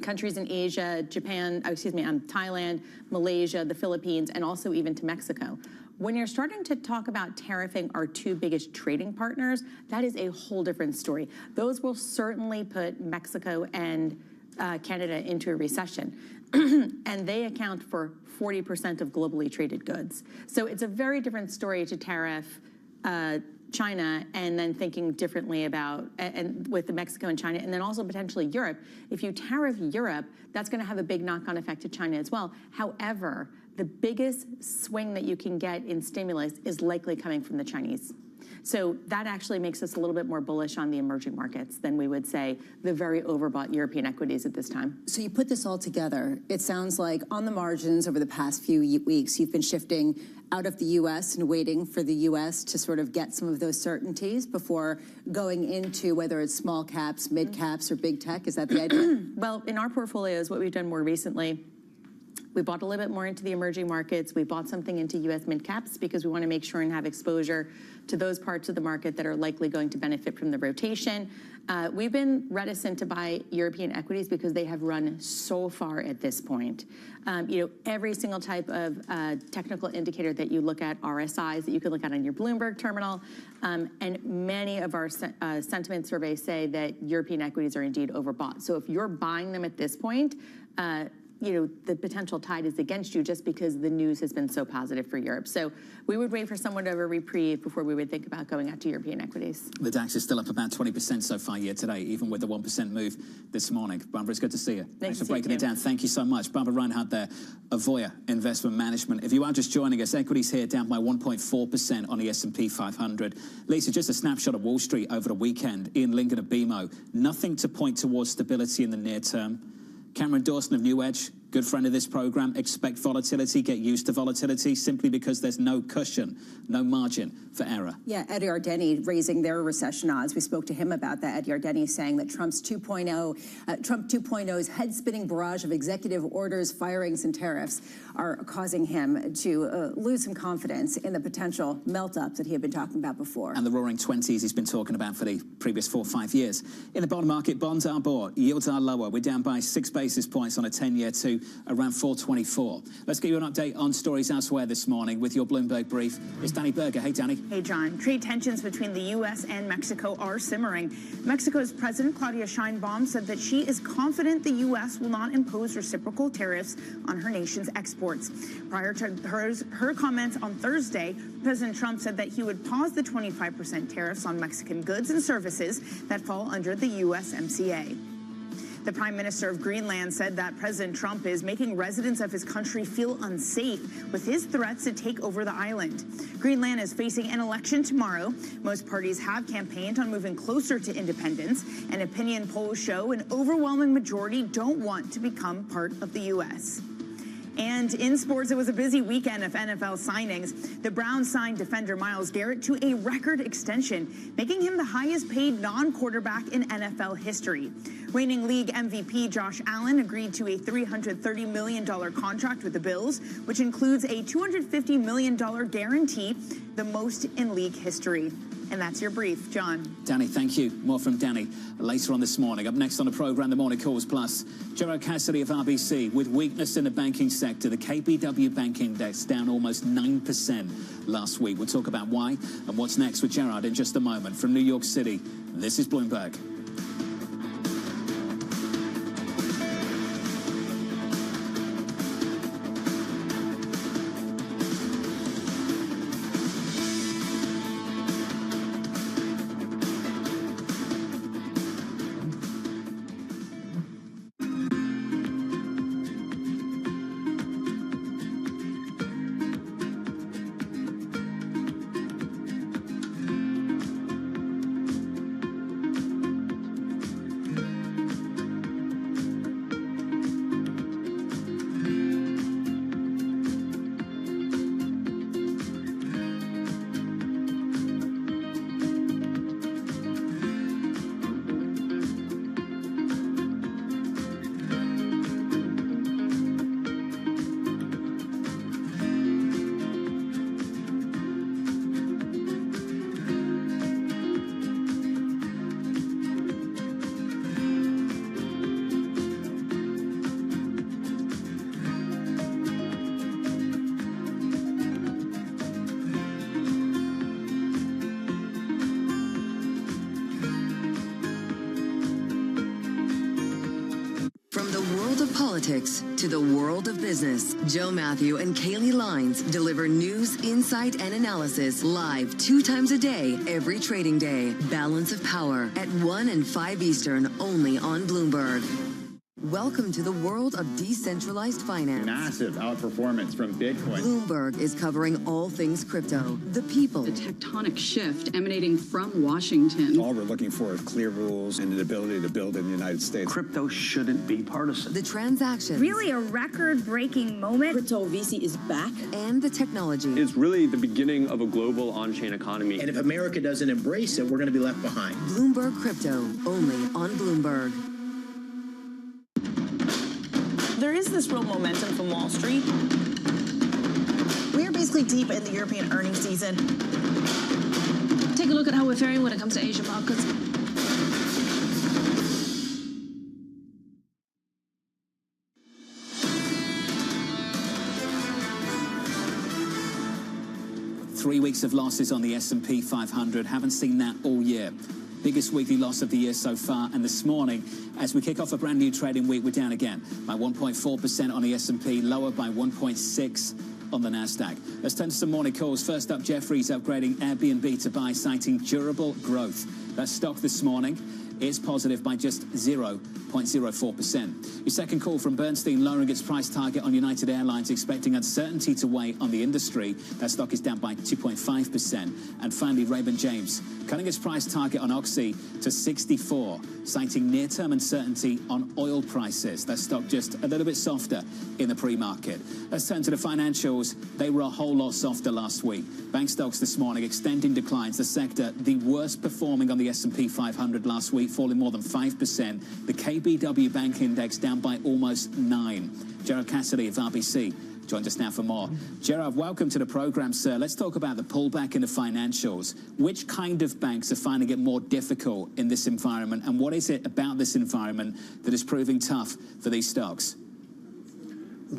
countries in Asia, Japan, Thailand, Malaysia, the Philippines, and also even to Mexico. When you're starting to talk about tariffing our two biggest trading partners, that is a whole different story. Those will certainly put Mexico and Canada into a recession. And they account for 40% of globally traded goods. So it's a very different story to tariff China and then thinking differently about, and with the Mexico and China, and then also potentially Europe. If you tariff Europe, that's going to have a big knock-on effect to China as well. However, the biggest swing that you can get in stimulus is likely coming from the Chinese. So that actually makes us a little bit more bullish on the emerging markets than we would say the very overbought European equities at this time. So you put this all together, it sounds like on the margins over the past few weeks, you've been shifting out of the U.S. and waiting for the U.S. to sort of get some of those certainties before going into whether it's small caps, mid caps, or big tech. Is that the idea? Well, in our portfolios, what we've done more recently, we bought a little bit more into the emerging markets. We bought something into U.S. mid-caps because we want to make sure and have exposure to those parts of the market that are likely going to benefit from the rotation. We've been reticent to buy European equities because they have run so far at this point. Every single type of technical indicator that you look at, RSIs that you can look at on your Bloomberg terminal, and many of our sentiment surveys say that European equities are indeed overbought. So if you're buying them at this point, the potential tide is against you just because the news has been so positive for Europe. So we would wait for someone to have a reprieve before we would think about going out to European equities. The DAX is still up about 20% so far year today, even with the 1% move this morning. Barbara, it's good to see you. Thanks for breaking it down. Thank you so much. Barbara Reinhardt there, Avoya Investment Management. If you are just joining us, equities here down by 1.4% on the S&P 500. Lisa, just a snapshot of Wall Street over the weekend. Ian Lincoln of BMO. Nothing to point towards stability in the near term. Cameron Dawson of New Edge, good friend of this program, expect volatility, get used to volatility simply because there's no cushion, no margin for error. Yeah, Ed Yardeni raising their recession odds. We spoke to him about that. Ed Yardeni saying that Trump 2.0's head-spinning barrage of executive orders, firings, and tariffs are causing him to lose some confidence in the potential melt-up that he had been talking about before. And the roaring 20s he's been talking about for the previous 4 or 5 years. In the bond market, bonds are bought, yields are lower. We're down by 6 basis points on a 10-year to around 424. Let's get you an update on stories elsewhere this morning with your Bloomberg Brief. It's Danny Berger. Hey, Danny. Hey, John. Trade tensions between the U.S. and Mexico are simmering. Mexico's President Claudia Sheinbaum said that she is confident the U.S. will not impose reciprocal tariffs on her nation's exports. Prior to her comments on Thursday, President Trump said that he would pause the 25% tariffs on Mexican goods and services that fall under the USMCA. The Prime Minister of Greenland said that President Trump is making residents of his country feel unsafe with his threats to take over the island. Greenland is facing an election tomorrow. Most parties have campaigned on moving closer to independence, and opinion polls show an overwhelming majority don't want to become part of the U.S. And in sports, it was a busy weekend of NFL signings. The Browns signed defender Myles Garrett to a record extension, making him the highest paid non-quarterback in NFL history. Reigning league MVP Josh Allen agreed to a $330 million contract with the Bills, which includes a $250 million guarantee, the most in league history. And that's your brief, John. Danny, thank you. More from Danny later on this morning. Up next on the program, the Morning Calls Plus, Gerard Cassidy of RBC. With weakness in the banking sector, the KBW Bank Index down almost 9% last week. We'll talk about why and what's next with Gerard in just a moment. From New York City, this is Bloomberg. Politics to the world of business. Joe Matthew and Kaylee Lines deliver news, insight, and analysis live 2 times a day, every trading day. Balance of Power at 1 and 5 Eastern, only on Bloomberg. Welcome to the world of decentralized finance. Massive outperformance from Bitcoin. Bloomberg is covering all things crypto, the people. The tectonic shift emanating from Washington. All we're looking for is clear rules and an ability to build in the United States. Crypto shouldn't be partisan. The transactions. Really a record-breaking moment. Crypto VC is back. And the technology. It's really the beginning of a global on-chain economy. And if America doesn't embrace it, we're going to be left behind. Bloomberg Crypto, only on Bloomberg. There is this real momentum from Wall Street. We are basically deep in the European earnings season. Take a look at how we're faring when it comes to Asian markets. Three weeks of losses on the S&P 500. Haven't seen that all year. Biggest weekly loss of the year so far, and this morning, as we kick off a brand new trading week, we're down again by 1.4% on the S&P, lower by 1.6% on the NASDAQ. Let's turn to some morning calls. First up, Jeffrey's upgrading Airbnb to buy, citing durable growth. That stock this morning is positive by just 0.04%. Your second call from Bernstein, lowering its price target on United Airlines, expecting uncertainty to weigh on the industry. That stock is down by 2.5%. And finally, Raymond James, cutting its price target on Oxy to 64, citing near-term uncertainty on oil prices. That stock just a little bit softer in the pre-market. Let's turn to the financials. They were a whole lot softer last week. Bank stocks this morning extending declines. The sector, the worst performing on the S&P 500 last week, falling more than 5%. The KBW Bank Index down by almost 9%. Gerard Cassidy of RBC joins us now for more. Gerard, welcome to the program, sir. Let's talk about the pullback in the financials. Which kind of banks are finding it more difficult in this environment, and what is it about this environment that is proving tough for these stocks?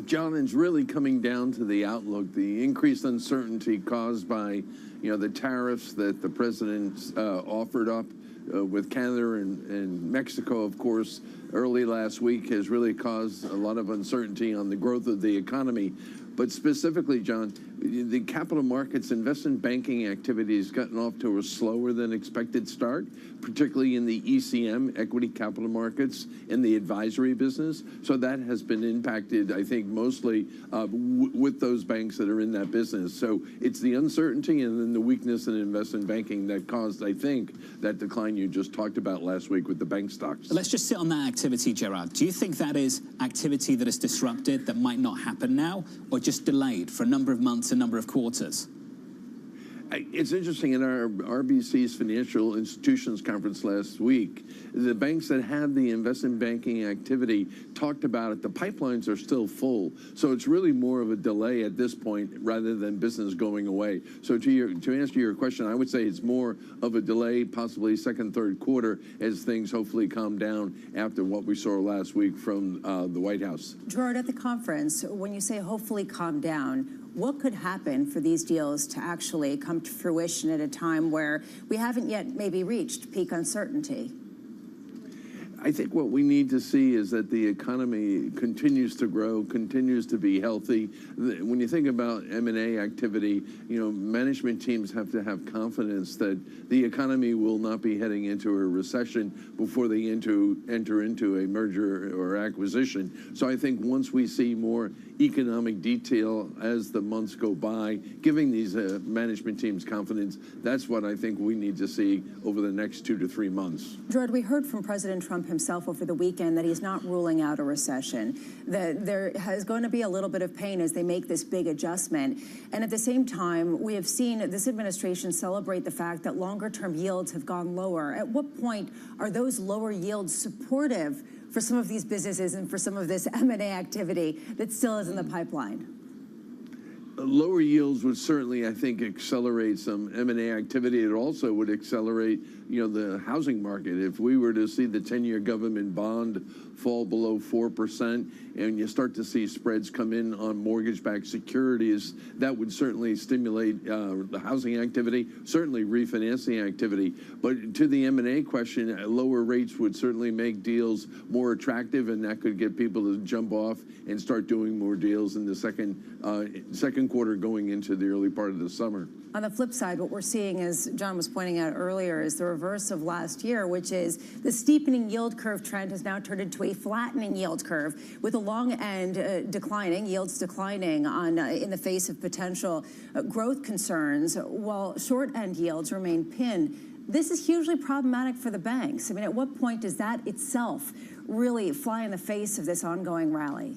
John, it's really coming down to the outlook, the increased uncertainty caused by, the tariffs that the president offered up with Canada and Mexico, of course, early last week has really caused a lot of uncertainty on the growth of the economy. But specifically, John, the capital markets investment banking activity has gotten off to a slower than expected start, particularly in the ECM, equity capital markets, in the advisory business. So that has been impacted, I think, mostly with those banks that are in that business. So it's the uncertainty and then the weakness in investment banking that caused, I think, that decline you just talked about last week with the bank stocks. Let's just sit on that activity, Gerard. Do you think that is activity that is disrupted, that might not happen now, or just delayed for a number of months, a number of quarters? It's interesting, in our RBC's Financial Institutions Conference last week, the banks that had the investment banking activity talked about it. The pipelines are still full. So it's really more of a delay at this point rather than business going away. So to answer your question, I would say it's more of a delay, possibly second, third quarter, as things hopefully calm down after what we saw last week from the White House. Gerard, at the conference, when you say hopefully calm down, what could happen for these deals to actually come to fruition at a time where we haven't yet maybe reached peak uncertainty? I think what we need to see is that the economy continues to grow, continues to be healthy. When you think about M&A activity, management teams have to have confidence that the economy will not be heading into a recession before they enter into a merger or acquisition. So I think once we see more economic detail as the months go by, giving these management teams confidence, that's what I think we need to see over the next 2 to 3 months. Gerard, we heard from President Trump himself over the weekend that he's not ruling out a recession, that there is going to be a little bit of pain as they make this big adjustment. And at the same time, we have seen this administration celebrate the fact that longer-term yields have gone lower. At what point are those lower yields supportive for some of these businesses and for some of this M&A activity that still is in the pipeline? Lower yields would certainly, I think, accelerate some M&A activity. It also would accelerate, the housing market. If we were to see the 10-year government bond fall below 4%, and you start to see spreads come in on mortgage-backed securities, that would certainly stimulate the housing activity, certainly refinancing activity. But to the M&A question, lower rates would certainly make deals more attractive, and that could get people to jump off and start doing more deals in the second quarter going into the early part of the summer. On the flip side, what we're seeing, as John was pointing out earlier, is the reverse of last year, which is the steepening yield curve trend has now turned into a flattening yield curve, with the long end declining, yields declining in the face of potential growth concerns, while short end yields remain pinned. This is hugely problematic for the banks. I mean, at what point does that itself really fly in the face of this ongoing rally?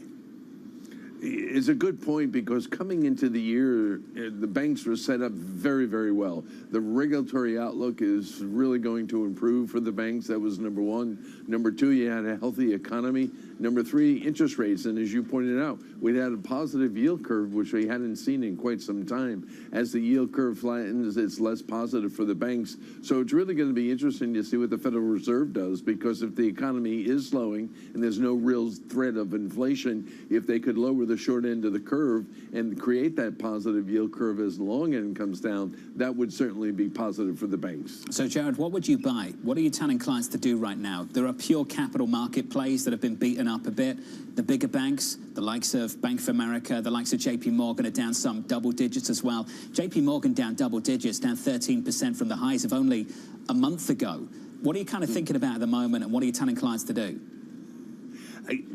It's a good point, because coming into the year, the banks were set up very, very well. The regulatory outlook is really going to improve for the banks. That was number one. Number two, you had a healthy economy. Number three, interest rates. And as you pointed out, we had a positive yield curve, which we hadn't seen in quite some time. As the yield curve flattens, it's less positive for the banks. So it's really going to be interesting to see what the Federal Reserve does, because if the economy is slowing and there's no real threat of inflation, if they could lower the short end of the curve and create that positive yield curve as the long end comes down, that would certainly be positive for the banks. So, Jared, what would you buy? What are you telling clients to do right now? There are pure capital market plays that have been beaten up a bit. The bigger banks, the likes of Bank of America, the likes of JP Morgan, are down some double digits as well. JP Morgan down double digits, down 13% from the highs of only a month ago. What are you kind of thinking about at the moment, and what are you telling clients to do?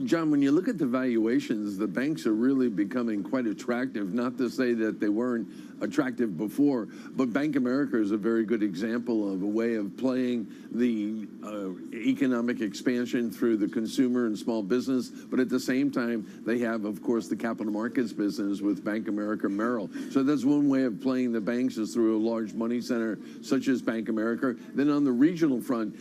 John, when you look at the valuations, the banks are really becoming quite attractive. Not to say that they weren't attractive before, but Bank of America is a very good example of a way of playing the economic expansion through the consumer and small business. But at the same time, they have, of course, the capital markets business with Bank of America Merrill. So that's one way of playing the banks, is through a large money center such as Bank of America. Then on the regional front,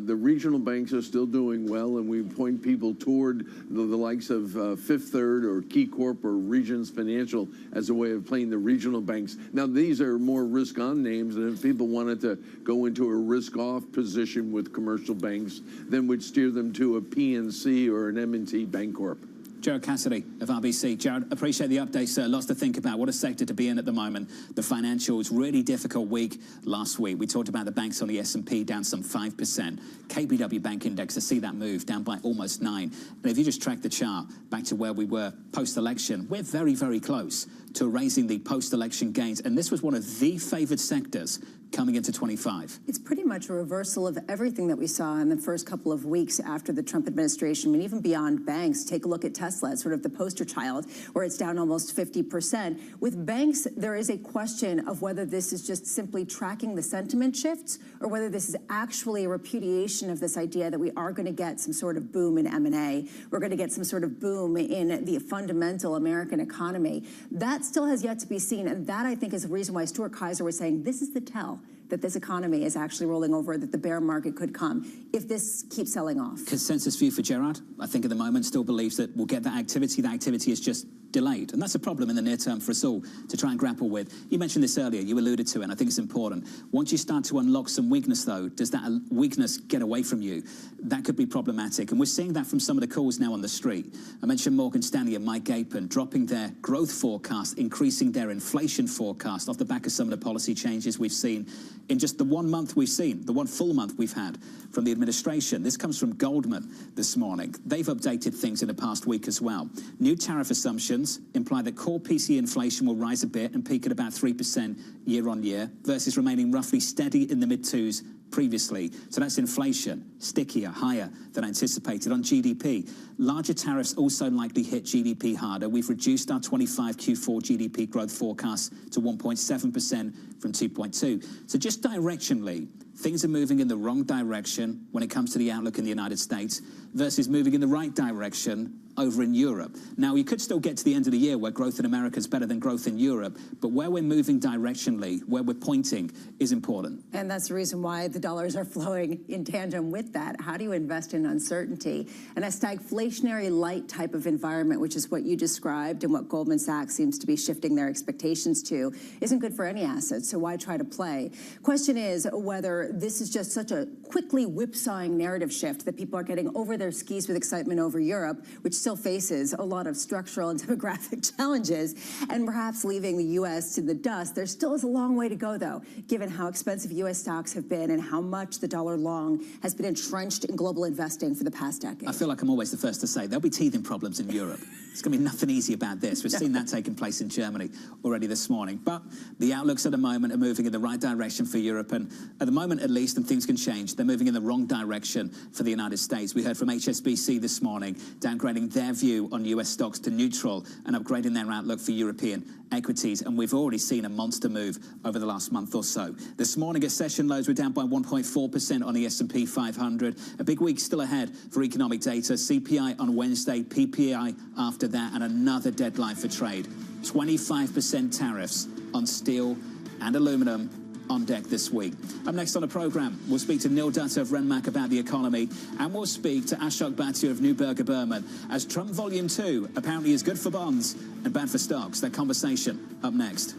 the regional banks are still doing well, and we point people toward the likes of Fifth Third or Key Corp or Regions Financial as a way of playing the regional banks. Now, these are more risk-on names, and if people wanted to go into a risk-off position with commercial banks, then we'd steer them to a PNC or an M&T Bancorp. Jared Cassidy of RBC. Jared, appreciate the update, sir. Lots to think about. What a sector to be in at the moment. The financials, really difficult week last week. We talked about the banks on the S&P down some 5%. KBW Bank Index, to see that move, down by almost 9%. And if you just track the chart back to where we were post-election, we're very, very close to raising the post-election gains. And this was one of the favored sectors coming into 25. It's pretty much a reversal of everything that we saw in the first couple of weeks after the Trump administration. I mean, even beyond banks, take a look at Tesla. It's sort of the poster child, where it's down almost 50%. With banks, there is a question of whether this is just simply tracking the sentiment shifts or whether this is actually a repudiation of this idea that we are going to get some sort of boom in M&A. We're going to get some sort of boom in the fundamental American economy. That still has yet to be seen. And that, I think, is the reason why Stuart Kaiser was saying this is the tell that this economy is actually rolling over, that the bear market could come if this keeps selling off. Consensus view for Gerard, I think at the moment still believes that we'll get that activity. That activity is just delayed. And that's a problem in the near term for us all to try and grapple with. You mentioned this earlier, you alluded to it, and I think it's important. Once you start to unlock some weakness, though, does that weakness get away from you? That could be problematic. And we're seeing that from some of the calls now on the street. I mentioned Morgan Stanley and Mike Gapen dropping their growth forecast, increasing their inflation forecast off the back of some of the policy changes we've seen in just the 1 month we've seen, the one full month we've had from the administration. This comes from Goldman this morning. They've updated things in the past week as well. New tariff assumptions imply that core PCE inflation will rise a bit and peak at about 3% year on year versus remaining roughly steady in the mid-twos previously. So that's inflation, stickier, higher than anticipated. On GDP, larger tariffs also likely hit GDP harder. We've reduced our 25 Q4 GDP growth forecast to 1.7% from 2.2. So just directionally, things are moving in the wrong direction when it comes to the outlook in the United States versus moving in the right direction over in Europe. Now, you could still get to the end of the year where growth in America is better than growth in Europe, but where we're moving directionally, where we're pointing, is important. And that's the reason why the dollars are flowing in tandem with that. How do you invest in uncertainty? And a stagflationary light type of environment, which is what you described and what Goldman Sachs seems to be shifting their expectations to, isn't good for any asset, so why try to play? Question is whether this is just such a quickly whipsawing narrative shift that people are getting over their skis with excitement over Europe, which still faces a lot of structural and demographic challenges, and perhaps leaving the U.S. in the dust. There still is a long way to go, though, given how expensive U.S. stocks have been and how much the dollar long has been entrenched in global investing for the past decade. I feel like I'm always the first to say there'll be teething problems in Europe. It's going to be nothing easy about this. We've seen that taking place in Germany already this morning. But the outlooks at the moment are moving in the right direction for Europe. And at the moment, at least, and things can change, they're moving in the wrong direction for the United States. We heard from HSBC this morning, downgrading their view on US stocks to neutral and upgrading their outlook for European equities. And we've already seen a monster move over the last month or so. This morning, at session lows, we're down by 1.4% on the S&P 500. A big week still ahead for economic data. CPI on Wednesday, PPI after that, and another deadline for trade. 25% tariffs on steel and aluminum on deck this week. Up next on the program, we'll speak to Neil Dutta of Renmark about the economy, and we'll speak to Ashok Bhatia of Neuberger Berman, as Trump Volume 2 apparently is good for bonds and bad for stocks. That conversation up next.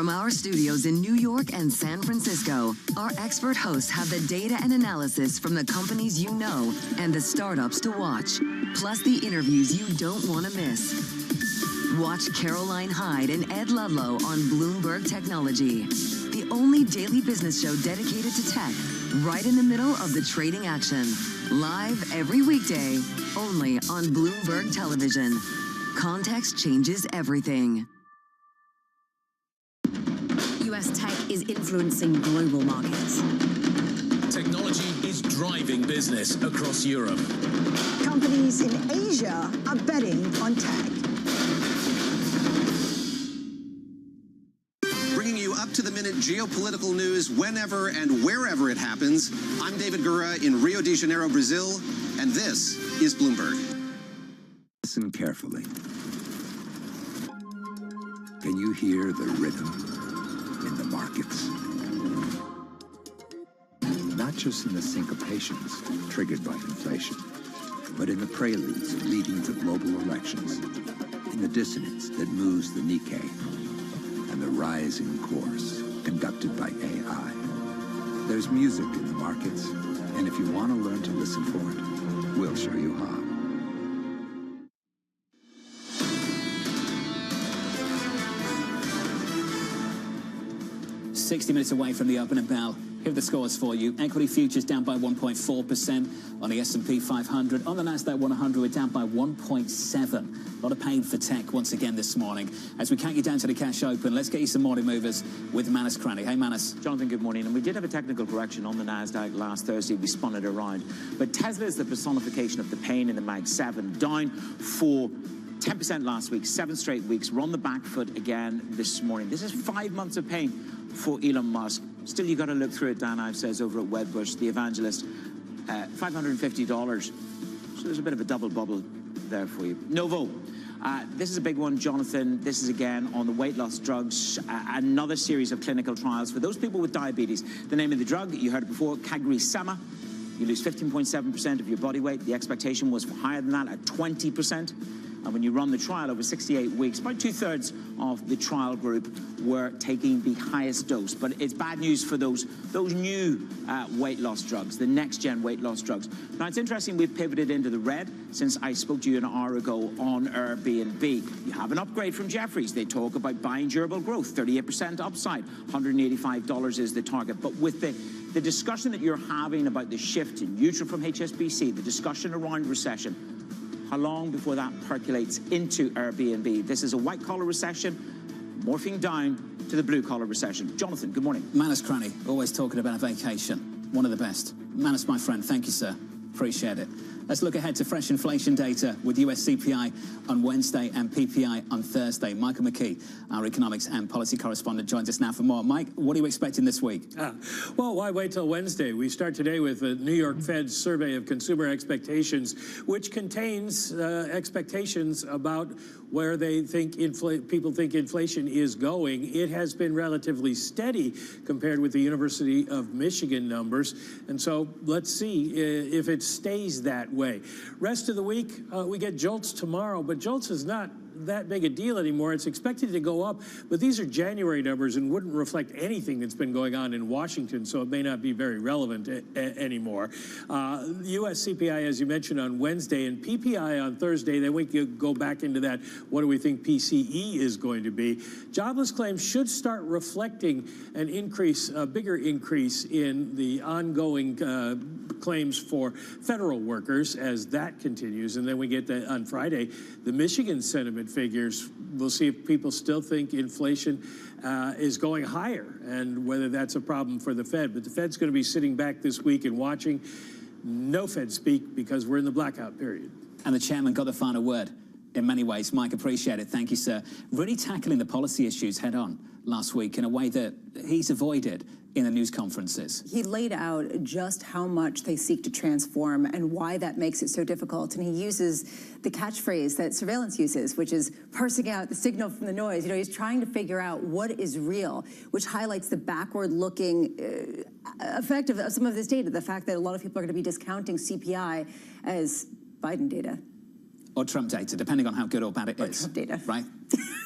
From our studios in New York and San Francisco, our expert hosts have the data and analysis from the companies you know and the startups to watch, plus the interviews you don't want to miss. Watch Caroline Hyde and Ed Ludlow on Bloomberg Technology, the only daily business show dedicated to tech, right in the middle of the trading action. Live every weekday, only on Bloomberg Television. Context changes everything. US tech is influencing global markets. Technology is driving business across Europe. Companies in Asia are betting on tech. Bringing you up-to-the-minute geopolitical news whenever and wherever it happens. I'm David Gura in Rio de Janeiro, Brazil, and this is Bloomberg. Listen carefully. Can you hear the rhythm in the markets? Not just in the syncopations triggered by inflation, but in the preludes leading to global elections, in the dissonance that moves the Nikkei, and the rising course conducted by AI. There's music in the markets, and if you want to learn to listen for it, we'll show you how. 60 minutes away from the opening bell. Here are the scores for you. Equity futures down by 1.4% on the S&P 500. On the Nasdaq 100, we're down by 1.7. A lot of pain for tech once again this morning. As we count you down to the cash open, let's get you some morning movers with Manus Cranny. Hey, Manus. Jonathan, good morning. And we did have a technical correction on the Nasdaq last Thursday. We spun it around. But Tesla is the personification of the pain in the Mag 7, down for 10% last week, 7 straight weeks. We're on the back foot again this morning. This is 5 months of pain for Elon Musk. Still, you got to look through it, Dan Ives says over at Wedbush, the evangelist, $550. So there's a bit of a double bubble there for you. Novo. This is a big one, Jonathan. This is again on the weight loss drugs, another series of clinical trials for those people with diabetes. The name of the drug, you heard it before, CagriSema. You lose 15.7% of your body weight. The expectation was for higher than that at 20%. And when you run the trial over 68 weeks, about 2/3 of the trial group were taking the highest dose. But it's bad news for those new weight loss drugs, the next-gen weight loss drugs. Now, it's interesting we've pivoted into the red since I spoke to you an hour ago on Airbnb. You have an upgrade from Jefferies. They talk about buying durable growth, 38% upside, $185 is the target. But with the discussion that you're having about the shift to neutral from HSBC, the discussion around recession, how long before that percolates into Airbnb? This is a white-collar recession, morphing down to the blue-collar recession. Jonathan, good morning. Manus Cranny, always talking about vacation. One of the best. Manus, my friend, thank you, sir. Appreciate it. Let's look ahead to fresh inflation data with US CPI on Wednesday and PPI on Thursday. Michael McKee, our economics and policy correspondent, joins us now for more. Mike, what are you expecting this week? Well, why wait till Wednesday? We start today with the New York Fed's survey of consumer expectations, which contains expectations about where they think people think inflation is going. It has been relatively steady compared with the University of Michigan numbers, and so let's see if it stays that way. Rest of the week, we get JOLTS tomorrow, but JOLTS is not that big a deal anymore. It's expected to go up, but these are January numbers and wouldn't reflect anything that's been going on in Washington, so it may not be very relevant anymore. U.S. CPI, as you mentioned, on Wednesday, and PPI on Thursday. Then we could go back into that. What do we think PCE is going to be? Jobless claims should start reflecting an increase, a bigger increase in the ongoing claims for federal workers as that continues. And then we get on Friday, the Michigan sentiment figures. We'll see if people still think inflation is going higher and whether that's a problem for the Fed. But the Fed's going to be sitting back this week and watching. No Fed speak because we're in the blackout period. And the chairman got the final word in many ways. Mike, appreciate it. Thank you, sir. Really tackling the policy issues head on last week in a way that he's avoided in the news conferences. He laid out just how much they seek to transform and why that makes it so difficult. And he uses the catchphrase that surveillance uses, which is parsing out the signal from the noise. You know, he's trying to figure out what is real, which highlights the backward-looking effect of some of this data, the fact that a lot of people are going to be discounting CPI as Biden data. or Trump data, depending on how good or bad it is. Trump data. Right?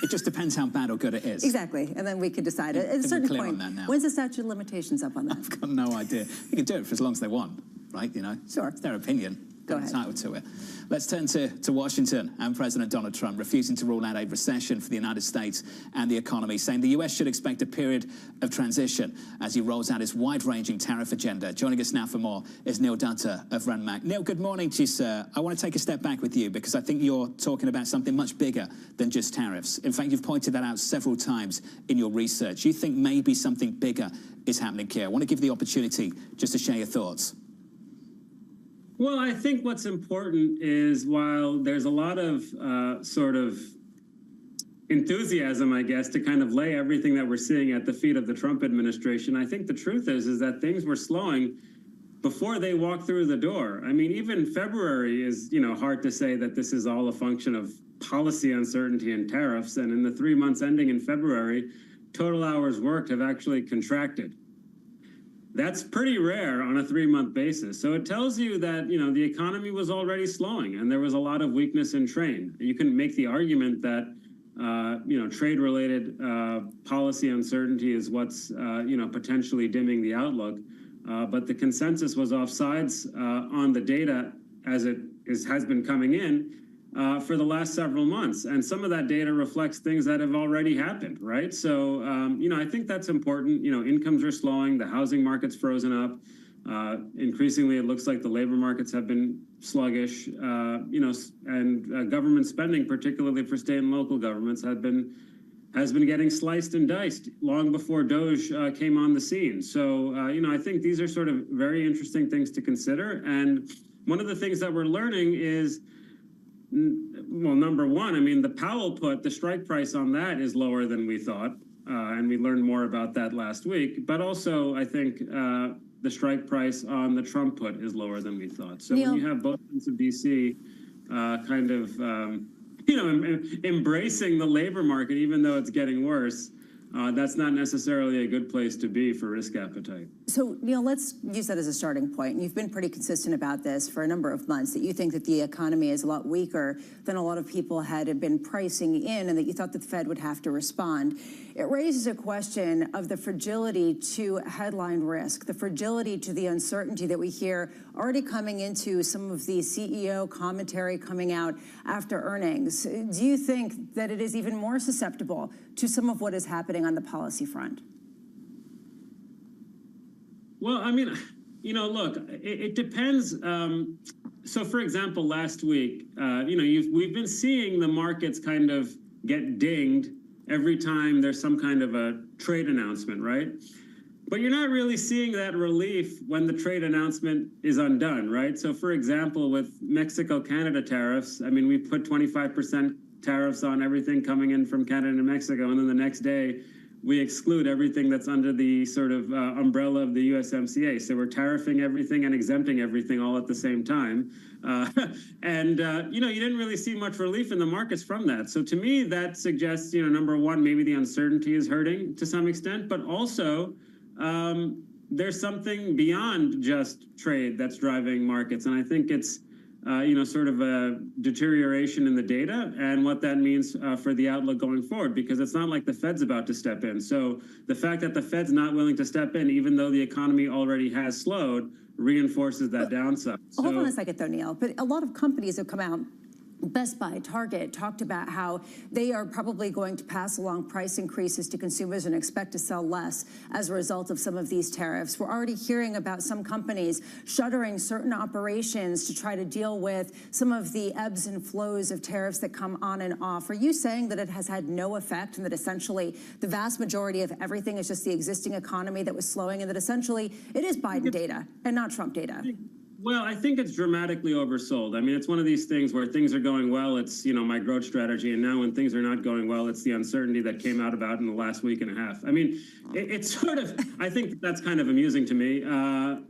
It just depends how bad or good it is. Exactly, and then we could decide. At a certain point, when's the statute of limitations up on that? I've got no idea. You can do it for as long as they want, right? You know, sure. It's their opinion. Go ahead. Entitled to it. Let's turn to Washington and President Donald Trump refusing to rule out a recession for the United States and the economy, saying the U.S. should expect a period of transition as he rolls out his wide-ranging tariff agenda. Joining us now for more is Neil Dutta of RenMac. Neil, good morning to you, sir. I want to take a step back with you because I think you're talking about something much bigger than just tariffs. In fact, you've pointed that out several times in your research. You think maybe something bigger is happening here. I want to give you the opportunity just to share your thoughts. Well, I think what's important is while there's a lot of sort of enthusiasm, I guess, to kind of lay everything that we're seeing at the feet of the Trump administration, I think the truth is that things were slowing before they walked through the door. I mean, even February is, hard to say that this is all a function of policy uncertainty and tariffs. And in the 3 months ending in February, total hours worked have actually contracted. That's pretty rare on a 3-month basis. So it tells you that, the economy was already slowing and there was a lot of weakness in trade. You can make the argument that, trade-related policy uncertainty is what's, potentially dimming the outlook. But the consensus was offsides on the data as it has been coming in for the last several months. And some of that data reflects things that have already happened, right? So, I think that's important. Incomes are slowing, the housing market's frozen up. Increasingly, it looks like the labor markets have been sluggish, and government spending, particularly for state and local governments, has been getting sliced and diced long before DOGE came on the scene. So, I think these are sort of very interesting things to consider. And one of the things that we're learning is, well, number one, I mean, the Powell put, the strike price on that is lower than we thought. And we learned more about that last week. But also, I think the strike price on the Trump put is lower than we thought. So Neil, when you have both ends of D.C. Embracing the labor market, even though it's getting worse, that's not necessarily a good place to be for risk appetite. So, Neil, let's use that as a starting point. You've been pretty consistent about this for a number of months, that you think that the economy is a lot weaker than a lot of people had been pricing in and that you thought that the Fed would have to respond. It raises a question of the fragility to headline risk, the fragility to the uncertainty that we hear already coming into some of the CEO commentary coming out after earnings. Do you think that it is even more susceptible to some of what is happening on the policy front? Well, I mean, look, it depends. So, for example, last week, we've been seeing the markets kind of get dinged every time there's some kind of a trade announcement, right? But you're not really seeing that relief when the trade announcement is undone, right? So, for example, with Mexico-Canada tariffs, I mean, we put 25% tariffs on everything coming in from Canada and Mexico, and then the next day, we exclude everything that's under the sort of umbrella of the USMCA. So we're tariffing everything and exempting everything all at the same time. You didn't really see much relief in the markets from that. So to me, that suggests, number one, maybe the uncertainty is hurting to some extent, but also there's something beyond just trade that's driving markets. And I think it's, sort of a deterioration in the data and what that means for the outlook going forward, because it's not like the Fed's about to step in. So the fact that the Fed's not willing to step in, even though the economy already has slowed, reinforces that downside. Hold on a second, though, Neil. But a lot of companies have come out. Best Buy, Target talked about how they are probably going to pass along price increases to consumers and expect to sell less as a result of some of these tariffs. We're already hearing about some companies shuttering certain operations to try to deal with some of the ebbs and flows of tariffs that come on and off. Are you saying that it has had no effect and that essentially the vast majority of everything is just the existing economy that was slowing and that essentially it is Biden data and not Trump data? Well, I think it's dramatically oversold. I mean, it's one of these things where things are going well, it's, my growth strategy. And now when things are not going well, it's the uncertainty that came out about in the last week and a half. I mean, it's sort of, I think that's kind of amusing to me.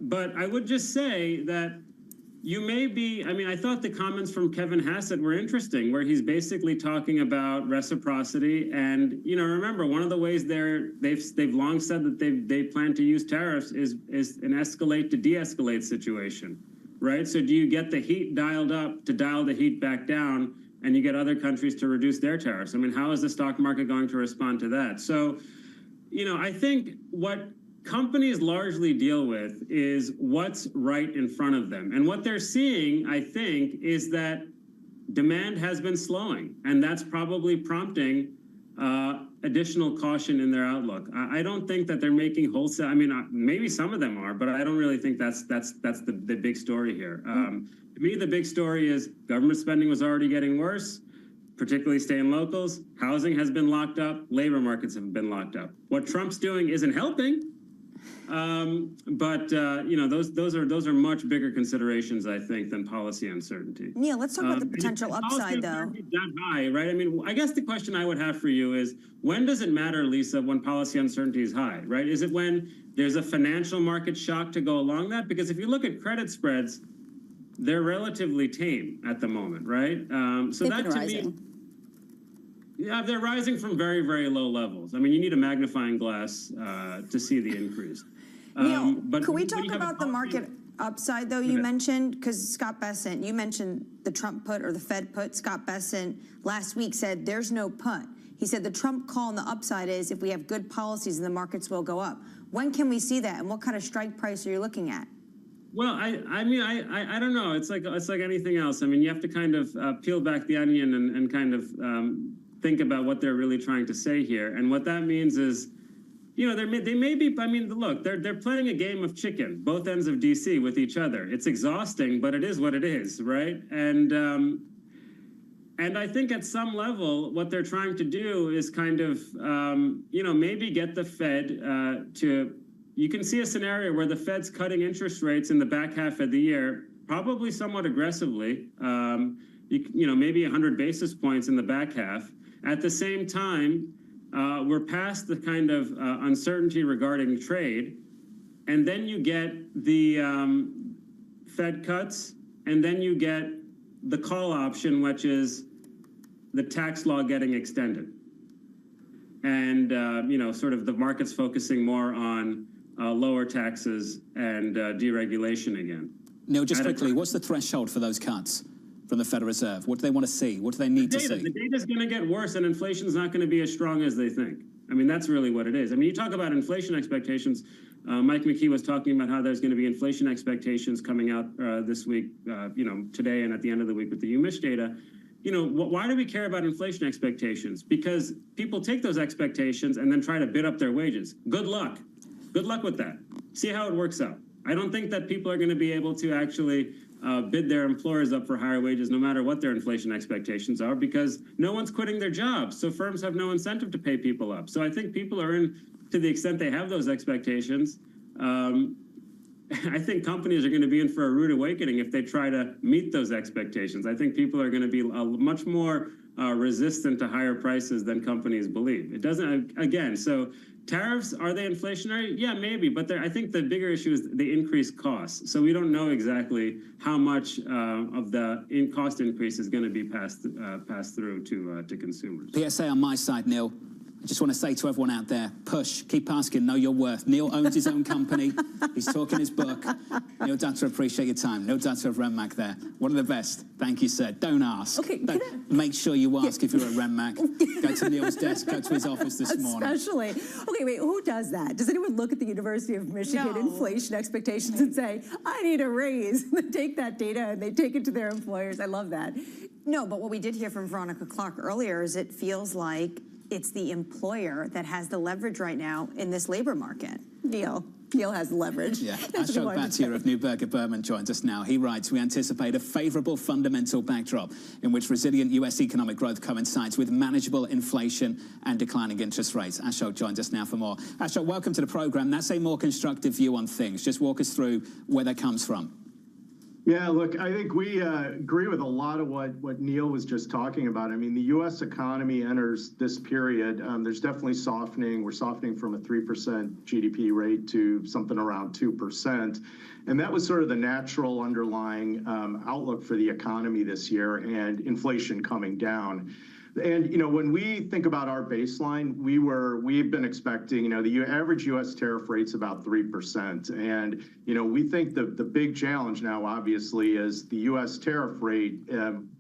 But I would just say that you may be, I mean, I thought the comments from Kevin Hassett were interesting, where he's basically talking about reciprocity. And, remember, one of the ways they've long said that they plan to use tariffs is an escalate to de-escalate situation. right? So do you get the heat dialed up to dial the heat back down, and you get other countries to reduce their tariffs? I mean, how is the stock market going to respond to that? So, I think what companies largely deal with is what's right in front of them. And what they're seeing, I think, is that demand has been slowing, and that's probably prompting additional caution in their outlook. I don't think that they're making wholesale. I mean, maybe some of them are, but I don't really think that's the big story here. To me, the big story is government spending was already getting worse, particularly state and locals. Housing has been locked up. Labor markets have been locked up. What Trump's doing isn't helping. But those are much bigger considerations, I think, than policy uncertainty. Neil, let's talk about the potential upside, though. That high, right? I mean, I guess the question I would have for you is, when does it matter, Lisa, when policy uncertainty is high, right? Is it when there's a financial market shock to go along that? Because if you look at credit spreads, they're relatively tame at the moment, right? So that to me, yeah, they're rising from very, very low levels. I mean, you need a magnifying glass to see the increase. Neil, can we talk about the market upside, though, you mentioned? Because Scott Bessent, you mentioned the Trump put or the Fed put. Scott Bessent last week said there's no put. He said the Trump call on the upside is if we have good policies, the markets will go up. When can we see that, and what kind of strike price are you looking at? Well, I mean, I don't know. It's like anything else. I mean, you have to kind of peel back the onion and kind of think about what they're really trying to say here. And what that means is, they may be, I mean, look, they're playing a game of chicken, both ends of DC with each other. It's exhausting, but it is what it is, right? And I think at some level, what they're trying to do is kind of, maybe get the Fed you can see a scenario where the Fed's cutting interest rates in the back half of the year, probably somewhat aggressively, maybe 100 basis points in the back half. At the same time, we're past the kind of uncertainty regarding trade, and then you get the Fed cuts, and then you get the call option, which is the tax law getting extended. And, sort of the market's focusing more on lower taxes and deregulation again. Neil, just quickly, what's the threshold for those cuts from the Federal Reserve? What do they want to see? What do they need to see? The data's going to get worse, and inflation's not going to be as strong as they think. I mean, that's really what it is. I mean, you talk about inflation expectations. Mike McKee was talking about how there's going to be inflation expectations coming out this week, today and at the end of the week with the UMich data. Why do we care about inflation expectations? Because people take those expectations and then try to bid up their wages. Good luck. Good luck with that. See how it works out. I don't think that people are going to be able to actually bid their employers up for higher wages no matter what their inflation expectations are, because no one's quitting their jobs. So firms have no incentive to pay people up. So I think people are in, to the extent they have those expectations, I think companies are going to be in for a rude awakening if they try to meet those expectations. I think people are going to be much more resistant to higher prices than companies believe. It doesn't, again, so tariffs, are they inflationary? Yeah, maybe, but I think the bigger issue is the increased costs. So we don't know exactly how much of the cost increase is going to be passed through to consumers. PSA on my side, Neil. I just want to say to everyone out there, push, keep asking, know your worth. Neil owns his own company. He's talking his book. Neil Dutta, appreciate your time. Neil Dutta of Renmac there. One of the best. Thank you, sir. Don't ask. Okay, make sure you ask if you're at Renmac. Go to Neil's desk, go to his office this morning. Especially. Okay, wait, who does that? Does anyone look at the University of Michigan inflation expectations and say, I need a raise? They take that data and they take it to their employers. I love that. No, but what we did hear from Veronica Clark earlier is it feels like it's the employer that has the leverage right now in this labor market. Neil has leverage. Yeah, Ashok Bhatia of Neuberger Berman joins us now. He writes, we anticipate a favourable fundamental backdrop in which resilient US economic growth coincides with manageable inflation and declining interest rates. Ashok joins us now for more. Ashok, welcome to the programme. That's a more constructive view on things. Just walk us through where that comes from. Yeah, look, I think we agree with a lot of what Neil was just talking about. I mean, the U.S. economy enters this period. There's definitely softening. We're softening from a 3% GDP rate to something around 2%. And that was sort of the natural underlying outlook for the economy this year, and inflation coming down. And, when we think about our baseline, we've been expecting, the average U.S. tariff rate's about 3%. And, we think the big challenge now, obviously, is the U.S. tariff rate,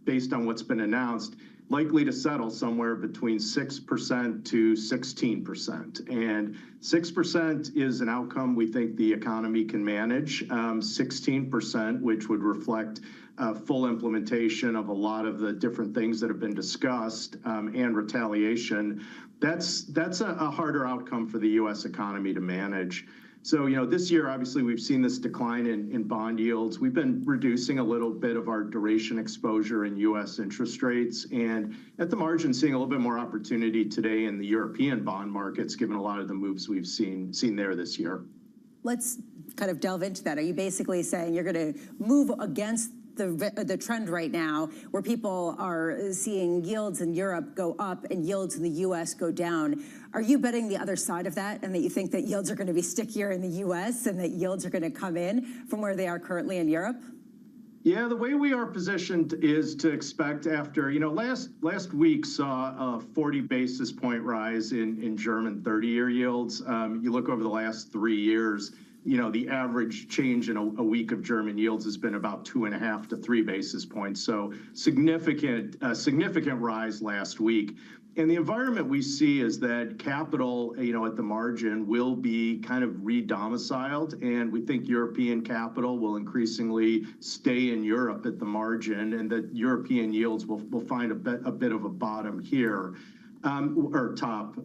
based on what's been announced, likely to settle somewhere between 6% to 16%. And 6% is an outcome we think the economy can manage. 16%, which would reflect full implementation of a lot of the different things that have been discussed, and retaliation, that's a harder outcome for the U.S. economy to manage. So, this year, obviously, we've seen this decline in bond yields. We've been reducing a little bit of our duration exposure in U.S. interest rates, and at the margin, seeing a little bit more opportunity today in the European bond markets, given a lot of the moves we've seen there this year. Let's kind of delve into that. Are you basically saying you're going to move against the trend right now where people are seeing yields in Europe go up and yields in the U.S. go down? Are you betting the other side of that, and that you think that yields are going to be stickier in the U.S. and that yields are going to come in from where they are currently in Europe? Yeah, the way we are positioned is to expect after, last week saw a 40 basis point rise in German 30-year yields. You look over the last 3 years, the average change in a week of German yields has been about 2.5 to 3 basis points. So significant rise last week. And the environment we see is that capital, at the margin will be kind of re-domiciled, and we think European capital will increasingly stay in Europe at the margin, and that European yields will find a bit of a bottom here. Or top.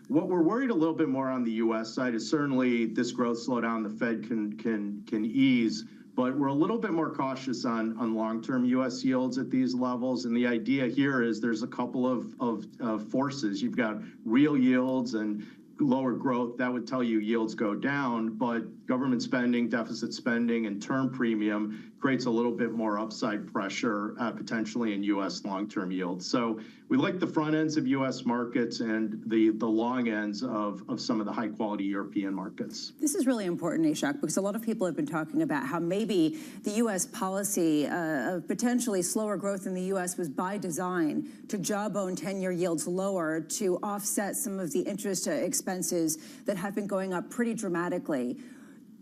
What we're worried a little bit more on the U.S. side is certainly this growth slowdown the Fed can ease, but we're a little bit more cautious on long-term U.S. yields at these levels. And the idea here is there's a couple of forces. You've got real yields and lower growth. That would tell you yields go down, but government spending, deficit spending, and term premium creates a little bit more upside pressure potentially in U.S. long-term yields. So we like the front ends of U.S. markets and the long ends of some of the high-quality European markets. This is really important, Ashok, because a lot of people have been talking about how maybe the U.S. policy of potentially slower growth in the U.S. was by design to jawbone 10-year yields lower to offset some of the interest expenses that have been going up pretty dramatically.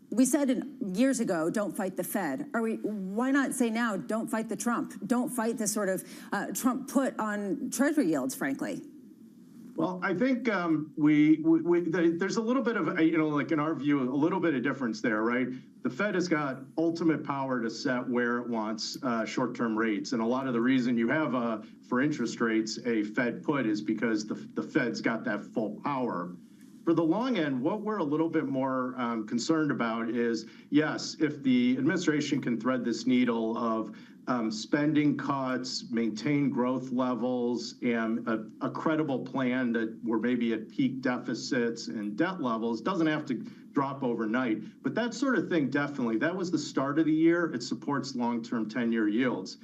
We said years ago, don't fight the Fed. Why not say now, don't fight the Trump? Don't fight the sort of Trump put on Treasury yields, frankly. Well, I think there's a little bit of, like in our view, a little bit of difference there, right? The Fed has got ultimate power to set where it wants short-term rates. And a lot of the reason you have, for interest rates, a Fed put is because the Fed's got that full power. For the long end, what we're a little bit more concerned about is, yes, if the administration can thread this needle of spending cuts, maintain growth levels, and a credible plan that we're maybe at peak deficits and debt levels, doesn't have to drop overnight. But that sort of thing, definitely, that was the start of the year. It supports long-term 10-year yields.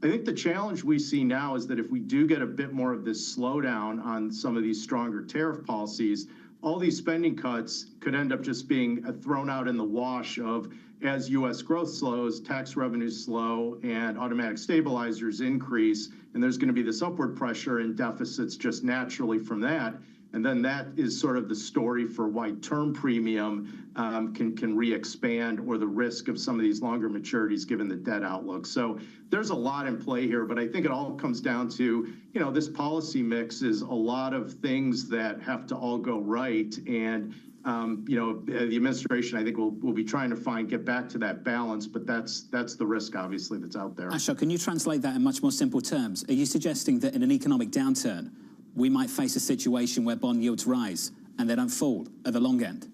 I think the challenge we see now is that if we do get a bit more of this slowdown on some of these stronger tariff policies, all these spending cuts could end up just being thrown out in the wash of, as U.S. growth slows, tax revenues slow, and automatic stabilizers increase, and there's going to be this upward pressure in deficits just naturally from that. And then that is sort of the story for why term premium can re-expand, or the risk of some of these longer maturities given the debt outlook. So there's a lot in play here, but I think it all comes down to, this policy mix is a lot of things that have to all go right. And, the administration, I think, will be trying to get back to that balance, but that's the risk, obviously, that's out there. Ashok, can you translate that in much more simple terms? Are you suggesting that in an economic downturn, we might face a situation where bond yields rise and they don't fall at the long end?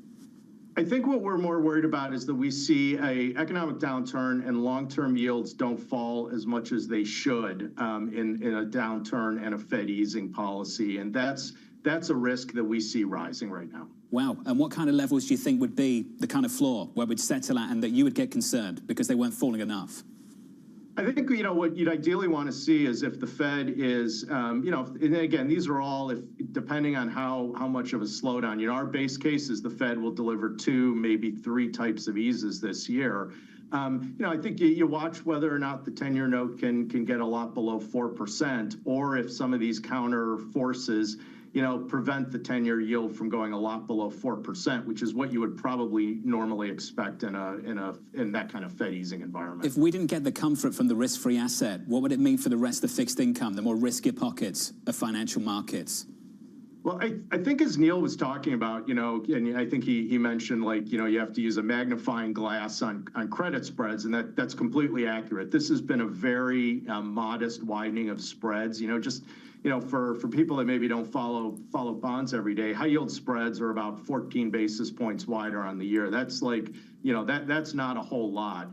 I think what we're more worried about is that we see an economic downturn and long-term yields don't fall as much as they should in a downturn and a Fed easing policy. And that's a risk that we see rising right now. Wow. And what kind of levels do you think would be the kind of floor where we'd settle at and that you would get concerned because they weren't falling enough? I think, what you'd ideally want to see is if the Fed is, and again, these are all depending on how much of a slowdown. Our base case is the Fed will deliver 2, maybe 3 types of eases this year. I think you watch whether or not the 10-year note can get a lot below 4%, or if some of these counter forces, prevent the 10-year yield from going a lot below 4%, which is what you would probably normally expect in that kind of Fed easing environment. If we didn't get the comfort from the risk-free asset, what would it mean for the rest of fixed income, the more riskier pockets of financial markets? Well, I think as Neil was talking about, and I think he mentioned, you have to use a magnifying glass on credit spreads, and that's completely accurate. This has been a very modest widening of spreads. For people that maybe don't follow bonds every day, high yield spreads are about 14 basis points wider on the year. That's that's not a whole lot.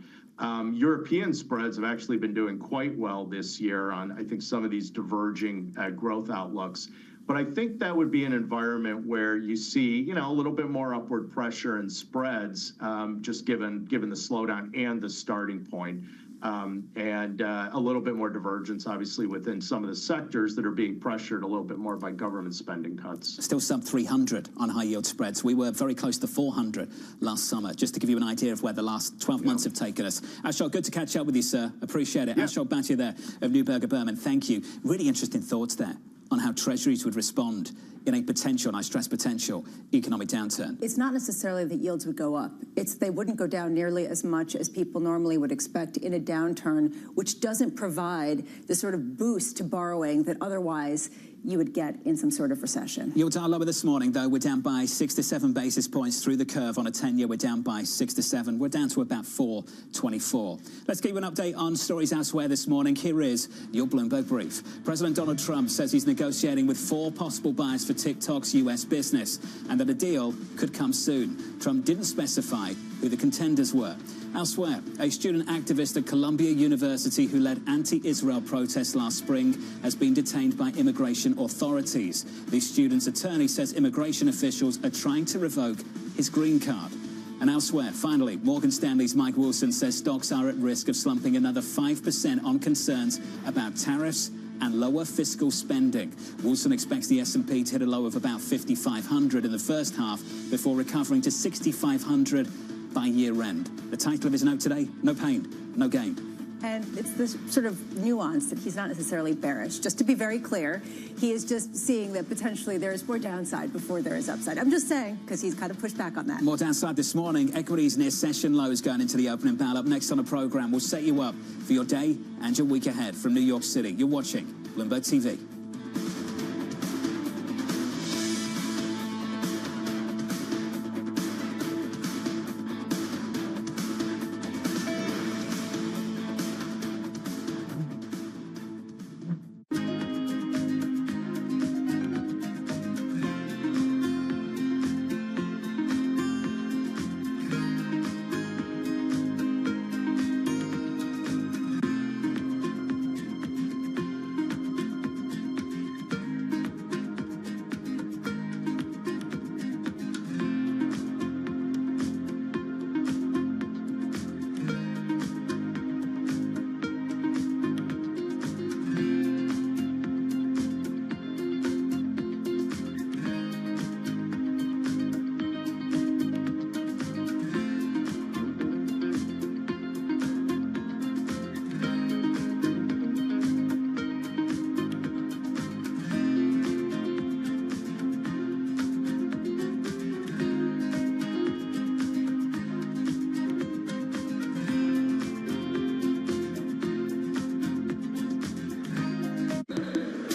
European spreads have actually been doing quite well this year on, I think, some of these diverging growth outlooks. But I think that would be an environment where you see, a little bit more upward pressure in spreads, just given the slowdown and the starting point, and a little bit more divergence, obviously, within some of the sectors that are being pressured a little bit more by government spending cuts. Still sub 300 on high yield spreads. We were very close to 400 last summer, just to give you an idea of where the last 12 months have taken us. Ashok, good to catch up with you, sir. Appreciate it. Ashok Bhatia there of Neuberger Berman. Thank you. Really interesting thoughts there on how treasuries would respond in a potential, and I stress potential, economic downturn. It's not necessarily that yields would go up. It's they wouldn't go down nearly as much as people normally would expect in a downturn, which doesn't provide the sort of boost to borrowing that otherwise you would get in some sort of recession. Yields are lower this morning, though. We're down by 6 to 7 basis points through the curve on a 10-year. We're down by 6 to 7. We're down to about 4.24. Let's give you an update on stories elsewhere this morning. Here is your Bloomberg Brief. President Donald Trump says he's negotiating with 4 possible buyers for TikTok's U.S. business and that a deal could come soon. Trump didn't specify who the contenders were. Elsewhere, a student activist at Columbia University who led anti-Israel protests last spring has been detained by immigration authorities. The student's attorney says immigration officials are trying to revoke his green card. And elsewhere, finally, Morgan Stanley's Mike Wilson says stocks are at risk of slumping another 5% on concerns about tariffs and lower fiscal spending. Wilson expects the S&P to hit a low of about 5,500 in the first half before recovering to 6,500 by year end. The title of his note today, no pain, no gain. And it's this sort of nuance that he's not necessarily bearish. Just to be very clear, he is just seeing that potentially there is more downside before there is upside. I'm just saying, because he's kind of pushed back on that. More downside this morning. Equities near session lows going into the opening bell. Up next on the program, we'll set you up for your day and your week ahead from New York City. You're watching Bloomberg TV.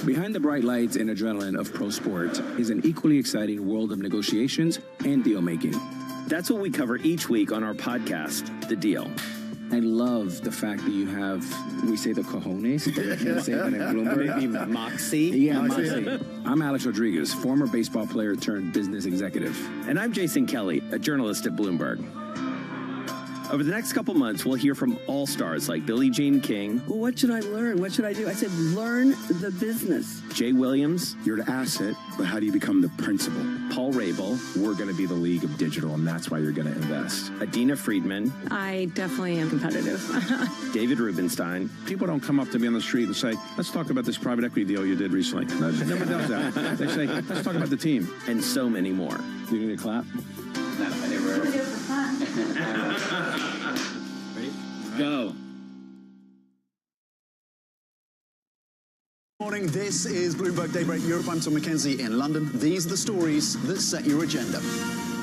Behind the bright lights and adrenaline of pro sport is an equally exciting world of negotiations and deal making. That's what we cover each week on our podcast, The Deal. I love the fact that you have, we say the cojones, you can't say that in Bloomberg. Maybe moxie. Yeah, moxie. I'm Alex Rodriguez, former baseball player turned business executive. And I'm Jason Kelly, a journalist at Bloomberg. Over the next couple months, we'll hear from all-stars like Billie Jean King. Well, what should I learn? What should I do? I said, learn the business. Jay Williams. You're the asset, but how do you become the principal? Paul Rabel. We're going to be the league of digital, and that's why you're going to invest. Adina Friedman. I definitely am competitive. David Rubenstein. People don't come up to me on the street and say, let's talk about this private equity deal you did recently. No, nobody does that. They say, let's talk about the team. And so many more. Do you need a clap? Not many. Ready? Morning, this is Bloomberg Daybreak Europe. I'm Tom McKenzie in London. These are the stories that set your agenda.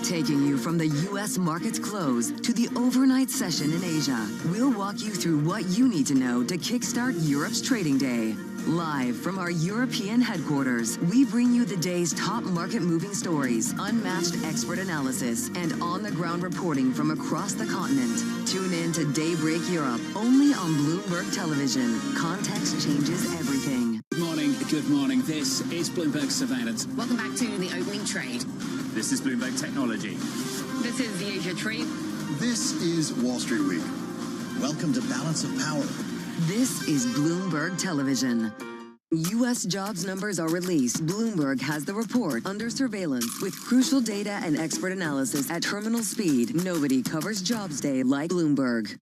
Taking you from the U.S. market's close to the overnight session in Asia, we'll walk you through what you need to know to kickstart Europe's trading day. Live from our European headquarters, we bring you the day's top market-moving stories, unmatched expert analysis, and on-the-ground reporting from across the continent. Tune in to Daybreak Europe, only on Bloomberg Television. Context changes everything. Good morning, good morning. This is Bloomberg Surveillance. Welcome back to the opening trade. This is Bloomberg Technology. This is the Asia trade. This is Wall Street Week. Welcome to Balance of Power. This is Bloomberg Television. U.S. jobs numbers are released. Bloomberg has the report under surveillance with crucial data and expert analysis at terminal speed. Nobody covers Jobs Day like Bloomberg.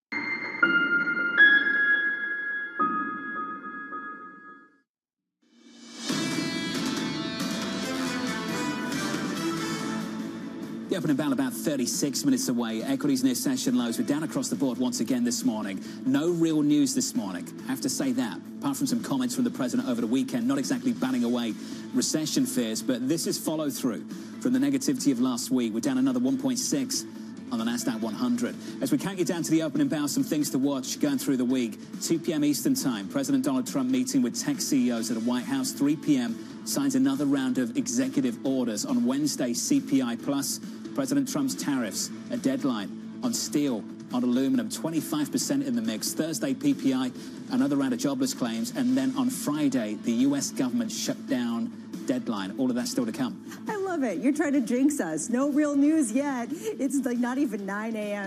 The opening bell about 36 minutes away. Equities near session lows. We're down across the board once again this morning. No real news this morning. I have to say that. Apart from some comments from the president over the weekend, not exactly batting away recession fears, but this is follow through from the negativity of last week. We're down another 1.6 on the NASDAQ 100. As we count you down to the opening bell, some things to watch going through the week. 2 p.m. Eastern Time, President Donald Trump meeting with tech CEOs at the White House. 3 p.m. signs another round of executive orders. On Wednesday, CPI plus President Trump's tariffs, a deadline on steel, on aluminum, 25% in the mix. Thursday, PPI, another round of jobless claims. And then on Friday, the U.S. government shutdown deadline. All of that still to come. I love it. You're trying to jinx us. No real news yet. It's like not even 9 a.m.